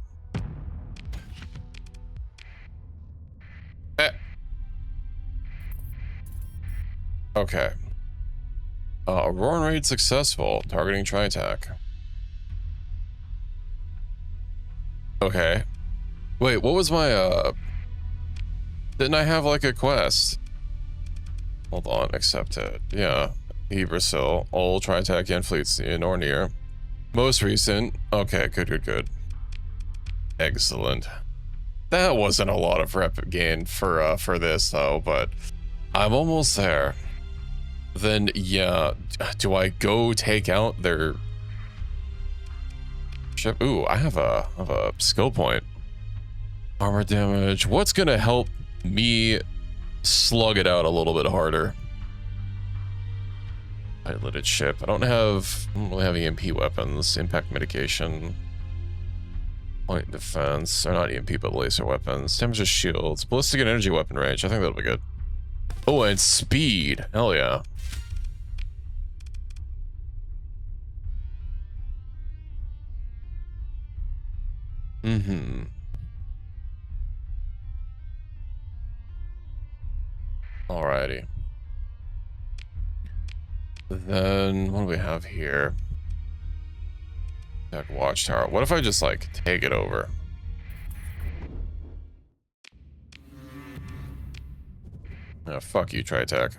Okay. Aurora raid successful. Targeting Tri-Attack. Okay. Wait, what was my, didn't I have, like, a quest? Hold on, accepted. Yeah. Hebrasil. All Tri-Attack and fleets in or near. Most recent. Okay, good. Excellent. That wasn't a lot of rep gain for this, though, but I'm almost there. Then, yeah, do I go take out their ship? Ooh, I have a skill point. Armor damage. What's gonna help me slug it out a little bit harder? Piloted ship. I don't really have EMP weapons. Impact mitigation. Point defense. Or not EMP, but laser weapons. Damage to shields. Ballistic and energy weapon range. I think that'll be good. Oh, and speed. Hell yeah. Alrighty. Then, what do we have here? That watchtower. What if I just, like, take it over? Oh, fuck you, Tri-Attack.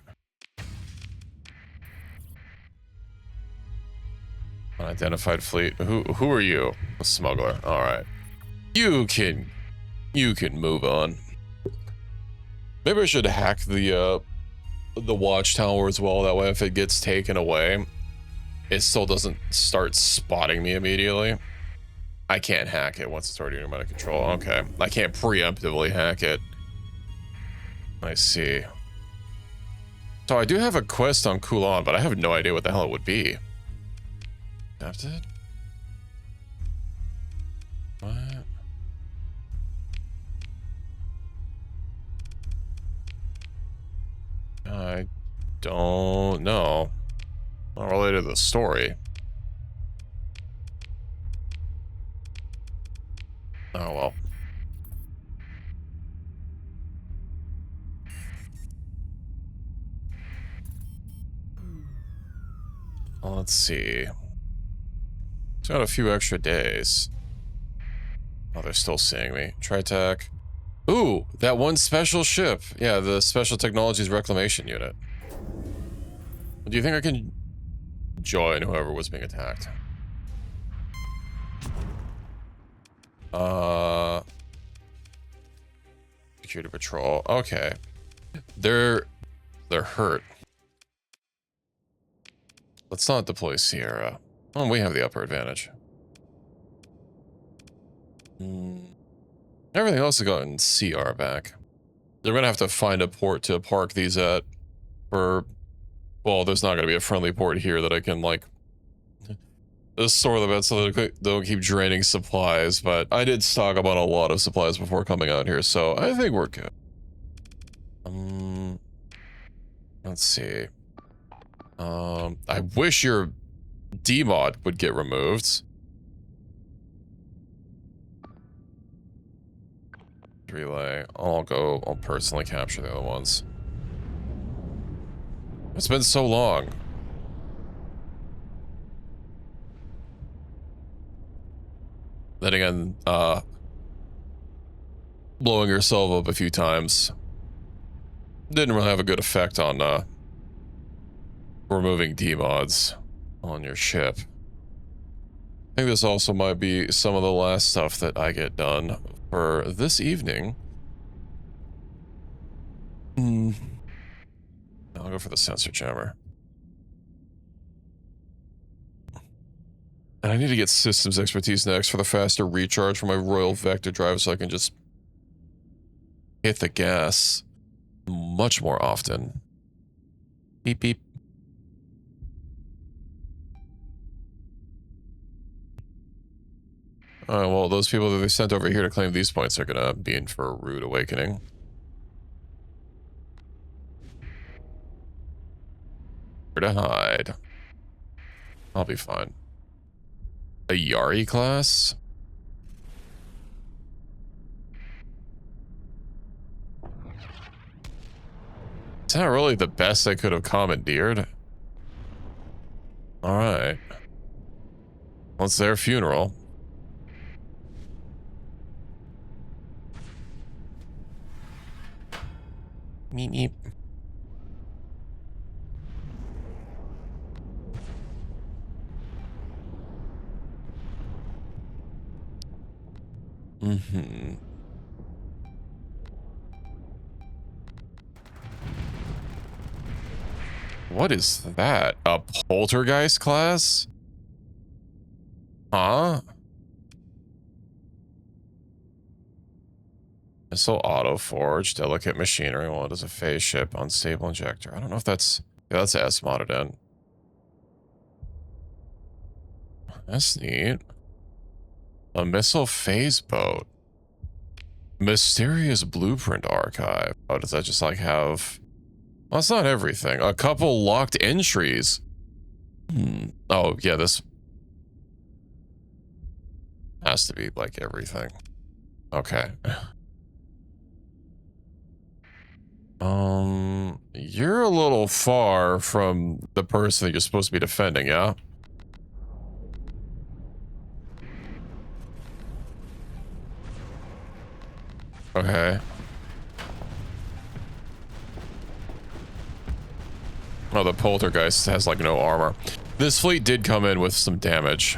Unidentified fleet. Who are you? A smuggler. Alright. You can move on. Maybe I should hack the watchtower as well. That way, if it gets taken away, it still doesn't start spotting me immediately. I can't hack it once it's already under my control. Okay, I can't preemptively hack it. I see. So I do have a quest on Kulan, but I have no idea what the hell it would be. Adapted? What? I don't know. Not related to the story. Oh well. Well, let's see. It's got a few extra days. Oh, they're still seeing me. Tri-Attack. Ooh, that one special ship. Yeah, the Special Technologies Reclamation Unit. Do you think I can join whoever was being attacked? Security patrol. Okay. They're hurt. Let's not deploy Sierra. Oh, we have the upper advantage. Everything else has gotten CR back. They're gonna have to find a port to park these at. Well, there's not gonna be a friendly port here that I can, like, store them at so that they don't keep draining supplies, but I did stock up on a lot of supplies before coming out here, so I think we're good. Let's see. I wish your demod would get removed. Relay. I'll personally capture the other ones. It's been so long. Then again, blowing yourself up a few times didn't really have a good effect on removing demods on your ship. I think this also might be some of the last stuff that I get done for this evening. I'll go for the sensor jammer. And I need to get systems expertise next for the faster recharge for my Royal Vector drive so I can just hit the gas much more often. Beep, beep. Well, those people that they sent over here to claim these points are gonna be in for a rude awakening. Where to hide? I'll be fine. A Yari class? It's not really the best I could have commandeered. Alright. Well, it's their funeral. Meep meep. Mm-hmm. What is that? A poltergeist class? Huh? Missile auto forge, delicate machinery. Well, it is a phase ship, unstable injector. I don't know if that's... Yeah, that's S modded in. That's neat. A missile phase boat. Mysterious blueprint archive. Oh, does that just like have... Well, that's not everything. A couple locked entries. Oh, yeah, this has to be like everything. Okay. You're a little far from the person that you're supposed to be defending, yeah? Okay. Oh, the poltergeist has like no armor. This fleet did come in with some damage.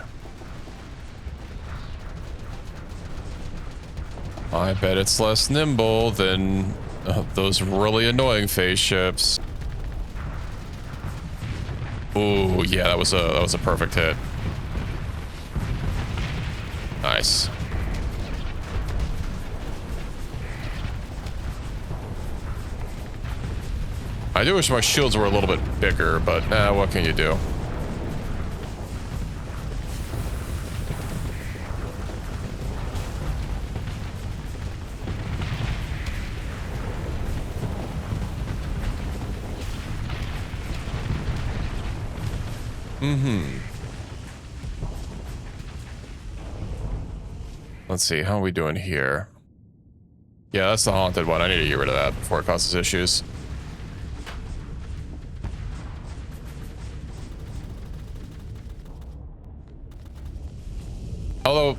I bet it's less nimble than those really annoying phase ships. Ooh, yeah, that was a perfect hit. Nice. I do wish my shields were a little bit bigger, but what can you do? Let's see, how are we doing here? Yeah, that's the haunted one. I need to get rid of that before it causes issues. Although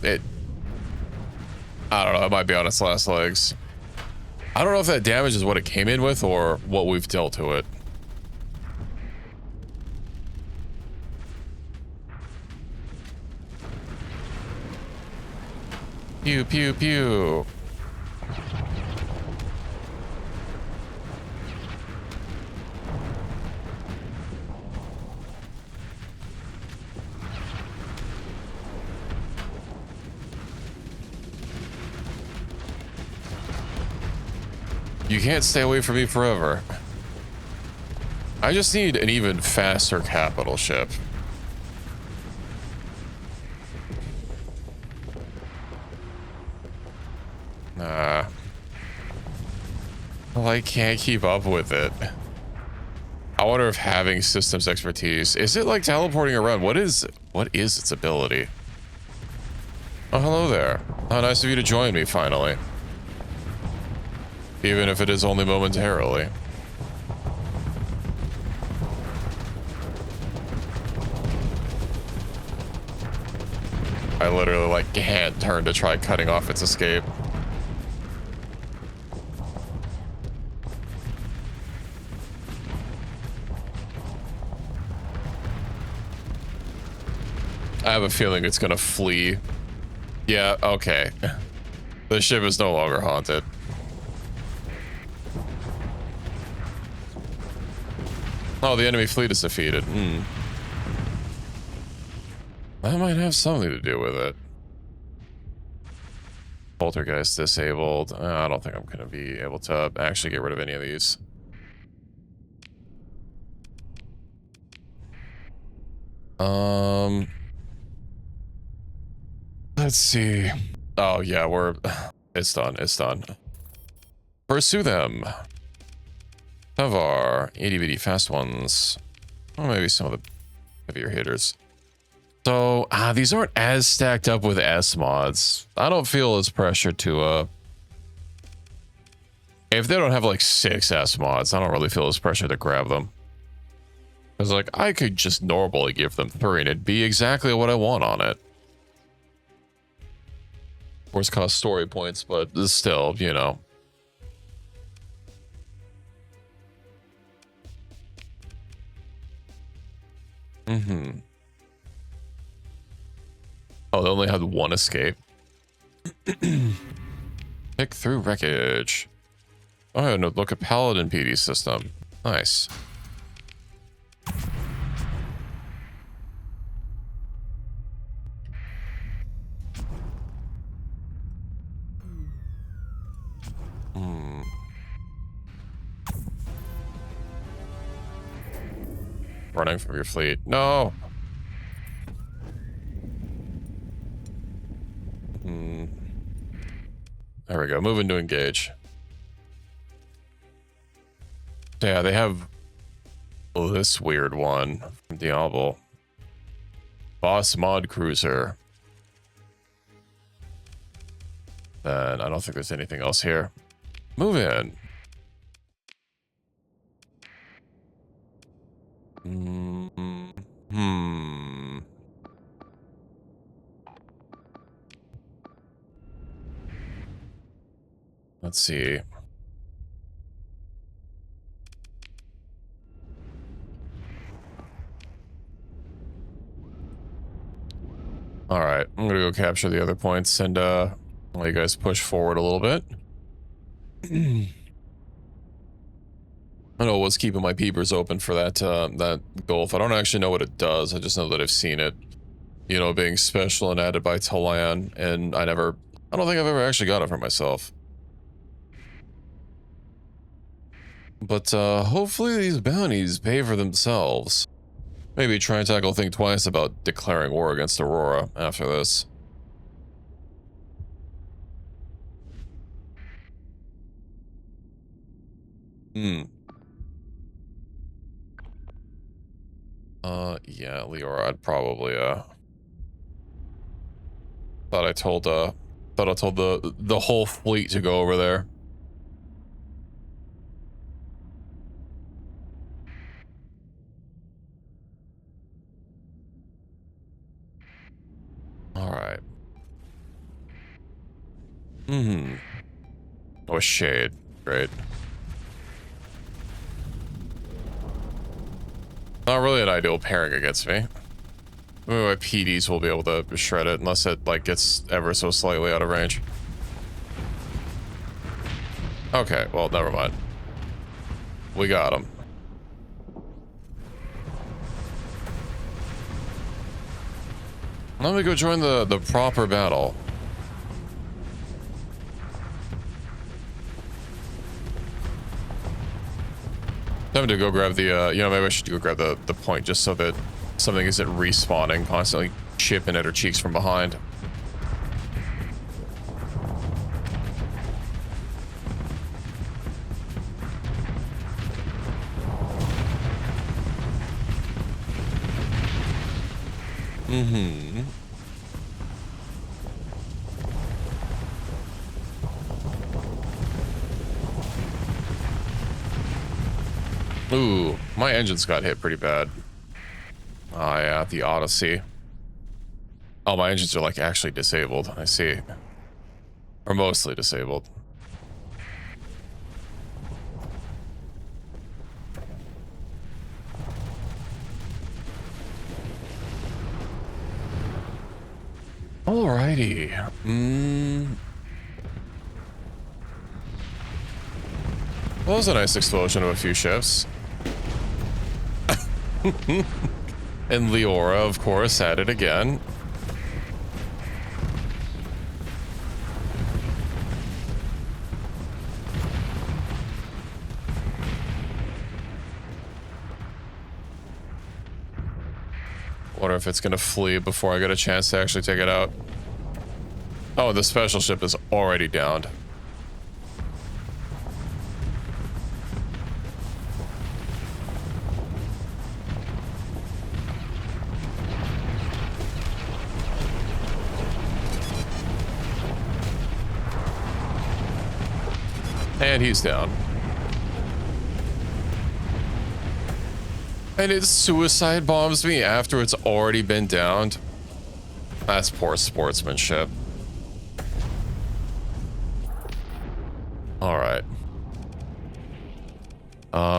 I don't know, it might be on its last legs. I don't know if that damage is what it came in with or what we've dealt to it. Pew, pew, pew. You can't stay away from me forever. I just need an even faster capital ship. Well, I can't keep up with it. I wonder if having systems expertise, is it like teleporting around? What is its ability? Oh, hello there. How nice of you to join me finally. Even if it is only momentarily. I literally like can't turn to try cutting off its escape. I have a feeling it's gonna flee. Yeah, okay. The ship is no longer haunted. Oh, the enemy fleet is defeated. That might have something to do with it. Poltergeist disabled. I don't think I'm going to be able to actually get rid of any of these. Let's see. Oh, yeah, it's done. It's done. Pursue them. Have our itty bitty fast ones. Or maybe some of the heavier hitters. So, these aren't as stacked up with S mods. I don't feel as pressured to, if they don't have like 6 S mods, I don't really feel as pressured to grab them. Because, like, I could just normally give them 3 and it'd be exactly what I want on it. Of course, cost story points, but still, you know. Oh, they only had 1 escape. Pick through wreckage. Oh, no, look at Paladin PD system. Nice. Running from your fleet. No! There we go. Moving to engage. Yeah, they have this weird one from Diablo. Boss mod cruiser. Then I don't think there's anything else here. Move in. Let's see. All right, I'm gonna go capture the other points and let you guys push forward a little bit. I know I was keeping my peepers open for that that Gulf. I don't actually know what it does. I just know that I've seen it, you know, being special and added by Talan, and I don't think I've ever actually got it for myself. But hopefully these bounties pay for themselves. Maybe try and tackle think twice about declaring war against Aurora after this. Yeah, Leora, I'd probably, thought I told the whole fleet to go over there. All right. Oh, shade. Great. Not really an ideal pairing against me. Maybe my PDs will be able to shred it unless it like gets ever so slightly out of range. Okay, well, never mind. We got him. Let me go join the proper battle. Time to go grab the, you know, maybe I should go grab the point just so that something isn't respawning, constantly chipping at her cheeks from behind. Ooh, my engines got hit pretty bad. Oh yeah, the Odyssey. Oh, my engines are like actually disabled. I see. Or mostly disabled. Alrighty. Well, that was a nice explosion of a few ships. And Leora, of course, at it again. Wonder if it's gonna flee before I get a chance to actually take it out. Oh, the special ship is already downed. And he's down. And it suicide bombs me after it's already been downed. That's poor sportsmanship. All right.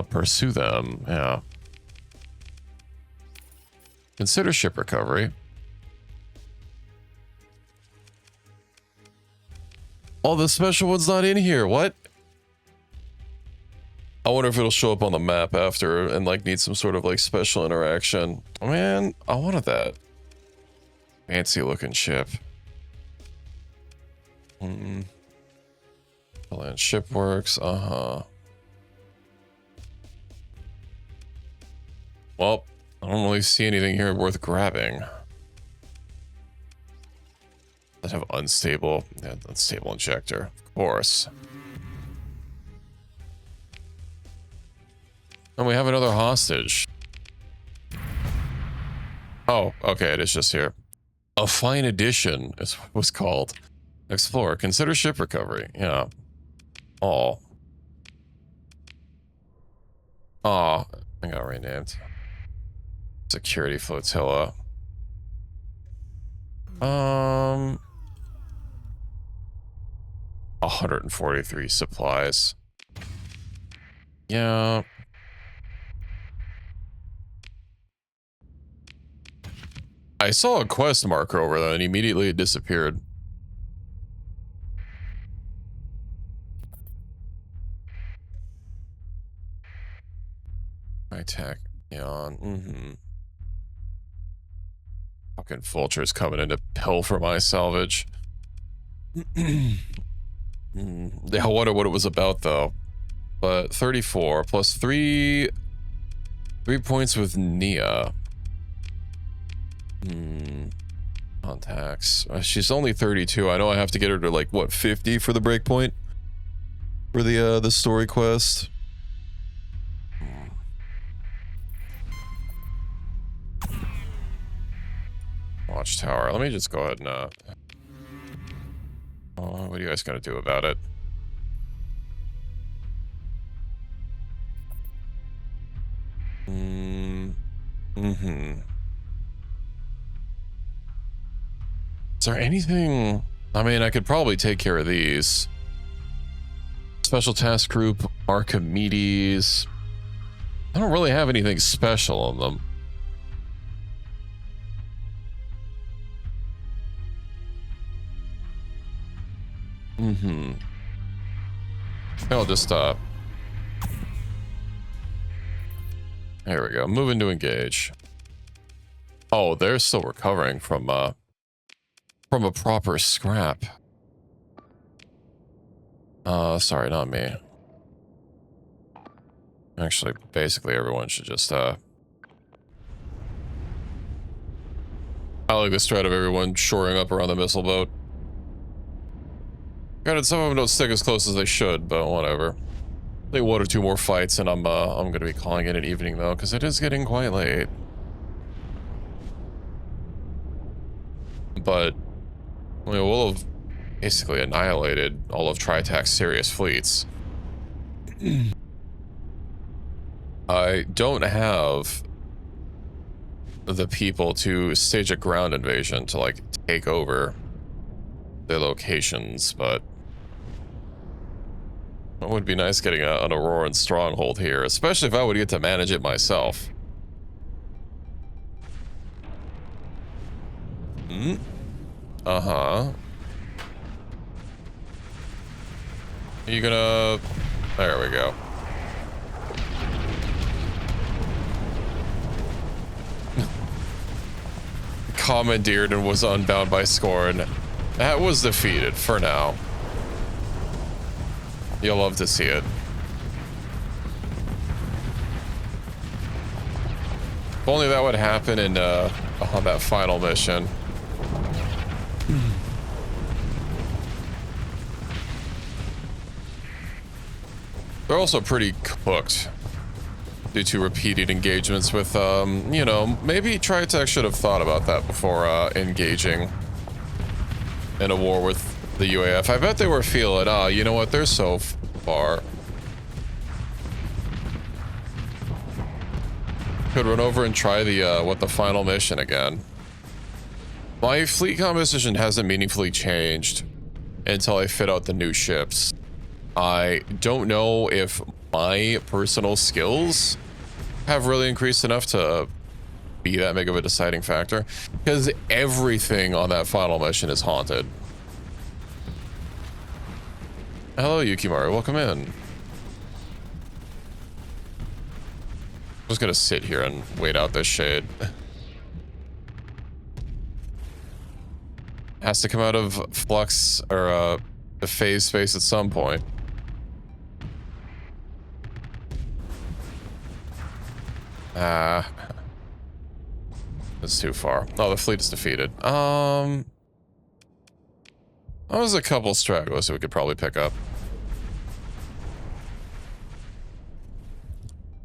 Pursue them. Yeah. Consider ship recovery. Oh, the special one's not in here. What? I wonder if it'll show up on the map after and like need some sort of like special interaction. Oh, man, I wanted that. Fancy looking ship. Land ship works. Well, I don't really see anything here worth grabbing. Let's have unstable injector, of course. And we have another hostage. Oh, okay, it is just here. A fine addition is what it was called. Explore. Consider ship recovery. Yeah. Oh. Oh, I got renamed. Security flotilla. 143 supplies. Yeah. I saw a quest marker over there and immediately it disappeared. Attack. Yeah. Fucking vultures coming in to pilfer my salvage. I wonder what it was about though. But 34 plus 3 points with Nia. Contacts. She's only 32. I know I have to get her to like what 50 for the breakpoint for the story quest. Watchtower. Let me just go ahead and what are you guys gonna do about it? Is there anything? I mean, I could probably take care of these. Special task group, Archimedes. I don't really have anything special on them. I'll just there we go. Moving to engage. Oh, they're still recovering from a proper scrap. Sorry, not me. Actually, basically everyone should just I like the strat of everyone shoring up around the missile boat. Granted, some of them don't stick as close as they should, but whatever. I think 1 or 2 more fights, and I'm gonna be calling it an evening though, because it is getting quite late. But we'll have basically annihilated all of Tritak's serious fleets. I don't have the people to stage a ground invasion to like take over their locations, but it would be nice getting an Auroran stronghold here, especially if I would get to manage it myself. Are you gonna... There we go. commandeered and was unbound by Scorn. That was defeated for now. You'll love to see it. If only that would happen in on that final mission. They're also pretty cooked due to repeated engagements with, you know, maybe Tritech should have thought about that before engaging in a war with the UAF. I bet they were feeling, you know what, they're so far. Could run over and try the final mission again. My fleet composition hasn't meaningfully changed until I fit out the new ships. I don't know if my personal skills have really increased enough to be that big of a deciding factor, because everything on that final mission is haunted. Hello, Yukimaru. Welcome in. I'm just gonna sit here and wait out this shade. Has to come out of flux or the phase space at some point. That's too far. Oh, the fleet is defeated. There's a couple stragglers that we could probably pick up.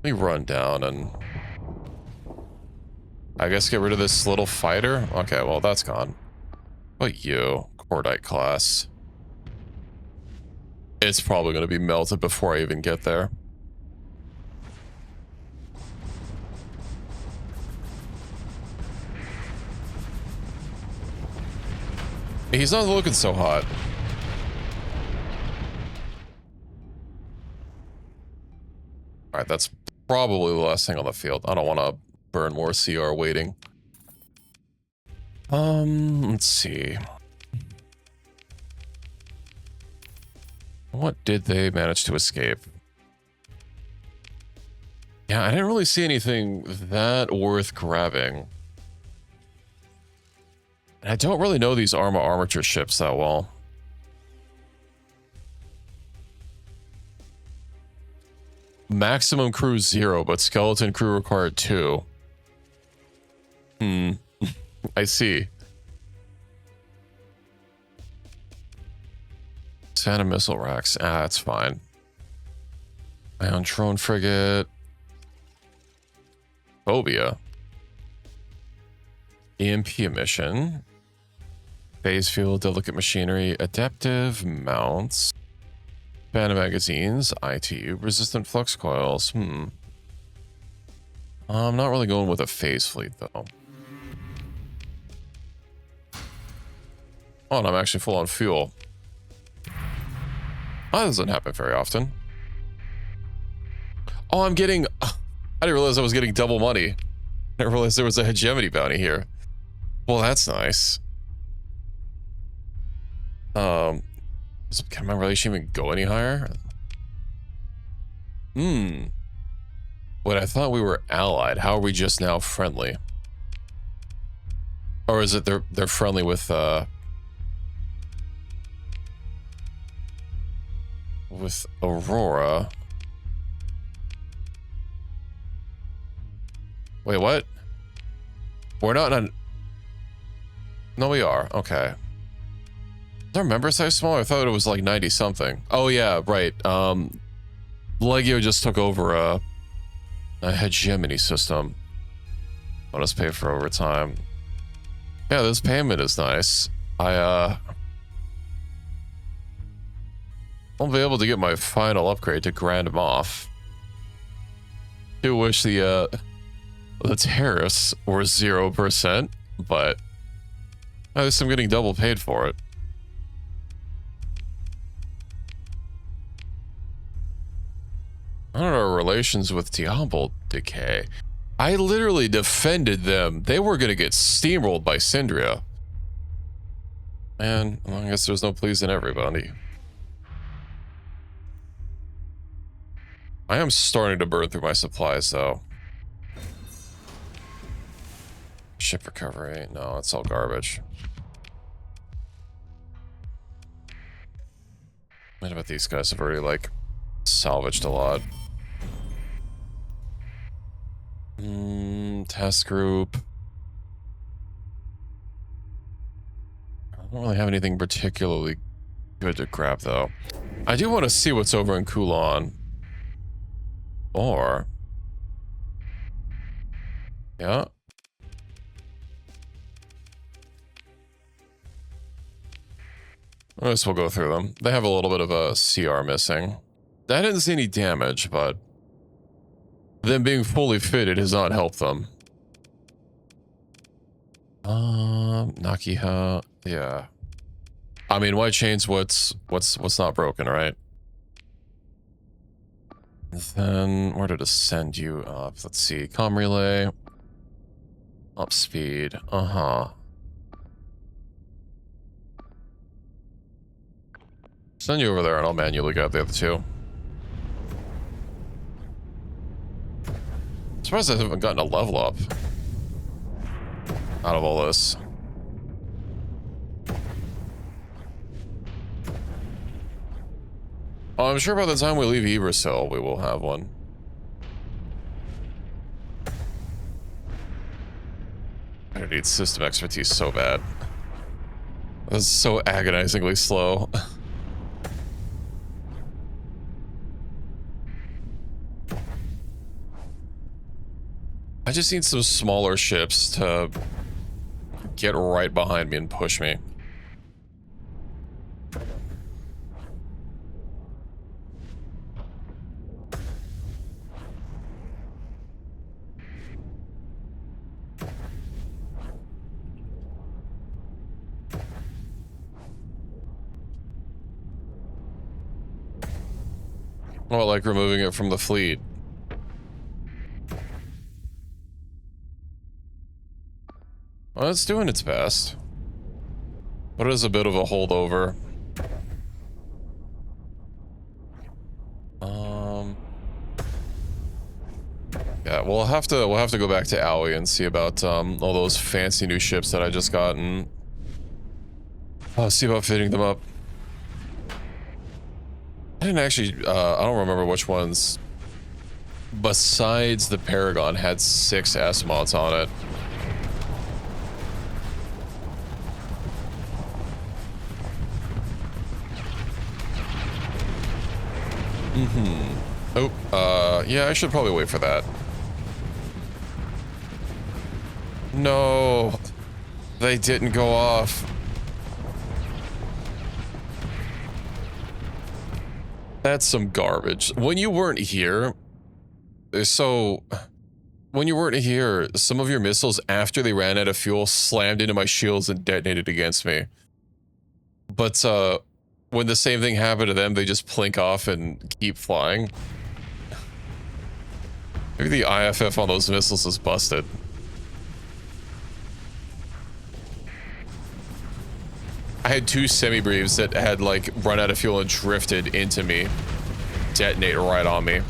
Let me run down and I guess get rid of this little fighter. Okay, well, that's gone. What you, Cordite class? It's probably going to be melted before I even get there. He's not looking so hot. Alright, that's probably the last thing on the field. I don't want to burn more CR waiting. Let's see. What did they manage to escape? Yeah, I didn't really see anything that worth grabbing. I don't really know these armature ships that well. Maximum crew 0, but skeleton crew required 2. I see. Phantom missile racks. That's fine. Ion drone frigate. Phobia. EMP emission. Phase fuel, delicate machinery, adaptive mounts, Phantom magazines, ITU, resistant flux coils. I'm not really going with a phase fleet though. Oh, and I'm actually full on fuel. Oh, that doesn't happen very often. Oh, I'm getting... I didn't realize I was getting double money. I didn't realize there was a hegemony bounty here. Well, that's nice. Can my relation even go any higher? But I thought we were allied. How are we just now friendly? Or is it they're friendly with Aurora? Wait, what? We're not on... No, we are. Okay. Is our member size small? I thought it was like 90 something. Oh yeah, right. Legio just took over a hegemony system. Let us pay for overtime. Yeah, this payment is nice. I'll be able to get my final upgrade to Grand Moff. Do wish the tariffs were 0%, but at least I'm getting double paid for it. I don't know our relations with Diablo Decay. I literally defended them. They were going to get steamrolled by Syndria. Man, well, I guess there's no pleasing everybody. I am starting to burn through my supplies, though. Ship recovery. No, it's all garbage. What about these guys? Have already, like, salvaged a lot. Task group. I don't really have anything particularly good to grab, though. I do want to see what's over in Kulon. Or... yeah. I guess we'll go through them. They have a little bit of a CR missing. I didn't see any damage, but them being fully fitted has not helped them. Nakiha, yeah. I mean, white chain's what's not broken, right? Then where did it send you up? Let's see, comm relay, up speed. Send you over there and I'll manually grab the other two. Surprised I haven't gotten a level up out of all this. Oh, I'm sure by the time we leave Ibersil, we will have one. I need system expertise so bad. This is so agonizingly slow. I just need some smaller ships to get right behind me and push me. Oh, like removing it from the fleet. Well, it's doing its best. But it is a bit of a holdover. Yeah, we'll have to go back to Aoi and see about all those fancy new ships that I just got and see about fitting them up. I didn't actually I don't remember which ones besides the Paragon had 6 S-mods on it. Oh, yeah, I should probably wait for that. No, they didn't go off. That's some garbage. When you weren't here, some of your missiles, after they ran out of fuel, slammed into my shields and detonated against me. But, when the same thing happened to them, they just plink off and keep flying. Maybe the IFF on those missiles is busted. I had 2 semi-briefs that had, like, run out of fuel and drifted into me. Detonate right on me.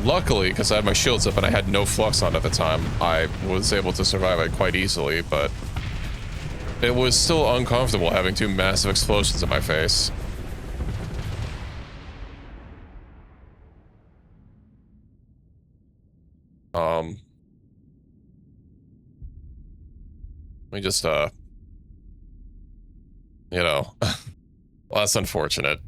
Luckily, because I had my shields up and I had no flux on at the time, I was able to survive it quite easily, but it was still uncomfortable having 2 massive explosions in my face. Let me just, you know, well, that's unfortunate.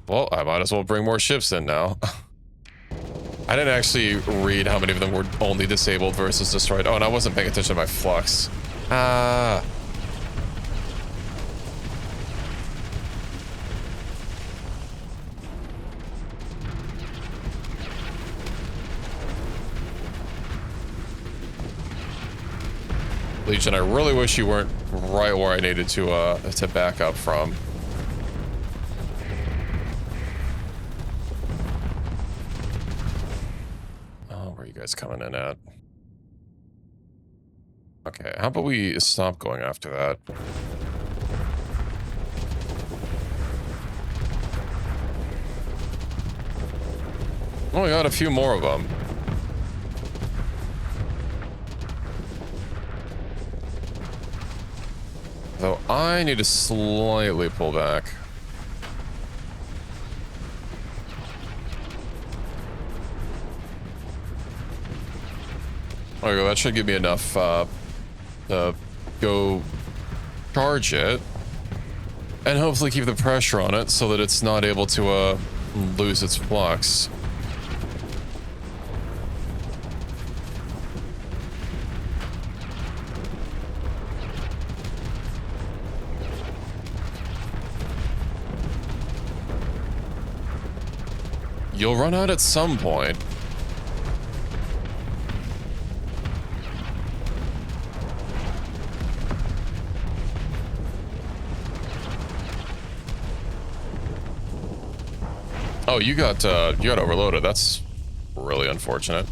Well, I might as well bring more ships in now. I didn't actually read how many of them were only disabled versus destroyed. Oh, and I wasn't paying attention to my flux. Legion, I really wish you weren't right where I needed to back up from. Oh, where are you guys coming in at? Okay, how about we stop going after that? Oh, we got a few more of them. Though I need to slightly pull back. There we go, that should give me enough to go charge it. And hopefully keep the pressure on it so that it's not able to lose its flux. You'll run out at some point. Oh, you got overloaded. That's really unfortunate.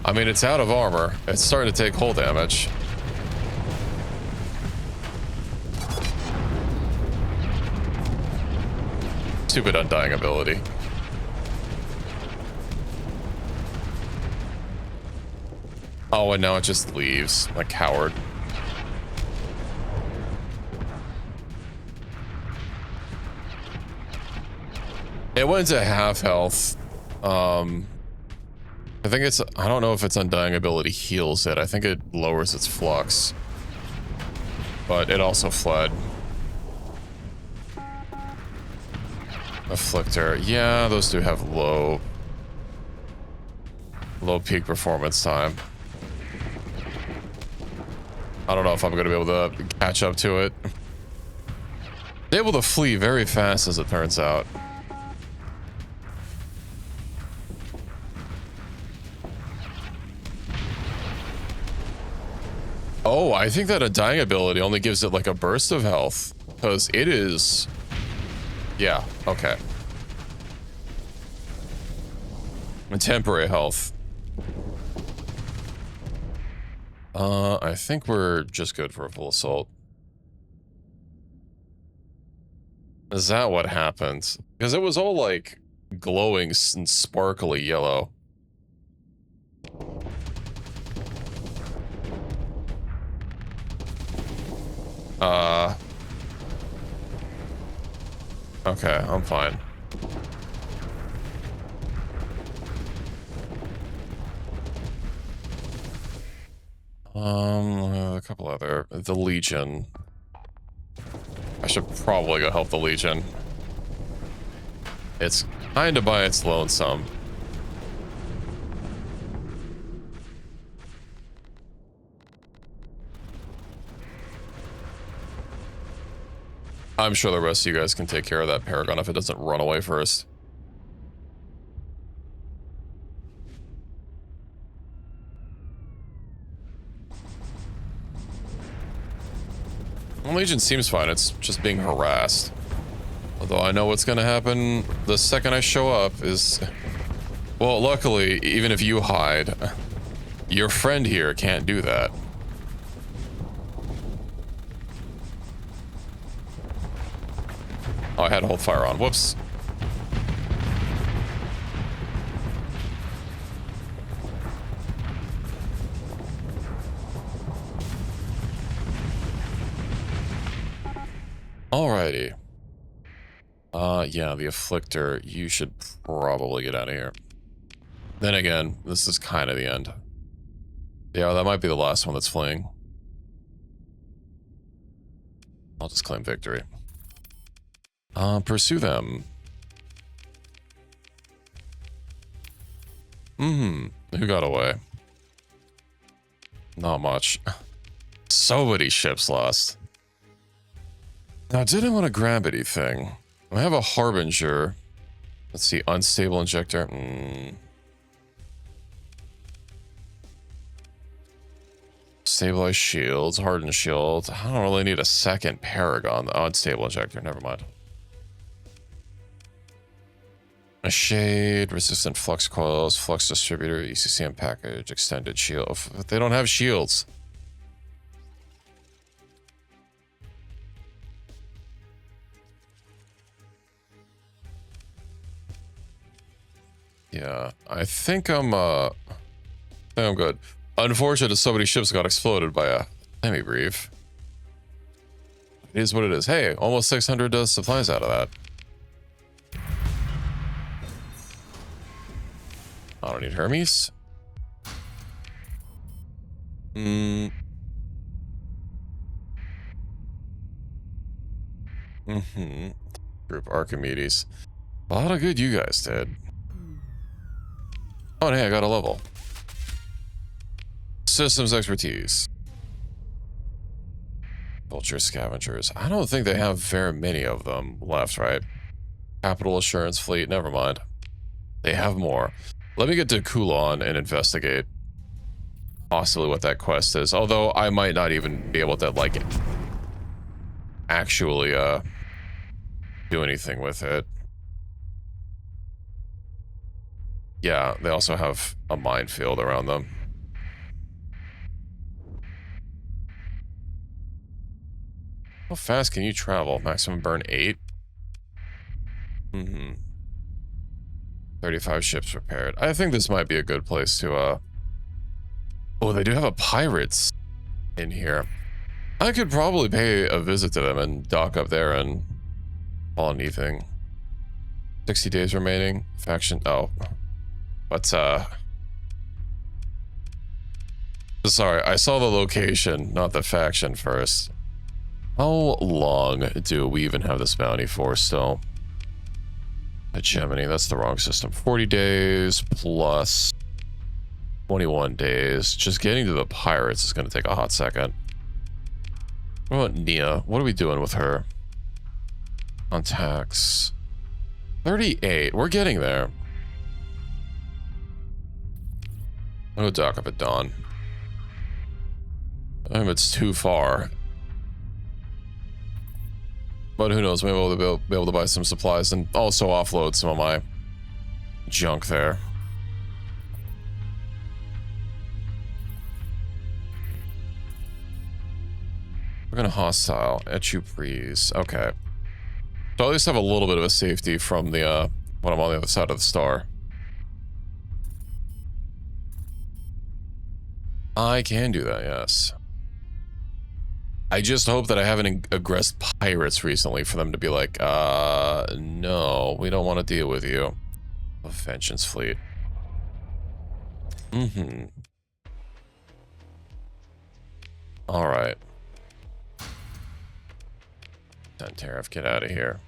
I mean, it's out of armor. It's starting to take hull damage. Stupid undying ability. Oh, and now it just leaves. A coward. It went to half health. I think it's, I don't know if its undying ability heals it. I think it lowers its flux. But it also fled. Afflictor. Yeah, those do have low peak performance time. I don't know if I'm going to be able to catch up to it. They're able to flee very fast, as it turns out. Oh, I think that a dying ability only gives it like a burst of health. Because it is... Yeah, okay. And temporary health. I think we're just good for a full assault. Is that what happened? Because it was all like glowing and sparkly yellow. Okay, I'm fine. A couple other... The Legion. I should probably go help the Legion. It's kind of by its lonesome. I'm sure the rest of you guys can take care of that Paragon if it doesn't run away first. The Legion seems fine, it's just being harassed. Although I know what's gonna happen the second I show up is... Well, luckily, even if you hide, your friend here can't do that. Oh, I had to hold fire on. Whoops. Alrighty. Yeah, the Afflictor, you should probably get out of here. Then again, this is kind of the end. Yeah, that might be the last one that's fleeing. I'll just claim victory. Pursue them. Who got away? Not much. So many ships lost. Now, did I want to grab anything? I have a Harbinger. Let's see, unstable injector. Stabilized shields, hardened shield. I don't really need a second paragon. Oh, it's stable injector. Never mind. A shade, resistant flux coils, flux distributor, ECCM package, extended shield. They don't have shields. Yeah, I think I'm good. Unfortunate, so many ships got exploded by a semi-brief. It is what it is. Hey, almost 600 supplies out of that. I don't need Hermes. Group Archimedes. A lot of good you guys did. Oh, and hey, I got a level. Systems expertise. Vulture scavengers. I don't think they have very many of them left, right? Capital assurance fleet. Never mind. They have more. Let me get to Kulon and investigate possibly what that quest is. Although I might not even be able to, like, actually do anything with it. Yeah, they also have a minefield around them. How fast can you travel? Maximum burn 8? 35 ships repaired. I think this might be a good place to, Oh, they do have a pirates in here. I could probably pay a visit to them and dock up there and call an evening. 60 days remaining. Faction. Oh. But, sorry, I saw the location, not the faction first. How long do we even have this bounty for still? Gemini, that's the wrong system. 40 days plus 21 days. Just getting to the pirates is going to take a hot second. What about Nia? What are we doing with her? Contacts. 38. We're getting there. I'll go dock up at dawn. It's too far. But who knows, maybe we'll be able to buy some supplies and also offload some of my junk there. We're gonna hostile, vtuber. Okay. So at least have a little bit of a safety from the, when I'm on the other side of the star. I can do that, yes. I just hope that I haven't aggressed pirates recently for them to be like, no, we don't want to deal with you. A vengeance fleet. Alright. Tariff, get out of here.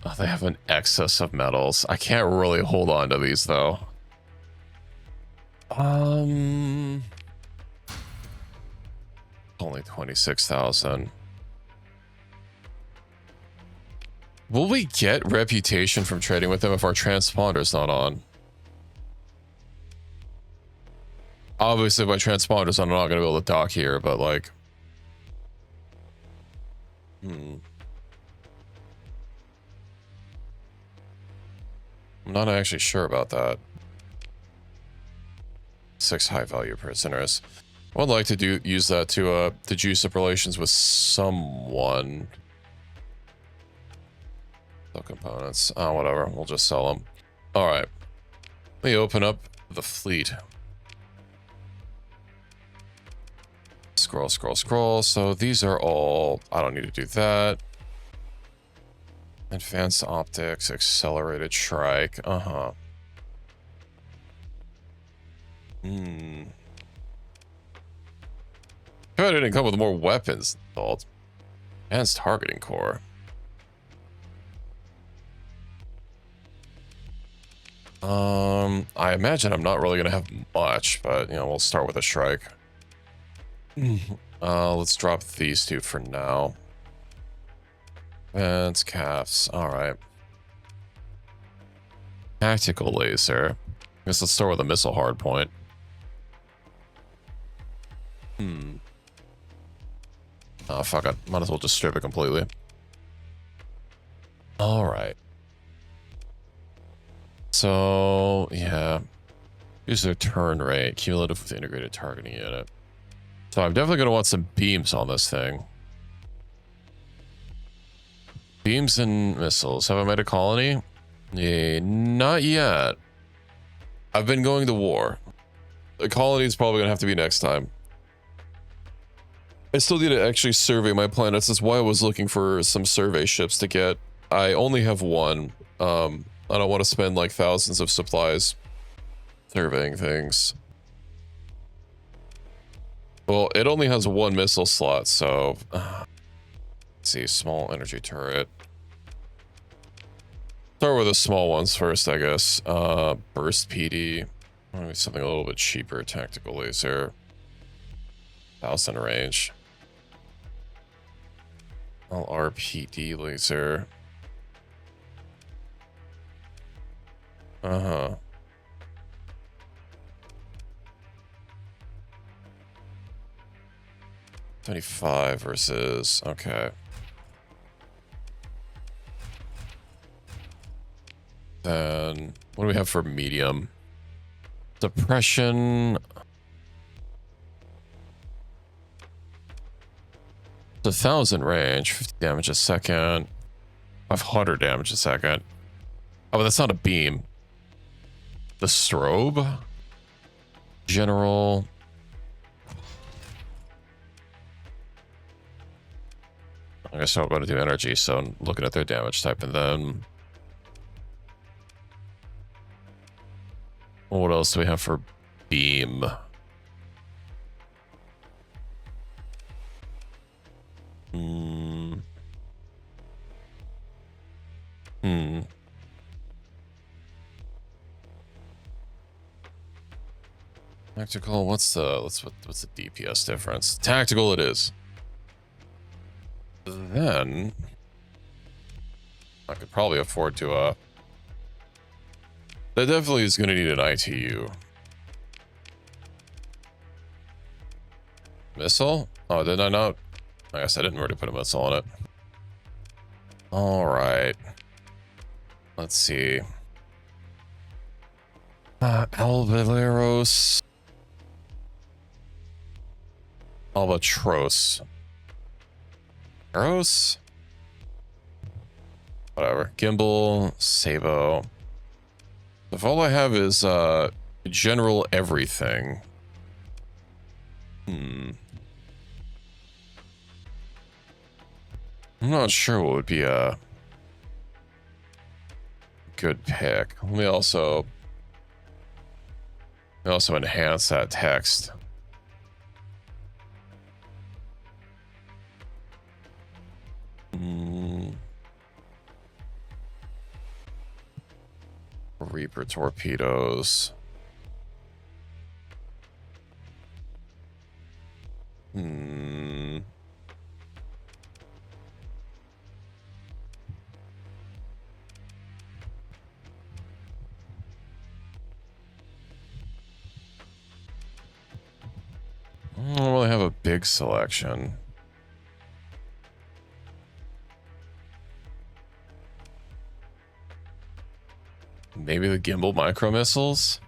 Oh, they have an excess of metals. I can't really hold on to these though. Only 26,000. Will we get reputation from trading with them if our transponder's not on? Obviously, if my transponder's on, I'm not going to be able to dock here, but like... I'm not actually sure about that. 6 high-value prisoners. I would like to use that to juice up relations with someone. No components. Oh, whatever. We'll just sell them. All right. Let me open up the fleet. Scroll, scroll, scroll. So these are all... I don't need to do that. Advanced optics, accelerated shrike. I didn't come with more weapons installed. Advanced targeting core. I imagine I'm not really gonna have much, but you know, we'll start with a shrike. Let's drop these two for now. That's calves. All right. Tactical laser. I guess let's start with a missile hardpoint. Oh, fuck it. Might as well just strip it completely. All right. So, yeah. Use their turn rate. Cumulative with integrated targeting unit. So I'm definitely going to want some beams on this thing. Beams and missiles. Have I made a colony? Yeah, not yet. I've been going to war. The colony is probably going to have to be next time. I still need to actually survey my planets. That's why I was looking for some survey ships to get. I only have one. I don't want to spend like thousands of supplies surveying things. Well, it only has one missile slot, so... let's see, small energy turret. Start with the small ones first, I guess. Burst PD. Maybe something a little bit cheaper. Tactical laser. 1,000 range. LRPD laser. Uh-huh. $25 versus... Okay. Then... What do we have for medium? Suppression... It's 1,000 range, 50 damage a second, 500 damage a second. Oh, but that's not a beam. The strobe? General. I guess I'm going to do energy, so I'm looking at their damage type, and then... What else do we have for beam? Tactical, what's the DPS difference? Tactical it is. Then I could probably afford to that definitely is gonna need an ITU. Missile? Oh, did I not? I guess I didn't already put a missile on it. Alright. Let's see. Albatros. Albatros. Arrows? Whatever. Gimbal, Sabo. If all I have is general everything. I'm not sure what would be a good pick. Let me also enhance that text. Reaper torpedoes. I don't really have a big selection. Maybe the gimbal micro missiles?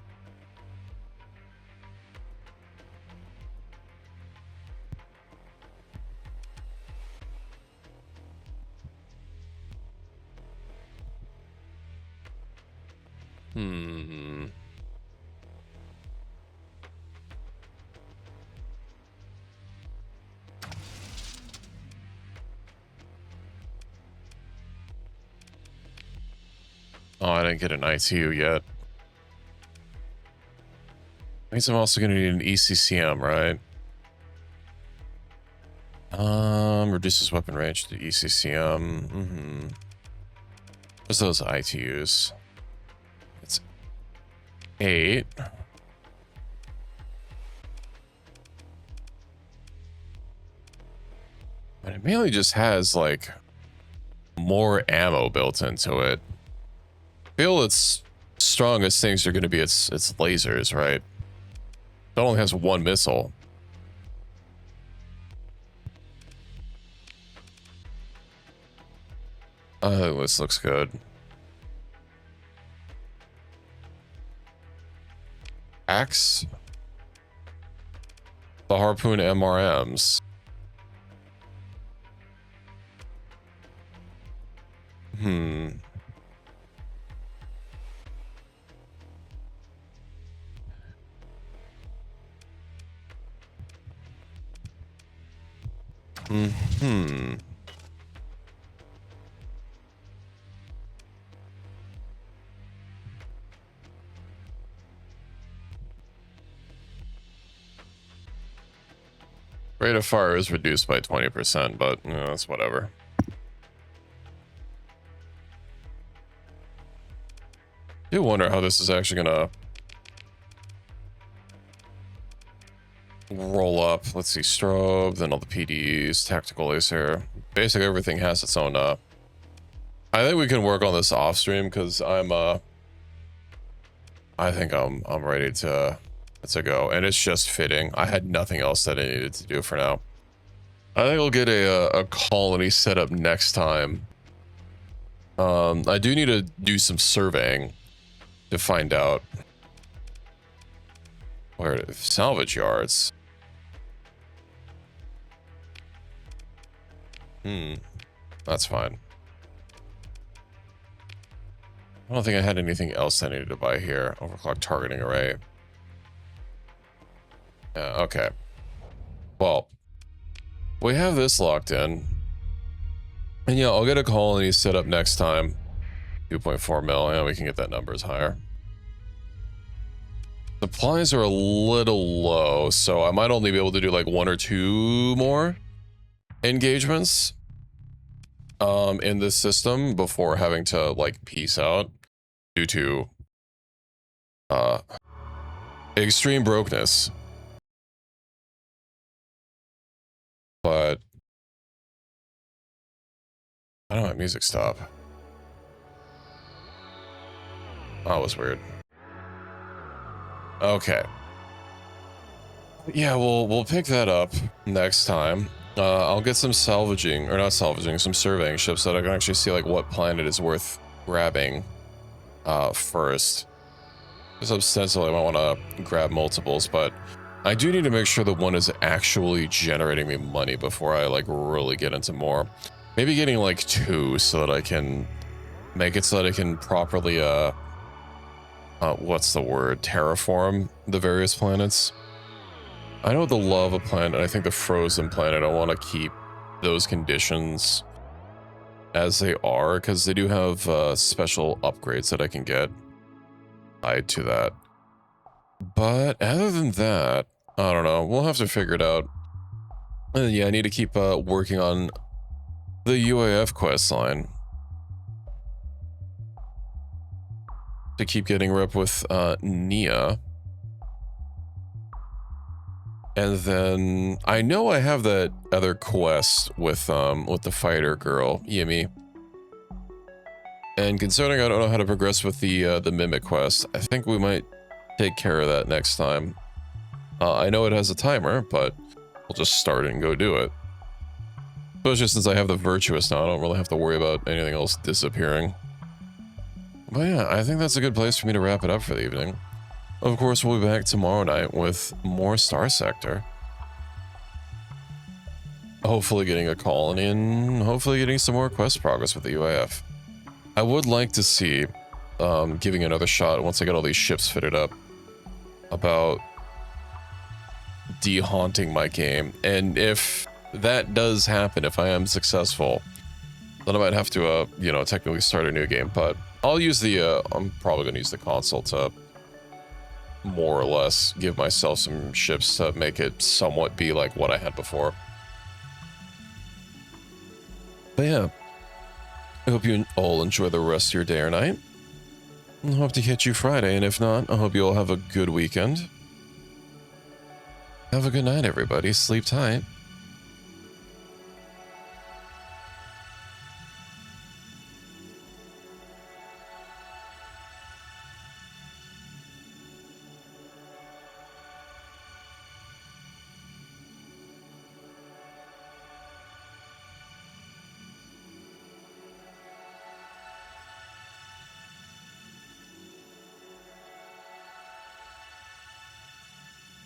Oh, I didn't get an ITU yet. Means I'm also gonna need an ECCM, right? Reduces weapon range to ECCM. What's those ITUs? It's 8. But it mainly just has like more ammo built into it. I feel its strongest things are going to be its lasers, right? It only has one missile. I think this looks good. Axe. The harpoon MRMs. Rate of fire is reduced by 20%, but you know, that's whatever. I do wonder how this is actually gonna roll up. Let's see, strobe, then all the PDs, tactical laser. Basically everything has its own I think we can work on this off stream because I think I'm ready to go, and it's just fitting. I had nothing else that I needed to do for now. I think I'll get a colony set up next time. I do need to do some surveying to find out where salvage yards. That's fine. I don't think I had anything else I needed to buy here. Overclock targeting array. Yeah, okay. Well, we have this locked in. And yeah, I'll get a colony set up next time. 2.4 mil, and we can get that numbers higher. Supplies are a little low, so I might only be able to do like 1 or 2 more engagements in this system before having to like peace out due to extreme brokenness. But I don't have music stop. That was weird. Okay. Yeah, we'll pick that up next time. I'll get some salvaging, or not salvaging, some surveying ships so that I can actually see like what planet is worth grabbing first. Because ostensibly I might want to grab multiples, but I do need to make sure that one is actually generating me money before I like really get into more. Maybe getting like 2 so that I can make it so that I can properly what's the word? Terraform the various planets. I know the lava planet, I think the frozen planet, I want to keep those conditions as they are, because they do have special upgrades that I can get tied to that. But other than that, I don't know. We'll have to figure it out. And yeah, I need to keep working on the UAF quest line to keep getting rep with Nia. And then I know I have that other quest with the fighter girl, Yimi. And considering I don't know how to progress with the mimic quest, I think we might take care of that next time. I know it has a timer, but we'll just start it and go do it. Especially since I have the virtuous now, I don't really have to worry about anything else disappearing. But yeah, I think that's a good place for me to wrap it up for the evening. Of course, we'll be back tomorrow night with more Starsector. Hopefully getting a colony and hopefully getting some more quest progress with the UAF. I would like to see, giving another shot once I get all these ships fitted up, about de-haunting my game. And if that does happen, if I am successful, then I might have to, you know, technically start a new game. But I'll use the, I'm probably going to use the console to more or less give myself some ships to make it somewhat be like what I had before. But yeah, I hope you all enjoy the rest of your day or night. I hope to catch you Friday, and if not, I hope you all have a good weekend. Have a good night, everybody. Sleep tight.